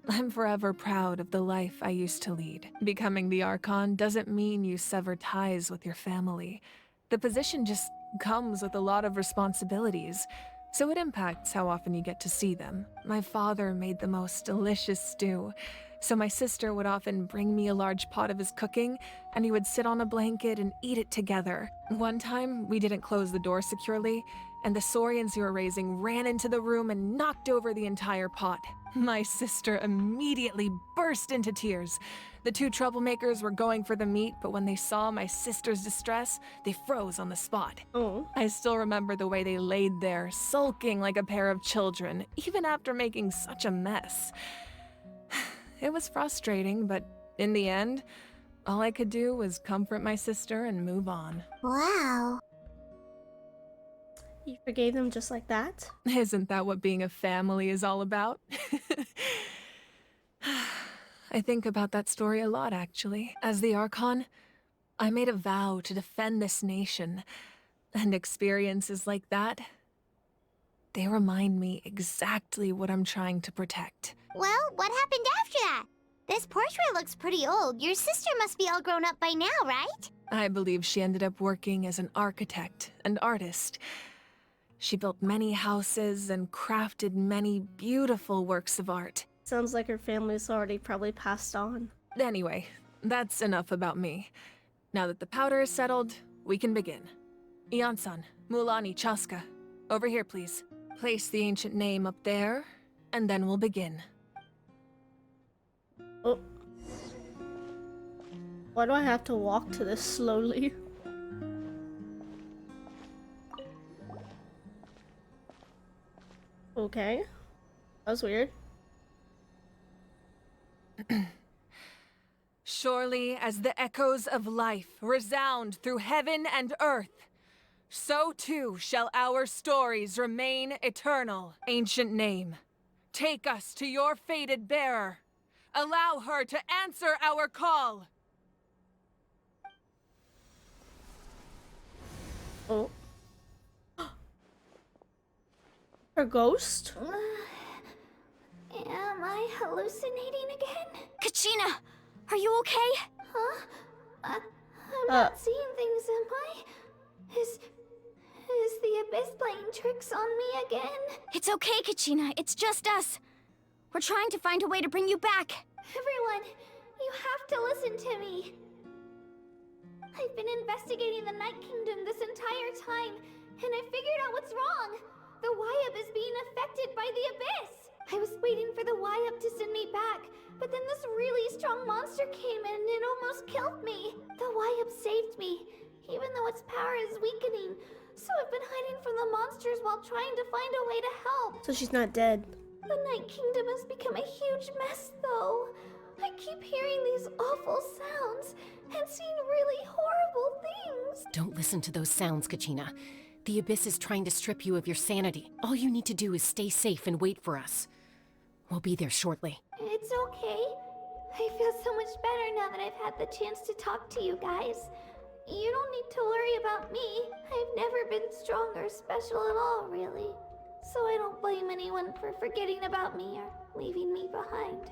I'm forever proud of the life I used to lead. Becoming the Archon doesn't mean you sever ties with your family. The position just comes with a lot of responsibilities, so it impacts how often you get to see them. My father made the most delicious stew, so my sister would often bring me a large pot of his cooking, and we would sit on a blanket and eat it together. One time, we didn't close the door securely, and the saurians we were raising ran into the room and knocked over the entire pot. My sister immediately burst into tears. The two troublemakers were going for the meat, but when they saw my sister's distress, they froze on the spot. Oh. I still remember the way they laid there, sulking like a pair of children, even after making such a mess. It was frustrating, but in the end, all I could do was comfort my sister and move on. Wow. You forgave them just like that? Isn't that what being a family is all about? I think about that story a lot, actually. As the Archon, I made a vow to defend this nation, and experiences like that, They remind me exactly what I'm trying to protect. Well, what happened after that? This portrait looks pretty old. Your sister must be all grown up by now, right? I believe she ended up working as an architect and artist. She built many houses and crafted many beautiful works of art. Sounds like her family's already probably passed on. Anyway, that's enough about me. Now that the powder is settled, we can begin. Ian-san, Mulani, Chaska, over here please. Place the ancient name up there, and then we'll begin. Oh. Why do I have to walk to this slowly? Okay. That was weird. Surely as the echoes of life resound through heaven and earth, so too shall our stories remain eternal. Ancient name, take us to your fated bearer. Allow her to answer our call. Oh. Her ghost? Am I hallucinating again? Kachina, are you okay? Huh? I'm not seeing things, am I? Is the Abyss playing tricks on me again? It's okay, Kachina. It's just us. We're trying to find a way to bring you back. Everyone, you have to listen to me. I've been investigating the Night Kingdom this entire time, and I figured out what's wrong. The Wyab is being affected by the Abyss. I was waiting for the Wyab to send me back, but then this really strong monster came in and it almost killed me. The Wyab saved me, even though its power is weakening. So I've been hiding from the monsters while trying to find a way to help. So she's not dead. The Night Kingdom has become a huge mess, though. I keep hearing these awful sounds and seeing really horrible things. Don't listen to those sounds, Kachina. The Abyss is trying to strip you of your sanity. All you need to do is stay safe and wait for us. We'll be there shortly. It's okay. I feel so much better now that I've had the chance to talk to you guys. You don't need to worry about me. I've never been strong or special at all, really. So I don't blame anyone for forgetting about me or leaving me behind.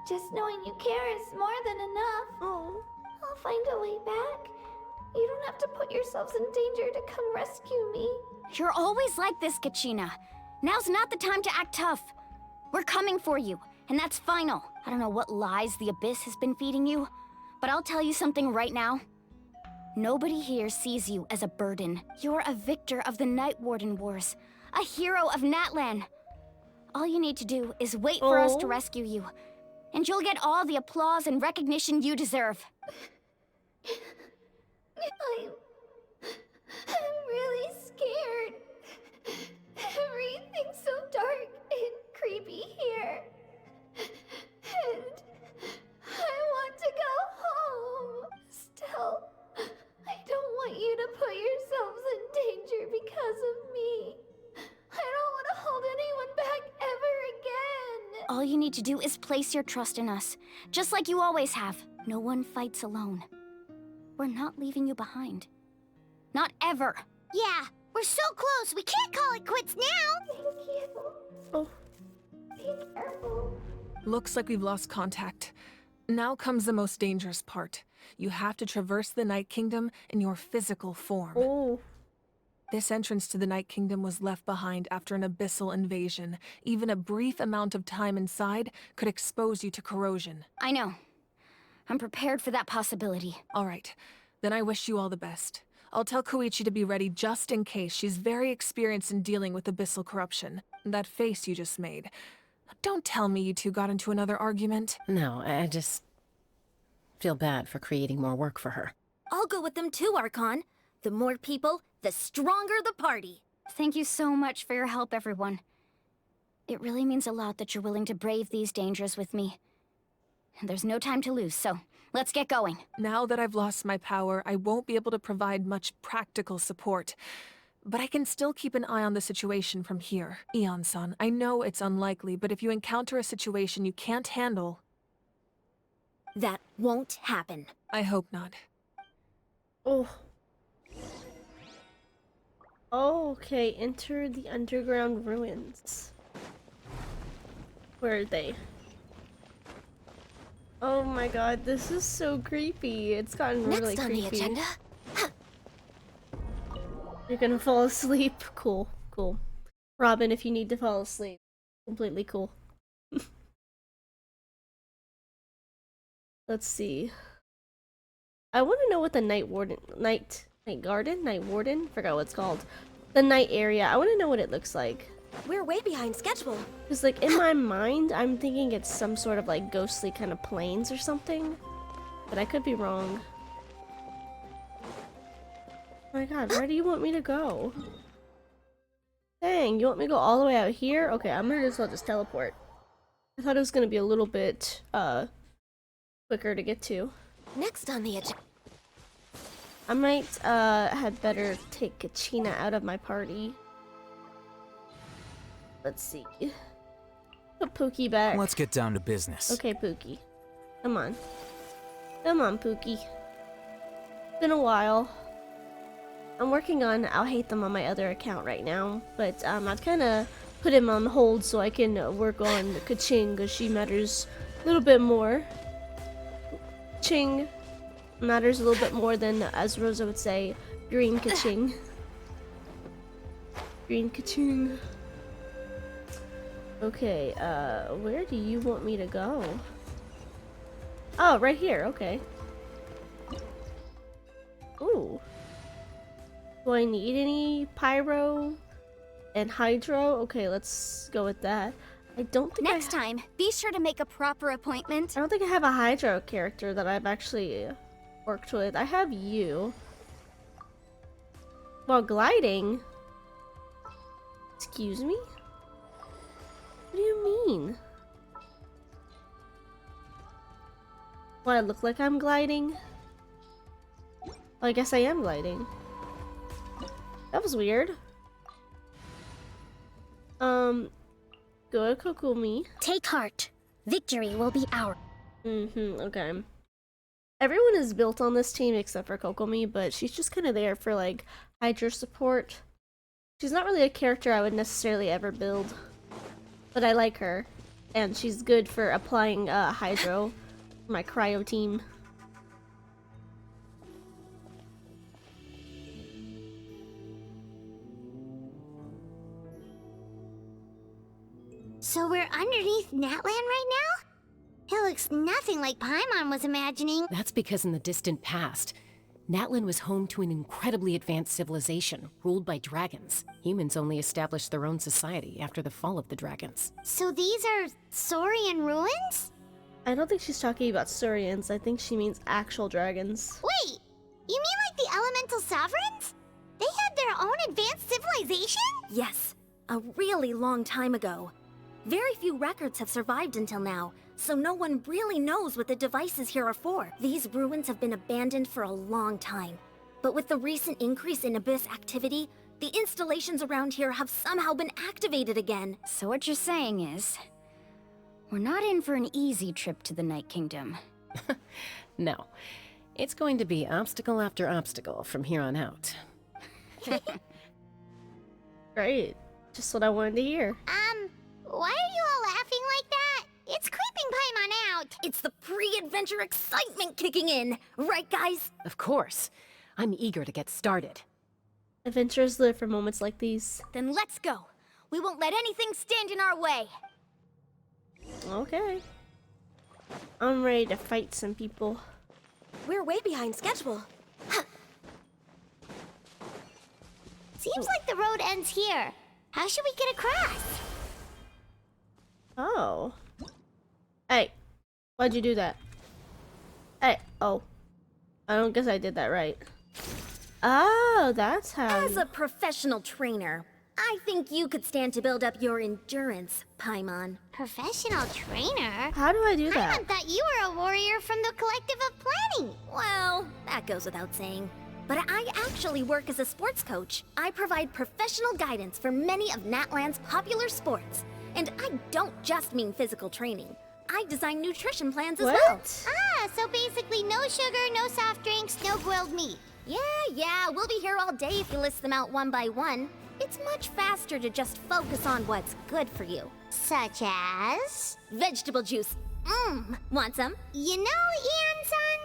Just knowing you care is more than enough. Oh. I'll find a way back. You don't have to put yourselves in danger to come rescue me. You're always like this, Kachina. Now's not the time to act tough. We're coming for you, and that's final. I don't know what lies the Abyss has been feeding you, but I'll tell you something right now. Nobody here sees you as a burden. You're a victor of the Night Warden Wars, a hero of Natlan. All you need to do is wait for us to rescue you, and you'll get all the applause and recognition you deserve. I'm really scared. Everything's so dark and creepy here. And I want to go home. Still, I don't want you to put yourselves in danger because of me. I don't want to hold anyone back ever again. All you need to do is place your trust in us, just like you always have. No one fights alone. We're not leaving you behind. Not ever. Yeah, we're so close. We can't call it quits now. Thank you. Oh. Be careful. Looks like we've lost contact. Now comes the most dangerous part. You have to traverse the Night Kingdom in your physical form. Oh. This entrance to the Night Kingdom was left behind after an abyssal invasion. Even a brief amount of time inside could expose you to corrosion. I know. I'm prepared for that possibility. All right. Then I wish you all the best. I'll tell Koichi to be ready just in case. She's very experienced in dealing with abyssal corruption. That face you just made. Don't tell me you two got into another argument. No, I just feel bad for creating more work for her. I'll go with them too, Archon. The more people, the stronger the party. Thank you so much for your help, everyone. It really means a lot that you're willing to brave these dangers with me. And there's no time to lose, so let's get going. Now that I've lost my power, I won't be able to provide much practical support. But I can still keep an eye on the situation from here. Ian-san, I know it's unlikely, but if you encounter a situation you can't handle... That won't happen. I hope not. Oh. Oh, okay. Enter the underground ruins. Where are they? Oh my god, this is so creepy. It's gotten really Next on creepy. the agenda. You're gonna fall asleep. Cool, cool. Robin, if you need to fall asleep, completely cool. Let's see. I want to know what the night warden, night warden, forgot what it's called. The night area. I want to know what it looks like. We're way behind schedule. Cause like in my mind, I'm thinking it's some sort of like ghostly kind of plains or something, but I could be wrong. Oh my god, where do you want me to go? Dang, you want me to go all the way out here? Okay, I'm gonna just teleport. I thought it was gonna be a little bit quicker to get to. Next on the agenda. I might had better take Kachina out of my party. Let's see. Put Pookie back. Let's get down to business. Okay, Pookie. Come on. Come on, Pookie. It's been a while. I'm working on I'll Hate Them on my other account right now, but I've kind of put him on hold so I can work on Kaching because she matters a little bit more. Ching matters a little bit more than, as Rosa would say, Green Kaching. Green Kaching. Okay, where do you want me to go? Oh, right here, okay. Ooh. Do I need any pyro and hydro? Okay, let's go with that. I don't think Next time, be sure to make a proper appointment. I don't think I have a hydro character that I've actually worked with. I have you. While gliding? Excuse me? What do you mean? What, I look like I'm gliding? Well, I guess I am gliding. That was weird. Go to Kokumi. Take heart. Victory will be ours. Okay. Everyone is built on this team except for Kokomi, but she's just kind of there for like Hydra support. She's not really a character I would necessarily ever build, but I like her, and she's good for applying Hydro for my cryo team. So we're underneath Natlan right now? It looks nothing like Paimon was imagining. That's because in the distant past, Natlan was home to an incredibly advanced civilization ruled by dragons. Humans only established their own society after the fall of the dragons. So these are Saurian ruins? I don't think she's talking about Saurians. I think she means actual dragons. Wait, you mean like the elemental sovereigns? They had their own advanced civilization? Yes, a really long time ago. Very few records have survived until now, so no one really knows what the devices here are for. These ruins have been abandoned for a long time. But with the recent increase in Abyss activity, the installations around here have somehow been activated again. So what you're saying is, we're not in for an easy trip to the Night Kingdom. No, it's going to be obstacle after obstacle from here on out. Great. Just what I wanted to hear. Why are you all laughing like that? It's creeping Paimon out. It's the pre-adventure excitement kicking in, right guys? Of course. I'm eager to get started. Adventurers live for moments like these. Then let's go. We won't let anything stand in our way. Okay. I'm ready to fight some people. We're way behind schedule. Seems like the road ends here. How should we get across? Oh. Hey. Why'd you do that? Hey. Oh. I don't guess I did that right. Oh, that's how... As a professional trainer, I think you could stand to build up your endurance, Paimon. Professional trainer? How do I do that? Paimon thought you were a warrior from the Collective of Planning. Well, that goes without saying. But I actually work as a sports coach. I provide professional guidance for many of Natlan's popular sports. And I don't just mean physical training. I design nutrition plans as well. Ah, so basically no sugar, no soft drinks, no grilled meat. Yeah, we'll be here all day if you list them out one by one. It's much faster to just focus on what's good for you. Such as? Vegetable juice. Want some? You know, Ian-san,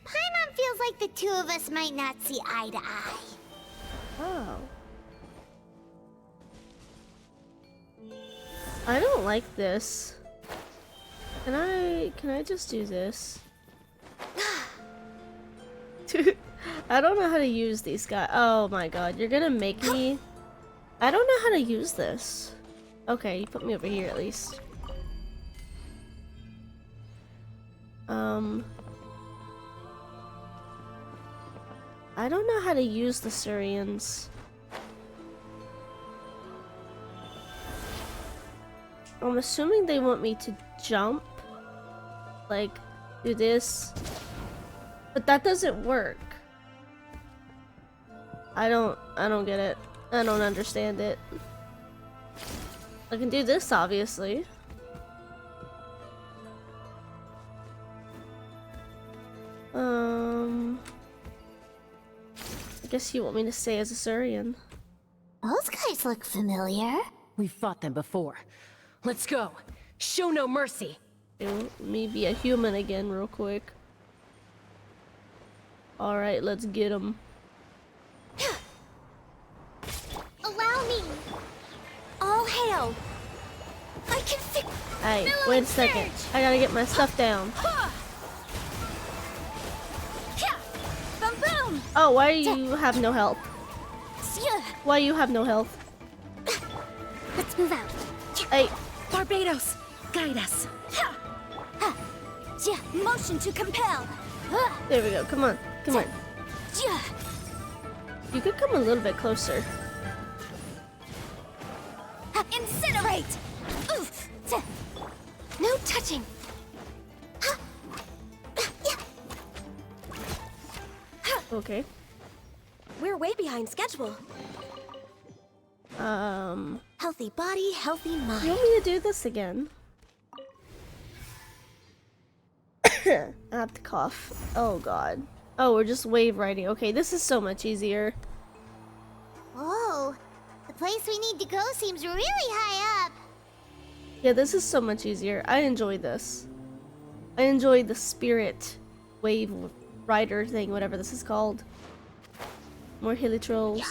Paimon feels like the two of us might not see eye to eye. Oh. I don't like this. Can I just do this? I don't know how to use these guys. Oh my god, you're gonna make me... I don't know how to use this. Okay, you put me over here at least. I don't know how to use the Surians. I'm assuming they want me to jump. Like, do this. But that doesn't work. I don't get it. I don't understand it. I can do this, obviously. I guess you want me to stay as a Surian. Those guys look familiar. We've fought them before. Let's go. Show no mercy. Let me be a human again real quick. Alright, let's get him. Allow me. All hail. I can fix. Hey, wait a second. I gotta get my stuff down. Boom. Oh, why do you have no health? Why you have no health? Let's move out. Hey. Barbados, guide us. Motion to compel. There we go. Come on. Come on. You could come a little bit closer. Incinerate. No touching. Okay. We're way behind schedule. Healthy body, healthy mind. You want me to do this again? I have to cough. Oh god. Oh, we're just wave riding. Okay, this is so much easier. Whoa. The place we need to go seems really high up. Yeah, this is so much easier. I enjoy this. I enjoy the spirit wave rider thing, whatever this is called. More hilly trolls.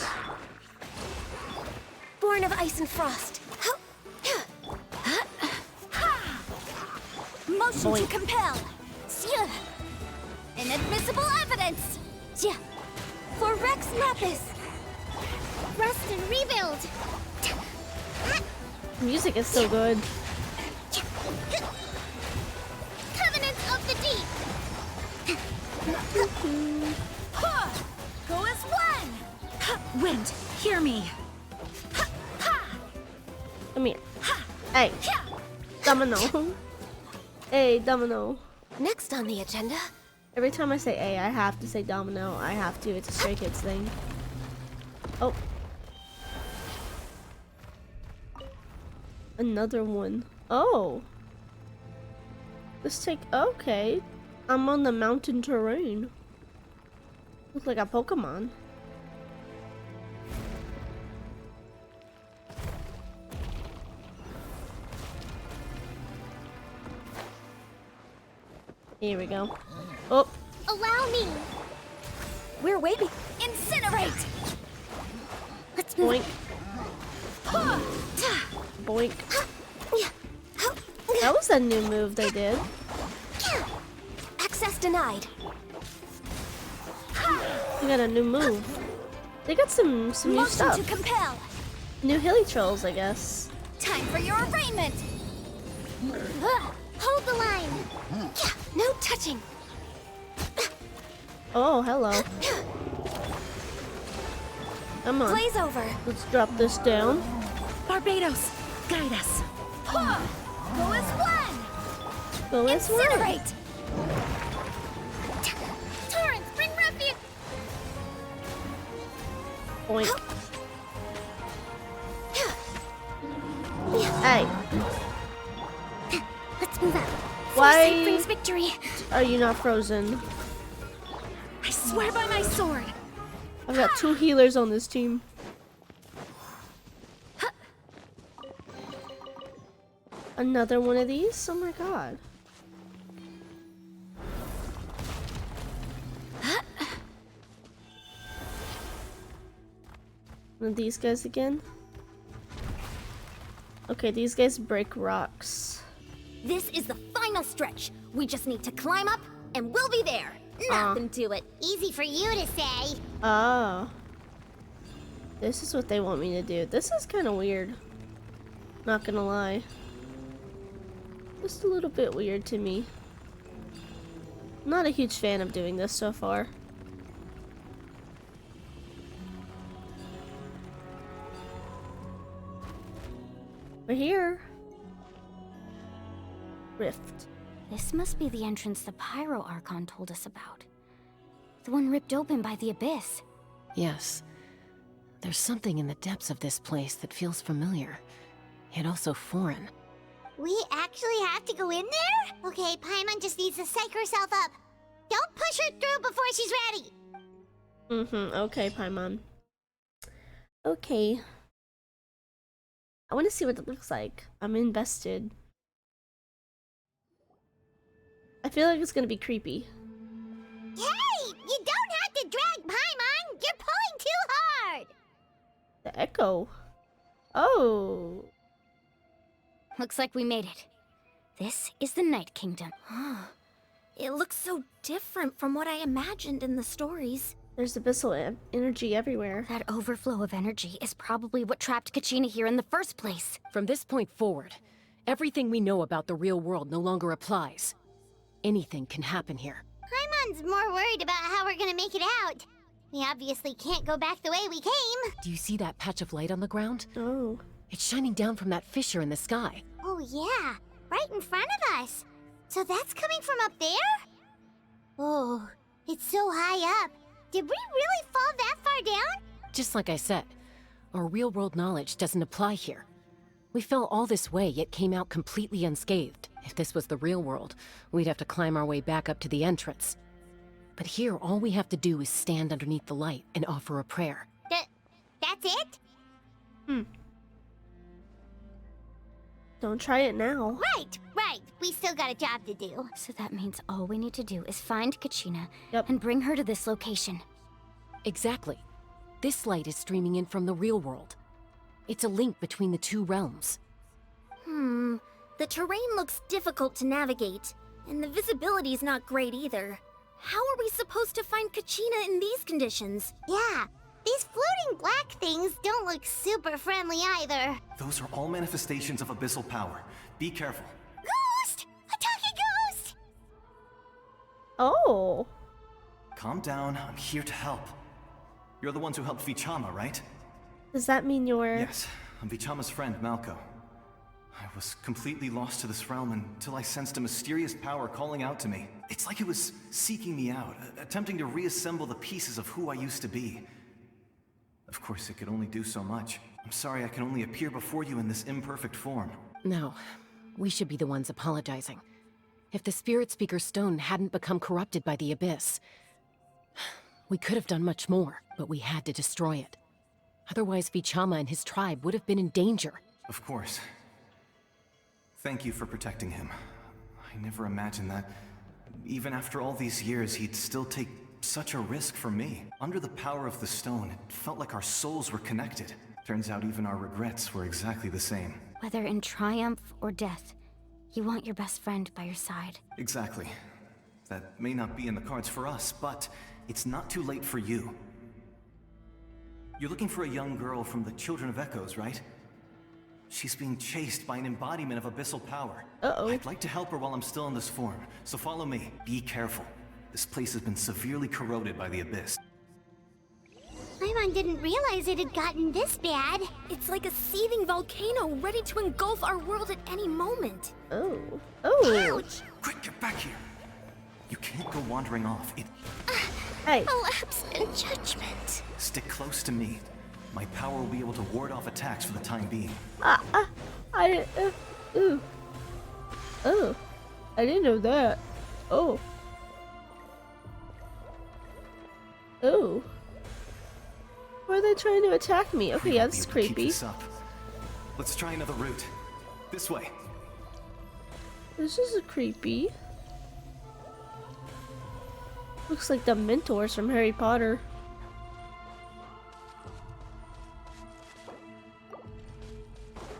Born of ice and frost. Motion Boink. to compel. Inadmissible evidence. For Rex Lapis. Rest and rebuild. Music is so good. Covenant of the deep. Go as one. Wind, hear me. Come here. Hey. Domino. Hey, Domino. Next on the agenda. Every time I say A, I have to say Domino. I have to. It's a Stray Kids thing. Oh. Another one. Oh. Let's take... Okay. I'm on the mountain terrain. Looks like a Pokemon. Here we go. Oh. Allow me. We're waving. Incinerate. Let's move. Boink. That was a new move they did. Access denied. They got a new move. They got some new Motion stuff. to compel. New hilly trolls, I guess. Time for your arraignment. Hold the line. No touching. Oh, hello. Come on. Blaze over. Let's drop this down. Barbados, guide us. Go as one. Go as one. Incinerate. Torrents, bring refuge. Boink. Hey. Let's move out. Why brings victory. are you not frozen? I swear by my sword. I've got 2 healers on this team. Another one of these? Oh my god. One of these guys again? Okay, these guys break rocks. This is the final stretch. We just need to climb up, and we'll be there. Nothing to it. Easy for you to say. Oh. This is what they want me to do. This is kind of weird. Not gonna lie. Just a little bit weird to me. Not a huge fan of doing this so far. We're here. Rift. This must be the entrance the Pyro Archon told us about. The one ripped open by the Abyss. Yes. There's something in the depths of this place that feels familiar, yet also foreign. We actually have to go in there? Okay, Paimon just needs to psych herself up. Don't push her through before she's ready. Okay, Paimon. Okay. I want to see what it looks like. I'm invested. I feel like it's gonna be creepy. Hey! You don't have to drag Paimon! You're pulling too hard! The echo. Oh. Looks like we made it. This is the Night Kingdom. It looks so different from what I imagined in the stories. There's abyssal energy everywhere. That overflow of energy is probably what trapped Kachina here in the first place. From this point forward, everything we know about the real world no longer applies. Anything can happen here. Paimon's more worried about how we're gonna make it out. We obviously can't go back the way we came. Do you see that patch of light on the ground? Oh. It's shining down from that fissure in the sky. Oh yeah, right in front of us. So that's coming from up there? Oh, it's so high up. Did we really fall that far down? Just like I said, our real-world knowledge doesn't apply here. We fell all this way, yet came out completely unscathed. If this was the real world, we'd have to climb our way back up to the entrance. But here, all we have to do is stand underneath the light and offer a prayer. That's it? Don't try it now. Right. We still got a job to do. So that means all we need to do is find Kachina and bring her to this location. Exactly. This light is streaming in from the real world. It's a link between the two realms. The terrain looks difficult to navigate, and the visibility's not great either. How are we supposed to find Kachina in these conditions? Yeah, these floating black things don't look super friendly either. Those are all manifestations of abyssal power. Be careful. Ghost! A talking ghost! Oh. Calm down, I'm here to help. You're the ones who helped Vichama, right? Does that mean you're... Yes, I'm Vichama's friend, Malko. I was completely lost to this realm until I sensed a mysterious power calling out to me. It's like it was seeking me out, attempting to reassemble the pieces of who I used to be. Of course, it could only do so much. I'm sorry I can only appear before you in this imperfect form. No, we should be the ones apologizing. If the Spirit Speaker Stone hadn't become corrupted by the Abyss, we could have done much more, but we had to destroy it. Otherwise, Vichama and his tribe would have been in danger. Of course. Thank you for protecting him. I never imagined that, even after all these years, he'd still take such a risk for me. Under the power of the stone, it felt like our souls were connected. Turns out even our regrets were exactly the same. Whether in triumph or death, you want your best friend by your side. Exactly. That may not be in the cards for us, but it's not too late for you. You're looking for a young girl from the Children of Echoes, right? She's being chased by an embodiment of abyssal power. I'd like to help her while I'm still in this form, so follow me. Be careful. This place has been severely corroded by the Abyss. Paimon didn't realize it had gotten this bad. It's like a seething volcano ready to engulf our world at any moment. Oh. Ouch! Quick, get back here! You can't go wandering off. Hey. A lapse in judgment. Stick close to me. My power will be able to ward off attacks for the time being. Oh. I didn't know that. Oh. are they trying to attack me? Okay, yeah, this is creepy. Let's try another route. This way. This is creepy. Looks like the mentors from Harry Potter.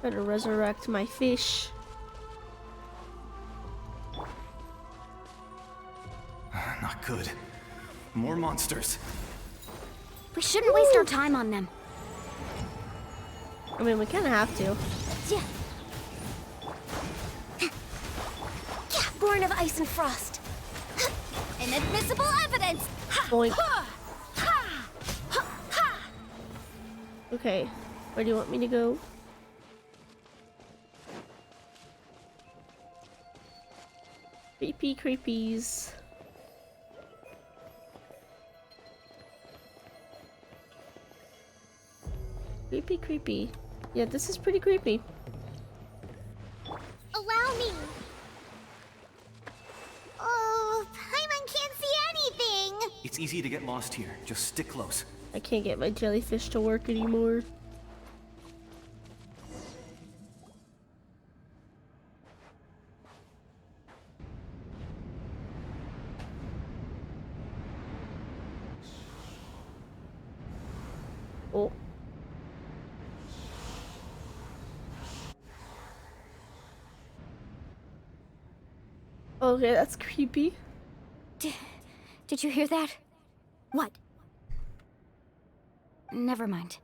Better resurrect my fish. Not good. More monsters. We shouldn't waste our time on them. I mean, we kind of have to. Yeah. Born of ice and frost. Inadmissible evidence! Boink. Okay, where do you want me to go? Creepy creepies. Creepy creepy. Yeah, this is pretty creepy. Allow me. Oh, Paimon can't see anything. It's easy to get lost here. Just stick close. I can't get my jellyfish to work anymore. Oh. Okay, that's creepy. Did you hear that? What? Never mind.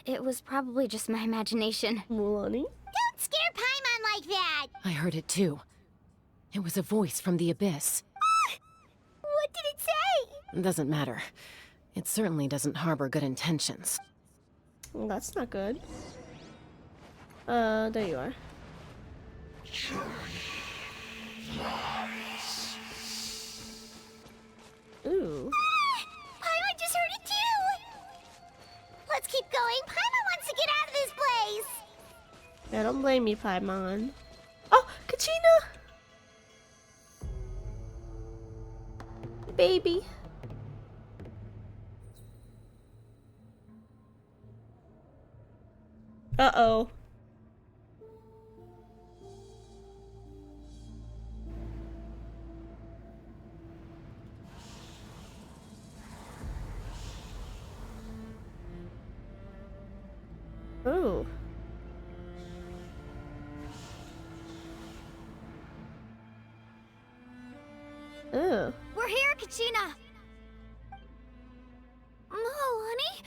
It was probably just my imagination. Mulani? Don't scare Paimon like that. I heard it too. It was a voice from the abyss. What did it say? Doesn't matter. It certainly doesn't harbor good intentions. Well, that's not good. There you are. Ooh. Paimon just heard it too. Let's keep going. Paimon wants to get out of this place. Yeah, don't blame me, Paimon. Oh, Kachina! Baby. Uh-oh. Oh. Oh. We're here, Kachina. Oh, honey.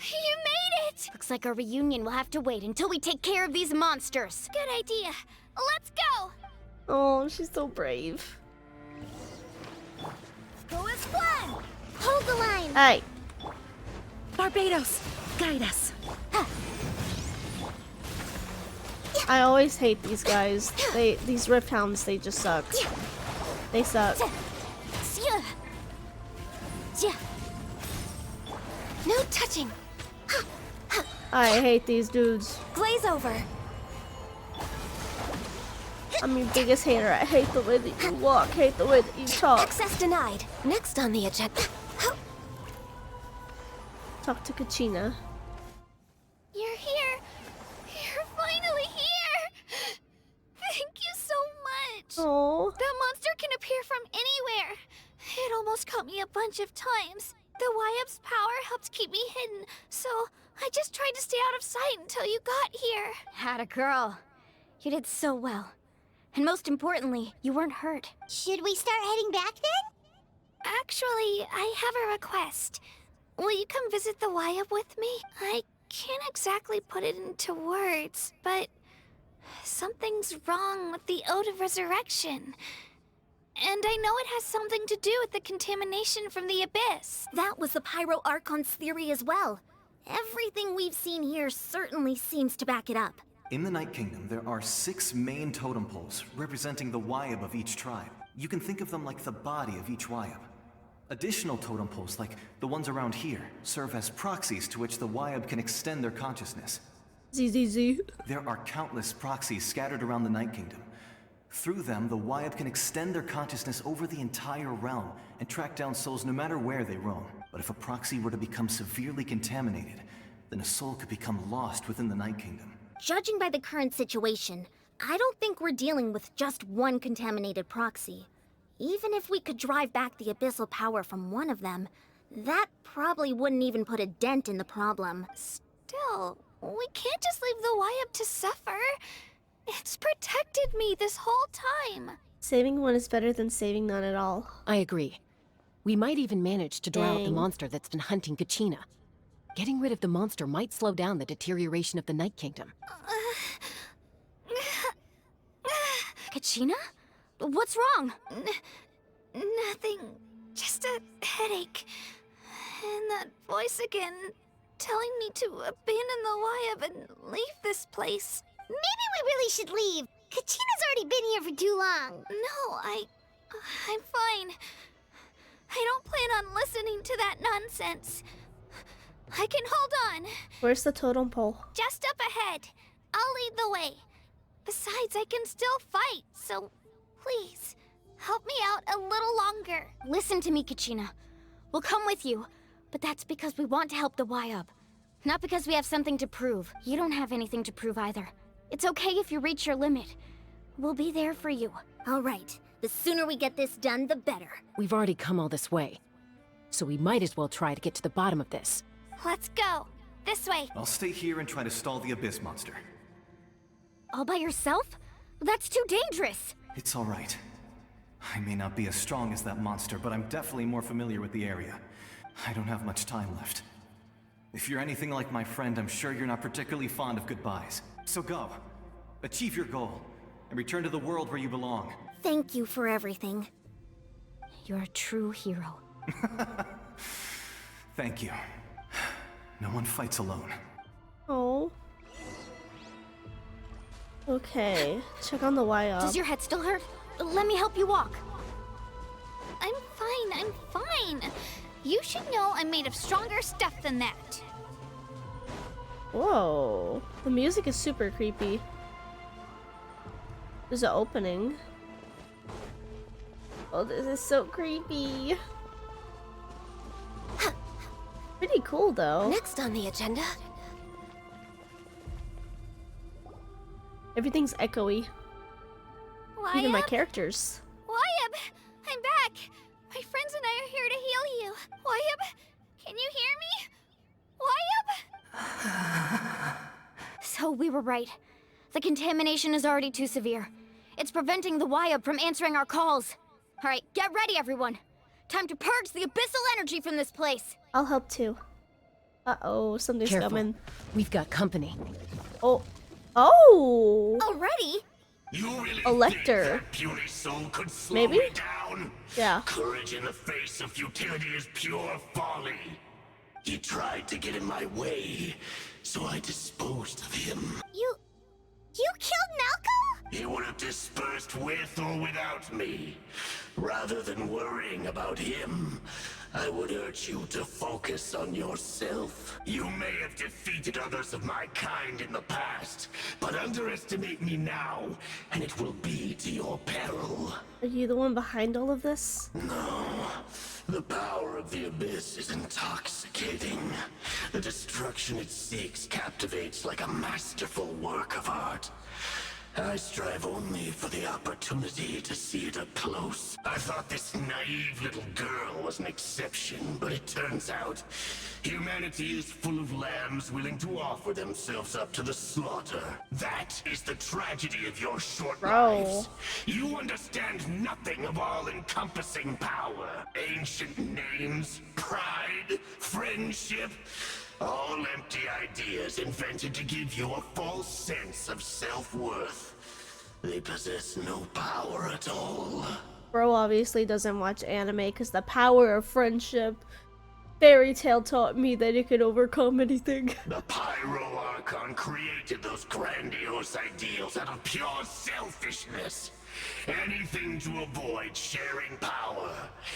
You made it! Looks like our reunion will have to wait until we take care of these monsters. Good idea. Let's go! Oh, she's so brave. Go as planned! Hold the line! Hey. Barbados, guide us. I always hate these guys. These Rift Hounds, they just suck. They suck. No touching. I hate these dudes. Glaze over. I'm your biggest hater. I hate the way that you walk, hate the way that you talk. Access denied. Next on the agenda. Talk to Kachina. You're here. You're finally here. Thank you so much. Oh. That monster can appear from anywhere. It almost caught me a bunch of times. The Wyab's power helped keep me hidden, so I just tried to stay out of sight until you got here. Had a girl. You did so well. And most importantly, you weren't hurt. Should we start heading back then? Actually, I have a request. Will you come visit the Wyab with me? I can't exactly put it into words, but something's wrong with the Ode of Resurrection. And I know it has something to do with the contamination from the Abyss. That was the Pyro Archon's theory as well. Everything we've seen here certainly seems to back it up. In the Night Kingdom, there are 6 main totem poles representing the Wyab of each tribe. You can think of them like the body of each Wyab. Additional totem poles, like the ones around here, serve as proxies to which the Wyab can extend their consciousness. ZZZ. There are countless proxies scattered around the Night Kingdom. Through them, the Wyab can extend their consciousness over the entire realm and track down souls no matter where they roam. But if a proxy were to become severely contaminated, then a soul could become lost within the Night Kingdom. Judging by the current situation, I don't think we're dealing with just one contaminated proxy. Even if we could drive back the abyssal power from one of them, that probably wouldn't even put a dent in the problem. Still, we can't just leave the Wyab to suffer. It's protected me this whole time. Saving one is better than saving none at all. I agree. We might even manage to draw out the Dang. monster that's been hunting Kachina. Getting rid of the monster might slow down the deterioration of the Night Kingdom. Kachina? What's wrong? Nothing. Just a headache. And that voice again, telling me to abandon the Wyab and leave this place. Maybe we really should leave. Kachina's already been here for too long. No, I'm fine. I don't plan on listening to that nonsense. I can hold on. Where's the totem pole? Just up ahead. I'll lead the way. Besides, I can still fight, so please, help me out a little longer. Listen to me, Kachina. We'll come with you, but that's because we want to help the Wyab. Not because we have something to prove. You don't have anything to prove either. It's okay if you reach your limit. We'll be there for you. All right. The sooner we get this done, the better. We've already come all this way, so we might as well try to get to the bottom of this. Let's go. This way. I'll stay here and try to stall the Abyss monster. All by yourself? That's too dangerous. It's all right. I may not be as strong as that monster, but I'm definitely more familiar with the area. I don't have much time left. If you're anything like my friend, I'm sure you're not particularly fond of goodbyes. So go. Achieve your goal, and return to the world where you belong. Thank you for everything. You're a true hero. Thank you. No one fights alone. Oh. Okay. Check on the Wyab. Does your head still hurt? Let me help you walk. I'm fine. You should know I'm made of stronger stuff than that. Whoa. The music is super creepy. There's an opening. Oh, this is so creepy. Pretty cool, though. Next on the agenda. Everything's echoey. Even my Wyab? characters. Wyab, I'm back. My friends and I are here to heal you. Wyab, can you hear me? Wyab? So we were right. The contamination is already too severe. It's preventing the Wyab from answering our calls. All right, get ready, everyone. Time to purge the abyssal energy from this place. I'll help too. Uh-oh, something's Careful. coming. We've got company. Oh. Oh! Already? You really A lector. think that puny soul could slow Maybe? me down? Yeah. Courage in the face of futility is pure folly. He tried to get in my way, so I disposed of him. You killed Malcolm? He would have dispersed with or without me. Rather than worrying about him, I would urge you to focus on yourself. You may have defeated others of my kind in the past, but underestimate me now, and it will be to your peril. Are you the one behind all of this? No. The power of the Abyss is intoxicating. The destruction it seeks captivates like a masterful work of art. I strive only for the opportunity to see it up close. I thought this naive little girl was an exception, but it turns out humanity is full of lambs willing to offer themselves up to the slaughter. That is the tragedy of your short lives. You understand nothing of all-encompassing power. Ancient names, pride, friendship. All empty ideas invented to give you a false sense of self-worth. They possess no power at all. Bro obviously doesn't watch anime because the power of friendship. Fairy Tale taught me that it could overcome anything. The Pyro Archon created those grandiose ideals out of pure selfishness. Anything to avoid sharing power.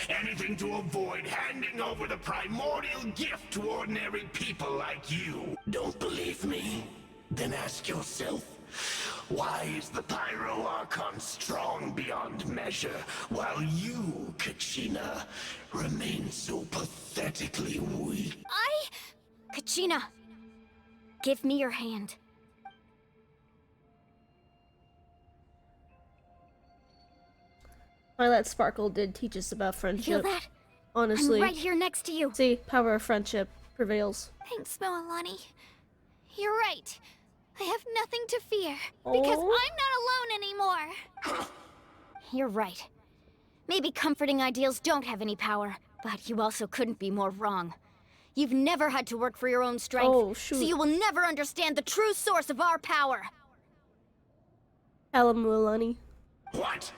Anything to avoid handing over the primordial gift to ordinary people like you. Don't believe me? Then ask yourself, Why is the Pyro Archon strong beyond measure, while you, Kachina, remain so pathetically weak? Kachina, give me your hand. Twilight Sparkle did teach us about friendship. Feel that? Honestly. I'm right here next to you. See, power of friendship prevails. Thanks, Moalani. You're right. I have nothing to fear, because I'm not alone anymore. You're right. Maybe comforting ideals don't have any power, but you also couldn't be more wrong. You've never had to work for your own strength, so you will never understand the true source of our power. Alamulani. What?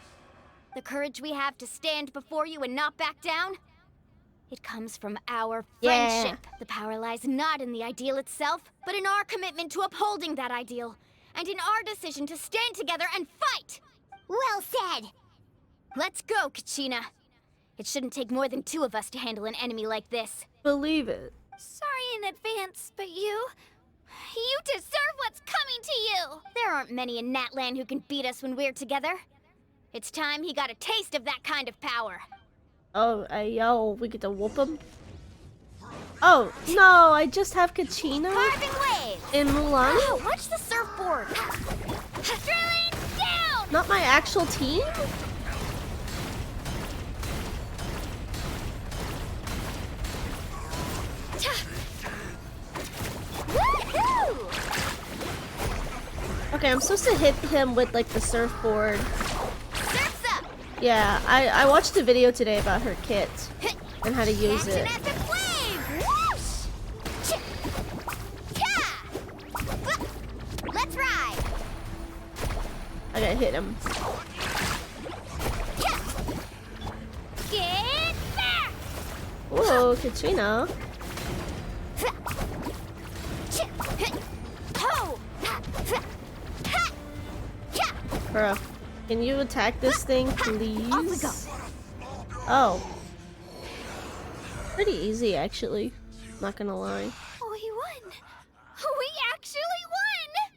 The courage we have to stand before you and not back down? It comes from our friendship. The power lies not in the ideal itself, but in our commitment to upholding that ideal, and in our decision to stand together and fight! Well said! Let's go, Kachina. It shouldn't take more than 2 of us to handle an enemy like this. Believe it. Sorry in advance, but you deserve what's coming to you! There aren't many in Natlan who can beat us when we're together. It's time he got a taste of that kind of power. Oh, yo, we get to whoop him? Oh, no, I just have Kachina Carving waves! in Mulani? Oh, watch the surfboard! Drilling down! Not my actual team? Okay, I'm supposed to hit him with like the surfboard. Surf's up! Yeah, I watched a video today about her kit and how to use it. Let's ride! I gotta hit him. Get back! Whoa, Kachina. Bruh, can you attack this thing, please? Off we go. Oh. Pretty easy, actually. Not gonna lie. We won! We actually won!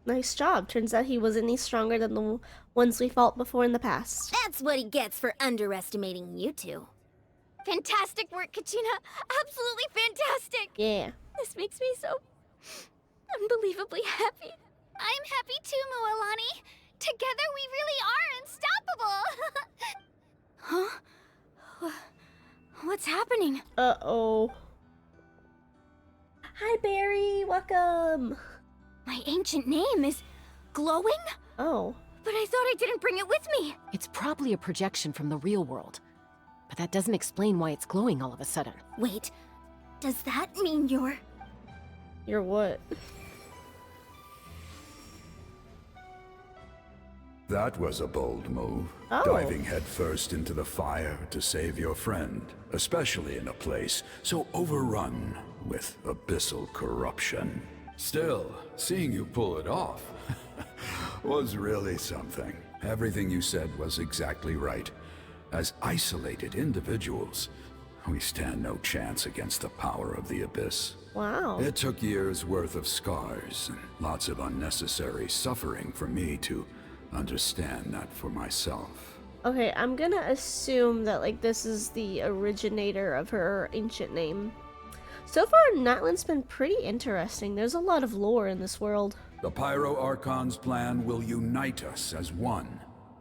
Nice job. Turns out he wasn't any stronger than the ones we fought before in the past. That's what he gets for underestimating you two. Fantastic work, Kachina. Absolutely fantastic. Yeah. This makes me so unbelievably happy. I'm happy too, Moalani. Together we really are unstoppable. Huh? What's happening? Uh-oh. Hi, Barry. Welcome. My ancient name is glowing? Oh. But I thought I didn't bring it with me. It's probably a projection from the real world. But that doesn't explain why it's glowing all of a sudden. Wait, does that mean you're... You're what? That was a bold move. Oh. Diving headfirst into the fire to save your friend, especially in a place so overrun with abyssal corruption. Still, seeing you pull it off was really something. Everything you said was exactly right. As isolated individuals, we stand no chance against the power of the Abyss. Wow. It took years' worth of scars and lots of unnecessary suffering for me to understand that for myself. Okay, I'm gonna assume that like this is the originator of her ancient name. So far, Natlan's been pretty interesting. There's a lot of lore in this world. The Pyro Archon's plan will unite us as one.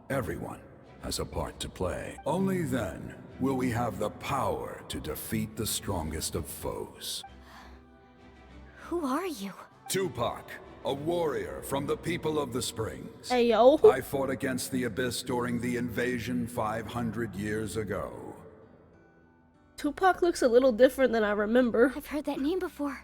Everyone has a part to play. Only then will we have the power to defeat the strongest of foes. Who are you? Tupac, a warrior from the people of the Springs. Hey, yo. I fought against the Abyss during the invasion 500 years ago. Tupac looks a little different than I remember. I've heard that name before.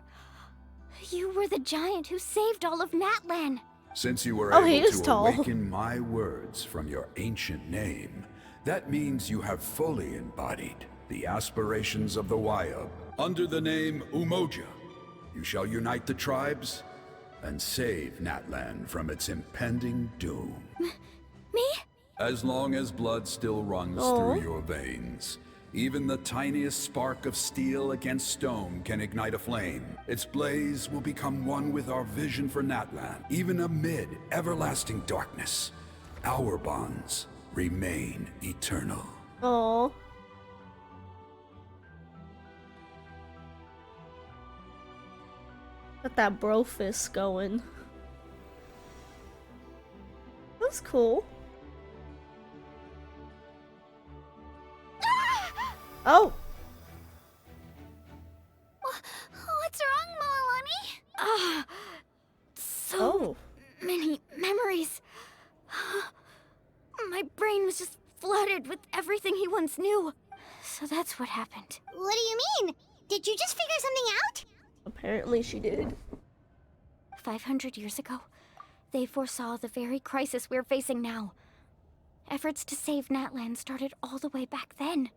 You were the giant who saved all of Natlan. Since you were he able is to tall. awaken my words from your ancient name, that means you have fully embodied the aspirations of the Wayab. Under the name Umoja, you shall unite the tribes and save Natlan from its impending doom. Me? As long as blood still runs through your veins, Even the tiniest spark of steel against stone can ignite a flame. Its blaze will become one with our vision for Natlan. Even amid everlasting darkness, our bonds remain eternal. Oh. Got that bro fist going. That's cool. Oh. What's wrong, Moalani? So many memories. My brain was just flooded with everything he once knew. So that's what happened. What do you mean? Did you just figure something out? Apparently she did. 500 years ago, they foresaw the very crisis we're facing now. Efforts to save Natlan started all the way back then.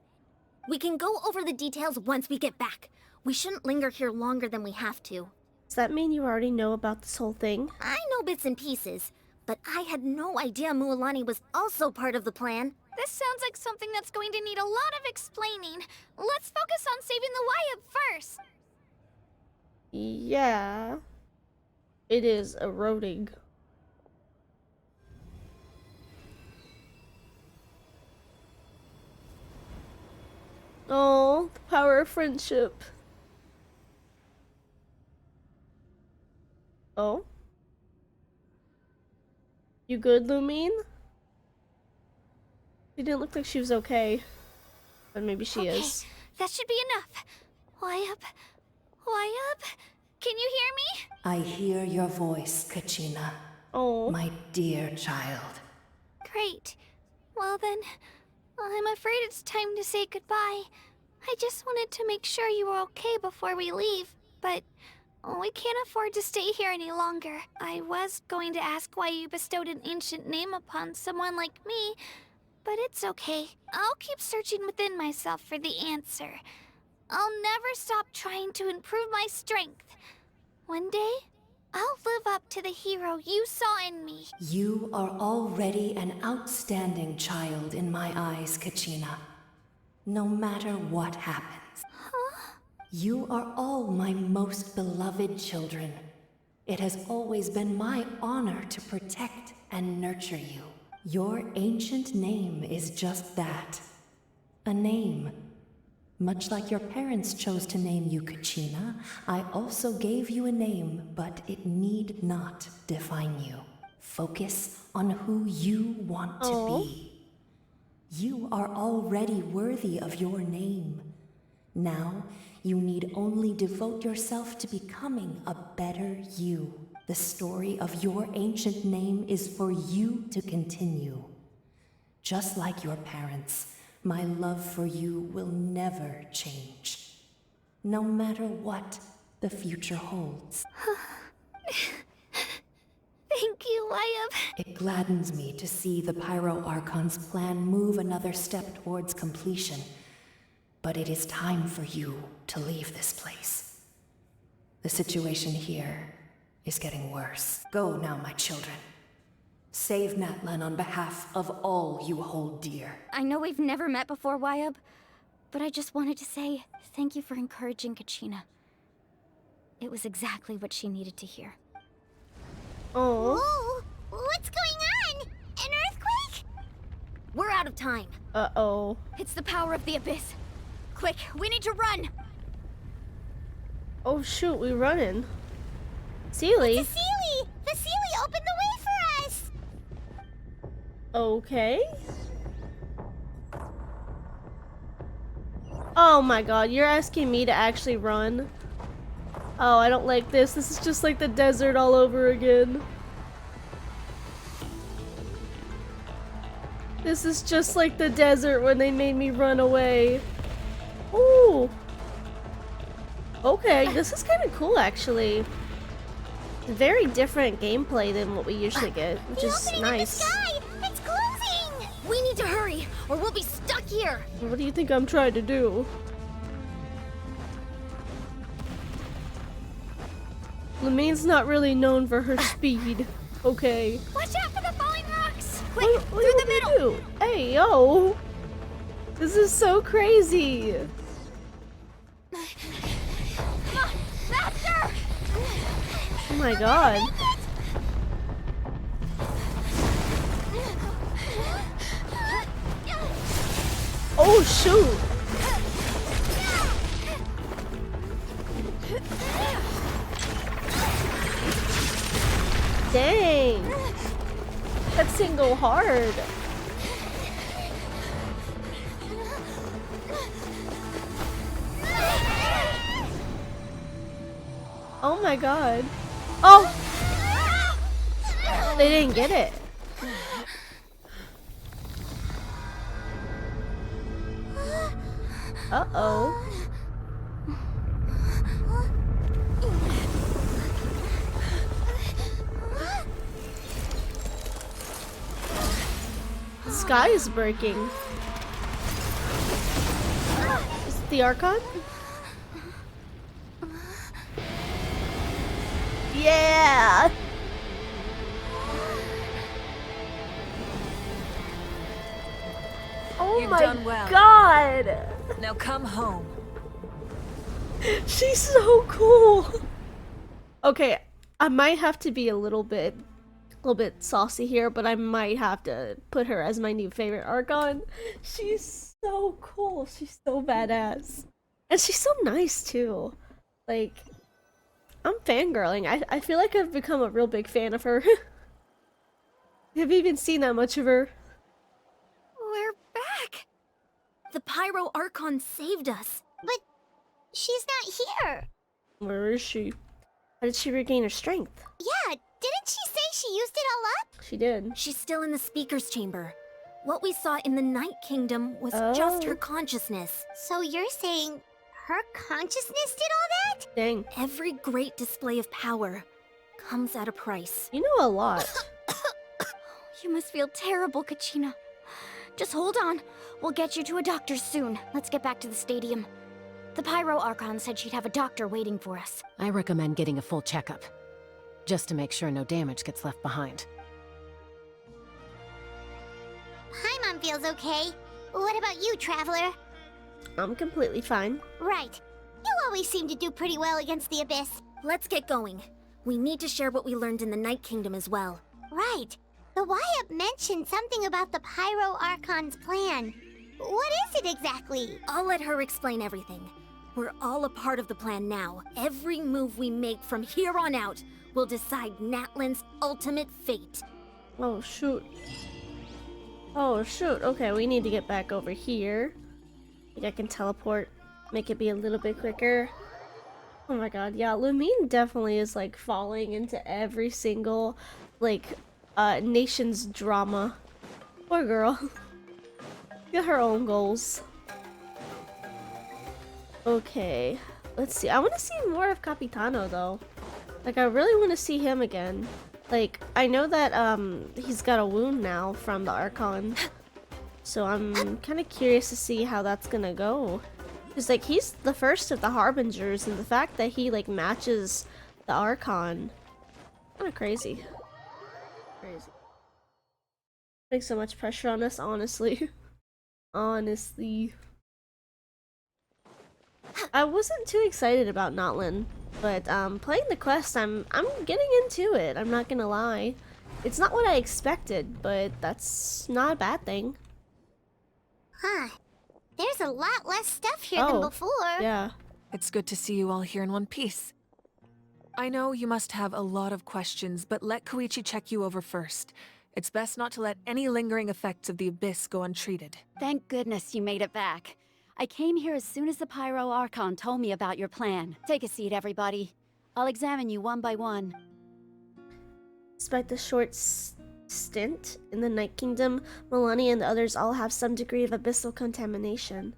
We can go over the details once we get back. We shouldn't linger here longer than we have to. Does that mean you already know about this whole thing? I know bits and pieces, but I had no idea Mualani was also part of the plan. This sounds like something that's going to need a lot of explaining. Let's focus on saving the Wyab first. Yeah. It is eroding. Oh, the power of friendship. Oh? You good, Lumine? She didn't look like she was okay. But maybe she is. That should be enough. Wyab? Can you hear me? I hear your voice, Kachina. Oh. My dear child. Great. Well then, I'm afraid it's time to say goodbye. I just wanted to make sure you were okay before we leave, but we can't afford to stay here any longer. I was going to ask why you bestowed an ancient name upon someone like me, but it's okay. I'll keep searching within myself for the answer. I'll never stop trying to improve my strength. One day, I'll live up to the hero you saw in me. You are already an outstanding child in my eyes, Kachina. No matter what happens. Huh? You are all my most beloved children. It has always been my honor to protect and nurture you. Your ancient name is just that. A name. Much like your parents chose to name you Kachina, I also gave you a name, but it need not define you. Focus on who you want to be. You are already worthy of your name. Now, you need only devote yourself to becoming a better you. The story of your ancient name is for you to continue. Just like your parents, my love for you will never change. No matter what the future holds. Thank you, Wyab. It gladdens me to see the Pyro Archon's plan move another step towards completion. But it is time for you to leave this place. The situation here is getting worse. Go now, my children. Save Natlan on behalf of all you hold dear. I know we've never met before, Wyab, but I just wanted to say thank you for encouraging Kachina. It was exactly what she needed to hear. Oh. Whoa! What's going on? An earthquake? We're out of time. Uh-oh. It's the power of the abyss. Quick, we need to run! Oh shoot, we running. Sealy? It's a Sealy! The Sealy opened the way for us! Okay. Oh my god, you're asking me to actually run? Oh, I don't like this. This is just like the desert all over again. This is just like the desert when they made me run away. Ooh. Okay, this is kind of cool actually. Very different gameplay than what we usually get, which is nice. It's closing! We need to hurry, or we'll be stuck here! What do you think I'm trying to do? Lamine's not really known for her speed. Okay. Watch out for the falling rocks! Quick, What through the middle! Hey, yo! This is so crazy. Come on, faster! Oh my god. Oh shoot. Dang. That thing go hard. Oh my god. Oh! They didn't get it. Uh-oh. The sky is breaking. Is it the Archon? Yeah! Oh You've my done well. god! Now come home. She's so cool. Okay, I might have to be a little bit saucy here, but I might have to put her as my new favorite Archon. She's so cool. She's so badass. And she's so nice too. Like, I'm fangirling. I feel like I've become a real big fan of her. Have you even seen that much of her? We're back! The Pyro Archon saved us. But she's not here. Where is she? How did she regain her strength? Yeah, didn't she say she used it all up? She did. She's still in the Speaker's Chamber. What we saw in the Night Kingdom was just her consciousness. So you're saying her consciousness did all that? Dang. Every great display of power comes at a price. You know a lot. You must feel terrible, Kachina. Just hold on. We'll get you to a doctor soon. Let's get back to the stadium. The Pyro Archon said she'd have a doctor waiting for us. I recommend getting a full checkup, just to make sure no damage gets left behind. Paimon feels okay. What about you, Traveler? I'm completely fine. Right. You always seem to do pretty well against the Abyss. Let's get going. We need to share what we learned in the Night Kingdom as well. Right. The Wyatt mentioned something about the Pyro Archon's plan. What is it exactly? I'll let her explain everything. We're all a part of the plan now. Every move we make from here on out will decide Natlan's ultimate fate. Oh shoot. Oh shoot. Okay, we need to get back over here. I think I can teleport, make it be a little bit quicker. Oh my god, yeah, Lumine definitely is like falling into every single like nation's drama. Poor girl. Got her own goals. Okay, let's see. I want to see more of Capitano though. Like, I really want to see him again. Like, I know that he's got a wound now from the Archon, so I'm kind of curious to see how that's gonna go. Cause like he's the first of the Harbingers, and the fact that he like matches the Archon, kind of crazy. Crazy. Putting so much pressure on us, honestly. Honestly. I wasn't too excited about Natlan, but playing the quest, I'm getting into it. I'm not gonna lie. It's not what I expected, but that's not a bad thing. Huh. There's a lot less stuff here than before. Yeah. It's good to see you all here in one piece. I know you must have a lot of questions, but let Koichi check you over first. It's best not to let any lingering effects of the Abyss go untreated. Thank goodness you made it back. I came here as soon as the Pyro Archon told me about your plan. Take a seat, everybody. I'll examine you one by one. Despite the short stint in the Night Kingdom, Milani and the others all have some degree of abyssal contamination.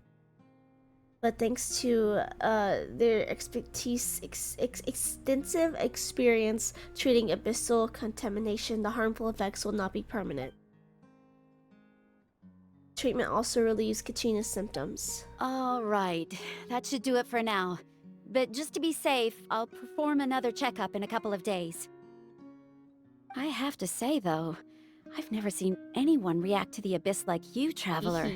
But thanks to their expertise, extensive experience treating abyssal contamination, the harmful effects will not be permanent. Treatment also relieves Kachina's symptoms. All right, that should do it for now. But just to be safe, I'll perform another checkup in a couple of days. I have to say, though, I've never seen anyone react to the Abyss like you, Traveler.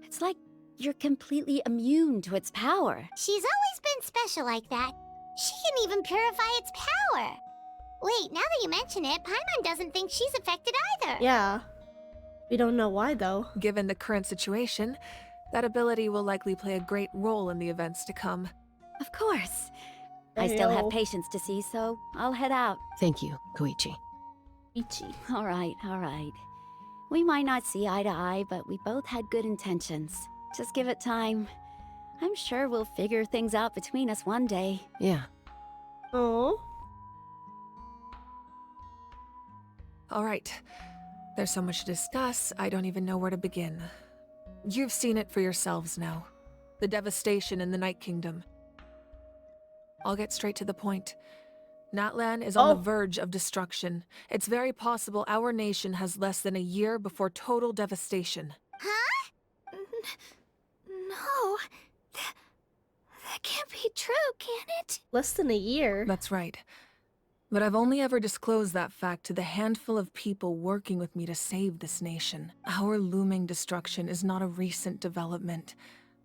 It's like you're completely immune to its power. She's always been special like that. She can even purify its power. Wait, now that you mention it, Paimon doesn't think she's affected either. Yeah. We don't know why, though. Given the current situation, that ability will likely play a great role in the events to come. Of course. I still have patience to see, so I'll head out. Thank you, Koichi. Ichi. All right. We might not see eye to eye, but we both had good intentions. Just give it time. I'm sure we'll figure things out between us one day. Yeah. Oh. All right. There's so much to discuss, I don't even know where to begin. You've seen it for yourselves now. The devastation in the Night Kingdom. I'll get straight to the point. Natlan is on the verge of destruction. It's very possible our nation has less than a year before total devastation. Huh? No. That can't be true, can it? Less than a year? That's right. But I've only ever disclosed that fact to the handful of people working with me to save this nation. Our looming destruction is not a recent development,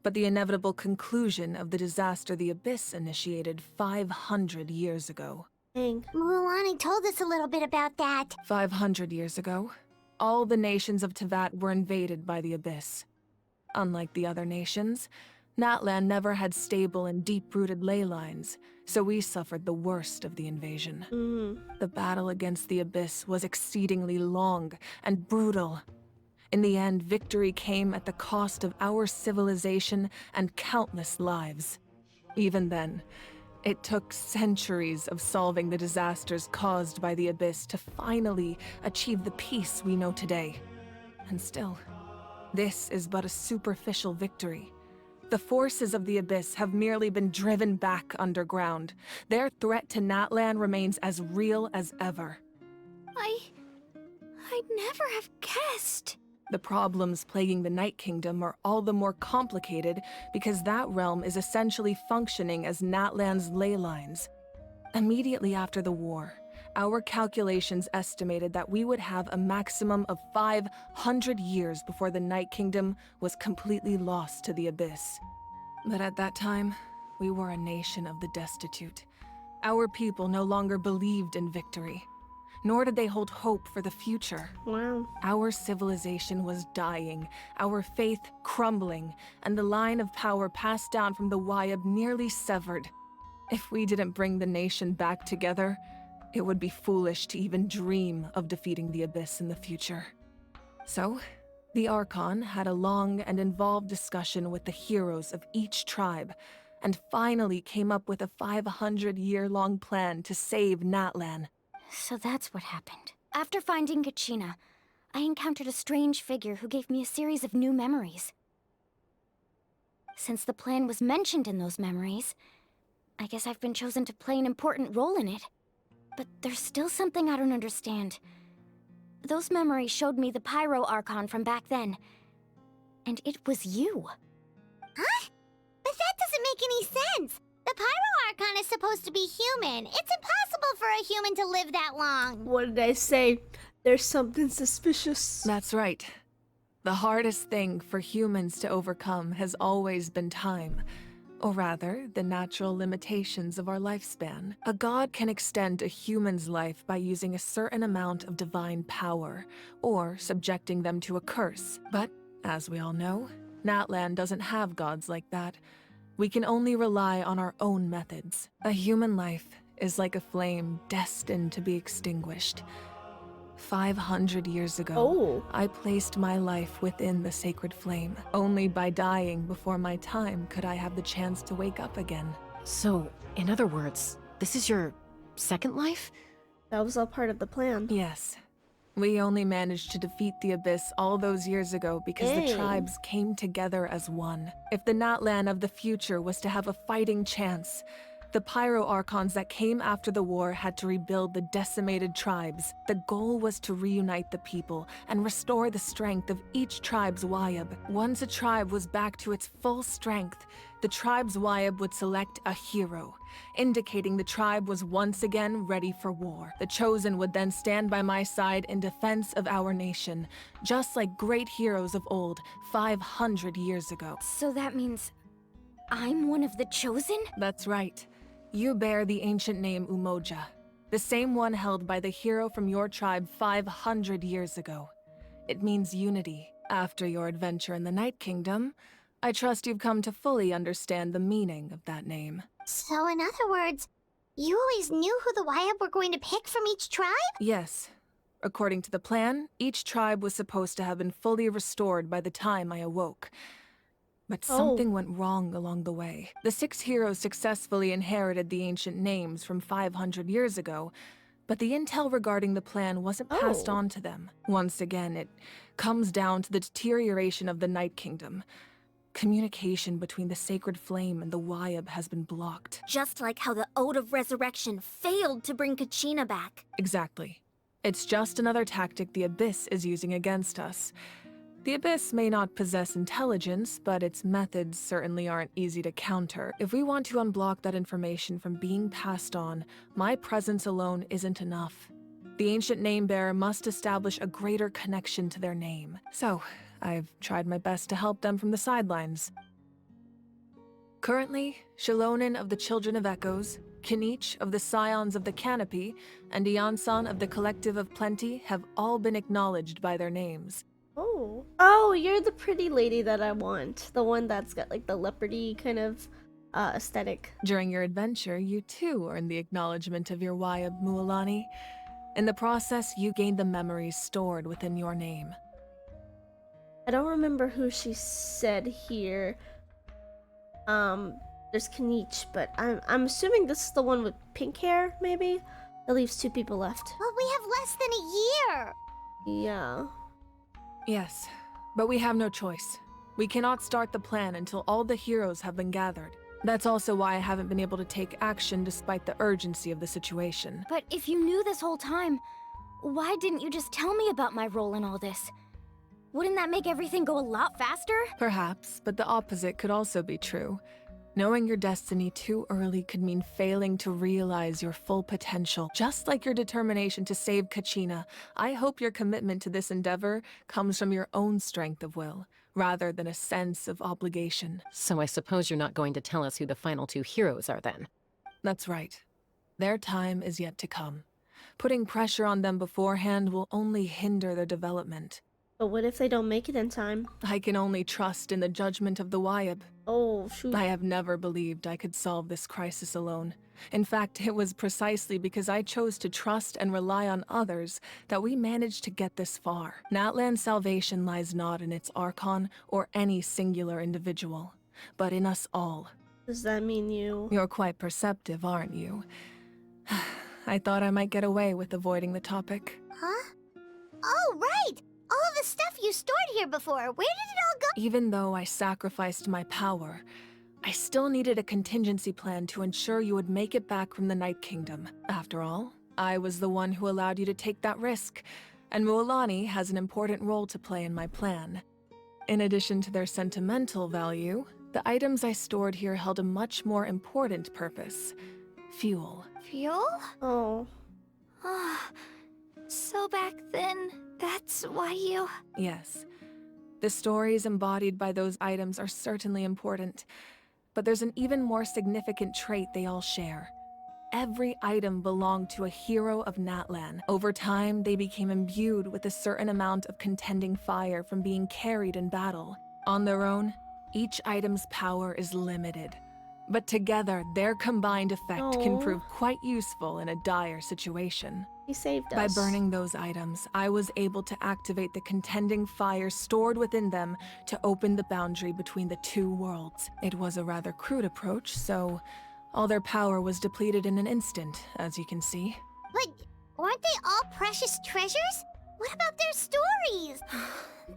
but the inevitable conclusion of the disaster the Abyss initiated 500 years ago. Dang. Mualani told us a little bit about that. 500 years ago, all the nations of Teyvat were invaded by the Abyss. Unlike the other nations, Natlan never had stable and deep-rooted ley lines, so we suffered the worst of the invasion. The battle against the Abyss was exceedingly long and brutal. In the end, victory came at the cost of our civilization and countless lives. Even then, it took centuries of solving the disasters caused by the Abyss to finally achieve the peace we know today. And still, this is but a superficial victory. The forces of the Abyss have merely been driven back underground. Their threat to Natlan remains as real as ever. I'd never have guessed. The problems plaguing the Night Kingdom are all the more complicated because that realm is essentially functioning as Natlan's ley lines. Immediately after the war, our calculations estimated that we would have a maximum of 500 years before the Night Kingdom was completely lost to the Abyss. But at that time, we were a nation of the destitute. Our people no longer believed in victory, nor did they hold hope for the future. Wow. Our civilization was dying, our faith crumbling, and the line of power passed down from the Wayab nearly severed. If we didn't bring the nation back together, it would be foolish to even dream of defeating the Abyss in the future. So, the Archon had a long and involved discussion with the heroes of each tribe, and finally came up with a 500-year-long plan to save Natlan. So that's what happened. After finding Kachina, I encountered a strange figure who gave me a series of new memories. Since the plan was mentioned in those memories, I guess I've been chosen to play an important role in it. But there's still something I don't understand. Those memories showed me the Pyro Archon from back then. And it was you. Huh? But that doesn't make any sense. The Pyro Archon is supposed to be human. It's impossible for a human to live that long. What did I say? There's something suspicious. That's right. The hardest thing for humans to overcome has always been time. Or rather, the natural limitations of our lifespan. A god can extend a human's life by using a certain amount of divine power, or subjecting them to a curse. But, as we all know, Natlan doesn't have gods like that. We can only rely on our own methods. A human life is like a flame destined to be extinguished. 500 years ago, I placed my life within the sacred flame. Only by dying before my time could I have the chance to wake up again. So, in other words, this is your second life? That was all part of the plan. Yes. We only managed to defeat the Abyss all those years ago because the tribes came together as one. If the Natlan of the future was to have a fighting chance, The Pyro Archons that came after the war had to rebuild the decimated tribes. The goal was to reunite the people and restore the strength of each tribe's Wayab. Once a tribe was back to its full strength, the tribe's Wayab would select a hero, indicating the tribe was once again ready for war. The Chosen would then stand by my side in defense of our nation, just like great heroes of old, 500 years ago. So that means I'm one of the Chosen? That's right. You bear the ancient name Umoja, the same one held by the hero from your tribe 500 years ago. It means unity. After your adventure in the Night Kingdom, I trust you've come to fully understand the meaning of that name. So in other words, you always knew who the Wayab were going to pick from each tribe? Yes. According to the plan, each tribe was supposed to have been fully restored by the time I awoke. But something went wrong along the way. The 6 heroes successfully inherited the ancient names from 500 years ago, but the intel regarding the plan wasn't passed on to them. Once again, it comes down to the deterioration of the Night Kingdom. Communication between the Sacred Flame and the Wayab has been blocked. Just like how the Ode of Resurrection failed to bring Kachina back. Exactly. It's just another tactic the Abyss is using against us. The Abyss may not possess intelligence, but its methods certainly aren't easy to counter. If we want to unblock that information from being passed on, my presence alone isn't enough. The ancient name-bearer must establish a greater connection to their name. So, I've tried my best to help them from the sidelines. Currently, Shilonin of the Children of Echoes, Kinich of the Scions of the Canopy, and Iansan of the Collective of Plenty have all been acknowledged by their names. Oh, you're the pretty lady that I want. The one that's got like the leopardy kind of aesthetic. During your adventure, you too earned the acknowledgement of your Wayab, Mualani. In the process, you gained the memories stored within your name. I don't remember who she said here. There's Kinich, but I'm assuming this is the one with pink hair, maybe? That leaves 2 people left. But we have less than a year! Yeah. Yes, but we have no choice. We cannot start the plan until all the heroes have been gathered. That's also why I haven't been able to take action despite the urgency of the situation. But if you knew this whole time, why didn't you just tell me about my role in all this? Wouldn't that make everything go a lot faster? Perhaps, but the opposite could also be true. Knowing your destiny too early could mean failing to realize your full potential. Just like your determination to save Kachina, I hope your commitment to this endeavor comes from your own strength of will, rather than a sense of obligation. So I suppose you're not going to tell us who the final 2 heroes are then? That's right. Their time is yet to come. Putting pressure on them beforehand will only hinder their development. But what if they don't make it in time? I can only trust in the judgment of the Wayab. Oh, shoot. I have never believed I could solve this crisis alone. In fact, it was precisely because I chose to trust and rely on others that we managed to get this far. Natlan's salvation lies not in its Archon or any singular individual, but in us all. Does that mean you? You're quite perceptive, aren't you? I thought I might get away with avoiding the topic. Huh? Oh, right! All of the stuff you stored here before, where did it all go? Even though I sacrificed my power, I still needed a contingency plan to ensure you would make it back from the Night Kingdom. After all, I was the one who allowed you to take that risk, and Mualani has an important role to play in my plan. In addition to their sentimental value, the items I stored here held a much more important purpose. Fuel. Fuel? Oh. So back then, that's why you... Yes. The stories embodied by those items are certainly important, but there's an even more significant trait they all share. Every item belonged to a hero of Natlan. Over time, they became imbued with a certain amount of contending fire from being carried in battle. On their own, each item's power is limited, but together, their combined effect can prove quite useful in a dire situation. He saved us. By burning those items, I was able to activate the contending fire stored within them to open the boundary between the 2 worlds. It was a rather crude approach, so all their power was depleted in an instant, as you can see. But weren't they all precious treasures? What about their stories?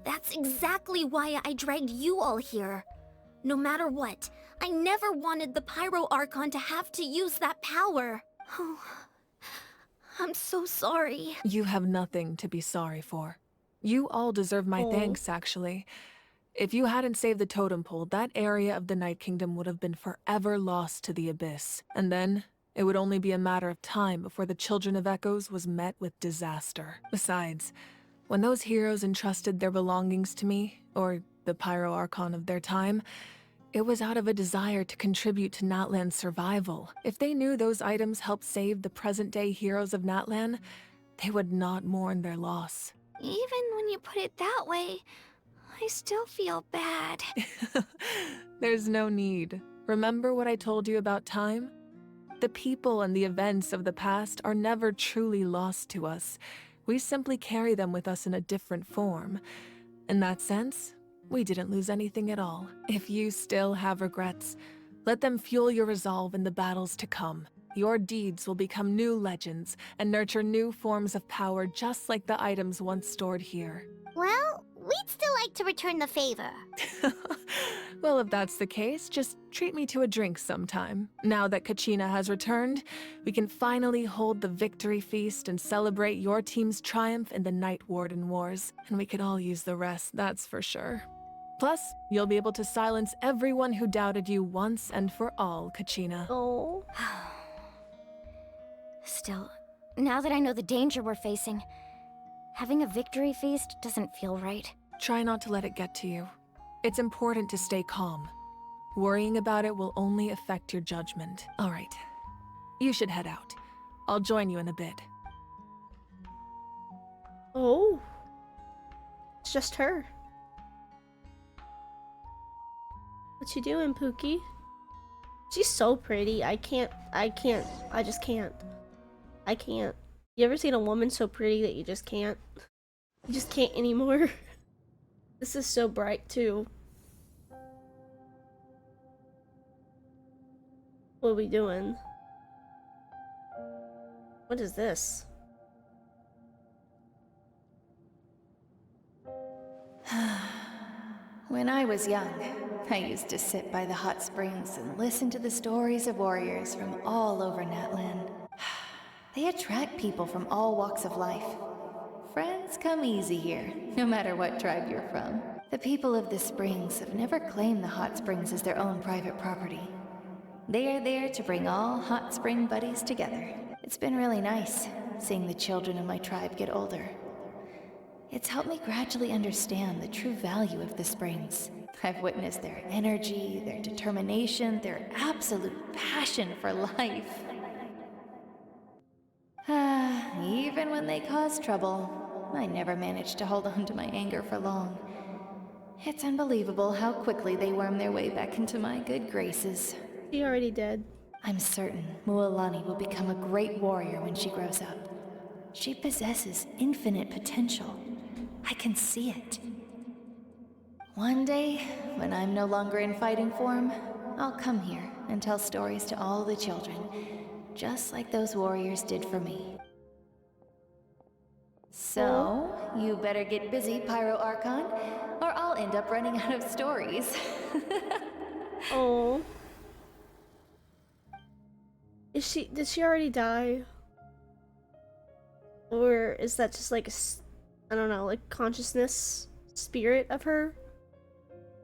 That's exactly why I dragged you all here. No matter what, I never wanted the Pyro Archon to have to use that power. Oh, I'm so sorry. You have nothing to be sorry for. You all deserve my thanks, actually. If you hadn't saved the totem pole, that area of the Night Kingdom would have been forever lost to the abyss. And then, it would only be a matter of time before the Children of Echoes was met with disaster. Besides, when those heroes entrusted their belongings to me, or the Pyro Archon of their time, it was out of a desire to contribute to Natlan's survival. If they knew those items helped save the present-day heroes of Natlan, they would not mourn their loss. Even when you put it that way, I still feel bad. There's no need. Remember what I told you about time? The people and the events of the past are never truly lost to us. We simply carry them with us in a different form. In that sense, we didn't lose anything at all. If you still have regrets, let them fuel your resolve in the battles to come. Your deeds will become new legends and nurture new forms of power just like the items once stored here. Well, we'd still like to return the favor. Well, if that's the case, just treat me to a drink sometime. Now that Kachina has returned, we can finally hold the victory feast and celebrate your team's triumph in the Night Warden Wars. And we could all use the rest, that's for sure. Plus, you'll be able to silence everyone who doubted you once and for all, Kachina. Oh. Still, now that I know the danger we're facing, having a victory feast doesn't feel right. Try not to let it get to you. It's important to stay calm. Worrying about it will only affect your judgment. All right. You should head out. I'll join you in a bit. Oh. It's just her. What you doing, Pookie? She's so pretty. I just can't. I can't. You ever seen a woman so pretty that you just can't? You just can't anymore. This is so bright too. What are we doing? What is this? When I was young, I used to sit by the hot springs and listen to the stories of warriors from all over Natlan. They attract people from all walks of life. Friends come easy here, no matter what tribe you're from. The people of the springs have never claimed the hot springs as their own private property. They are there to bring all hot spring buddies together. It's been really nice, seeing the children of my tribe get older. It's helped me gradually understand the true value of the springs. I've witnessed their energy, their determination, their absolute passion for life. Even when they cause trouble, I never managed to hold on to my anger for long. It's unbelievable how quickly they worm their way back into my good graces. She already did. I'm certain Mualani will become a great warrior when she grows up. She possesses infinite potential. I can see it. One day, when I'm no longer in fighting form, I'll come here and tell stories to all the children, just like those warriors did for me. So, you better get busy, Pyro Archon, or I'll end up running out of stories. Oh. Did she already die? Or is that just like I don't know, like consciousness spirit of her?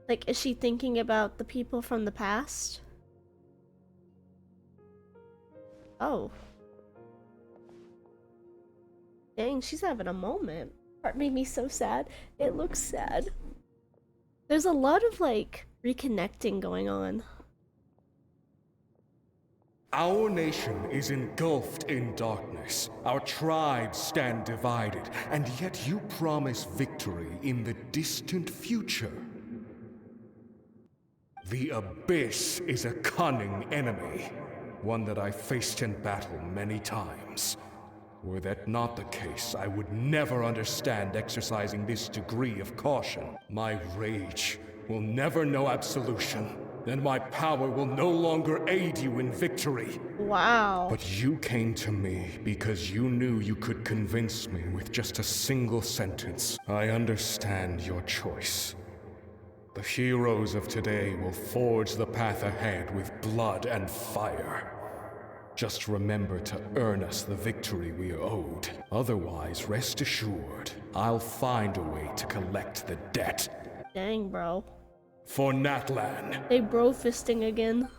Like, is she thinking about the people from the past? Oh. Dang, she's having a moment. Part made me so sad. It looks sad. There's a lot of, like, reconnecting going on. Our nation is engulfed in darkness. Our tribes stand divided, and yet you promise victory in the distant future. The Abyss is a cunning enemy, one that I faced in battle many times. Were that not the case, I would never understand exercising this degree of caution. My rage will never know absolution, and my power will no longer aid you in victory. Wow. But you came to me because you knew you could convince me with just a single sentence. I understand your choice. The heroes of today will forge the path ahead with blood and fire. Just remember to earn us the victory we are owed. Otherwise, rest assured, I'll find a way to collect the debt. Dang, bro. For Natlan. They bro-fisting again.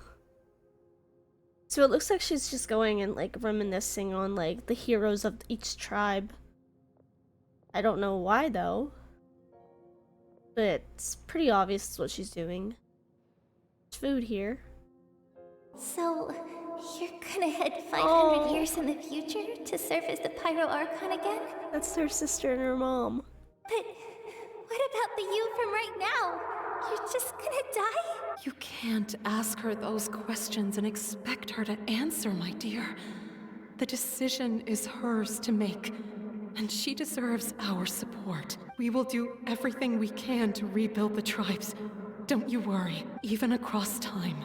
So it looks like she's just going and like reminiscing on like the heroes of each tribe. I don't know why though. But it's pretty obvious what she's doing. There's food here. So, you're gonna head 500 years in the future to serve as the Pyro Archon again? That's her sister and her mom. But what about the you from right now? You're just gonna die? You can't ask her those questions and expect her to answer, my dear. The decision is hers to make, and she deserves our support. We will do everything we can to rebuild the tribes. Don't you worry, even across time.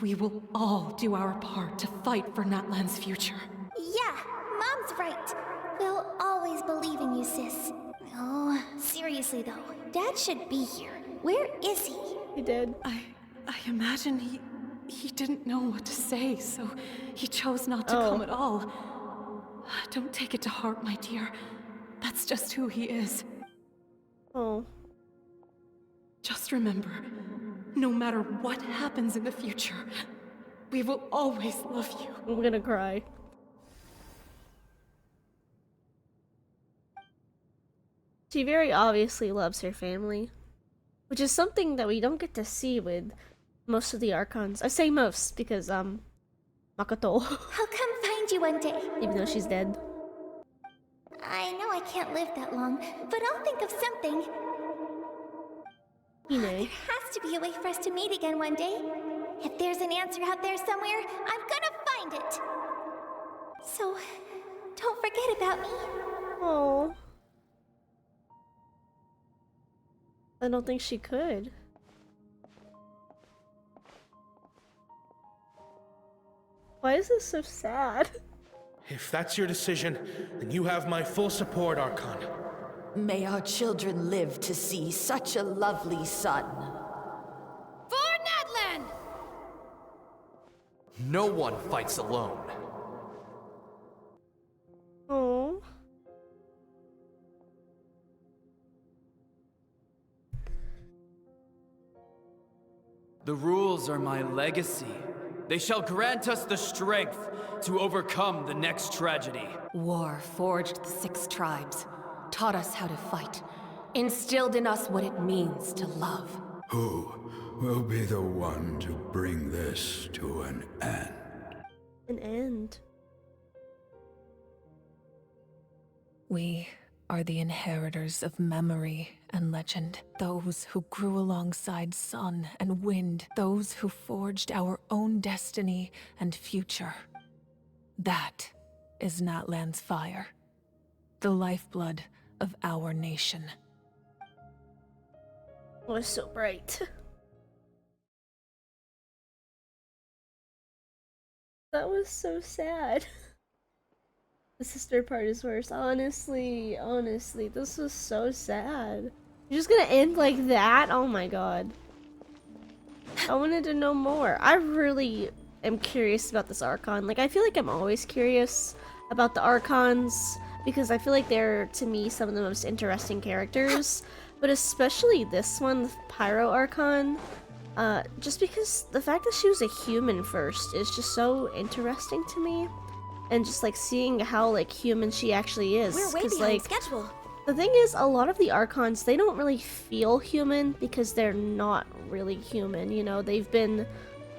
We will all do our part to fight for Natlan's future. Yeah, Mom's right. We'll always believe in you, sis. Oh, seriously though, Dad should be here. Where is he? He did. I imagine he didn't know what to say, so he chose not to come at all. Don't take it to heart, my dear. That's just who he is. Oh. Just remember, no matter what happens in the future, we will always love you. I'm gonna cry. She very obviously loves her family, which is something that we don't get to see with most of the Archons. I say most because, Makoto. I'll come find you one day. Even though she's dead. I know I can't live that long, but I'll think of something. There has to be a way for us to meet again one day. If there's an answer out there somewhere, I'm gonna find it. So, don't forget about me. Oh. I don't think she could. Why is this so sad? If that's your decision, then you have my full support, Archon. May our children live to see such a lovely son. For Natlan! No one fights alone. Oh. The rules are my legacy. They shall grant us the strength to overcome the next tragedy. War forged the 6 tribes, taught us how to fight, instilled in us what it means to love. Who will be the one to bring this to an end? An end. We are the inheritors of memory and legend. Those who grew alongside sun and wind. Those who forged our own destiny and future. That is Natlan's fire. The lifeblood of our nation. Oh, it's so bright. That was so sad. The sister part is worse. Honestly, this was so sad. You're just gonna end like that? Oh my god. I wanted to know more. I really am curious about this Archon. Like, I feel like I'm always curious about the Archons because I feel like they're, to me, some of the most interesting characters. But especially this one, the Pyro Archon. Just because the fact that she was a human first is just so interesting to me. And just like seeing how like human she actually is. We're way behind like, schedule. the thing is, a lot of the Archons, they don't really feel human because they're not really human, you know? They've been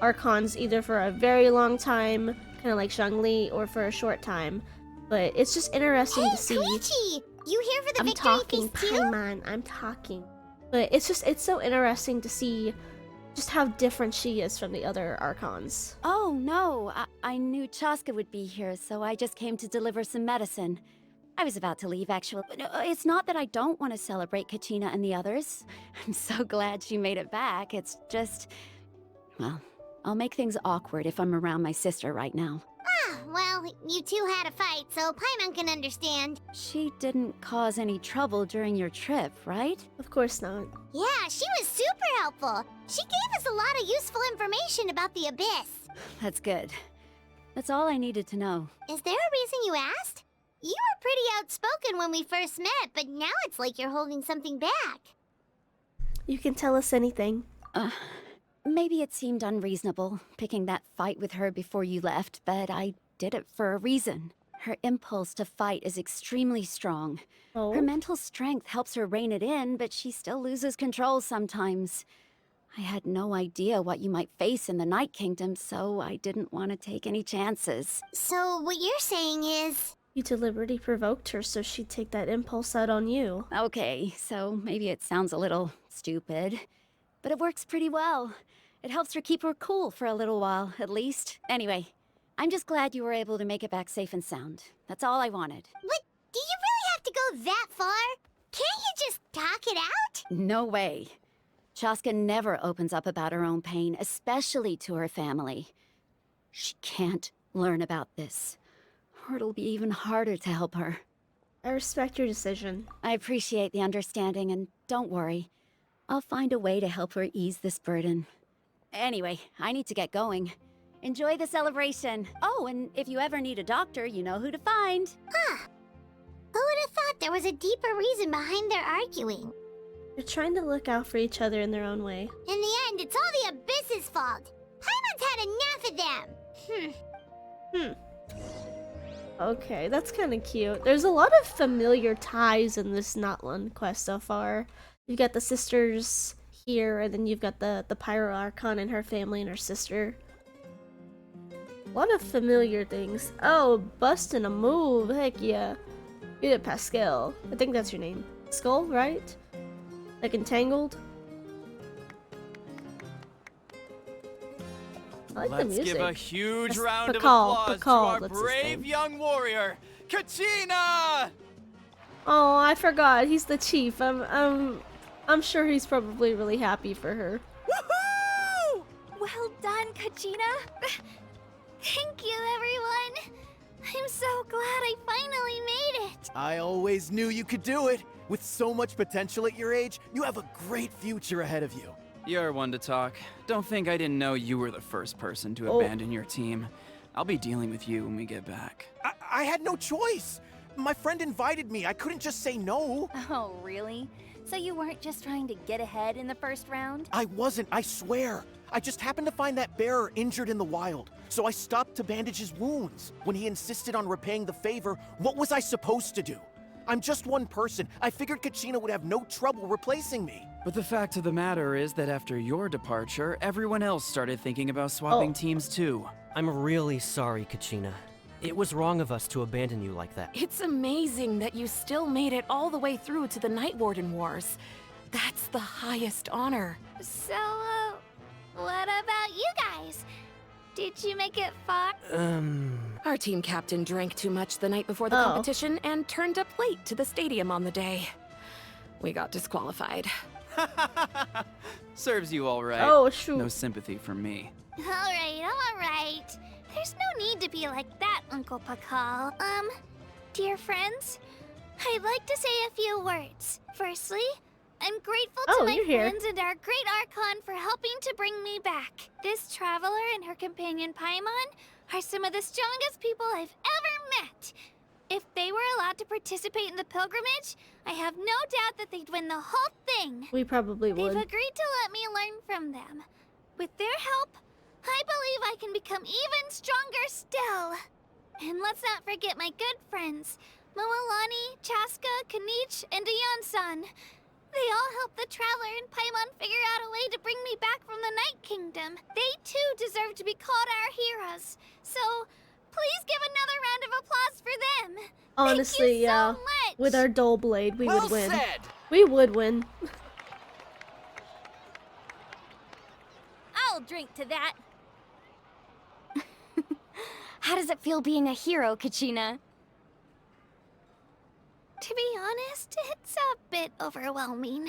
Archons either for a very long time, kind of like Zhongli, or for a short time. But it's just interesting to see. Koichi! You here for the I'm victory talking, feast too? Paimon, I'm talking. But it's so interesting to see just how different she is from the other Archons. Oh, no. I knew Chaska would be here, so I just came to deliver some medicine. I was about to leave, actually. It's not that I don't want to celebrate Kachina and the others. I'm so glad she made it back. It's just... well, I'll make things awkward if I'm around my sister right now. Ah, well, you two had a fight, so Paimon can understand. She didn't cause any trouble during your trip, right? Of course not. Yeah, she was super helpful. She gave us a lot of useful information about the Abyss. That's good. That's all I needed to know. Is there a reason you asked? You were pretty outspoken when we first met, but now it's like you're holding something back. You can tell us anything. Maybe it seemed unreasonable, picking that fight with her before you left, but I did it for a reason. Her impulse to fight is extremely strong. Oh? Her mental strength helps her rein it in, but she still loses control sometimes. I had no idea what you might face in the Night Kingdom, so I didn't want to take any chances. So what you're saying is... You deliberately provoked her so she'd take that impulse out on you. Okay, so maybe it sounds a little stupid, but it works pretty well. It helps her keep her cool for a little while, at least. Anyway, I'm just glad you were able to make it back safe and sound. That's all I wanted. But do you really have to go that far? Can't you just talk it out? No way. Chaska never opens up about her own pain, especially to her family. She can't learn about this, or it'll be even harder to help her. I respect your decision. I appreciate the understanding, and don't worry. I'll find a way to help her ease this burden. Anyway, I need to get going. Enjoy the celebration. Oh, and if you ever need a doctor, you know who to find. Huh. Who would have thought there was a deeper reason behind their arguing? They're trying to look out for each other in their own way. In the end, it's all the Abyss's fault. Paimon's had enough of them. Okay, that's kind of cute. There's a lot of familiar ties in this Natlan quest so far. You've got the sisters here, and then you've got the Pyro Archon and her family and her sister. A lot of familiar things. Oh, busting a move. Heck yeah. You did Pascal. I think that's your name. Skull, right? Like Entangled? I like the Let's music. give a huge That's round of Pakal, applause Pakal, to our that's his brave name. young warrior, Kachina! Oh, I forgot. He's the chief. I'm sure he's probably really happy for her. Woohoo! Well done, Kachina. Thank you, everyone. I'm so glad I finally made it. I always knew you could do it. With so much potential at your age, you have a great future ahead of you. You're one to talk. Don't think I didn't know you were the first person to abandon your team. I'll be dealing with you when we get back. I had no choice. My friend invited me. I couldn't just say no. Oh, really? So you weren't just trying to get ahead in the first round? I wasn't, I swear. I just happened to find that bearer injured in the wild, so I stopped to bandage his wounds. When he insisted on repaying the favor, what was I supposed to do? I'm just one person. I figured Kachina would have no trouble replacing me. But the fact of the matter is that after your departure, everyone else started thinking about swapping teams too. I'm really sorry, Kachina. It was wrong of us to abandon you like that. It's amazing that you still made it all the way through to the Night Warden Wars. That's the highest honor. So, what about you guys? Did you make it far? Our team captain drank too much the night before the competition and turned up late to the stadium on the day. We got disqualified. Serves you all right. Oh, shoot. No sympathy from me. All right. There's no need to be like that, Uncle Pakal. Dear friends, I'd like to say a few words. Firstly, I'm grateful to my friends and our great Archon for helping to bring me back. This traveler and her companion Paimon are some of the strongest people I've ever met. If they were allowed to participate in the pilgrimage, I have no doubt that they'd win the whole thing. We probably would. They've agreed to let me learn from them. With their help, I believe I can become even stronger still. And let's not forget my good friends, Moalani, Chaska, Kanich, and Ayan-san. They all helped the Traveler and Paimon figure out a way to bring me back from the Night Kingdom. They too deserve to be called our heroes. So, please give another round of applause for them. Honestly, Thank you yeah. so much. With our dull blade, we Well would win. said. We would win. I'll drink to that. How does it feel being a hero, Kachina? To be honest, it's a bit overwhelming.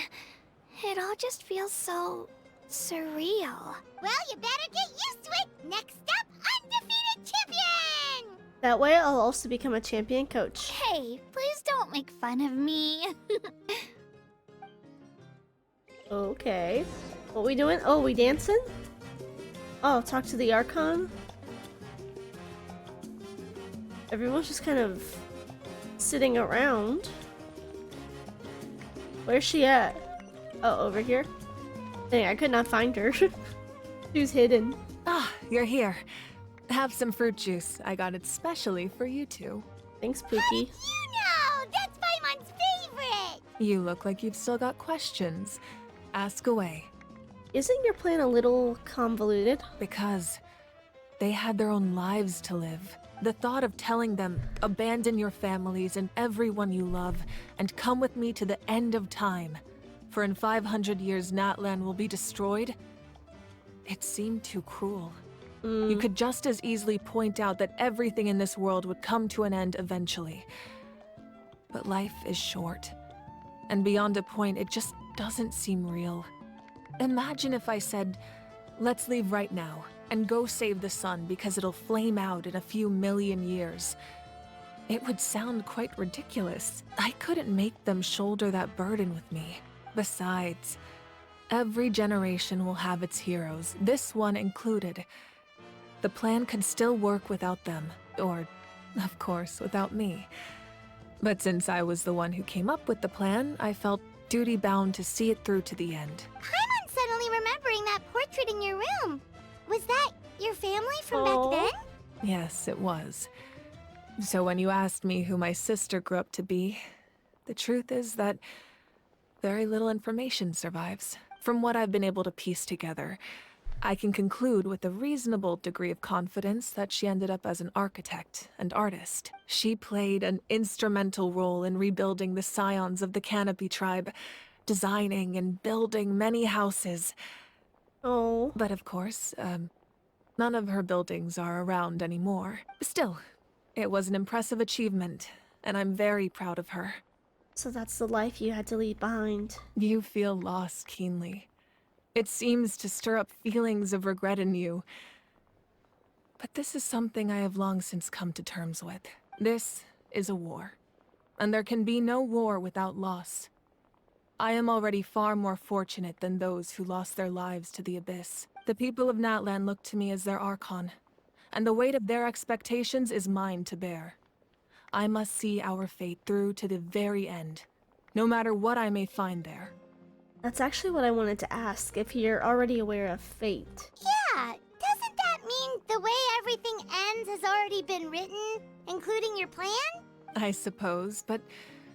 It all just feels so surreal. Well, you better get used to it. Next up, undefeated champion! That way I'll also become a champion coach. Hey, please don't make fun of me. Okay. What we doing? Oh, we dancing? Oh, talk to the Archon? Everyone's just kind of sitting around. Where's she at? Oh, over here? Dang, I could not find her. She was hidden. Ah, you're here. Have some fruit juice. I got it specially for you two. Thanks, Pookie. You know, that's Paimon's favorite. You look like you've still got questions. Ask away. Isn't your plan a little convoluted? Because they had their own lives to live. The thought of telling them, abandon your families and everyone you love, and come with me to the end of time, for in 500 years Natlan will be destroyed, it seemed too cruel. You could just as easily point out that everything in this world would come to an end eventually. But life is short, and beyond a point, it just doesn't seem real. Imagine if I said, let's leave right now, and go save the sun because it'll flame out in a few million years. It would sound quite ridiculous. I couldn't make them shoulder that burden with me. Besides, every generation will have its heroes, this one included. The plan could still work without them, or, of course, without me. But since I was the one who came up with the plan, I felt duty-bound to see it through to the end. Paimon's suddenly remembering that portrait in your room. Was that your family from back then? Yes, it was. So when you asked me who my sister grew up to be, the truth is that very little information survives. From what I've been able to piece together, I can conclude with a reasonable degree of confidence that she ended up as an architect and artist. She played an instrumental role in rebuilding the scions of the Canopy tribe, designing and building many houses. Oh. But of course, none of her buildings are around anymore. Still, it was an impressive achievement, and I'm very proud of her. So that's the life you had to leave behind. You feel loss keenly. It seems to stir up feelings of regret in you. But this is something I have long since come to terms with. This is a war, and there can be no war without loss. I am already far more fortunate than those who lost their lives to the Abyss. The people of Natlan look to me as their Archon, and the weight of their expectations is mine to bear. I must see our fate through to the very end, no matter what I may find there. That's actually what I wanted to ask, if you're already aware of fate. Yeah, doesn't that mean the way everything ends has already been written, including your plan? I suppose, but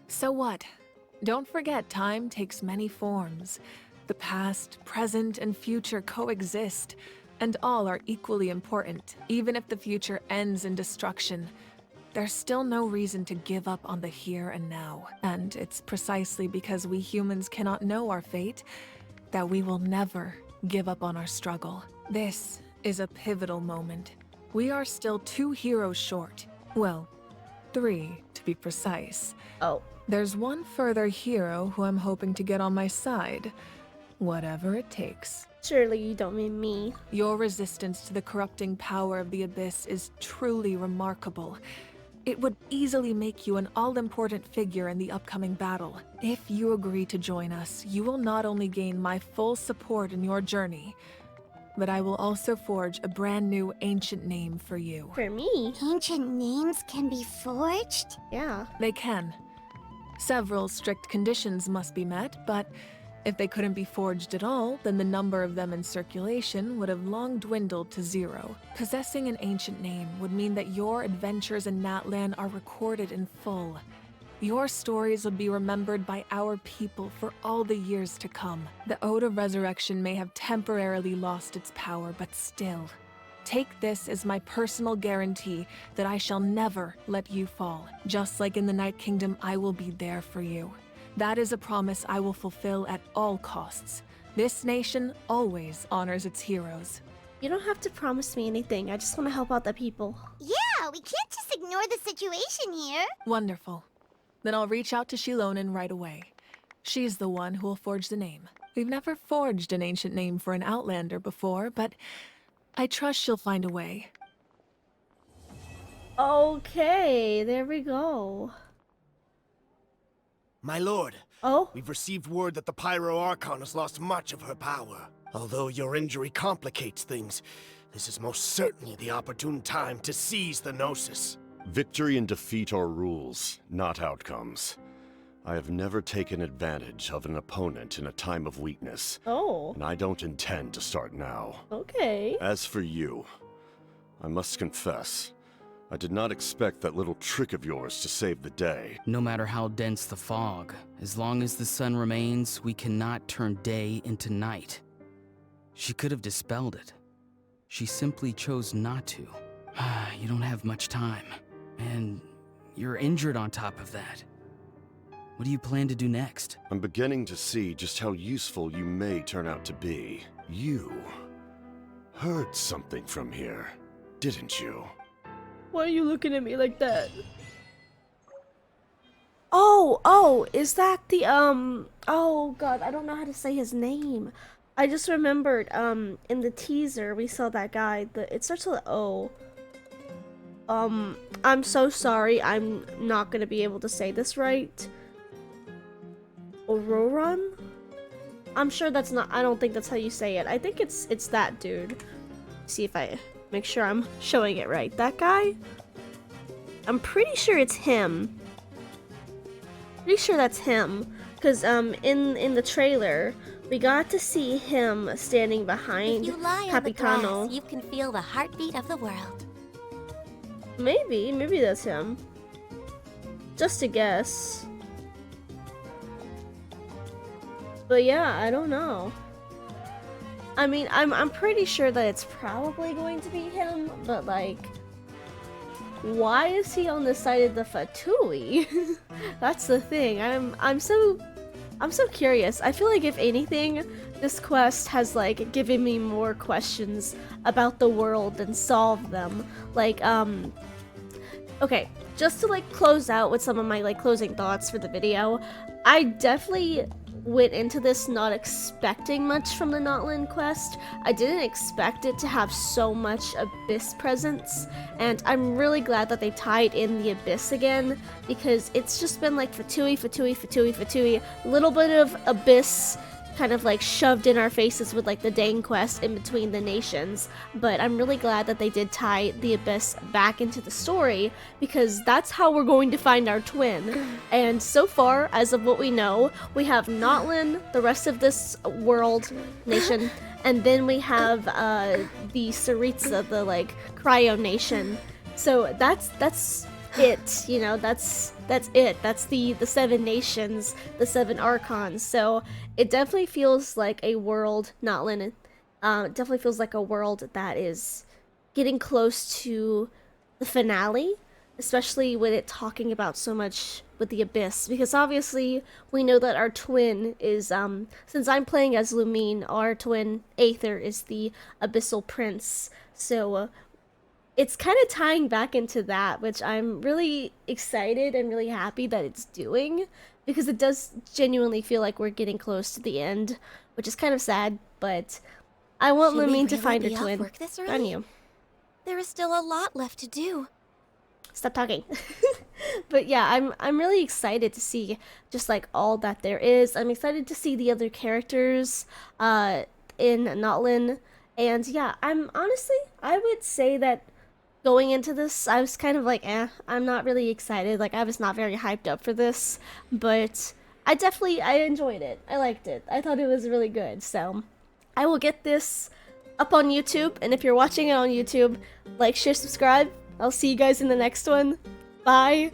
so what? Don't forget, time takes many forms. The past, present, and future coexist, and all are equally important. Even if the future ends in destruction, there's still no reason to give up on the here and now. And it's precisely because we humans cannot know our fate that we will never give up on our struggle. This is a pivotal moment. We are still 2 heroes short. Well, 3 to be precise. Oh. There's one further hero who I'm hoping to get on my side. Whatever it takes. Surely you don't mean me. Your resistance to the corrupting power of the Abyss is truly remarkable. It would easily make you an all-important figure in the upcoming battle. If you agree to join us, you will not only gain my full support in your journey, but I will also forge a brand new ancient name for you. For me? Ancient names can be forged? Yeah. They can. Several strict conditions must be met, but if they couldn't be forged at all, then the number of them in circulation would have long dwindled to 0. Possessing an ancient name would mean that your adventures in Natlan are recorded in full. Your stories would be remembered by our people for all the years to come. The Ode of Resurrection may have temporarily lost its power, but still. Take this as my personal guarantee that I shall never let you fall. Just like in the Night Kingdom, I will be there for you. That is a promise I will fulfill at all costs. This nation always honors its heroes. You don't have to promise me anything. I just want to help out the people. Yeah, we can't just ignore the situation here. Wonderful. Then I'll reach out to Shilonen right away. She's the one who will forge the name. We've never forged an ancient name for an Outlander before, but I trust she'll find a way. Okay, there we go. My lord. Oh? We've received word that the Pyro Archon has lost much of her power. Although your injury complicates things, this is most certainly the opportune time to seize the Gnosis. Victory and defeat are rules, not outcomes. I have never taken advantage of an opponent in a time of weakness. Oh. And I don't intend to start now. Okay. As for you, I must confess, I did not expect that little trick of yours to save the day. No matter how dense the fog, as long as the sun remains, we cannot turn day into night. She could have dispelled it. She simply chose not to. You don't have much time. And you're injured on top of that. What do you plan to do next? I'm beginning to see just how useful you may turn out to be. You heard something from here, didn't you? Why are you looking at me like that? Oh, is that the, oh god, I don't know how to say his name. I just remembered, in the teaser, we saw that guy, it starts with an O. I'm so sorry, I'm not gonna be able to say this right. Auroran? I'm sure that's not, I don't think that's how you say it. I think it's that dude. See if I make sure I'm showing it right. That guy? I'm pretty sure it's him. Pretty sure that's him. Because, in the trailer, we got to see him standing behind If you lie on the Capitano. grass, you can feel the heartbeat of the world. Maybe that's him. Just a guess. But yeah, I don't know. I mean, I'm pretty sure that it's probably going to be him, but like, why is he on the side of the Fatui? That's the thing. I'm so curious. I feel like if anything, this quest has like given me more questions about the world than solved them. Like, okay, just to like close out with some of my like closing thoughts for the video, I definitely went into this not expecting much from the Natlan quest. I didn't expect it to have so much Abyss presence, and I'm really glad that they tied in the Abyss again, because it's just been like Fatui, little bit of Abyss kind of like shoved in our faces with like the Dane quest in between the nations. But I'm really glad that they did tie the Abyss back into the story, because that's how we're going to find our twin. And so far, as of what we know, we have Natlan, the rest of this world nation, and then we have the Saritsa, the like Cryo nation. So that's it, you know, that's it. That's the 7 nations, the 7 Archons. So it definitely feels like a world, Natlan, definitely feels like a world that is getting close to the finale, especially with it talking about so much with the Abyss, because obviously we know that our twin is, since I'm playing as Lumine, our twin Aether is the Abyssal Prince. So it's kind of tying back into that, which I'm really excited and really happy that it's doing, because it does genuinely feel like we're getting close to the end, which is kind of sad, but I want Should we Lumine to really find her be off twin. work this On early? you. There is still a lot left to do. Stop talking. But yeah, I'm really excited to see just like all that there is. I'm excited to see the other characters in Natlan, and yeah, I'm honestly, I would say that going into this, I was kind of like, I'm not really excited. Like, I was not very hyped up for this, but I enjoyed it. I liked it. I thought it was really good. So I will get this up on YouTube, and if you're watching it on YouTube, like, share, subscribe. I'll see you guys in the next one. Bye.